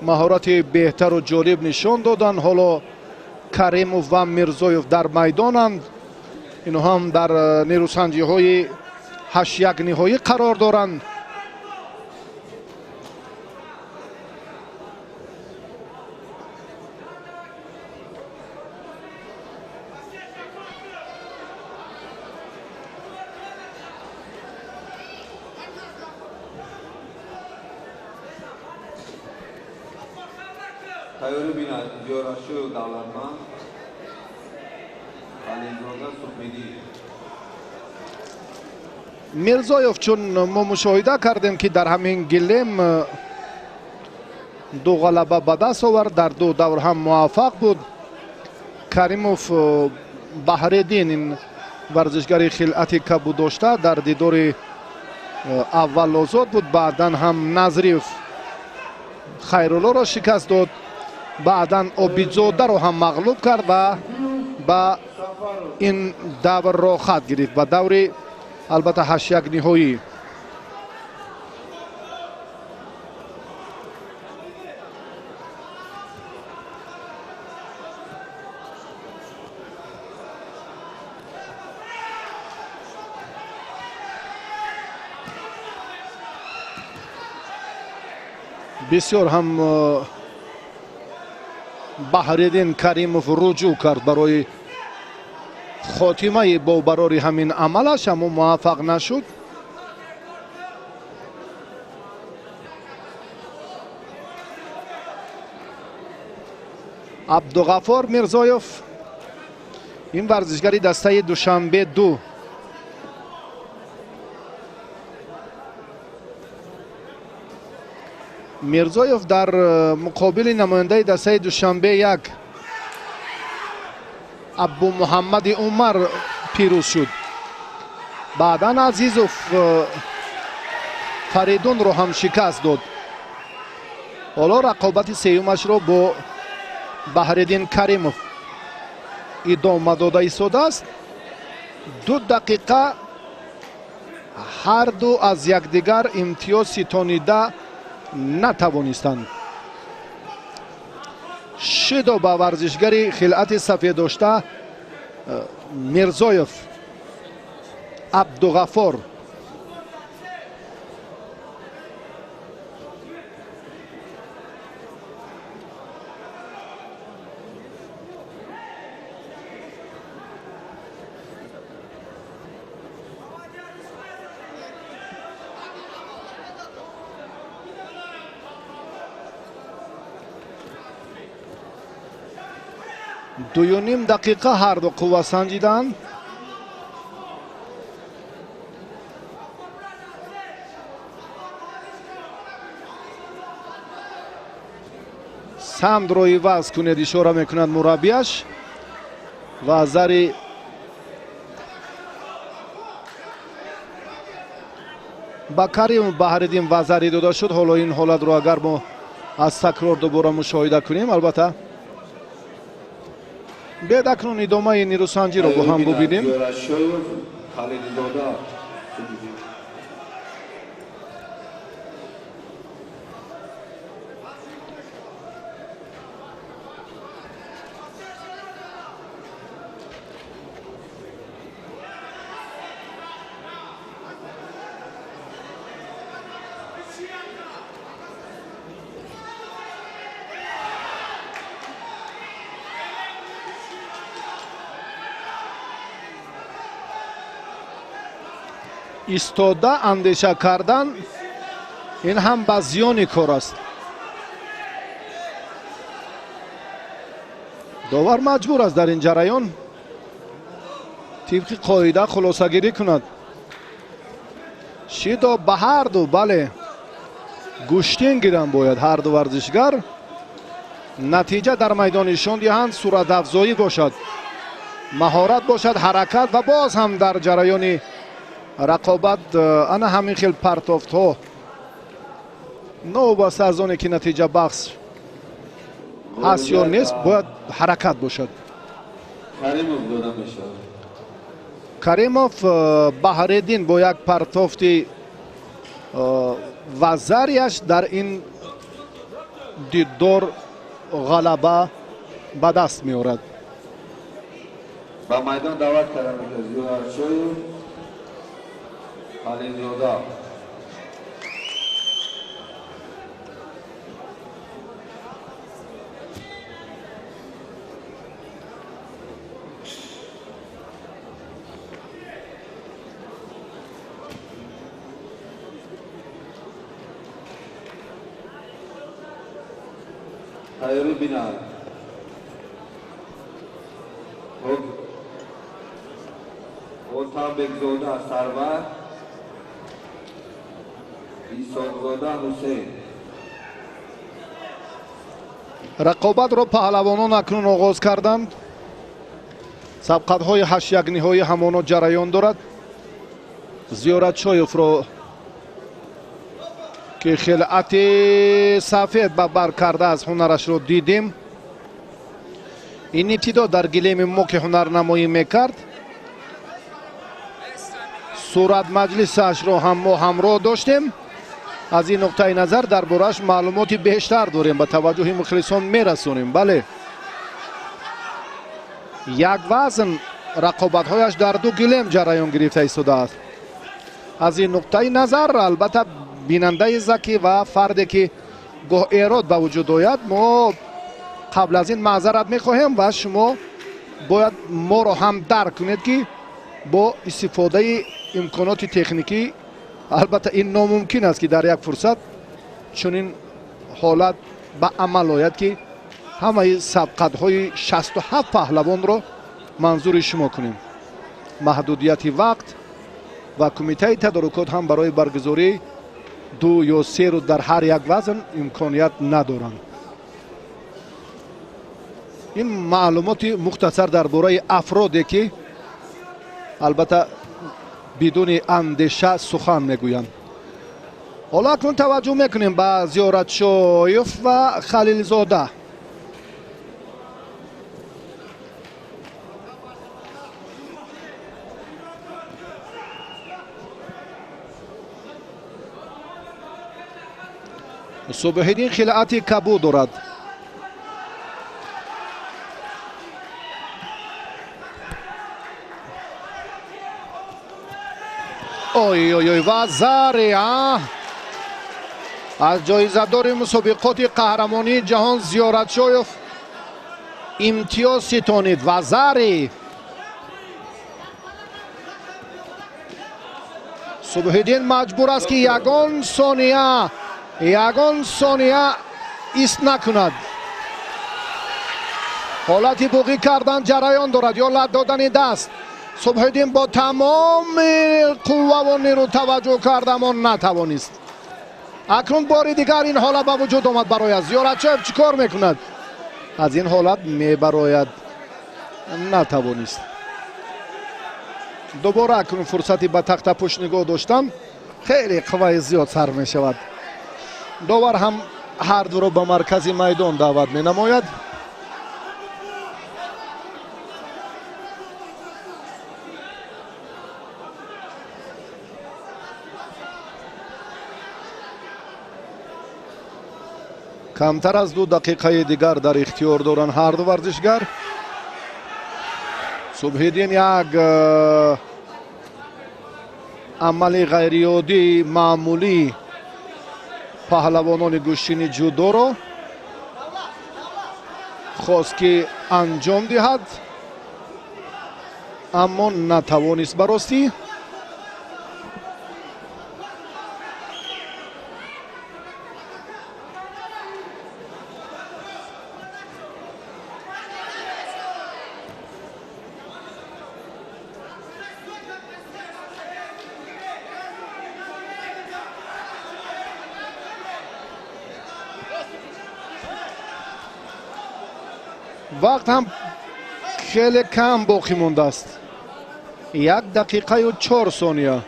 مهارت بهتر و جالب نشان دادند. حالا کریموف و میرزایوف در میدانند. اینها هم در نیروسنجی های 8-1 نهایی قرار دارند. تیاری بیند جارشو دولتمند علیزاده سخمیدی. میرزایوف چون ما مشاهده کردیم که در همین گلیم دو غلبه به دست آورد، در دو دور هم موفق بود. کریموف بحردین، این ورزشگر خلعت کبود داشته، در دیدار اول آزاد بود. بعدا هم نظریف خیرالله را شکست داد. بعدا عبیدزاده را هم مغلوب کرد و با این دور را خط گرفت و دور البته 8-1 نهایی. بسیار هم بحردین کریموف رجوع کرد برای خاتمه با برای همین عملش، اما موفق نشد. عبدالغفار میرزایوف، این ورزشگری دسته دوشنبه 2. میرزایوف در مقابل نماینده دسته دوشنبه 1 ابو محمد عمر پیروز شد. بعدا عزیزوف فریدون رو هم شکست داد. حالا رقابت سیومش رو با بحردین کریموف ادامه داده ایستاده است. 2 دقیقه هر دو از یکدیگر امتیاز ستانیده نتوانستند. شیدا با ورزشگری خلعت سفید داشته میرزایوف عبدالغفار. 2.5 دقیقه هر دو قوه سنجیدند. سمت رو عوض کنید اشاره میکند مربیش و زری با کریم بهرالدین وزری داده شد. حالا این حالت رو اگر ما از تکرار دوباره مشاهده کنیم البته بعد اکنون ادامه نیروسنجی رو با هم ببینیم. ایستاده اندیشه کردن این هم با زیان کار است. داور مجبور است در این جریان طبق قاعده خلاصه گیری کند. شیدا به هر دو بله گوشتین گیرن باید هر دو ورزشگر. نتیجه در میدانشان دهند صورت افزایی باشد، مهارت باشد، حرکت و باز هم در جریان رقابت انا همین خیل پرتافت ها نوبست از آنه که نتیجه بخش هست یا نیست باید حرکت باشد. کریموف داده میشه. کریموف بهرالدین با یک پرتافت وزریش در این دیدار غلبه به دست می آورد. با میدان دعوت کرده میشه زیورشوی خلیلزاده. تیاری بیناد اوتان بگزاده سرور ایسادزاده حسین. رقابت را پهلوانان اکنون آغاز کردند. سبقت های 8 یک نهایی همانا جریان دارد. زیارت شایف را که خلعت سفید به بر کرده از هنرش رو دیدیم. این ابتدا در گلیم ما که هنر نمایی میکرد صورت مجلسش رو هم ما همراه داشتیم. از این نقطه نظر در بارش معلوماتی بیشتر داریم به توجه مخلصان میرسونیم. بله یک وزن رقابت هایش در دو گلیم جریان گرفته ایستاده است. از این نقطه نظر البته بیننده زکی و فردی که گاه ایراد به وجود آید ما قبل از این معذرت میخواهیم و شما باید ما رو هم درک کنید که با استفاده امکانات تکنیکی البته این ناممکن است که در یک فرصت چنین حالت به عمل آید که همه سبقت های 67 پهلوان رو منظور شما کنیم. محدودیت وقت و کمیته تدارکات هم برای برگزاری 2 یا 3 رو در هر یک وزن امکانیت ندارند. این معلومات مختصر درباره افرادی که البته بدون اندیشه سخن میگویند. حالا اکنون توجه میکنیم به زیارت شایف و خلیلزاده. صبح‌الدین خلعت کبود دارد. اوی اوی اوی و زاری از جایزه دار مسابقات قهرمانی جهان زیارت شایف امتیاز ستانید و زاری. صبح‌الدین مجبور است که یگان ثانیه ایست نکند. حالتی بوقی کردن جریان دارد یا لد دادن دست. صبح‌الدین با تمام قوه و نیرو توجه کرد اما نتوانست. اکنون باری دیگر این حالت به وجود آمد برای زیارتچوف. چیکار میکند؟ از این حالت میبراید، نتوانست. دوباره اکنون فرصتی به تخت پشت نگاه داشتن، خیلی قوه زیاد سر می شود. داور هم هر دو رو به مرکز میدان دعوت می نماید. کمتر از 2 دقیقه دیگر در اختیار دارند هر دو ورزشگر. صبح‌الدین یک عمل غیرعادی معمولی پهلوانان گوشتین جودو رو خواست که انجام دهد اما نتوانست براستی. وقت هم خیلی کم باقی مونده است. 1 دقیقه و 4 ثانیه.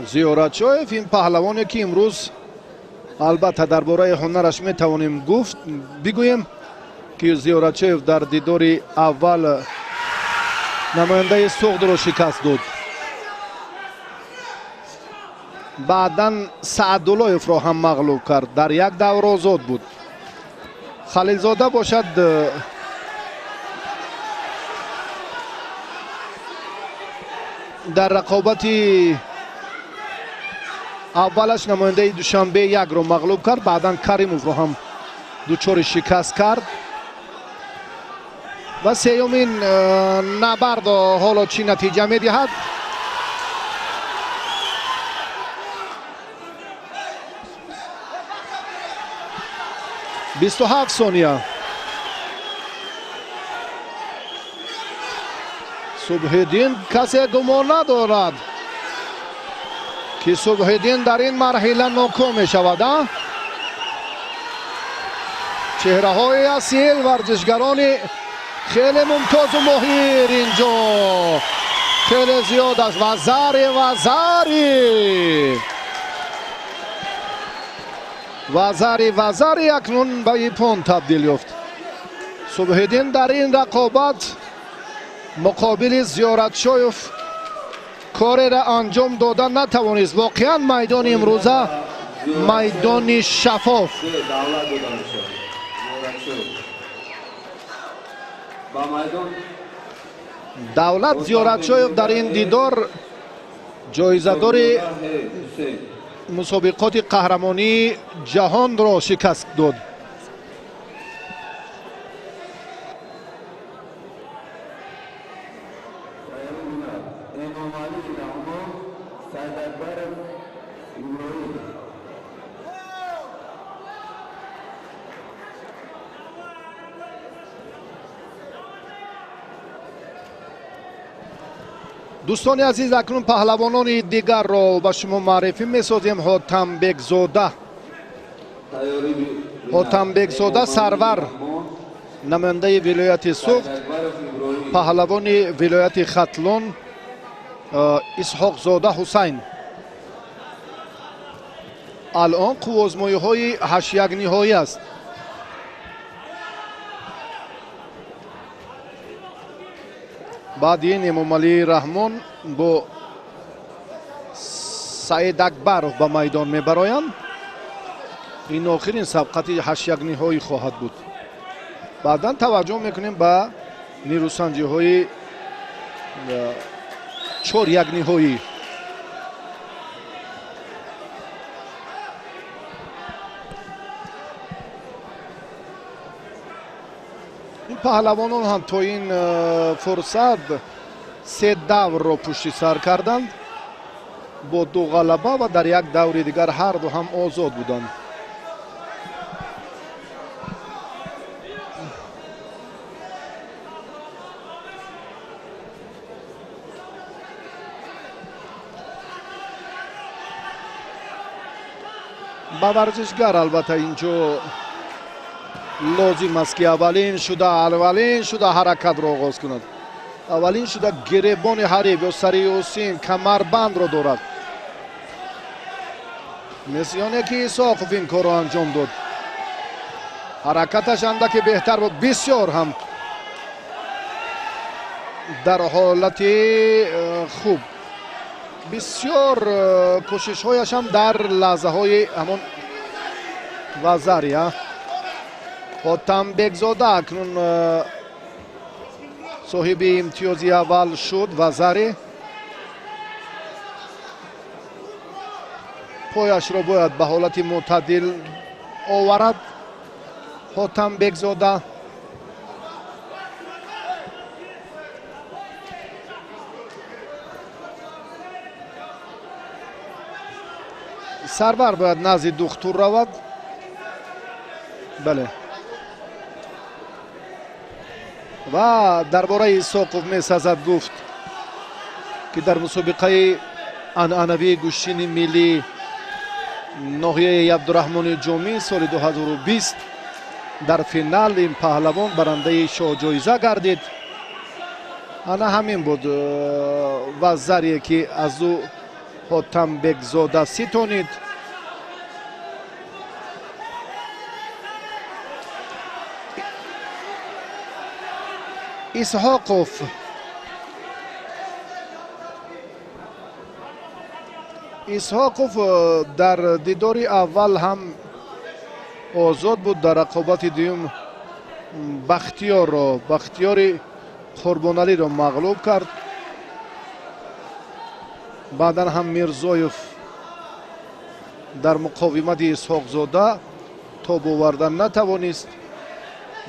زیارتچوف این پهلوانی که امروز البته درباره هنرش میتوانیم گفت بگوییم که زیارتچوف در دیدار اول نماینده سوخت رو شکست داد. بعداً سعداللهیف را هم مغلوب کرد. در یک دور آزاد بود. خلیلزاده باشد در رقابت اولش نماینده دوشنبه 1 را مغلوب کرد. بعداً کریموف را هم دچار شکست کرد و سیومین نبرد حالا چی نتیجه میدهد؟ 27 ثانیه. صبح‌الدین کسی گمان ندارد که صبح‌الدین در این مرحله ناکام می شود. چهره های اصیل ورزشگران خیلی ممتاز و ماهر اینجا خیلی زیاد است. وزاری اکنون به ایپان تبدیل یافت. صبح‌الدین در این رقابت مقابل زیارتچوف کاری را انجام دادن نتوانست. واقعا میدان امروزه میدان شفاف. دولت زیارتچوف در این دیدار جایزه‌دار مسابقات قهرمانی جهان را شکست داد. دوستان عزیز اکنون پهلوانان دیگر را به شما معرفی می‌سازیم. حاتم بیگزاده سرور نماینده ولایت سوخت، پهلوان ولایت ختلون اسحاق زاده حسین. الان قوازمایی‌های 8-1 نهایی است. بعد این امام علی رحمان با سعید اکبرов به میدان میبرایند. این آخرین سبقت 8-1 نهایی خواهد بود. بعدا توجه میکنیم به نیروسنجی های 4-1 نهایی. این پهلوانان هم تا این فرصت 3 دور را پشت سر کردند. با 2 غلبه و در یک دوری دیگر هر دو هم آزاد بودند. با ورزشگر البته اینجا لازم است که اولین شده حرکت را آغاز کند. اولین شده گریبان حریف یا سری حسین کمربند را دارد. مثل که ایساقوف این کار را انجام داد. حرکتش اندکی بهتر بود، بسیار هم در حالت خوب. بسیار کوشش هایش هم در لحظه های همون وزریه حاتم بگزاده اکنون صاحب امتیازی اول شد. وزری پایش را باید به حالت معتدل آورد. حاتم بگزاده سرور باید نزد دکتر رود. بله و درباره ایساقوف می‌سازد گفت که در مسابقه عنعنوی گوشتین ملی ناحیه عبدالرحمن جامی سال 2020 در فینال این پهلوان برنده شاه جایزه گردید. انا همین بود وزری که از او حاتم بگزاده ستانید. ایساقوف در دیدار اول هم آزاد بود. در رقابت دوم بختیار قربانعلی را مغلوب کرد. بعدا هم میرزایف در مقاومت اسحاقزاده تاب آوردن نتوانست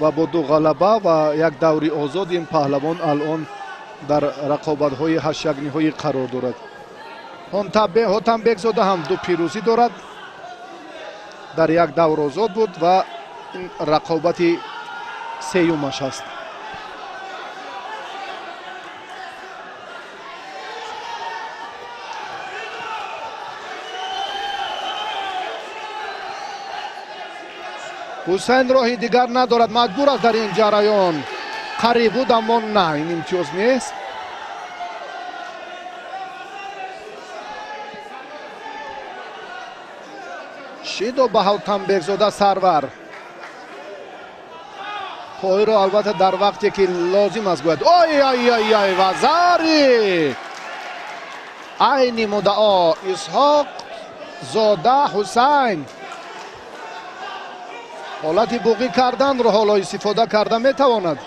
و با 2 غلبه و یک دوری آزاد این پهلوان الان در رقابت های هشتگنی های قرار دارد. حاتم بگزاده هم 2 پیروزی دارد، در یک دور آزاد بود و این رقابت سیومش است. حسین راهی دیگر ندارد، مجبور است در این جریان. قریب بود اما نه، این امتیاز نیست. شیدو به حاتم بگزاده سرور پای را البته در وقتی که لازم است گوید. آی وزری عین مدعا اسحاق زاده حسین حالت بوقی کردن رو حالا استفاده کرده میتواند.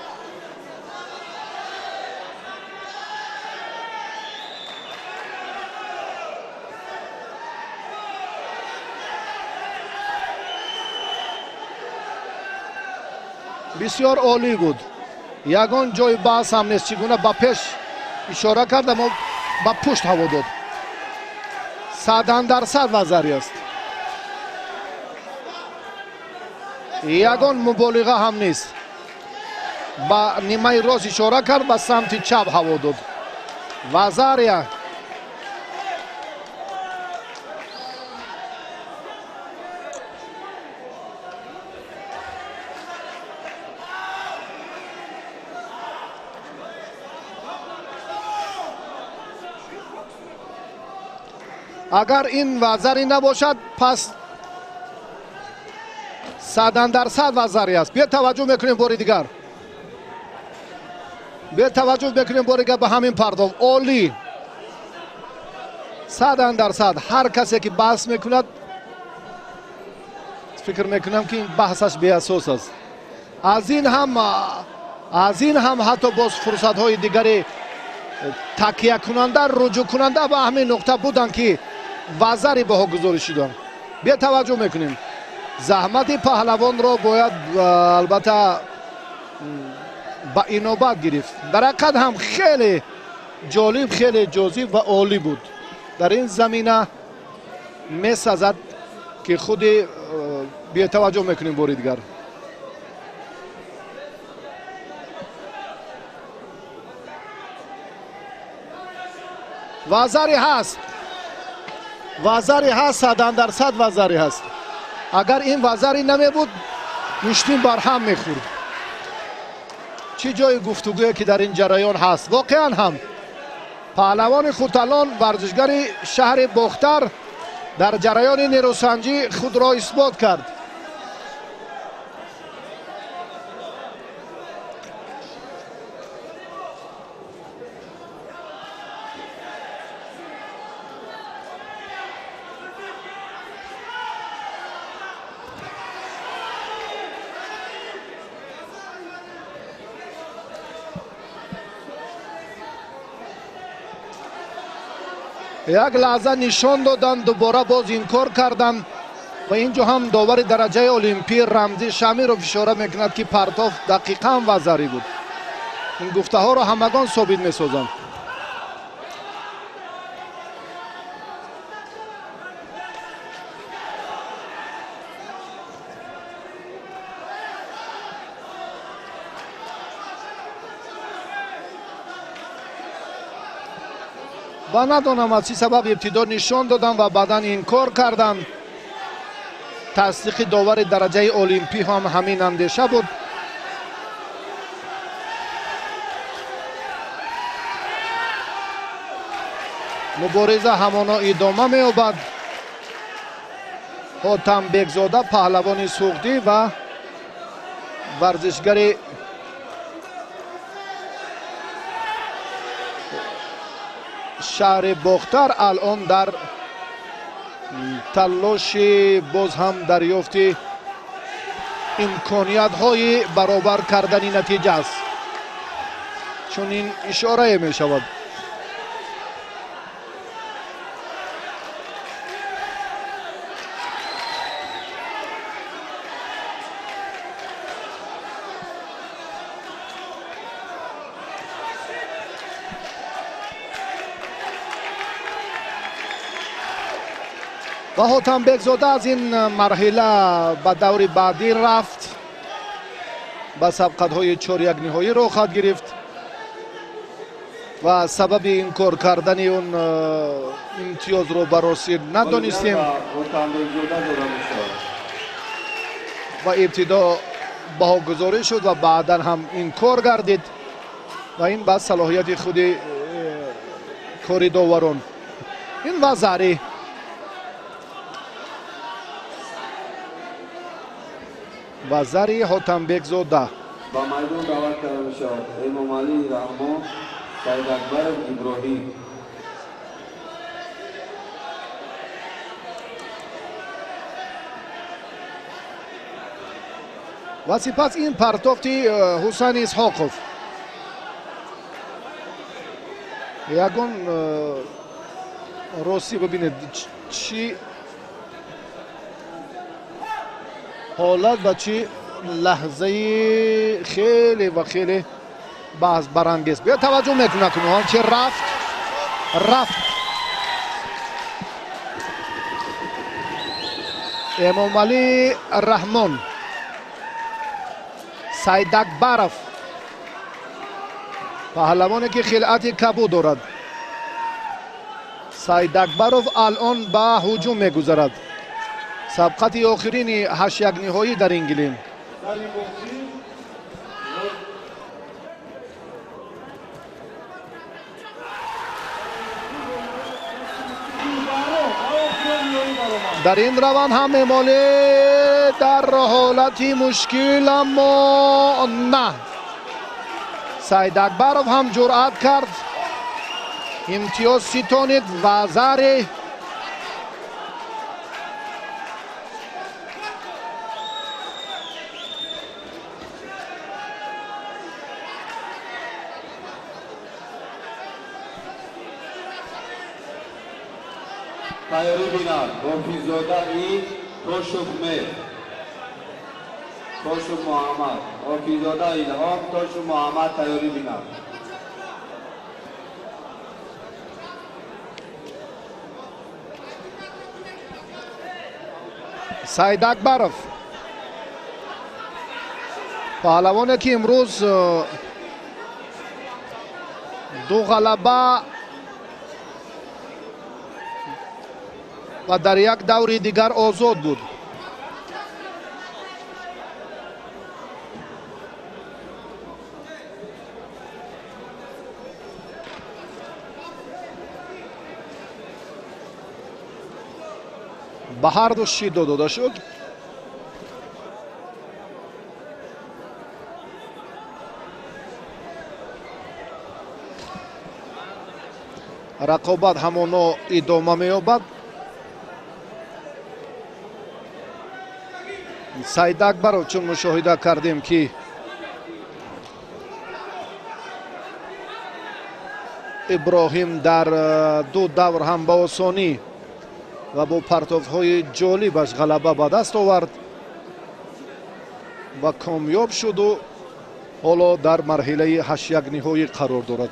بسیار عالی بود. یگان جای بحث هم نیست. چگونه با پیش اشاره کرد اما با پشت هوا داد. 100% وزری است. یگان مبالغه هم نیست. با نیمه راست اشاره کرد، با سمت چپ هوا داد. وزری اگر این وزری نباشد پس 100% وزری است. بیا توجه میکنیم باری دیگر. به همین پرداخت عالی. 100% هر کسی که بحث میکند فکر میکنم که این بحثش بی اساس است. از این هم حتی باز فرصت های دیگری تکیه کننده رجوع کننده به همین نقطه بودن که وزری بها گذاری شدن. بیا توجه میکنیم. زحمت پهلوان را باید البته با اینوبت گرفت. در حقیقت هم خیلی جالب، خیلی جذاب و عالی بود. در این زمینه میسازد که خود بی توجه میکنیم بریدگر. وزاری هست، وزاری هست، 100% وزاری هست. اگر این وزاری نمی بود مشتیم بر هم میخورد. چی جای گفتگویی که در این جریان هست. واقعا هم پهلوان خوتالان ورزشگر شهر باختر در جریان نیروسنجی خود را اثبات کرد. یک لحظه نشان دادن، دوباره باز انکار کردن و اینجا هم داور درجه المپی رمزی شمیرов اشاره میکند که پرتاف دقیقاً وزاری بود. این گفته ها را همگان ثابت میسازند. و ندانم از چه سبب ابتدا نشان دادن و بعدا انکار کردن. تصدیق داور درجه المپی هم همین اندیشه بود. مبارزه همانا ادامه می‌یابد. حاتم بگزاده پهلوان سوختی و ورزشگر شهر باختر الان در تلاش باز هم دریافت امکانیت های برابر کردن نتیجه است، چون این اشاره می شود. و حاتم بگزاده از این مرحله به دور بعدی رفت، به سبقت های 4-1 نهایی را خواهد گرفت و سبب این کار کردن اون امتیاز رو بررسی ندانستیم و ابتدا بهاگذاری شد و بعدا هم این کار گردید و این بعد صلاحیت خود کار داوران. این وزاری وزاری حاتم بگزاده با میدان دعوت کرده میشود امام علی رحمان، سید اکبر ابراهیم. و سپس این پرتافتی حسین اسحاقوف یگان راستی ببینید چی حالت و چی لحظه خیلی و خیلی بحث برانگیز. بیا توجه میکنه کنه چه رفت امام علی رحمان، سید اکبرов پهلوانی که خلعت کبود دارد. سید اکبرov الان به هجوم میگذرد. سبقت آخرین 8-1 نهایی در این گلیم. در این روند هم امالی در حالتی مشکل، اما نه، سید اکبرov هم جرأت کرد امتیاز ستانید. وزاری تیاری بیناد حافظ‌زاده ای توشک میر، توشک محمد، حافظ‌زاده الهام، توشک محمد تیاری بیناد. سعید اکبرов پهلوانی که امروز دو غلبه و در یک دور دیگر آزاد بود. به هر دو شیدو داده شد. رقابت همانا ادامه می‌یابد. سعید اکبرов چون مشاهده کردیم که ابراهیم در دو دور هم با آسانی و با پرتاب‌های جالبش غلبه به دست آورد و کامیاب شد و حالا در مرحله 8 نهایی قرار دارد.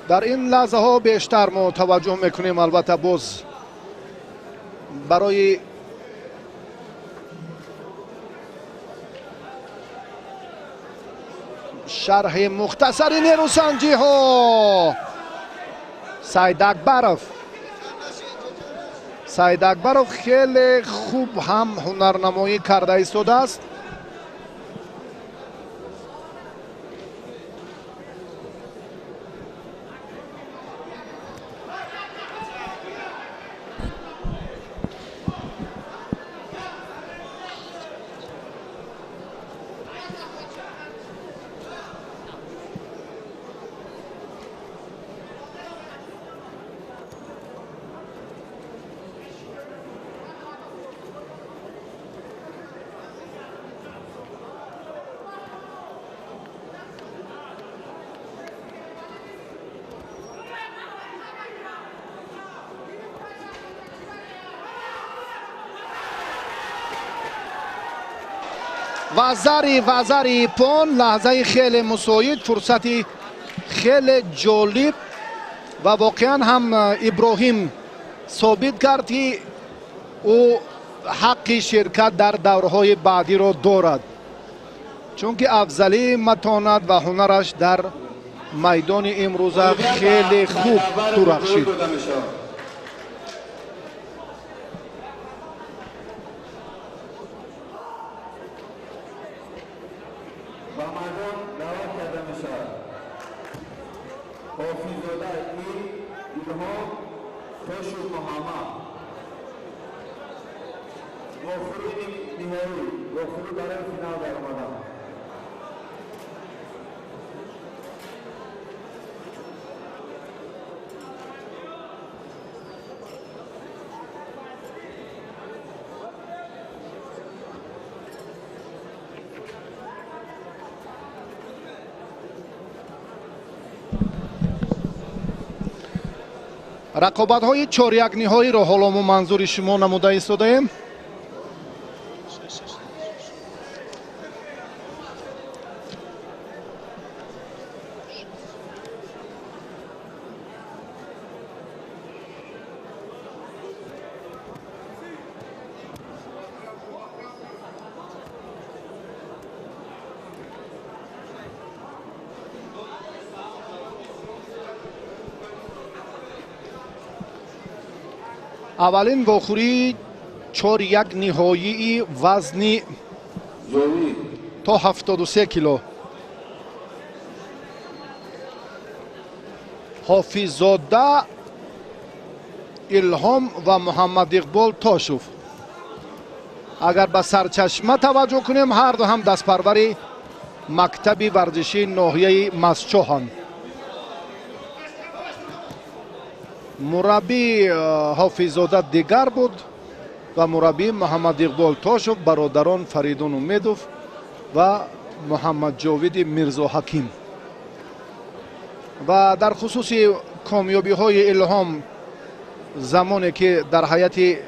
در این لحظه ها بیشتر ما توجه میکنیم البته باز برای شرح مختصر نیروسنجی ها سعید اکبرov خیلی خوب هم هنرنمایی کرده ایستاده است. وزری پون لحظه خیلی مساعد، فرصتی خیلی جالب و واقعا هم ابراهیم ثابت کرد که او حق شرکت در دورهای بعدی را دارد، چون که افضلی متانت و هنرش در میدان امروزه خیلی خوب درخشید. رقابت های 4 نهایی را حالا ما منظور شما نموده ایستاده ایم. اولین واخوری 4-1 نهایی وزنی تا 73 کیلو حافظ‌زاده الهام و محمد اقبال تاشوف. اگر به سرچشمه توجه کنیم هر دو هم دستپروری مکتب ورزشی ناحیه مسچوهان. مربی حافظ‌زاده دیگر بود و مربی محمد اقبال تاشوف، برادران فریدون امیدوف و محمد جاوید میرزا حکیم. و در خصوص کامیابی های الهام زمانی که در هیئت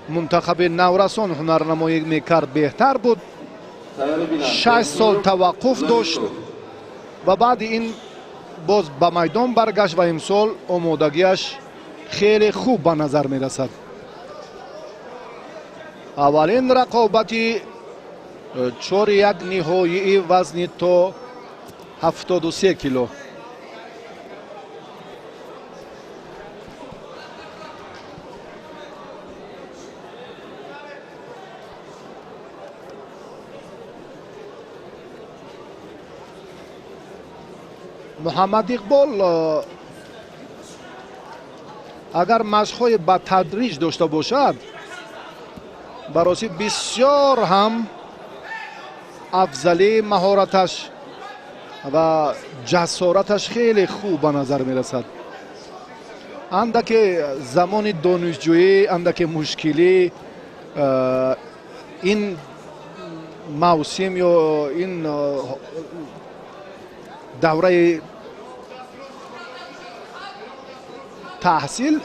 منتخب نورسان هنرنمایی میکرد بهتر بود، 6 سال توقف داشت و بعد این باز به میدان برگشت و امسال آمادگیش خیلی خوب به نظر می رسد. اولین رقابتی 4-1 نهایی وزن تا 73 کیلو. محمد اقبال اگر مشق‌های با تدریج داشته باشد برای بسیار هم افضلی مهارتش و جسارتش خیلی خوب به نظر می رسد. اندک زمان دانشجویی اندک مشکلی این موسم یا این دوره تحصیل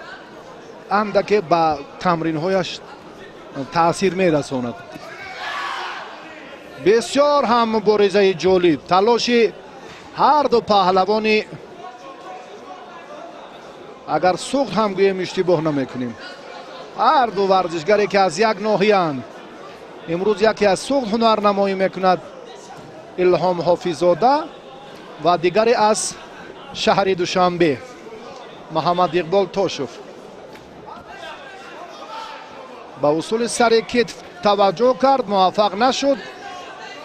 اندک با تمرین هایش تاثیر می رساند. بسیار هم مبارزه جالب، تلاش هر دو پهلوانی، اگر سوخت هم گویم اشتباه نمیکنیم، هر دو ورزشگری که از یک ناحیه‌اند. امروز یکی از سوخت هنرنمایی میکند الهام حافظ‌زاده و دیگری از شهر دوشنبه محمد اقبال تاشوف. با اصول سر کتف توجه کرد، موفق نشد.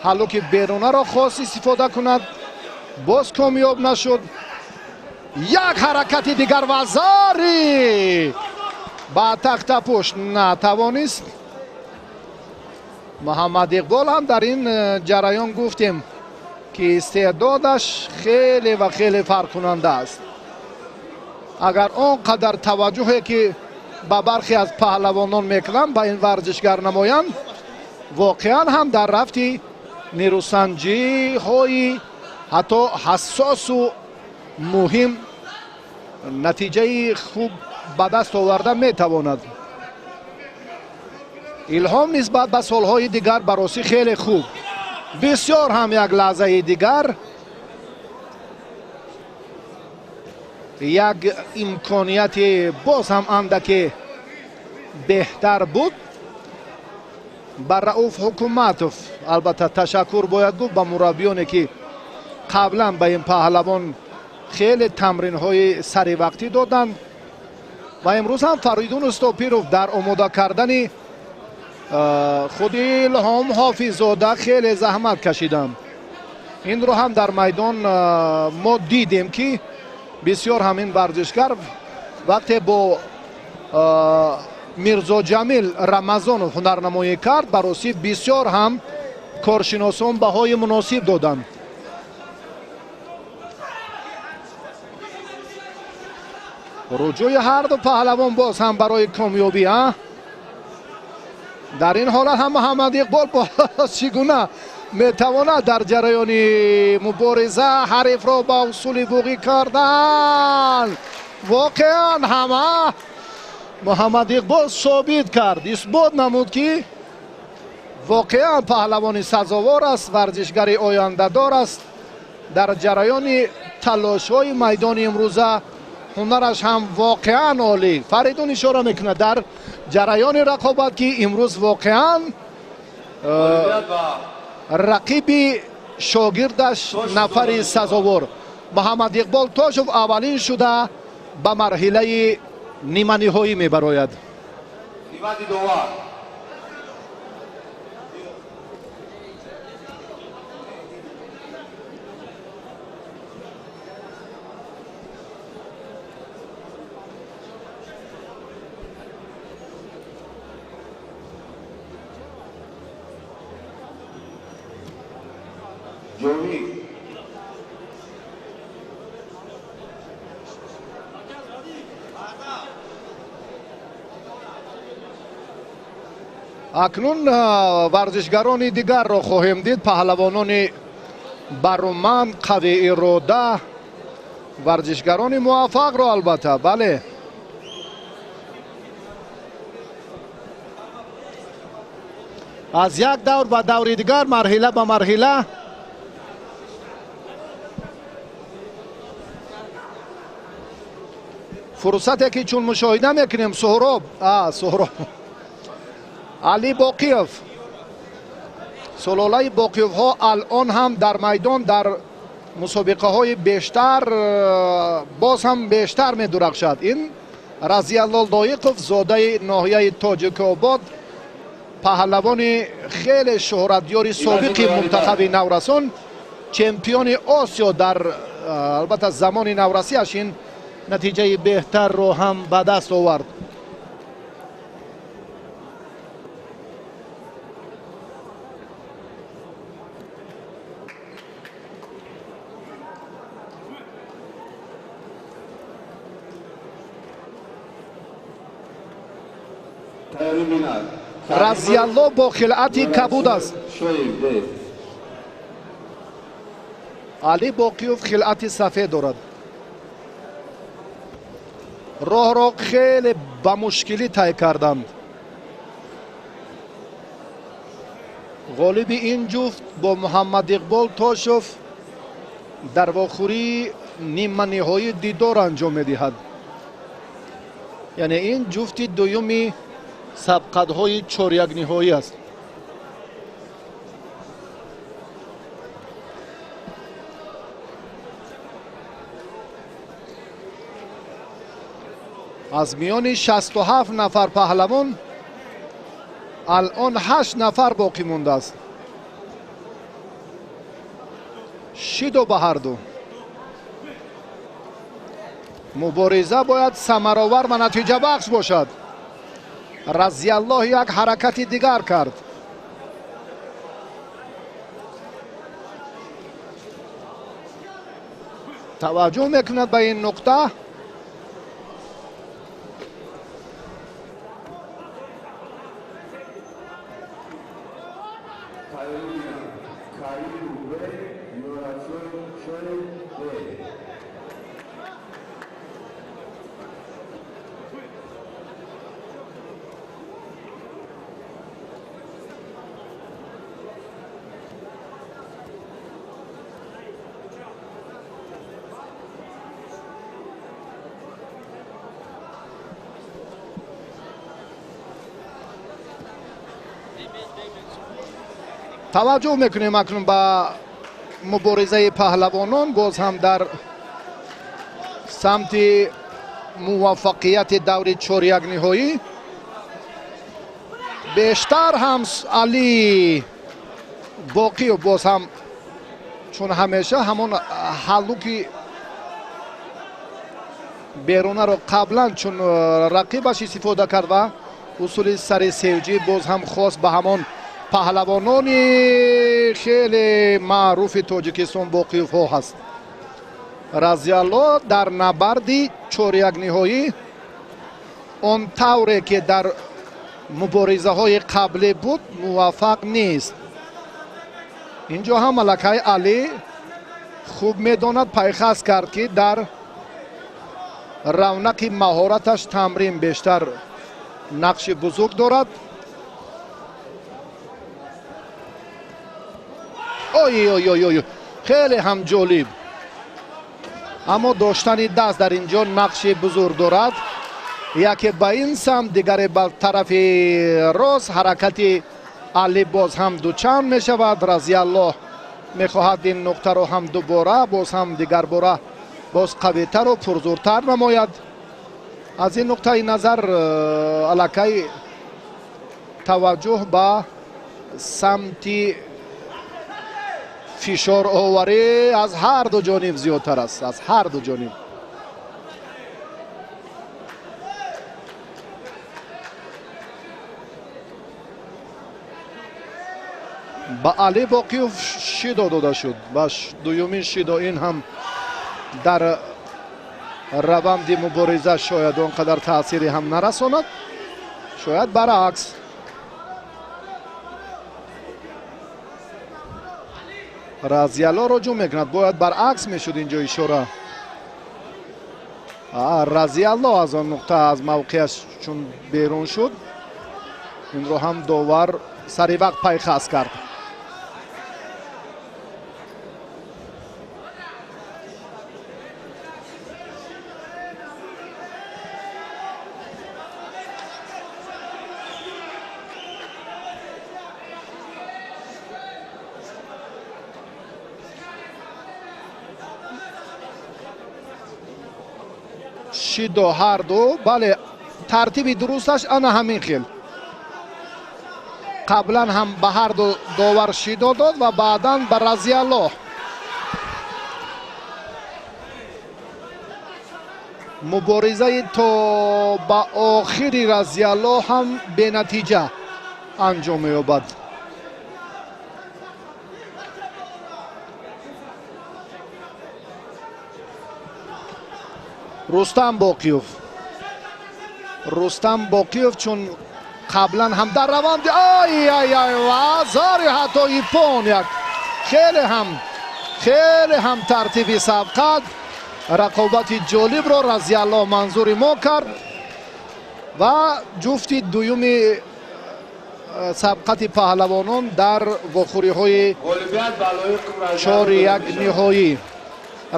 حالا که بیرونه را خواست استفاده کند باز کامیاب نشد. یک حرکت دیگر و زاری با تخت پشت نتوانست. محمد اقبال هم در این جریان گفتیم که استعدادش خیلی و خیلی فرق کننده است. اگر آنقدر توجهی که به برخی از پهلوانان میکنند به این ورزشگر نمایند، واقعا هم در رفتی نیروسنجی های حتی حساس و مهم نتیجه خوب به دست آورده میتواند. الهام نسبت به سالهای دیگر براسی خیلی خوب، بسیار هم یک لحظه دیگر یک امکانیت باز هم اندک بهتر بود. بر رؤوف حکومتوف البته تشکر باید گفت به مربیانی که قبلا به این پهلوان خیلی تمرین های سری وقتی دادند و امروز هم فریدون استاپیروف در آماده کردن خود الهام حافظ‌زاده خیلی زحمت کشیدند. این رو هم در میدان ما دیدیم که بسیار همین ورزشگر وقتی با میرزا جمیل رمضانوف هنرنمایی کرد براسی بسیار هم کارشناسان بهای مناسب دادند. رجوع هر دو پهلوان باز هم برای کامیابی در این حالت هم محمد اقبال باز چگونه میتواند در جریان مبارزه حریف را با اصول بوقی کردن. واقعا همه محمد اقبال ثابت کرد، اثبات نمود که واقعا پهلوان سزاوار است، ورزشگر آینده دار است. در جریان تلاش های میدان امروزه هنرش هم واقعا عالی. فریدون اشاره میکنه در جریان رقابت که امروز واقعا رقیب شاگردش نفر سزاوار محمد اقبال تاشوف اولین شده به مرحله نیمه نهایی میبراید. اکنون ورزشگران دیگر را خواهیم دید. پهلوانان برومند، قوی اراده، ورزشگران موفق را البته. بله از یک دور به دور دیگر، مرحله به مرحله фурсате ки чун мушоҳида мекунем Суҳроб Али Боқиев Сулолаи Боқиевҳо алон ҳам дар майдон дар мусобиқаҳои бештар боз ҳам бештар медурахшад. Ин Разиялло Лоиқов зодаи ноҳияи Тоҷикобод паҳлавони хеле шӯҳратёри собиқи мунтахаби Наврасон чемпиони Осиё дар албатта замони наврасиаш ин натиҷаи беҳтарро ҳам ба даст овард. Разиялло бо хилъати кабуд аст. Али Боқиев хилъати сафед дорад. роҳро хеле ба мушкилӣ тай карданд. ғолиби ин ҷуфт бо Муҳаммадиқбол Тошев дар вохӯрии ниманиҳоӣ дидор анҷом медиҳад. яъне ин ҷуфти дуюми сабқатҳои чорякниҳоӣ аст. аз миёни 67 нафар паҳлавон алон 8 нафар боқӣ мондааст. шидо ба ҳарду. мубориза бояд самаровар ва натиҷабахш бошад. Разияллоҳ як ҳаракати дигар кард. таваҷҷӯҳ мекунад ба ин нуқта. таваҷҷӯҳ мекунем акнун ба муборизаи паҳлавонон. боз ҳам дар самти муваффақияти даври чорякниҳоӣ бештар ҳам Али Боқиев боз ҳам чун ҳамеша ҳамон ҳаллуки берунаро қаблан чун рақибаш истифода кард ва усули сари севҷӣ боз ҳам хос ба ҳамон паҳлавонони хеле маъруфи Тоҷикистон Боқиевҳо ҳаст. Разиялло дар набарди чорякниҳоӣ он тавре ки дар муборизаҳои қаблӣ буд муваффақ нест. инҷо ҳам малакаи Али хуб медонад, пайхас кард ки дар равнақи маҳораташ тамрин бештар нақши бузург дорад. ой хеле ҳам ҷолиб. аммо доштани даст дар инҷо нақши бузург дорад. яке ба ин самт, дигаре ба тарафи рост. ҳаракати Али боз ҳам дучанд мешавад. Разияллоҳ мехоҳад ин нуқтаро ҳам дубора боз ҳам дигар бора боз қавитару пурзуртар намояд. аз ин нуқтаи назар аллакай таваҷҷӯҳ ба самти фишороварӣ аз ҳар ду ҷониб зиёдтар аст. аз ҳар ду ҷониб. ба Али Боқиев шидо дода шуд. ба дуюмин шидо. ин ҳам дар раванди мубориза шояд он қадар таъсире ҳам нарасонад. шояд баръакс. Разияллоро ҷӯ мекунад. бояд баръакс мешуд инҷо ишора. Разиялло аз он нуқта аз мавқеаш чун берун шуд. инро ҳам довар сари вақт пайхас кард. шидо ҳарду бале тартиби дурусташ ана ҳамин хел. қаблан ҳам ба ҳарду довар шидо дод ва баъдан ба Разияллоҳ. муборизаи то ба охири Разияллоҳ ҳам бенатиҷа анҷом меёбад. Рустам Боқиев чун қаблан ҳам дар раванди ва зори ҳатои пон як хеле ҳам тартиби сабқат рақобати ҷолибро Разияллоҳ манзури мо кард ва ҷуфти дуюми сабқати паҳлавонон дар вохӯриҳои 4-1 ниҳоӣ.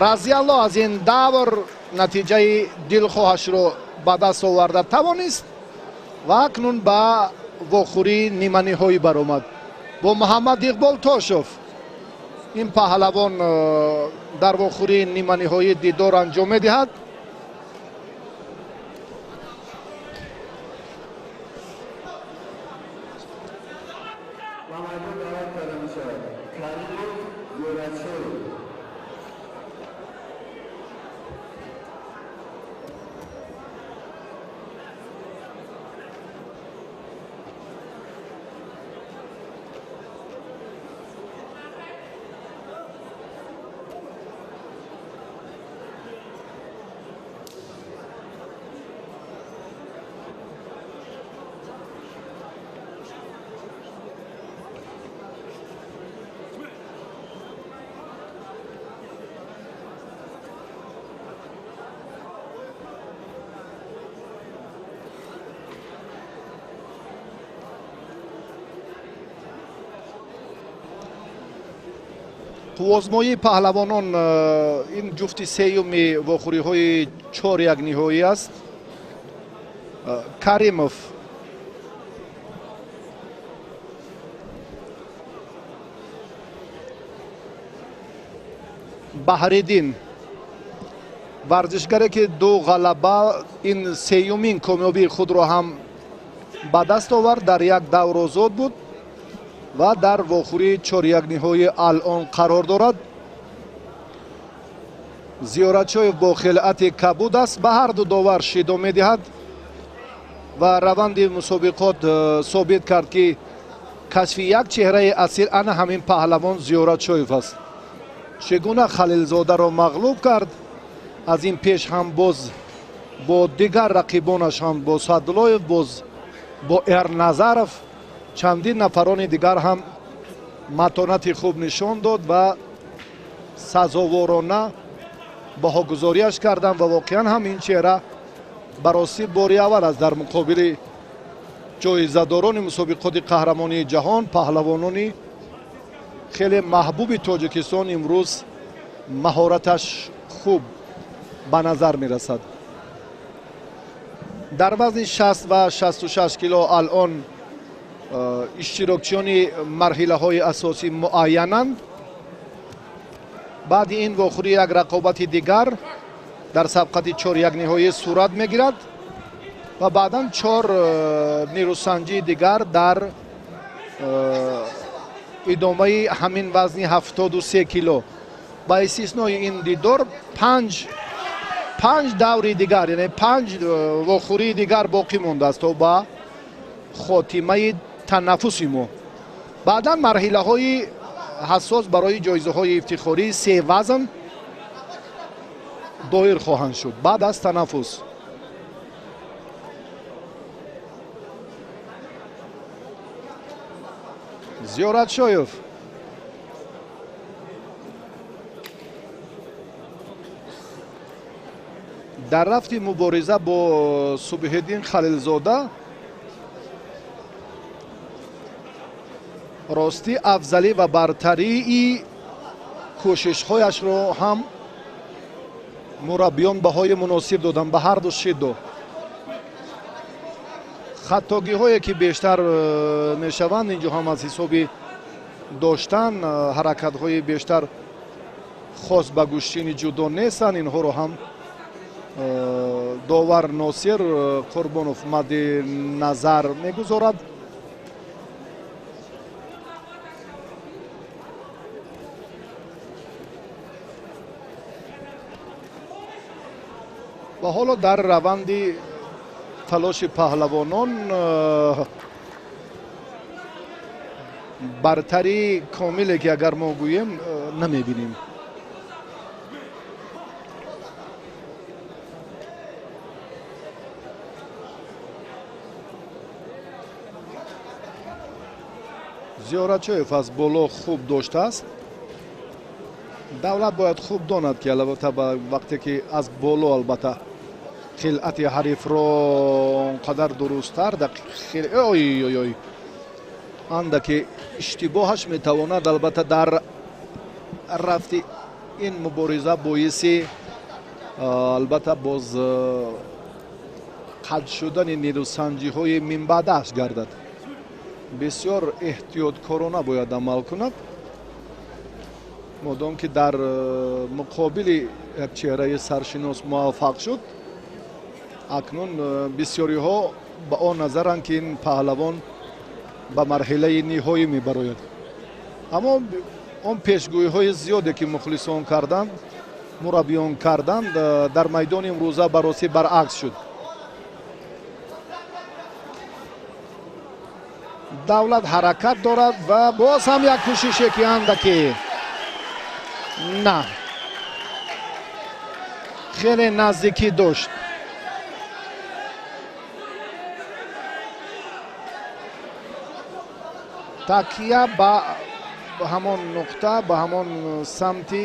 Разияллоҳ аз ин давр натиҷаи дилхоҳашро ба даст оварда тавонист ва акнун ба вохӯрии ниманиҳоӣ баромад. Бо Муҳаммад Иқбол Тошев ин паҳлавон дар вохӯрии ниманиҳоӣ дидор анҷом медиҳад. қувозмоии паҳлавонон ин ҷуфти сеюми вохӯриҳои 4-1 ниҳоӣ аст. Каримов Баҳриддин варзишгаре ки ду ғалаба ин сеюмин комёбии худро ҳам ба даст овард, дар як давр озод буд ва дар вохӯрии 4-1 ниҳоӣ алон қарор дорад. Зиёратшоев бо хелати кабуд аст, ба ҳарду довар шидо медиҳад ва раванди мусобиқот собит кард ки кашфи як чеҳраи асил ана ҳамин паҳлавон Зиёратшоев аст. чӣ гуна Халилзодаро мағлуб кард. аз ин пеш ҳам боз бо дигар рақибонаш ҳам бо Садуллоев, боз бо Эрназаров чандин нафарони дигар ҳам матонати хуб нишон дод ва сазоворона баҳогузориаш карданд ва воқеан ҳам ин чеҳра барости бори аввал аст дар муқобили ҷоизадорони мусобиқоти қаҳрамонии ҷаҳон, паҳлавонони хеле маҳбуби Тоҷикистон имрӯз маҳораташ хуб ба назар мерасад. дар вазни 60 ва 66 кило алон иштирокчиёни марҳилаҳои асосӣ муайянанд. баъди ин вохӯрӣ як рақобати дигар дар сабқати 4-1 ниҳоӣ сурат мегирад ва баъдан 4 нирӯсанҷии дигар дар идомаи ҳамин вазни 73 кило. ба истиснои ин дидор 5 даври дигар, яъне 5 вохӯрии дигар боқӣ мондааст то ба хотимаи танаффуси мо. баъдан марҳилаҳои ҳассос барои ҷоизаҳои ифтихории 3 вазн доир хоҳанд шуд баъд аз танаффус. Зиёратшоев дар рафти мубориза бо Субҳиддин Халилзода рости афзалӣ ва бартарии кӯшишҳояшро ҳам мураббиён баҳои муносиб доданд ба ҳарду шиддо. хаттогиҳое ки бештар мешаванд инҷо ҳам аз ҳисоби доштан ҳаракатҳои бештар хос ба гӯштини ҷудо нестанд, инҳоро ҳам довар Носир Қурбонов мадди назар мегузорад. ва ҳоло дар раванди талоши паҳлавонон бартари комиле ки агар мо гӯем намебинем. зиёратчоев аз боло хуб доштааст. давлат бояд хуб донад ки албатта вақте ки аз боло албатта хилати ҳарифро онқадар дурусттар ой андаке иштибоҳаш метавонад албатта дар рафти ин мубориза боиси албатта боз қатъ шудани нерӯсанҷиҳои минбаъдааш гардад. бисёр эҳтиёткорона бояд амал кунад. модом ки дар муқобили як чеҳраи саршинос муваффақ шуд, акнун бисёриҳо ба он назаранд ки ин паҳлавон ба марҳилаи ниҳоӣ мебарояд. аммо он пешгӯиҳои зиёде ки мухлисон карданд, мураббиён карданд, дар майдони имрӯза бароси баръакс шуд. давлат ҳаракат дорад ва боз ҳам як кӯшише ки андаке на хеле наздикӣ дошт. такя ба ҳамон нуқта, ба ҳамон самти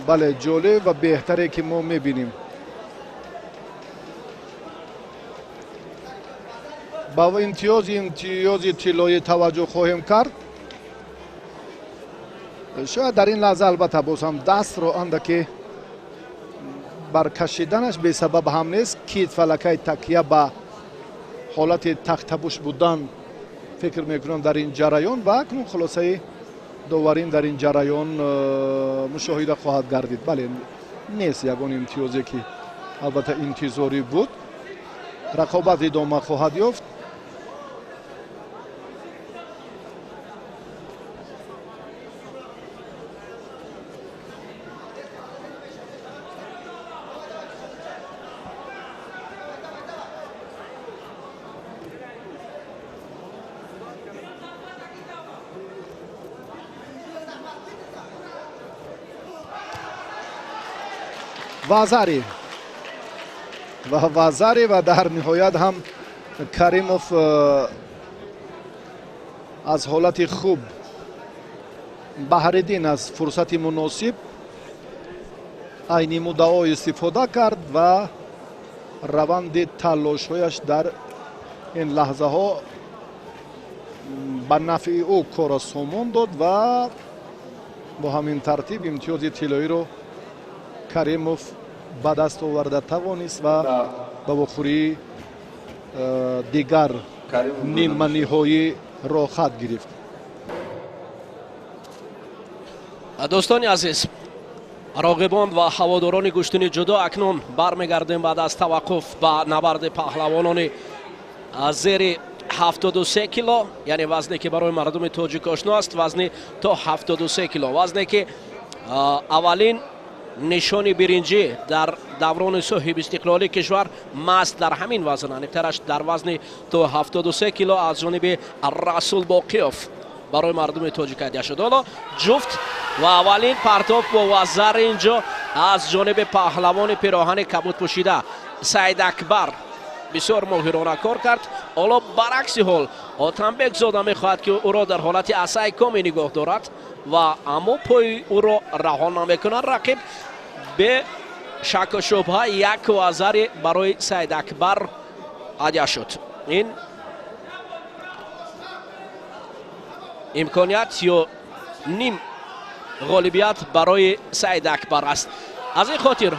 бале ҷолиб ва беҳтаре ки мо мебинем. ба имтиёзи тиллоӣ таваҷҷӯҳ хоҳем кард. шояд дар ин лаҳза албатта боз ҳам дастро андаке баркашиданаш бесабаб ҳам нест. кит фалакай такя ба ҳолати тахтабуш будан фикр мекунам дар ин ҷараён ва акнун хулосаи доварин дар ин ҷараён мушоҳида хоҳад гардид. бале нест ягон имтиёзе ки албатта интизорӣ буд. рақобат идома хоҳад ёфт. вазари ва дар ниҳоят ҳам каримов аз ҳолати хуб баҳридин аз фурсати муносиб айни муддао истифода кард ва раванди талошҳояш дар ин лаҳзаҳо ба нафъи ӯ кора сомон дод ва бо ҳамин тартиб имтиёзи тиллоиро каримов ба даст оварда тавонист ва ба вохӯрии дигар нима ниҳоиро хат гирифт. дӯстони азиз, роғибон ва ҳаводорони гӯштини ҷудо, акнун бармегардем баъд аз таваққуф ба набарди паҳлавонони зери 73 кило, яъне вазне ки барои мардуми тоҷик ошно аст, вазни то 73 кило, вазне ки аввалин нишони биринҷӣ дар даврони соҳиби истиқлоли кишвар маст дар ҳамин вазн аниқтараш дар вазни то 73 кило аз ҷониби расул боқиёв барои мардуми тоҷик ҳадия шуд. ҳоло ҷуфт ва аввалин партоф бо вазар инҷо аз ҷониби паҳлавони пироҳани кабудпӯшида Саидакбар бисёр моҳирона кор кард. ҳоло баръакси ҳол Отамбекзода мехоҳад ки ӯро дар ҳолати асаи коми нигоҳ дорад ва аммо пои ӯро раҳо намекунад. рақиб бе шаку шубҳа як вазари барои Саидакбар ҳадия шуд. ин имконият ё ним ғолибият барои Саидакбар аст. аз ин хотир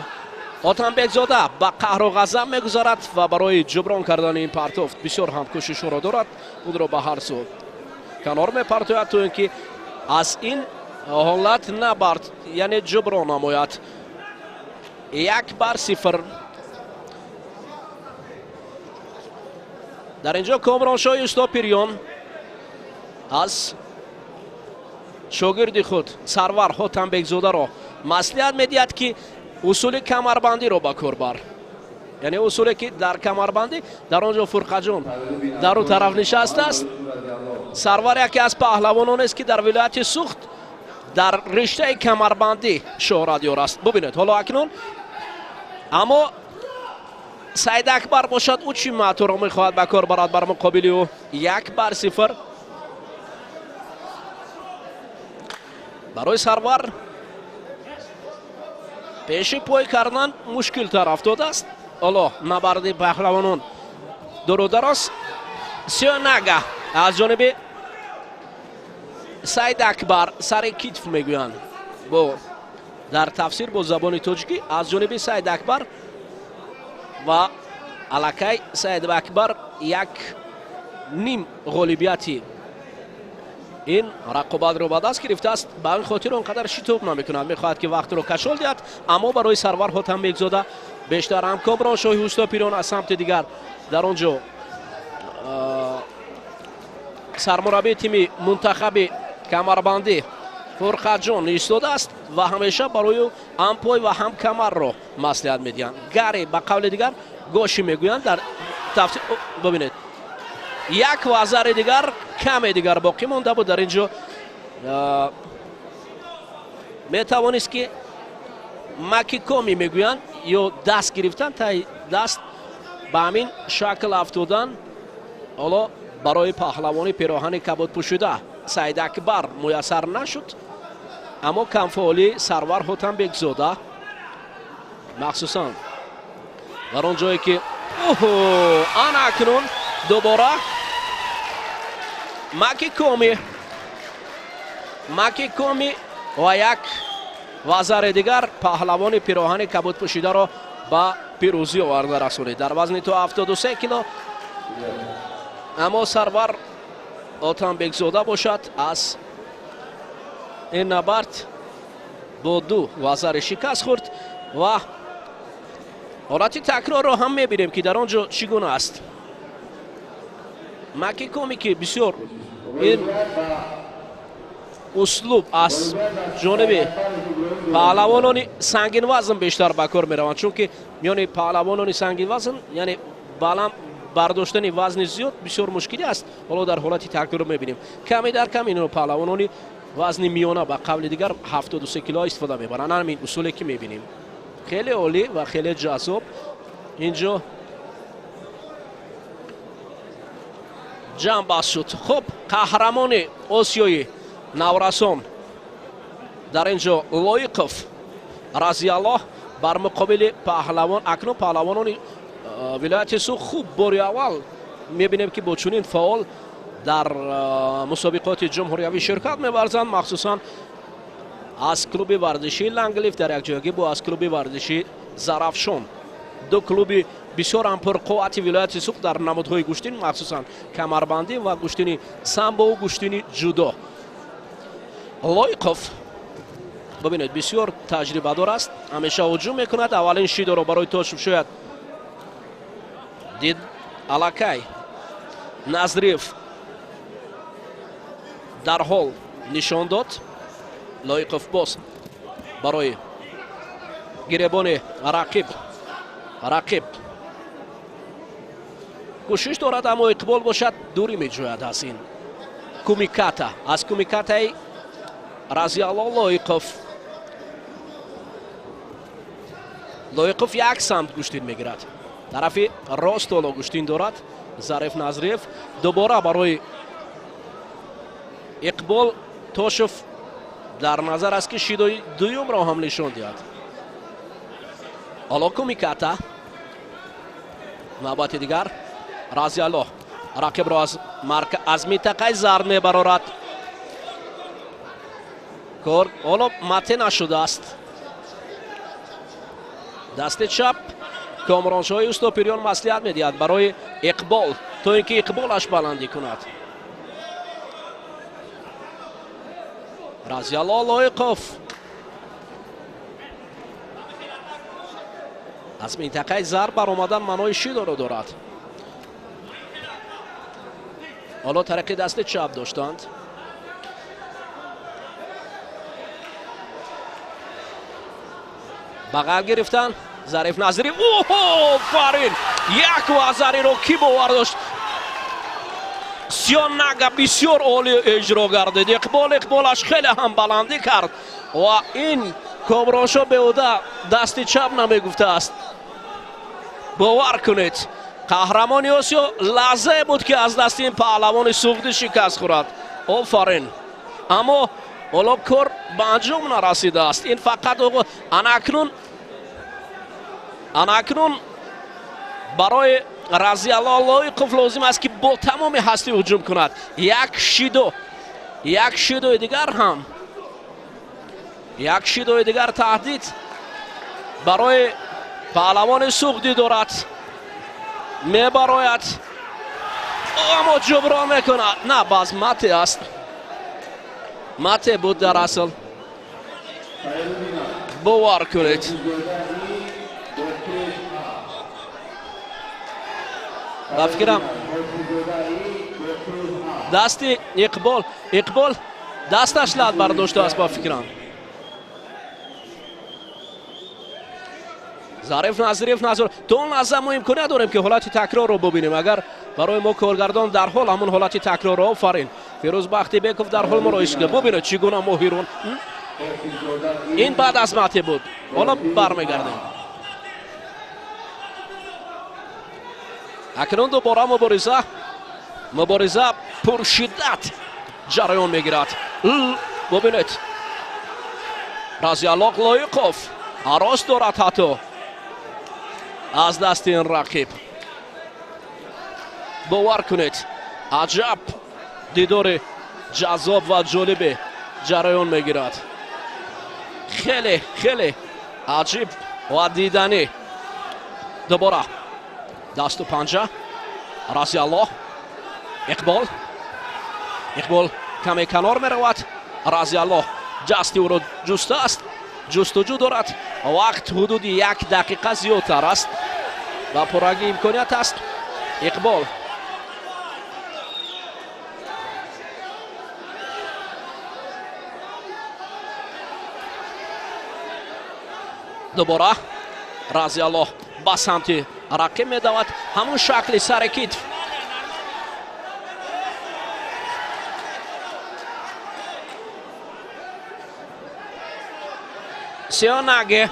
Отамбекзода ба қаҳру ғазаб мегузарад ва барои ҷуброн кардани ин партоф бисёр ҳам кӯшишҳоро дорад. онро ба ҳар сӯ канор мепартояд то ин ки аз ин ҳолат набард яъне ҷуброн намояд. 1-0 дар инҷо Комроншоҳи Устопирён аз шогирди худ Сарвар Ҳотамбекзодаро маслиҳат медиҳад ки усули камарбандиро ба кор бар. яъне усуле ки дар камарбандӣ дар он ҷо Фурқаҷон дар он тараф нишастааст. Сарвар яке аз паҳлавононе ки дар вилояти Сухт дар риштаи камарбандӣ шоҳрат ёраст. Бубинед ҳоло акнун аммо Саидакбар бошад ӯ чӣ маътуро мехоҳад ба кор барад бар муқобили ӯ 1-0 барои Сарвар пеши пой кардан мушкилтар афтодааст. ҳоло набарди паҳлавонон дурударост Сёнага аз ҷониби Саидакбар сари китф мегӯянд бо дар тафсир бо забони тоҷикӣ аз ҷониби Саидакбар ва аллакай Саидакбар як ним ғолибияти ин рақобатро ба даст гирифтааст. ба ин хотир он қадар шитоб намекунад, мехоҳад ки вақтро кашол диҳад, аммо барои Сарвар Ҳотамбекзода бештар ҳам Комроншоҳи Устопирён аз самти дигар дар он ҷо сармураббии тими мунтахаби камарбандӣ Фурқаҷон истодааст ва ҳамеша барои ӯ ҳам пой ва ҳам камарро маслиҳат медиҳанд. Гари ба қавли дигар гоши мегӯянд дар тафсир. Бубинед як вазари дигар каме дигар боқӣ монда буд. дар ин ҷо метавонист ки макикоми мегӯянд ё даст гирифтан таи даст ба ҳамин шакл афтодан. ҳоло барои паҳлавони пироҳани кабодпӯшуда Саидакбар муяссар нашуд, аммо камфаъолии Сарвар Ҳотамбекзода махсусан дар он ҷое ки ана акнун дубора макикоми ва як вазари дигар паҳлавони пироҳани кабудпӯшидаро ба пирӯзӣ оварда расонид дар вазни то 73 кило. аммо Сарвар Ҳотамбекзода бошад аз ин набард бо 2 вазари шикаст хӯрд ва ҳолати такрорро ҳам мебинем ки дар он ҷо чӣ гуна аст. макикоми ки бисёр ин услуб аз ҷониби паҳлавонони сангинвазн бештар ба кор мераванд, чунки миёни паҳлавонони сангинвазн яъне баланд бардоштани вазни зиёд бисёр мушкилӣ аст. ҳоло дар ҳолати такрор мебинем каме дар кам ино паҳлавонони вазни миёна ба қавли дигар 73 кило истифода мебаранд. ҳамин усуле ки мебинем хеле олӣ ва хеле ҷазоб. ин ҷо ҷамъ бас шуд. хуб, қаҳрамони осиёи наврасон дар ин ҷо Лоиқов Разиаллоҳ бар муқобили паҳлавон. акнун паҳлавонони вилояти Сух хуб бори аввал мебинем ки бо чунин фаъол дар мусобиқоти ҷумҳуриявӣ ширкат меварзанд, махсусан аз клуби варзишии Ланглиф дар якҷоягӣ бо аз клуби варзишии Зарафшон, ду клуби бисёр ҳам пурқуввати вилояти Сух дар намудҳои гӯштин, махсусан камарбандӣ ва гӯштини самбо, гӯштини ҷудо. Лоиқов бибинед бисёр таҷрибадор аст, ҳамеша ҳуҷум мекунад. аввалин шидоро барои точб шояд дид аллакай Назриев дар ҳол нишон дод. Лоиқов боз барои гиребони рақиб кӯшиш дорад, аммо иқбол бошад дурӣ меҷӯяд аз ин кумиката. аз кумикатаи Разиаллоҳ Лоиқов як самт гӯштин мегирад, тарафи рост ҳоло гӯштин дорад Зариф Назриев. дубора барои иқбол Тошев дар назар аст ки шидои дуюмро ҳам нишон диҳад. ҳоло кумиката навбати дигар Разиаллоҳ рақибро аз минтақаи зард мебарорад. кор ҳоло матъ нашудааст. дасти чап Комроншоҳи Устопирён маслиҳат медиҳад барои иқбол, то ин ки иқболаш баландӣ кунад. Разиаллоҳ Лоиқов аз минтақаи зарб баромадан маънои шидоро дорад. حالا طرق دست چپ داشتند. بغل گرفتن ظریف نظری. اوه فرین یک وزری رو کی باور داشت. سیاناگا بسیار عالی اجرا گردید. اقبالش خیلی هم بلندی کرد و این کابراشا به اوده دست چپ نمیگفته است. باور کنید قهرمانی آسیا لحظه بود که از دست این پهلوان سوختی شکست خورد. آفرین. اما حالا کار به انجام نرسیده است. این فقط اناکنون برای رضی الله لایقوف لازم است که با تمام هستی هجوم کند. یک شیدو دیگر تهدید برای پهلوان سوختی دارد. میبراید اما جبران میکند. نه باز مته است. مته بود در اصل. باور کنید. بفکرم دست اقبال دستش لد برداشته است. بفکرم ظریف نظر تو لحظه ما امکانیت داریم که حالت تکرار رو ببینیم. اگر برای ما کارگردان در حال همون حالت تکرار رو آفرین فیروز بختی بیکوف در حال ما رو ایست ببینید چگونه ماهیرون. این بعد از مته بود. حالا برمیگردیم. اکنون دوباره مبارزه پر شدت جریان میگیرد. ببینید رضی الله لایقوف هراس دارد حتی از دست این رقیب. باور کنید عجب دیدار جذاب و جالب جریان میگیرد. خیلی عجیب و دیدنی. دوباره دست و پنجه رضی الله. اقبال کمی کنار می رود. رضی الله دستی او را جسته است. جستجو دارد. وقت حدود 1 دقیقه زیادتر است و پررنگ امکانیت است. اقبال دوباره رضی الله با سمت رقیب می دود. همون شکل سر کتف. سیاناگه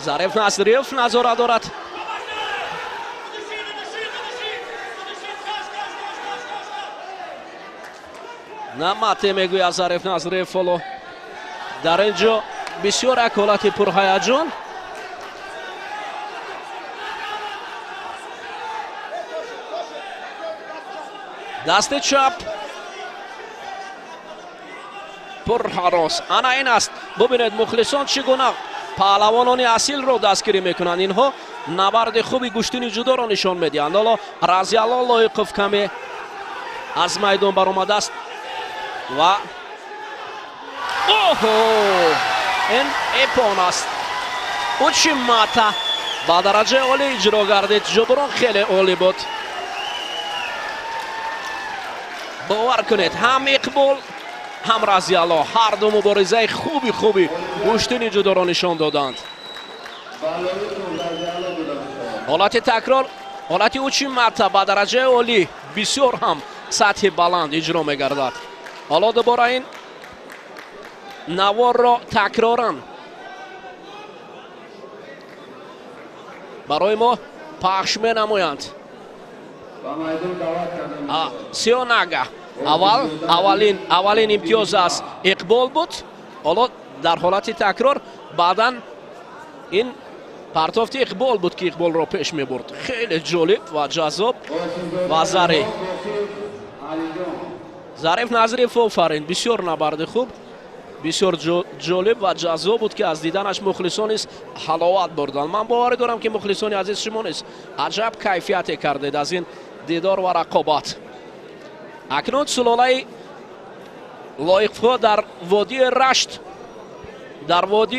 ظریف نظریف نظارت دارد. نمته میگوید ظریف نظریف فلو در اینجا بسیار اکالت پرهیجان. دست چپ پر حراس. انا این است. ببینید مخلصان چگونه پهلوانان اصیل رو دستگیری میکنند. اینها نبرد خوبی گشتین جدا را نشان میدهند. حالا رضی الله لایقوف کمی از میدان برآمده است و این اپان است. اوچی ماتا با درجه عالی اجرا گردید. جبران خیلی عالی بود. باور کنید هم اقبال هم رضی الله هر دو مبارزه خوبی گشتین جدا را نشان دادند. حالت تکرار حالت اوچی ماتا با درجه عالی بسیار هم سطح بلند اجرا میگردد. حالا دوباره این نوار را تکرارن برای ما پخش می نمایند. سیاناگا اولین امتیاز از اقبال بود. حالا در حالت تکرار بعدا این پرتافت اقبال بود که اقبال را پیش می برد. خیلی جالب و جذاب و ظریف نظریف آفرین. بسیار نبرد خوب بسیار جالب و جذاب بود که از دیدنش مخلصان است حلاوت بردن. من باور دارم که مخلصان عزیز شما نیست عجب کیفیت کردید از این دیدار و رقابت. اکنون سلاله لایقوف در وادی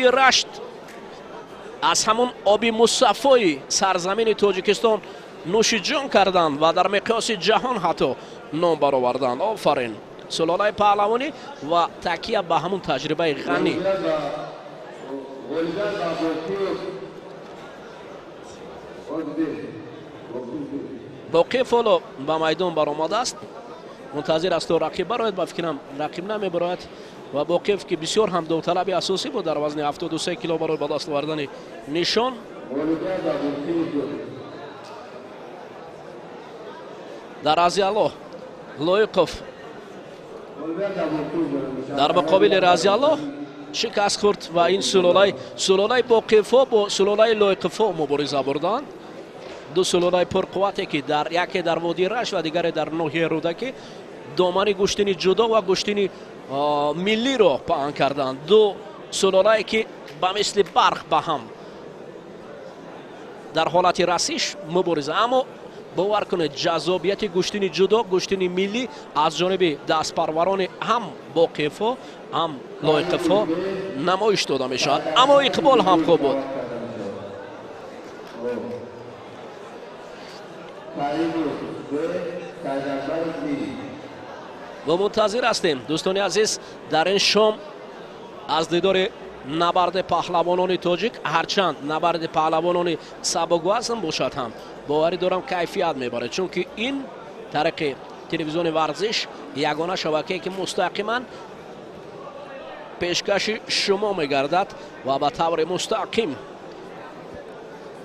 رشت از همون آبی مصفای سرزمین تاجیکستان нӯшиҷон карданд ва дар миқёси ҷаҳон ҳатто ном бароварданд. офарин сулолаи паҳлавонӣ ва такя ба ҳамун таҷрибаи ғанӣ. боқиев ҳоло ба майдон баромадааст, мунтазир аст то рақиб барояд. ба фикрам рақиб намебарояд ва боқиев ки бисёр ҳам довталаби асосӣ буд дар вазни 73 кило барои ба даст овардани нишон. дар разиалло лоиқов дар муқобили разиалло шикаст хӯрд ва ин сулолаи боқиевҳо бо сулолаи лоиқовҳо мубориза бурданд. ду сулолаи пурқуввате ки яке дар водии раш ва дигаре дар ноҳияи рӯдакӣ домани гӯштини ҷудо ва гӯштини миллиро паҳн карданд. ду сулолае ки ба мисли барқ ба ҳам дар ҳолати расиш мубориза. аммо бовар кунед ҷаззобияти гӯштини ҷудо, гӯштини миллӣ аз ҷониби дастпарварони ҳам боқиевҳо ҳам лоиқовҳо намоиш дода мешавад. аммо иқбол ҳам хуб буд. ва мунтазир ҳастем дӯстони азиз дар ин шом аз дидори набарди паҳлавонони тоҷик, ҳарчанд набарди паҳлавонони сабуквазн бошад ҳам боварӣ дорам кайфият мебарад, чунки ин тариқи телевизиони варзиш ягона шабакае ки мустақиман пешкаши шумо мегардад ва ба таври мустақим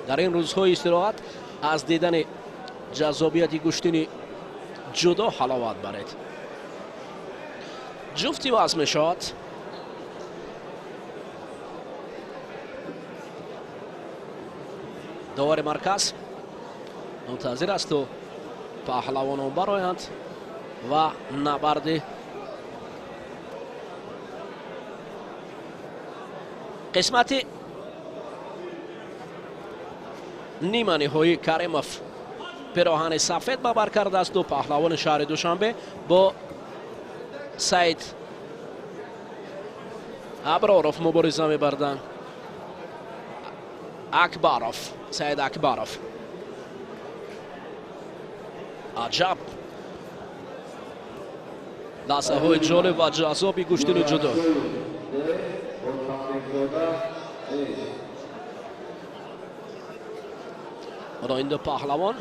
дар ин рӯзҳои истироҳат аз дидани ҷаззобияти гӯштини ҷудо ҳаловат баред. ҷуфти ваз мешавад. довари марказ мунтазир аст то паҳлавонон бароянд ва набарди қисмати нима ниҳоӣ Каримов пироҳани сафед ба бар кардааст. ду паҳлавони шаҳри Душанбе бо Саид Аброров мубориза мебарданд. Акбаров, Саид Акбаров. аҷаб лаҳзаҳои ҷолиб ва ҷаззоби гӯштини ҷудо. ҳоло ин ду паҳлавон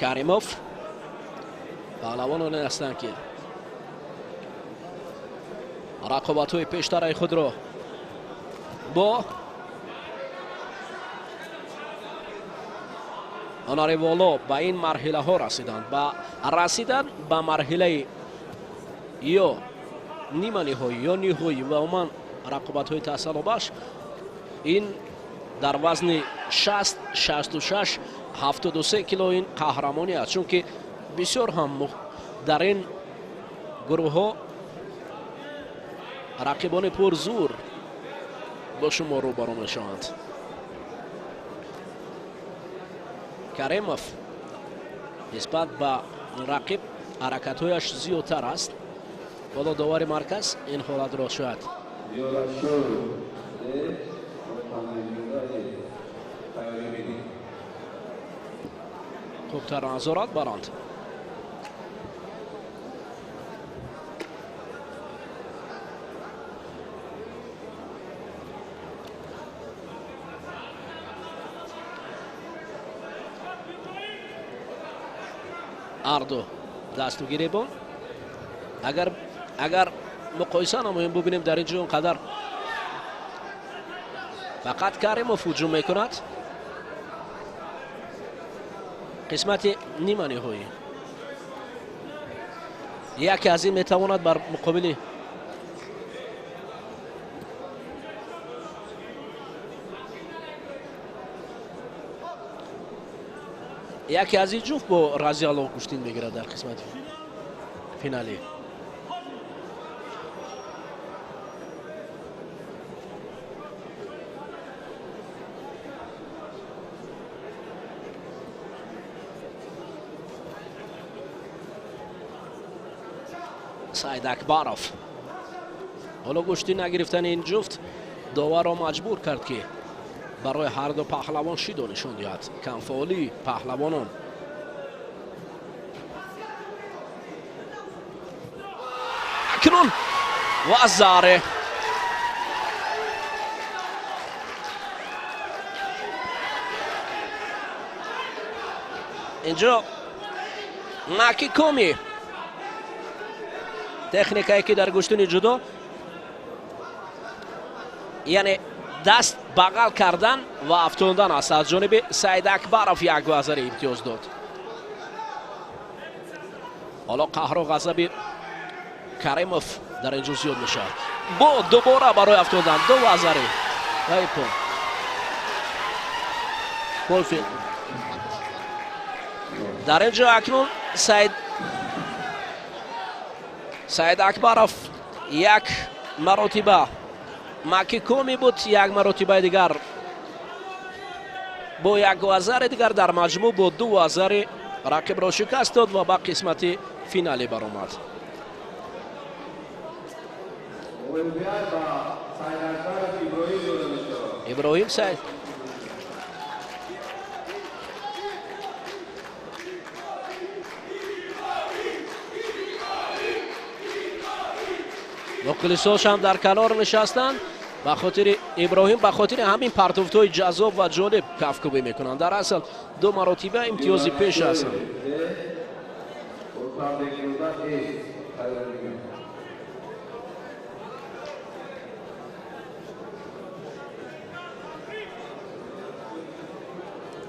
Каримов паҳлавононе ҳастанд ки рақобатҳои пештараи худро бо ҳунари воло ба ин марҳилаҳо расиданд. Расидан ба марҳилаи ё нима ниҳоӣ ё ниҳоӣ ва умуман рақобатҳои таҳсилобахш ин дар вазни 60, 66, 73 кило ин қаҳрамонӣ аст, чунки бисёр ҳам дар ин гурӯҳҳо рақибони пурзур бо шумо рӯбарӯ мешаванд. Каримов нисбат ба рақиб ҳаракатҳояш зиёдтар аст. ҳоло довари марказ ин ҳолатро шояд хубтар назорат баранд. арду дастугирӣ бон агар муқоиса намоем бубинем дар ин ҷо он қадар фақат Каримов ҳуҷум мекунад. қисмати нима ниҳоӣ яке аз ин метавонад бар муқобили яке аз ин ҷуфт бо Разиалло куштин мегирад дар қисмати финалӣ. سعید اکبروف. حالا گشتی نگرفتن این جفت داور را مجبور کرد که برای هر دو پهلوان شیدو نشون دهد. کمفعالی پهلوانان. اکنون و زاره اینجا ماکی کومی تکنیکایی که در گشتن جودو یعنی دست بغل کردن و افتوندن است از جانب سعید اکبروف یک گوزر امتیاز داد. حالا قهر و غضب کریموف در اینجا زیاد میشه. با دوباره برای افتوندن دو وزره پولفیل. در اینجا اکنون سعید اکبروف یک مرتبه ماکی کومی بود، یک مرتبه دیگر با یک گوزر دیگر در مجموع با دو وزر رقیب را شکست داد و به قسمت فینالی برآمد. ابراهیم سعید مخلصاش هم در کنار نشستند به خاطر ابراهیم، به خاطر همین پرتوفت‌های جذاب و جالب کفکوبی میکنند. در اصل دو مراتبه امتیازی پیش هستند.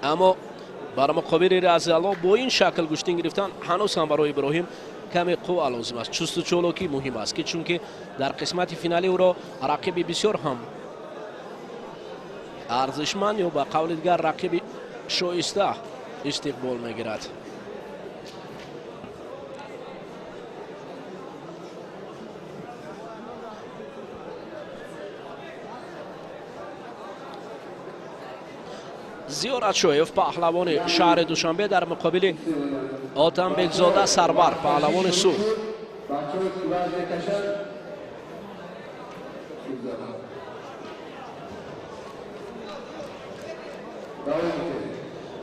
اما برای مقابل رضی الله با این شکل گشتن گرفتن هنوز هم برای ابراهیم کمی قوه لازم است. چست و چالاکی مهم است که چون که در قسمت فینالی او را رقیب بسیار هم ارزشمند یا با قول دیگر رقیب شایسته استقبال میگیرد. زیارت شویف پهلوان شهر دوشنبه در مقابل آتم بگزاده سربر پهلوان سو.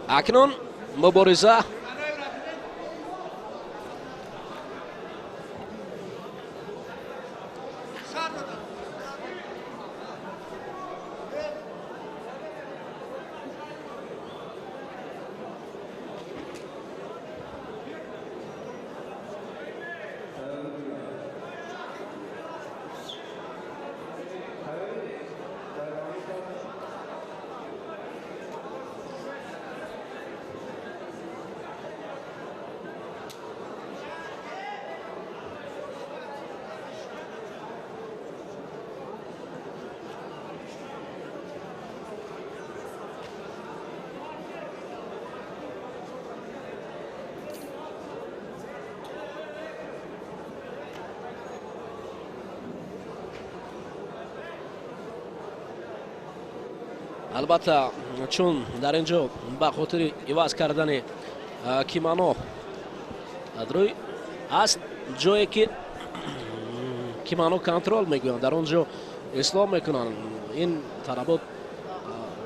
اکنون مبارزه البته چون در اینجا به خاطر عوض کردن کیمانو ادروی است جایی که کیمانو کنترل میگوین در اونجا اصلاح میکنن. این طلبات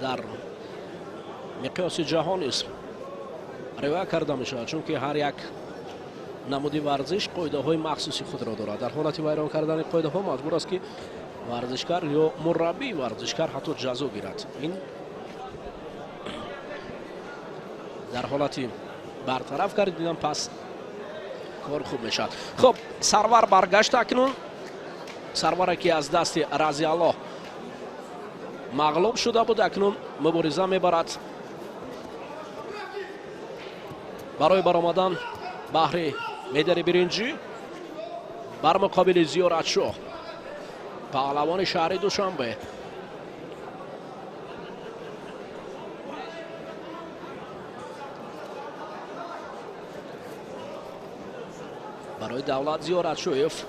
در مقیاس جهانی است رعایت کرده میشه چون که هر یک نمودی ورزش قاعده های مخصوصی خود را دارد. در حالت ویران کردن قاعده ها مجبور است که ورزشکار یا مربی ورزشکار حتی جزا گیرد. این در حالتی برطرف کردیدن پس کار خوب میشد. خب سرور برگشت اکنون. سرور که از دست رضی الله مغلوب شده بود اکنون مبارزه میبرد برای برآمدن بهر مدال برنجی بر مقابل زیارت شو پهلوان شهر دوشنبه. برای دولت زیارت شویف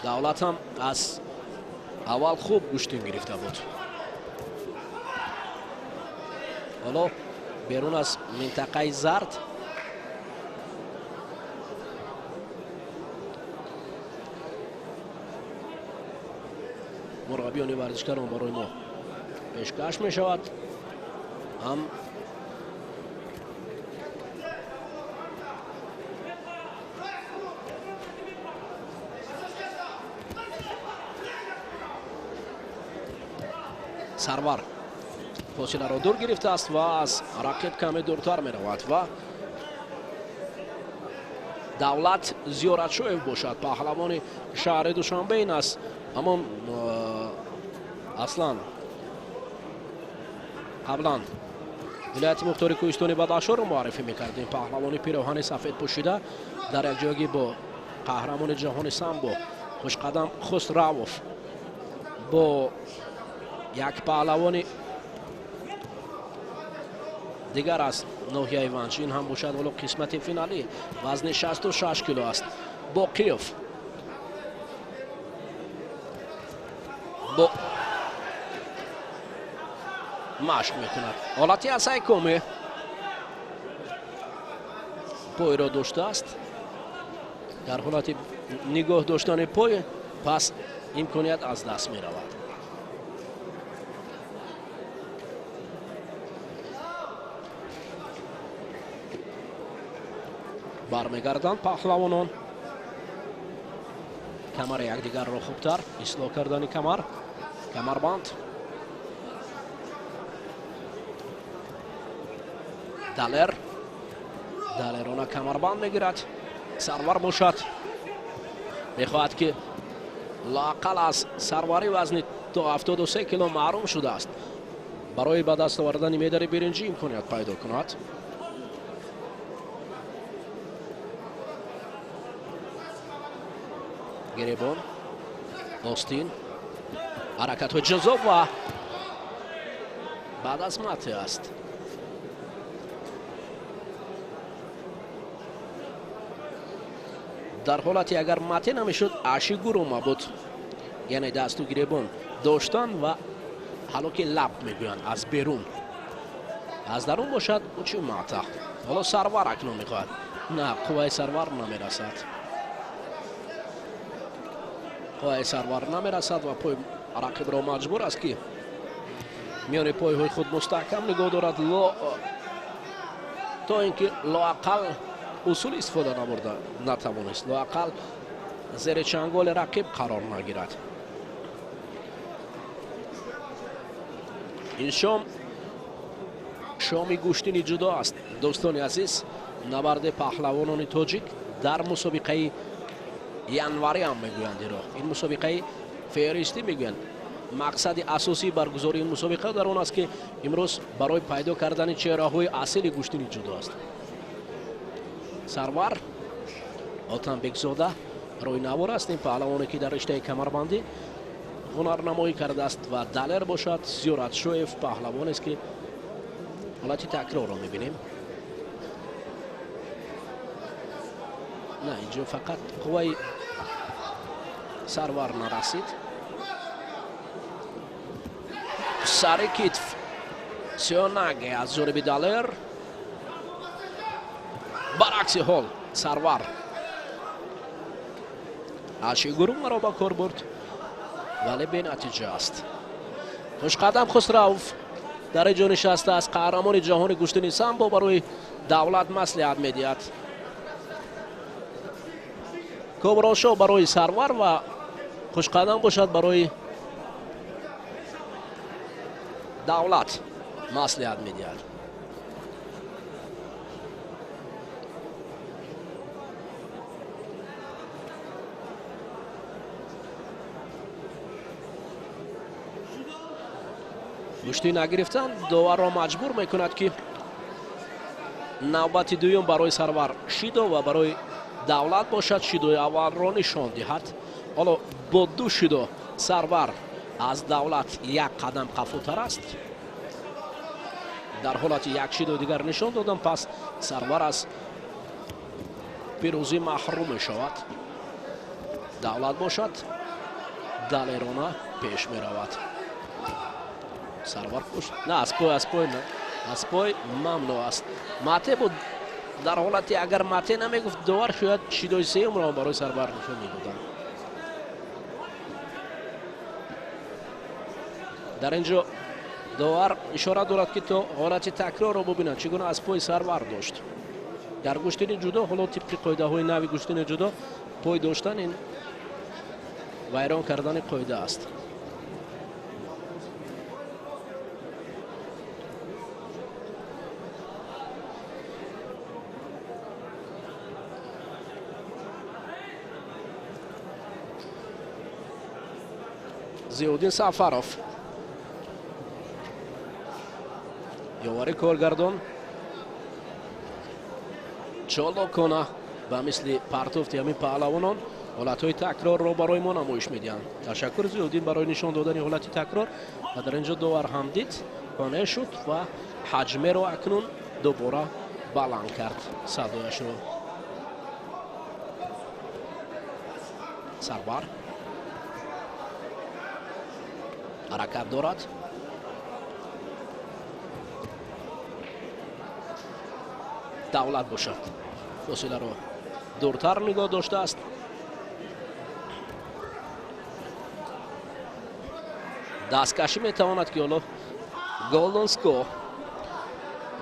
دولت هم از اول خوب گشتن گرفته بود. حالا بیرون از منطقه زرد مربیان ورزشکاران برای ما پیشکش می شود. هم سرور فاصله را دور گرفته است و از رقیب کمی دورتر می رود و دولت زیارتشویف باشد. پهلوان شهر دوشنبه این است. اما اصلا قبلا ولایت مختار کوهستان بدخشان رو معرفی میکردیم. پهلوان پیراهن سفید پوشیده در یک جایی با قهرمان جهان سامبو خوشقدم خسروف با یک پهلوان دیگر است ناحیه ونچ. این هم باشد ولو قسمت فینالی. وزن 66 کیلو است. باقیف با مشق میکند. حالتی اسای کمی پای را داشته است. در حالت نگاه داشتن پای پس امکانیت از دست می رود. برمیگردند پهلوانان. کمر یکدیگر را خوبتر اصلاح کردن کمربند. دلرانه کمربند میگیرد. سرور باشد میخواهد که لااقل از سروری وزن تا 73 کیلو محروم شده است. برای به دست آوردن مدال برنجی امکانیت پیدا کند. گریبان آستین حرکت و جذاب و بعد از مته است. در حالتی اگر مته نمیشد اشیگورو ما بود، یعنی دست و گریبان داشتن و حالا که لب میگویند از بیرون، از درون باشد او چی مته. حالا سرور اکنون میخواهد. نه، قوه سرور نمیرسد. قوه سرور نمیرسد و پای رقیب را مجبور است که میان پای های خود مستحکم نگاه دارد تا اینکه لااقل اصول استفاده نبرده نتوانست. لااقل زیر چنگال رقیب قرار نگیرد. این شامی گوشتینی جدا است. دوستان عزیز، نبرد پهلوانان تاجیک در مسابقه ینوری هم میگویند. این مسابقه فهرستی میگویند. مقصد اساسی برگزاری این مسابقه در آن است که امروز برای پیدا کردن چهره‌های اصلی گوشتینی جدا است. سرور آتنبک زاده روی نوار است. این پهلوانی که در رشته کمربندی هنرنمایی کرده است و دلر باشد. زیارتشویف پهلوان است که حالتی تکرار را میبینیم. نه، اینجا فقط قوه سرور نرسید. سر کتف سیانگی از جانب دلر. برعکس حال سرور اشیگورو را با کار برد ولی به نتیجه است. خوشقدم خسروف در اینجا نشسته از قهرمان جهان گوشتنی سامبو برای دولت مصلحت میدهد. کبراشو برای سرور و خوشقدم باشد برای دولت مصلحت میدهد. گوشتی نگرفتن داور را مجبور میکند که نوبت دوم برای سرور شیدو و برای دولت باشد. شیدوی اول را نشان دهد. حالا با دو شیدو سرور از دولت یک قدم قفوتر است. در حالت یک شیدو دیگر نشان دادم، پس سرور از پیروزی محروم می شود. دولت باشد دلیرانه پیش می رود. سرور کش. نه، از پای نه، از پای ممنوع است. مته بود. در حالتی اگر مته نمیگفت داور شاید شیدوی سوم را برای سرور نشان میدادند. дар инҷо довар ишора дорад ки то ҳолати такрорро бубинад чӣ гуна аз пой сар бардошт. дар гӯштини ҷудо ҳоло тибқи қоидаҳои нави гӯштини ҷудо пой доштан ин вайрон кардани қоида аст. зиёддин сафаров ёвари коргардон чолокона ба мисли партофти ҳамин паҳлавонон ҳолатҳои такрорро барои мо намоиш медиҳанд. ташаккур зиёддин барои нишон додани ҳолати такрор. ва дар инҷо довар ҳамдид қонеъ шуд ва ҳаҷмеро акнун дубора баланд кард. садояшро сарбар ҳаракат дорад. давлат бошад фосиларо дуртар нигоҳ доштааст. дасткашӣ метавонад ки ҳоло голденско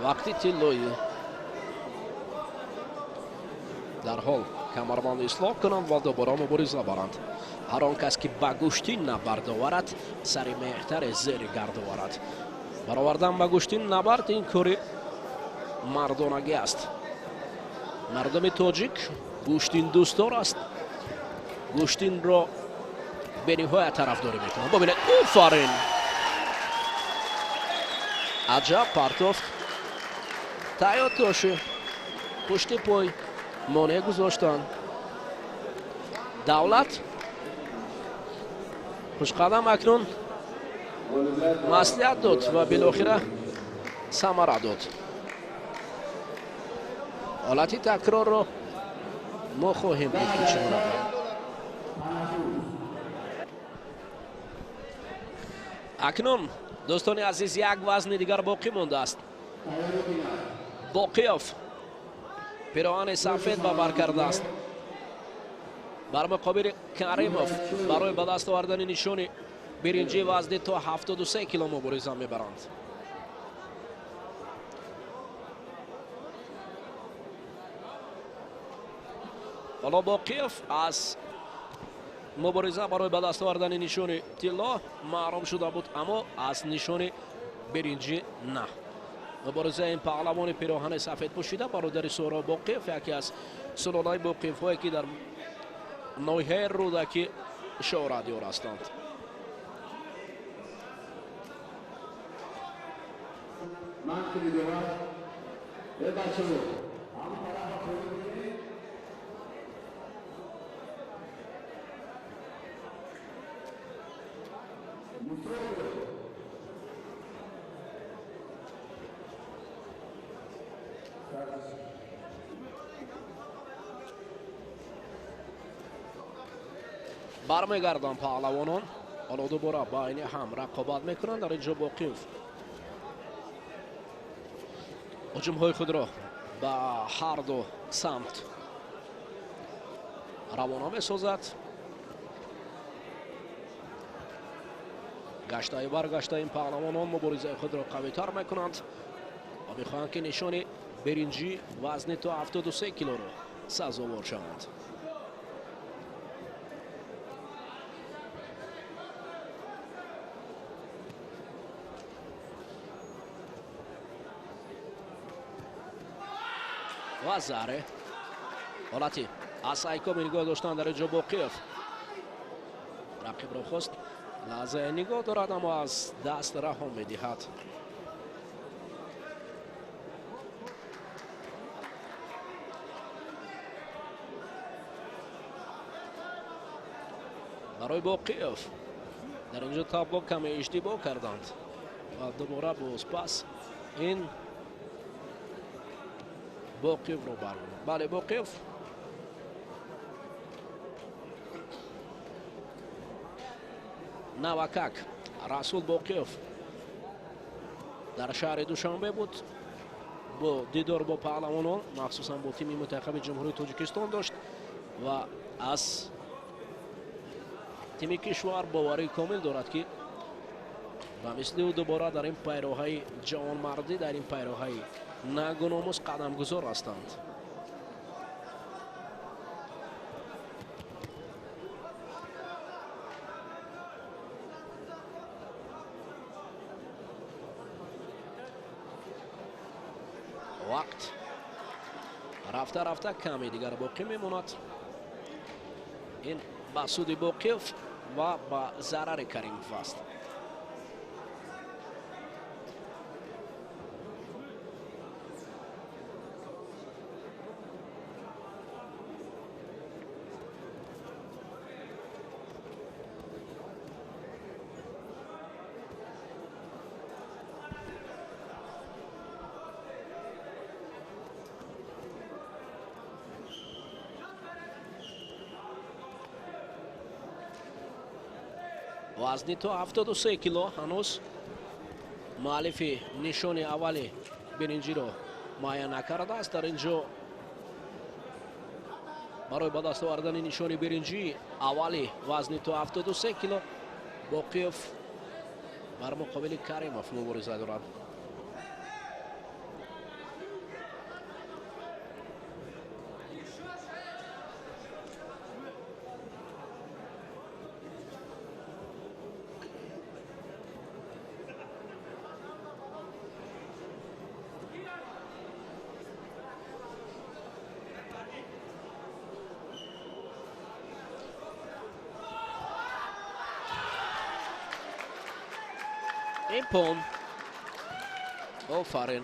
вақти тиллои дар ҳол камарбанди ислоҳ кунанд ва дубора мубориза баранд. ҳар он кас ки ба гӯштин набардоварад сари меҳтаре зери гардоварад. баровардан ба гӯштин набард ин кори мардонагӣ аст. мардуми тоҷик гӯштин дӯстдор аст. гӯштинро бениҳоя тарафдорӣ мекунад. бобинед офарин аҷаб партофт таётоши пушти пой монеъ гузоштанд. давлат хушқадам акнун маслиҳат дод ва билохира самара дод. ҳолати такрорро мо хоҳем дид ки чӣ гуна акнун дӯстони азиз як вазни дигар боқӣ мондааст. боқиёв пироҳани сафед ба бар кардааст. бар муқобили каримов барои ба даст овардани нишони биринҷи вазни то 73 кило мубориза мебаранд. ҳоло боқиёв аз мубориза барои ба даст овардани нишони тилло маҳрум шуда буд, аммо аз нишони биринҷи на. муборизаи паҳлавони пироҳани сафед пӯшида бародари соҳроb боқиёв яке аз сулолаи боқиёвҳое ки дар ноҳияи рӯдакӣ шоҳратёр ҳастанд. бармегарданд паҳлавонон. ҳоло дубора байни ҳам рақобат мекунанд. дар инҷо боқиёв ҳуҷумҳои худро ба ҳар ду самт равона месозад. гаштаи баргашта ин паҳлавонон муборизаи худро қавитар мекунанд ва мехоҳанд ки нишони биринҷи вазни то 73 килоро сазовор шаванд. ва заре ҳолати аз сайкоми нигоҳ доштан дар инҷо боқиёв рақибро хост лаҳзае нигоҳ дорад, аммо аз даст раҳо медиҳад. барои боқиёв дар инҷо табло каме иштибоҳ карданд ва дубора бозпас ин боқиёвро баргарданд. бале боқиёв навакак расул боқиёв дар шаҳри душанбе буд. бо дидор бо паҳлавонон махсусан бо тими мунтахаби ҷумҳурии тоҷикистон дошт ва аз тими кишвар боварии комил дорад ки و مثل او دوباره در این پیروهای جوانمردی در این پیروهای نگوناموس قدم گذار هستند. وقت رفته رفته کمی دیگر باقی میموند. این با سود باقیف و با ضرر کریموف است. وزنی تو 73 کیلو هنوز مؤلف نشان اولی برنجی رو معین نکرده است. در اینجا برای به دست آوردن نشان برنجی اولی وزنی تو 73 کیلو باقیف بر مقابل کریموف مبارزه دارد. این پون آفرین.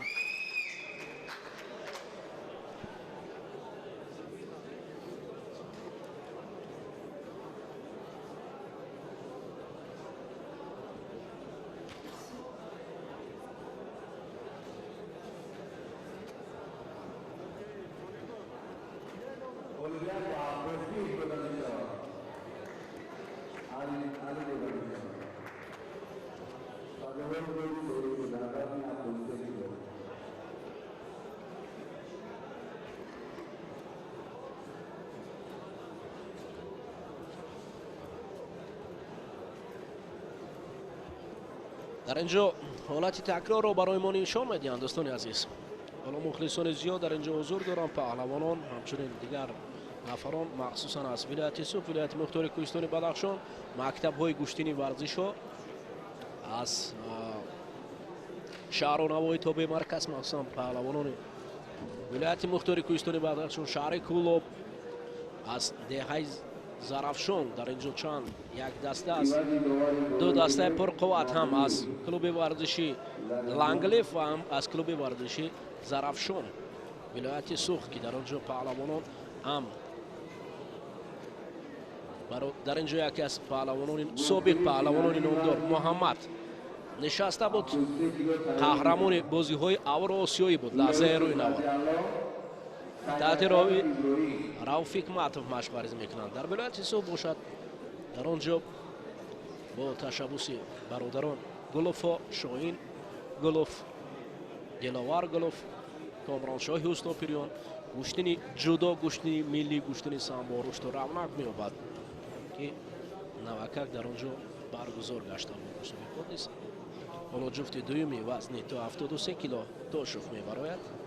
در اینجا حالت تکرار رو برای ما نشان میدهند دوستان عزیز. حالا مخلصان زیاد در اینجا حضور دارند، پهلوانان همچنین دیگر نفران مخصوصا از ولایت سوخ، ولایت مختار کوهستان بدخشان، مکتب های گشتینی ورزش ها از شهر و نواحی تا به مرکز مخصوصا پهلوانان ولایت مختار کوهستان بدخشان، شهر کولوب، از دهه زرافشان در اینجا چند یک دسته است، دو دسته پرقوت هم از کلوب ورزشی لنگلیف و هم از کلوب ورزشی زرافشان ولایت سوخ که در اینجا پهلوانان هم در اینجا یکی از پهلوانان سابق پهلوانان نامدار محمد نشسته بود، قهرمان بازی های اول آسیایی بود لحظه روی نوار تحت راوی رافیق معطوف مشورت میکنند. در ولایت سوخ باشد در آنجا با تشبوس برادران گلوفا شاهین گلوف، دلاور گلوف، کامران شاهی استاپریان، گوشتنی جدا، گوشتنی ملی، گوشتنی سامبو رشد و رونق می‌یابد که نوکک در آنجا برگزار گشته بود. گوشتنی خود نیست. حالا جفت دویمی وزنی تا 73 کیلو تشریف می‌براید.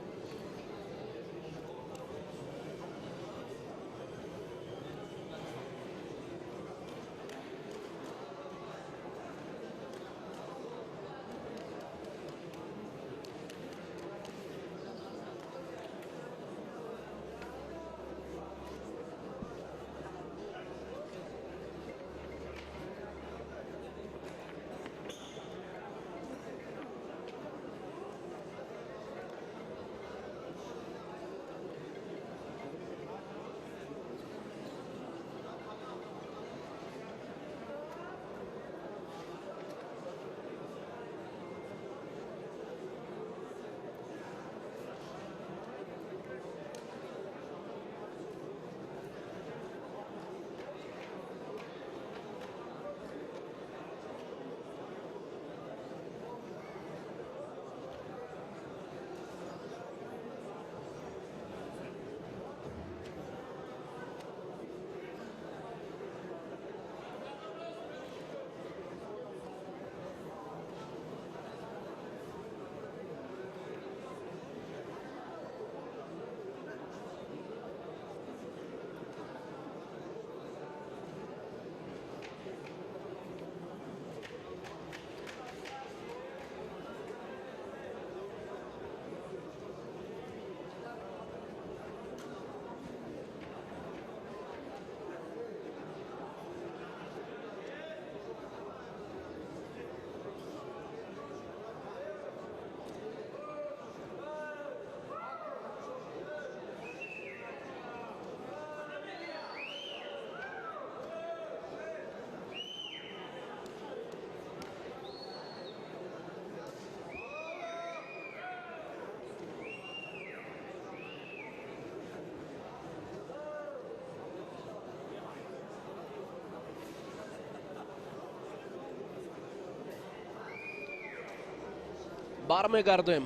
бармегардем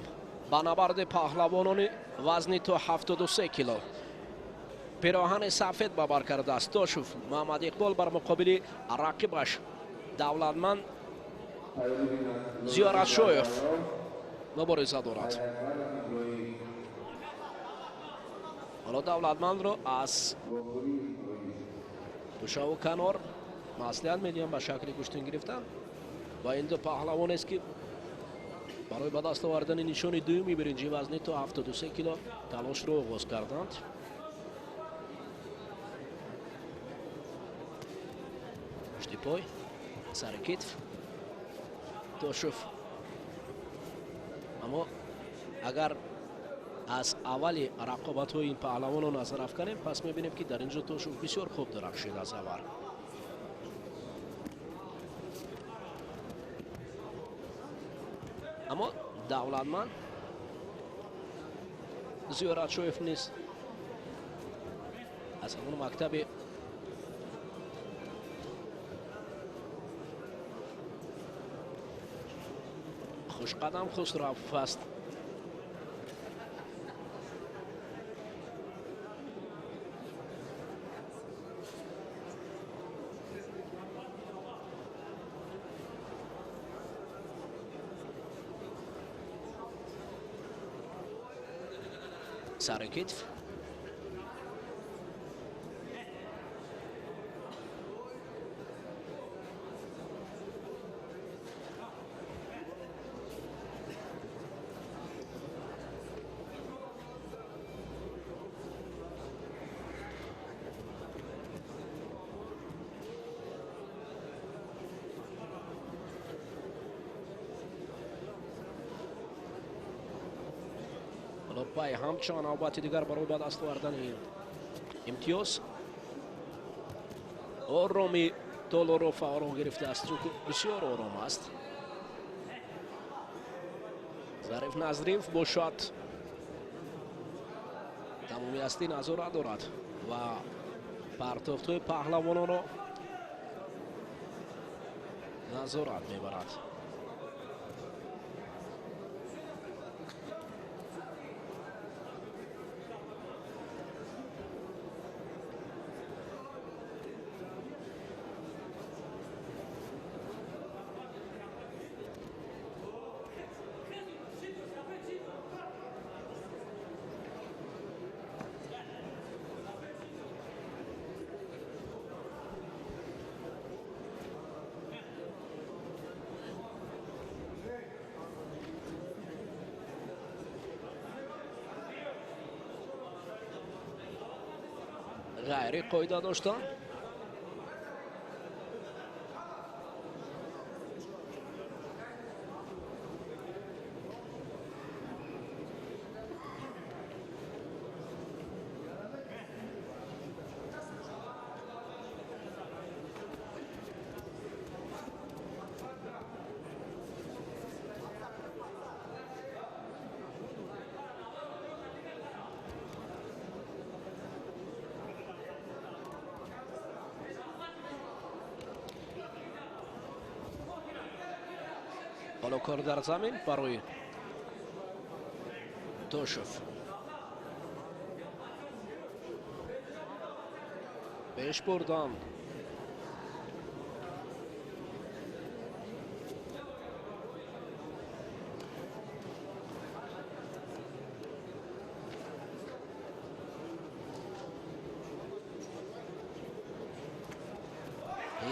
ба набарди паҳлавонони вазни то 73 кило. пироҳани сафед ба бар кардааст Тошев. Муҳаммад Иқбол бар муқобили рақибаш Давлатманд Зиёратшоев мубориза дорад. ҳоло Давлатмандро аз тушаву канор маслиҳат медиҳам ба шакли куштин гирифтан ва ин ду паҳлавонест ки барои ба даст овардани нишони дуюми биринҷи вазни то 73 кило талошро оғоз карданд. пушти пой, сари китф Тошев. аммо агар аз аввали рақобатҳои ин паҳлавонро назар афканем, пас мебинем ки дар ин ҷо Тошев бисёр хуб дарахшид аз аввал. аммо Давлатманд Зиёратшоев низ аз ҳамон мактаби хушқадам Хусравов аст. сари китф пай ҳамчун навбати дигар барои ба даст овардани имтиёз. ороми толоро фаъоло гирифтааст, чунки бисёр ором аст. Зариф Назриев бошад тамомиясти назорат дорад ва партофтҳои паҳлавононро назорат мебарад. ғайри қоида доштанд. حالا کار در زمین برای توشف بهش بردن.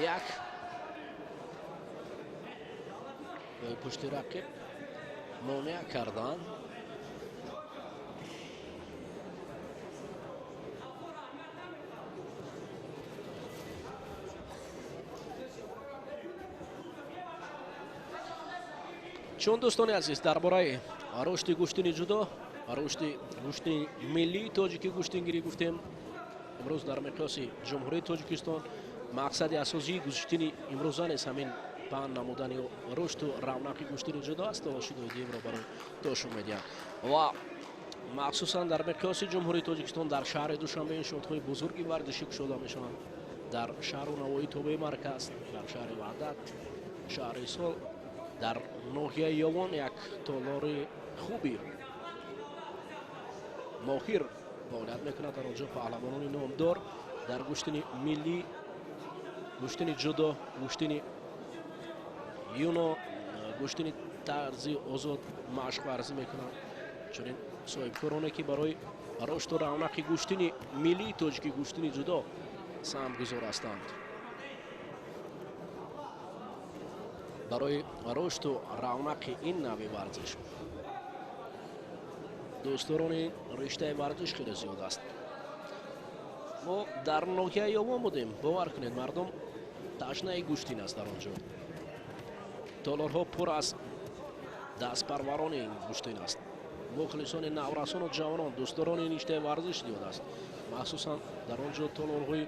یک پشت رقیب مانع کردن. چون دوستان عزیز درباره رشد گوشتنی جدا، رشد گوشتنی ملی تاجیکی گوشتنگیری گفتیم. امروز در مقیاس جمهوری تاجیکستان مقصد اساسی گوشتنی امروزان است همین پان نمودن رشد و رونق گوشتنی جدا است. تلاشی دادیم رو برای توشف میدیم و مخصوصا در مقیاس جمهوری تاجیکستان در شهر دوشنبه انشاءات‌های بزرگی ورزشی شده میشوند. در شهر و نواحی توبه مرکز، در شهر وحدت، شهر صلح، дар ноҳияи ёвон як толори хуби моҳир фаъолият мекунад дар онҷо. паҳлавонони номдор дар гӯштини миллӣ, гӯштини ҷудо, гӯштини юно, гӯштини тарзи озод машқварзӣ мекунанд. чунин соҳибкороне ки барои рушду равнақи гӯштини миллии тоҷикӣ, гӯштини ҷудо самгузор ҳастанд. барои рушду равнақи ин нави варзиш дӯстдорони риштаи варзиш хеле зиёд аст. мо дар ноҳияи ёвон будем. бовар кунед, мардум ташнаи гӯштин аст дар онҷо. толорҳо пур аз дастпарварони ин гӯштин аст. мухлисони наврасону ҷавонон, дӯстдорони ништаи варзиш зиёд аст. махсусан дар онҷо толорҳои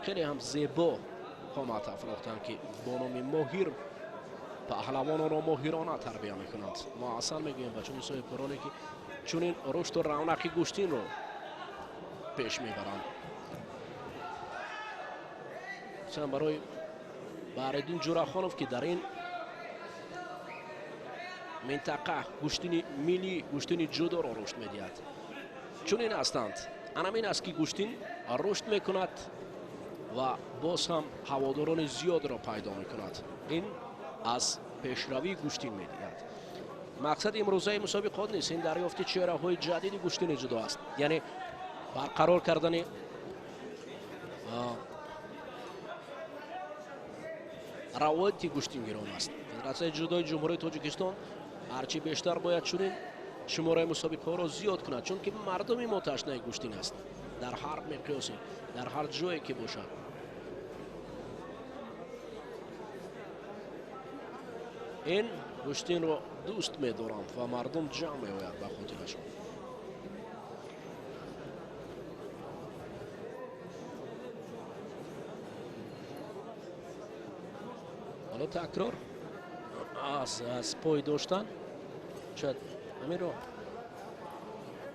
хеле ҳам зебо омад афрохтанд ки бо номи моҳир паҳлавононро моҳирона тарбия мекунанд. мо асал мегӯем ба чунин соҳибкороне ки чунин рушду равнақи гӯштинро пеш мебаранд. хусусан барои баҳриддин ҷурахонов ки дар ин минтақа гӯштини миллӣ, гӯштини ҷудоро рушд медиҳад. чунин ҳастанд. анамин аст ки гӯштин рушд мекунад ва боз ҳам ҳаводорони зиёдро пайдо мекунад. ин аз пешравии гӯштин медиҳад. мақсади имрӯзаи мусобиқот нест, ин дарёфти чеҳраҳои ҷадиди гӯштини ҷудо аст. яъне барқарор кардани равоити гӯштингирон аст. федератсияи ҷудои ҷумҳурии тоҷикистон ҳарчи бештар бояд чунин шумораи мусобиқаҳоро зиёд кунад, чунки мардуми мо ташнаи гӯштин аст. дар ҳар миқёсе, дар ҳар ҷое ки бошад. ин гӯштинро дӯст медоранд ва мардум ҷамъ меояд ба хотирашон. ҳоло такрор аз пой доштан шояд амиро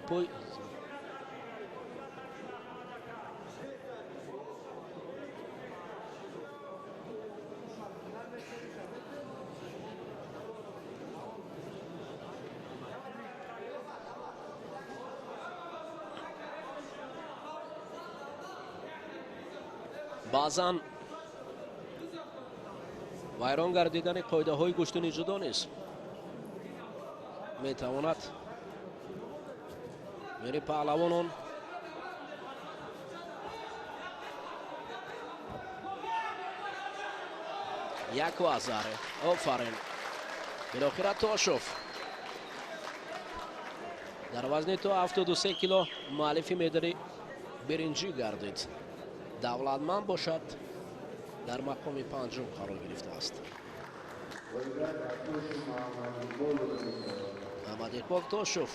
пой баъзан вайрон гардидани қоидаҳои гӯштини ҷудо низ метавонад мери паҳлавонон як вазаре офарин билохира тошов дар вазни то 73 кило муаллифи медали биринҷӣ гардид. давлатманд бошад, дар мақоми панҷум қарор гирифтааст. маҳмадиқбол тошов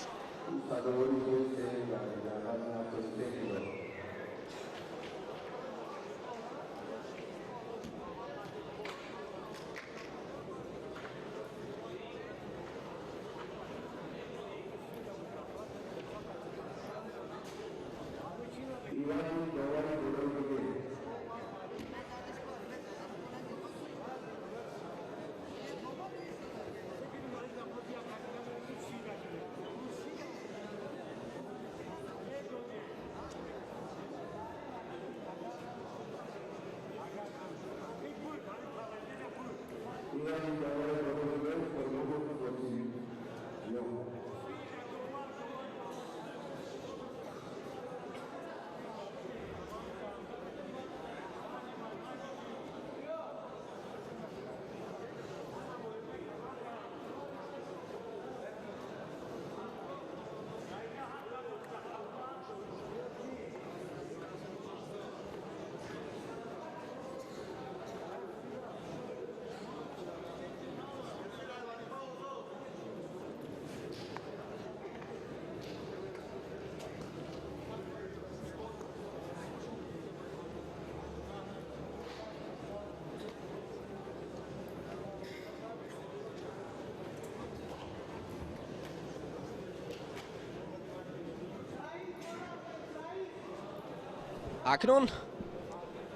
акнун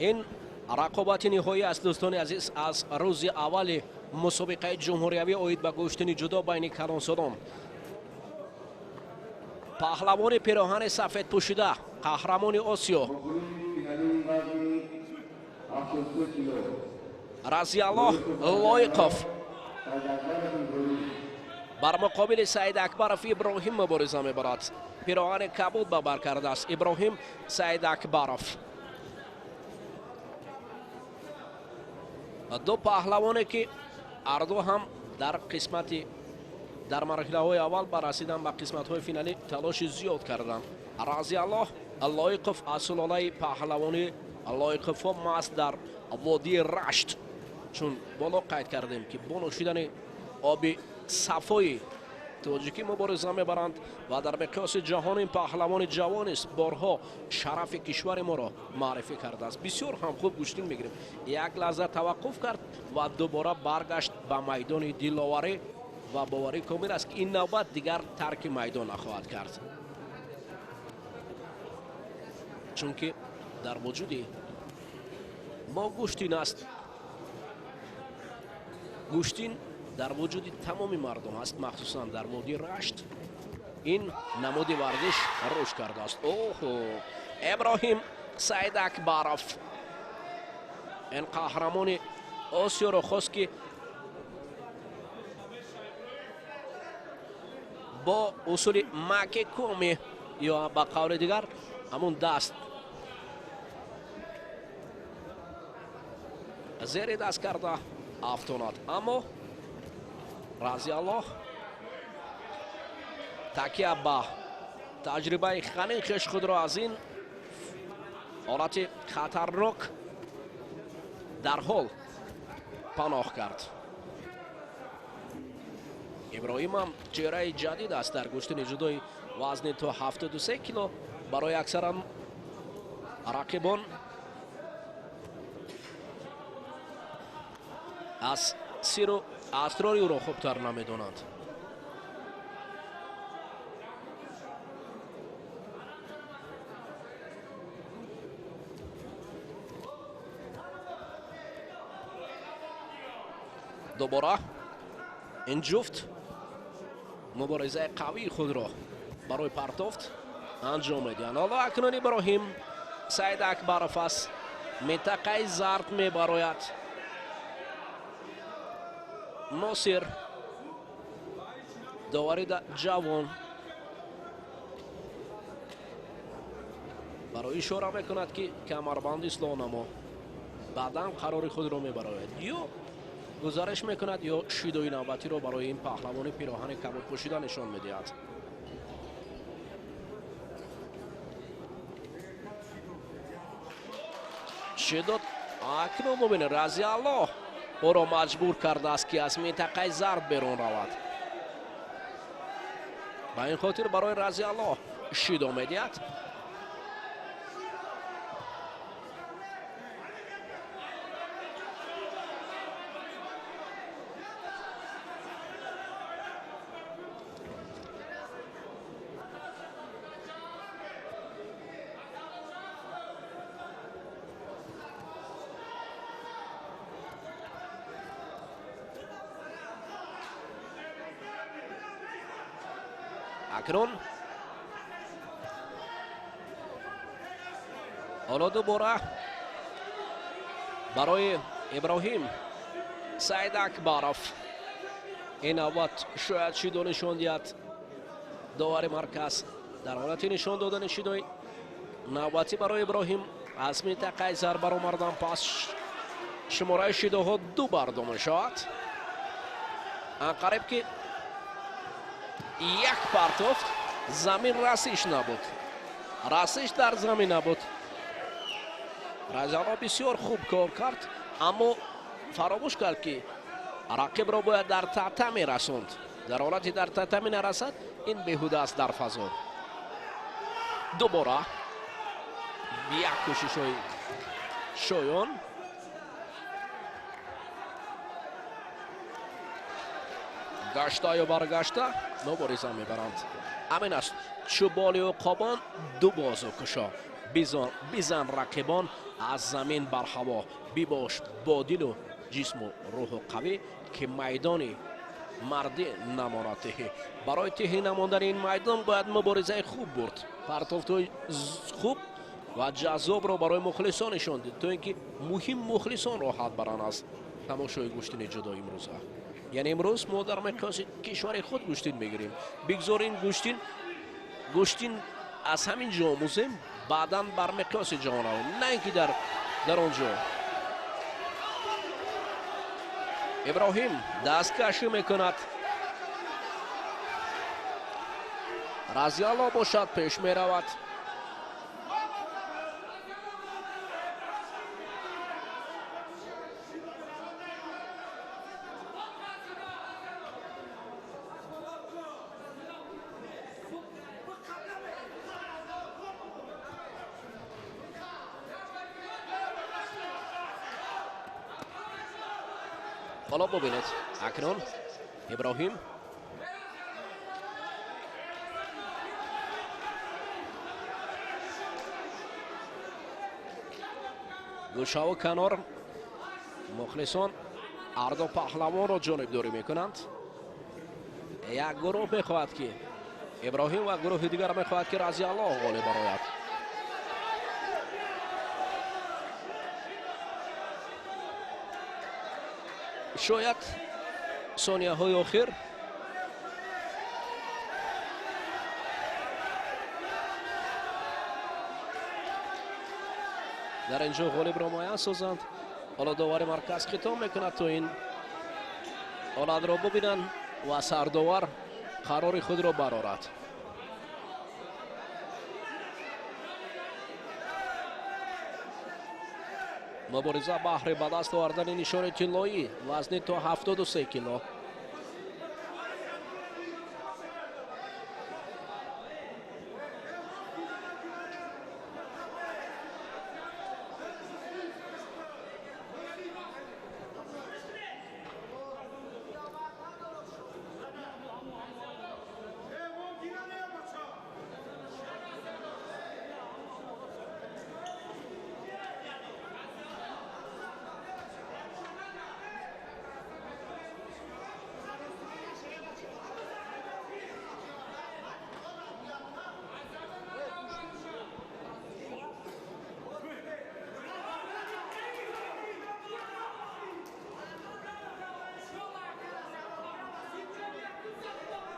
ин рақобати ниҳоӣ аст. дӯстони азиз, аз рӯзи аввали مسابقه جمهوریوی اوید به گوشتنی جدا بین کلانساران. پهلوان پیراهن سفید پوشیده قهرمان آسیا رضی الله لایقوف بر مقابل سعید اکبرов ابراهیم مبارزه میبرد. پیراهن کبود به بر کرده است ابراهیم سعید اکبرов. دو پهلوانی که هر دو هم در مرحله های اول به رسیدن به قسمت های فینالی تلاش زیاد کردند. رضی الله لایقوف از سلاله پهلوانی لایقوف ها است در وادی رشت، چون بالا قید کردیم که با نوشیدن آب صفای تاجیکی مبارزه میبرند و در مقیاس جهان این پهلوان جوان است. بارها شرف کشور ما را معرفی کرده است. بسیار هم خوب گوشتین میگیریم. یک لحظه توقف کرد و دوباره برگشت به میدان دلاوری و باوری کامل است که این نوبت دیگر ترک میدان نخواهد کرد، چون که در وجود ما گوشتین است. گوشتین در وجود تمامی مردم است، مخصوصا در وادی رشت این نماد ورزش رشد کرده است. ابراهیم سعید اکبرov این قهرمان آسیا را خواست که با اصول مکه کومی یا با قول دیگر همون دست زیر دست کرده افتاند، اما رضی الله تکیه به تجربه خنیخش خود را از این حالت خطرناک در حال پناه کرد. ابراهیم هم چهره جدید است در گوشتن جدای وزن تا 73 کیلو. برای اکثرا رقیبان از سیر و اسرار او را خوبتر نمیدانند. دوباره این جفت مبارزه قوی خود را برای پرتافت انجام میدهند. حالا اکنون ابراهیم سعید اکبرov از منطقه زرد میبراید. ناصر داوری جوان برای اشاره میکند که کمربند اصلاح نما بعدا قرار خود را میبراید، یا گزارش میکند یا شیدوی نوبتی را برای این پهلوان پیراهن کبود پوشیده نشان میدهد. شدت اکنون ببینید رضی الله او را مجبور کرده است که از منطقه زرد بیرون رود. با این خاطر برای رضی الله شیدو میدهد. اکنون حالا دوباره برای ابراهیم سعید اکبرov این نوبت شاید شیدو نشان دهد. داور مرکز در حالت نشان دادن شیدوی نوبتی برای ابراهیم از منطقه زرد برآمدن. پس شماره شیدوها دو بردم شد. انقریب که یک پرتافت زمین رسیش نبود، رسیش در زمین نبود. رضی الله بسیار خوب کار کرد، اما فراموش کرد که رقیب را باید در تحته می رسوند. در حالتی در تحته می نرسد این بیهوده است در فضا. دوباره یک کوشش های شایان. گشته یا برگشته مبارزه میبرند. همین است چوبالی و قابان دو بازو کشا بزن رقیبان از زمین بر هوا. بباش با دل و ҷисму рӯҳу қавӣ ки майдони мардӣ намонад. барои тиҳӣ намондани ин майдон бояд муборизаи хуб бурд, партофтҳои хуб ва ҷаззобро барои мухлисон нишон дид, то ин ки муҳим мухлисон роҳат баранд аз тамошои гӯштини ҷудо имрӯза. яъне имрӯз мо дар миқёси кишвари худ гӯштин мегирем. бигзорин гӯштин аз ҳамин ҷо омӯзем, баъдан бар миқёси ҷаҳон равем, на ин ки дар он ҷо. иброҳим дасткашӣ мекунад. разиалло бошад, пеш меравад. حالا ببینید اکنون ابراهیم گوشه و کنار مخلصان اردو پهلوان را جانبداری میکنند. یک گروه میخواهد که ابراهیم و گروه دیگر میخواهد که رضی الله غالب برآید. شاید ثانیه های آخر در اینجا غالب را معین سازند. حالا داور مرکز خطاب میکند تا این حالت را ببینند و سرداور قرار خود را برآورد. مبارزه بهر به دست آوردن نشان طلایی وزن تا 73 کیلو.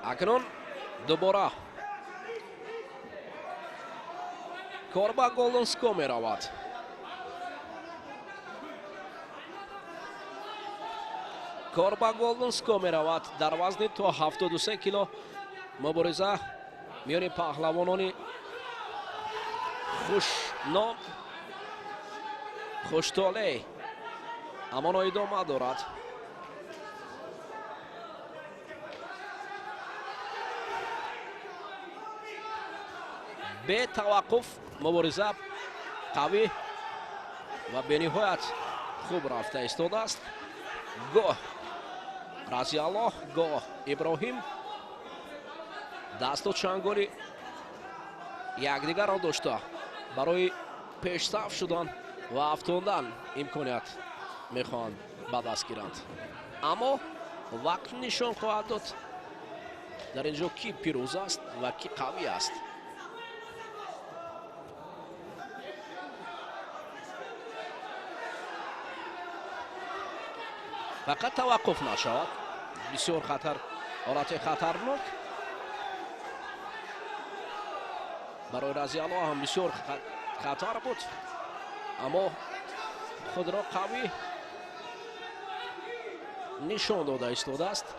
اکنون دوباره کار به گولدنسکو می رود. کار به گولدنسکو می رود در وزن تا 73 کیلو. مبارزه میان پهلوانان خوشنام خوشطالع اما ادامه دارد. به توقف مبارزه قوی و به نهایت خوب رفته ایستاده است. گاه رضی الله گاه ابراهیم دست و چنگالی یکدیگر را داشته برای پیشرفت شدن و افزودن امکانیت میخواهند به دست گیرند، اما وقت نشان خواهد داد در اینجا کی پیروز است و کی قوی است. فقط توقف نشود. بسیار خطر، حالت خطرناک برای رضی الله هم بسیار خطر بود، اما خود را قوی نشان داده ایستاده است.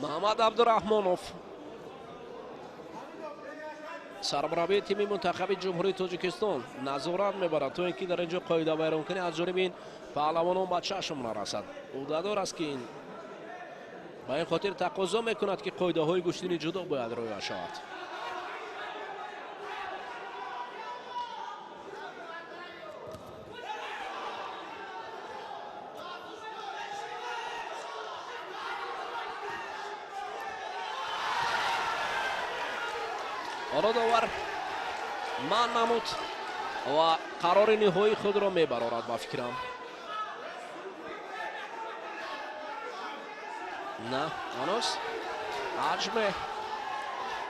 محمد عبدالرحمانов سرمربی تیم منتخب جمهوری تاجیکستان نظارت میبرد تا اینکه در اینجا قاعده بیان کنه از جانب این پهلوانان به چشم نرسد. عهدهدار است که این با این خاطر تقاضا میکند که قاعده های گوشتنی جدا باید رعایت شود. حالا داور من نمود و قرار نهایی خود را میبرارد با فکرم. نه هنوز حجم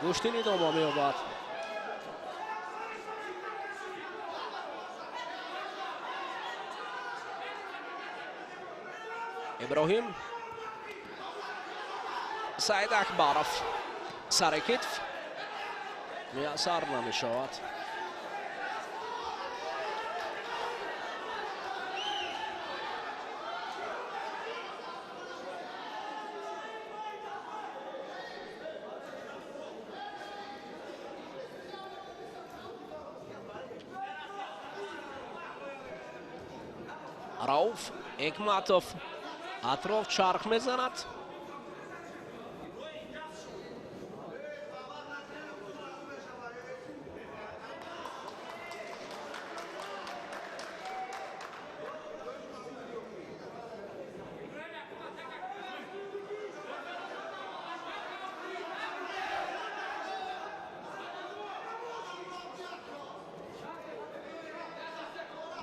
گوشتنی داما میابد. ابراهیم سعید اکبرов سر کتف میسر نمیشود. رؤوف حکمتوف اطراف چرخ میزند.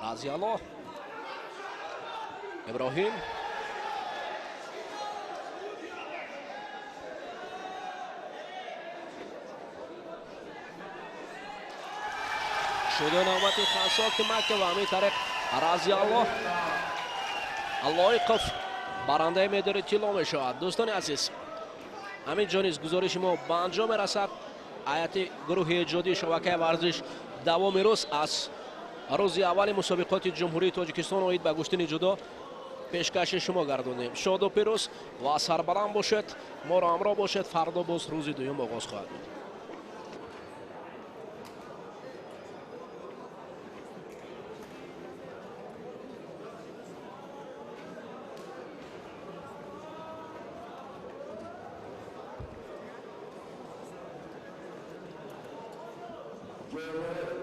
رازیالو ابراهیم شده نوبت خاصا که مکه و همین طریق رازیالو اللایقف برنده مدال طلا می شود. دوستان عزیز همین جانیز گزارش ما به انجام رسد. هیئت گروه ایجادی شبکه ورزش دوام روز از روز اول مسابقات جمهوری تاجیکستان اومید به گوشتن جدا پیشکش شما گردانیم. شاد و پیروز و سربلند باشد. ما را همراه باشد. فردا باز روز دوم آغاز خواهد بود. Joe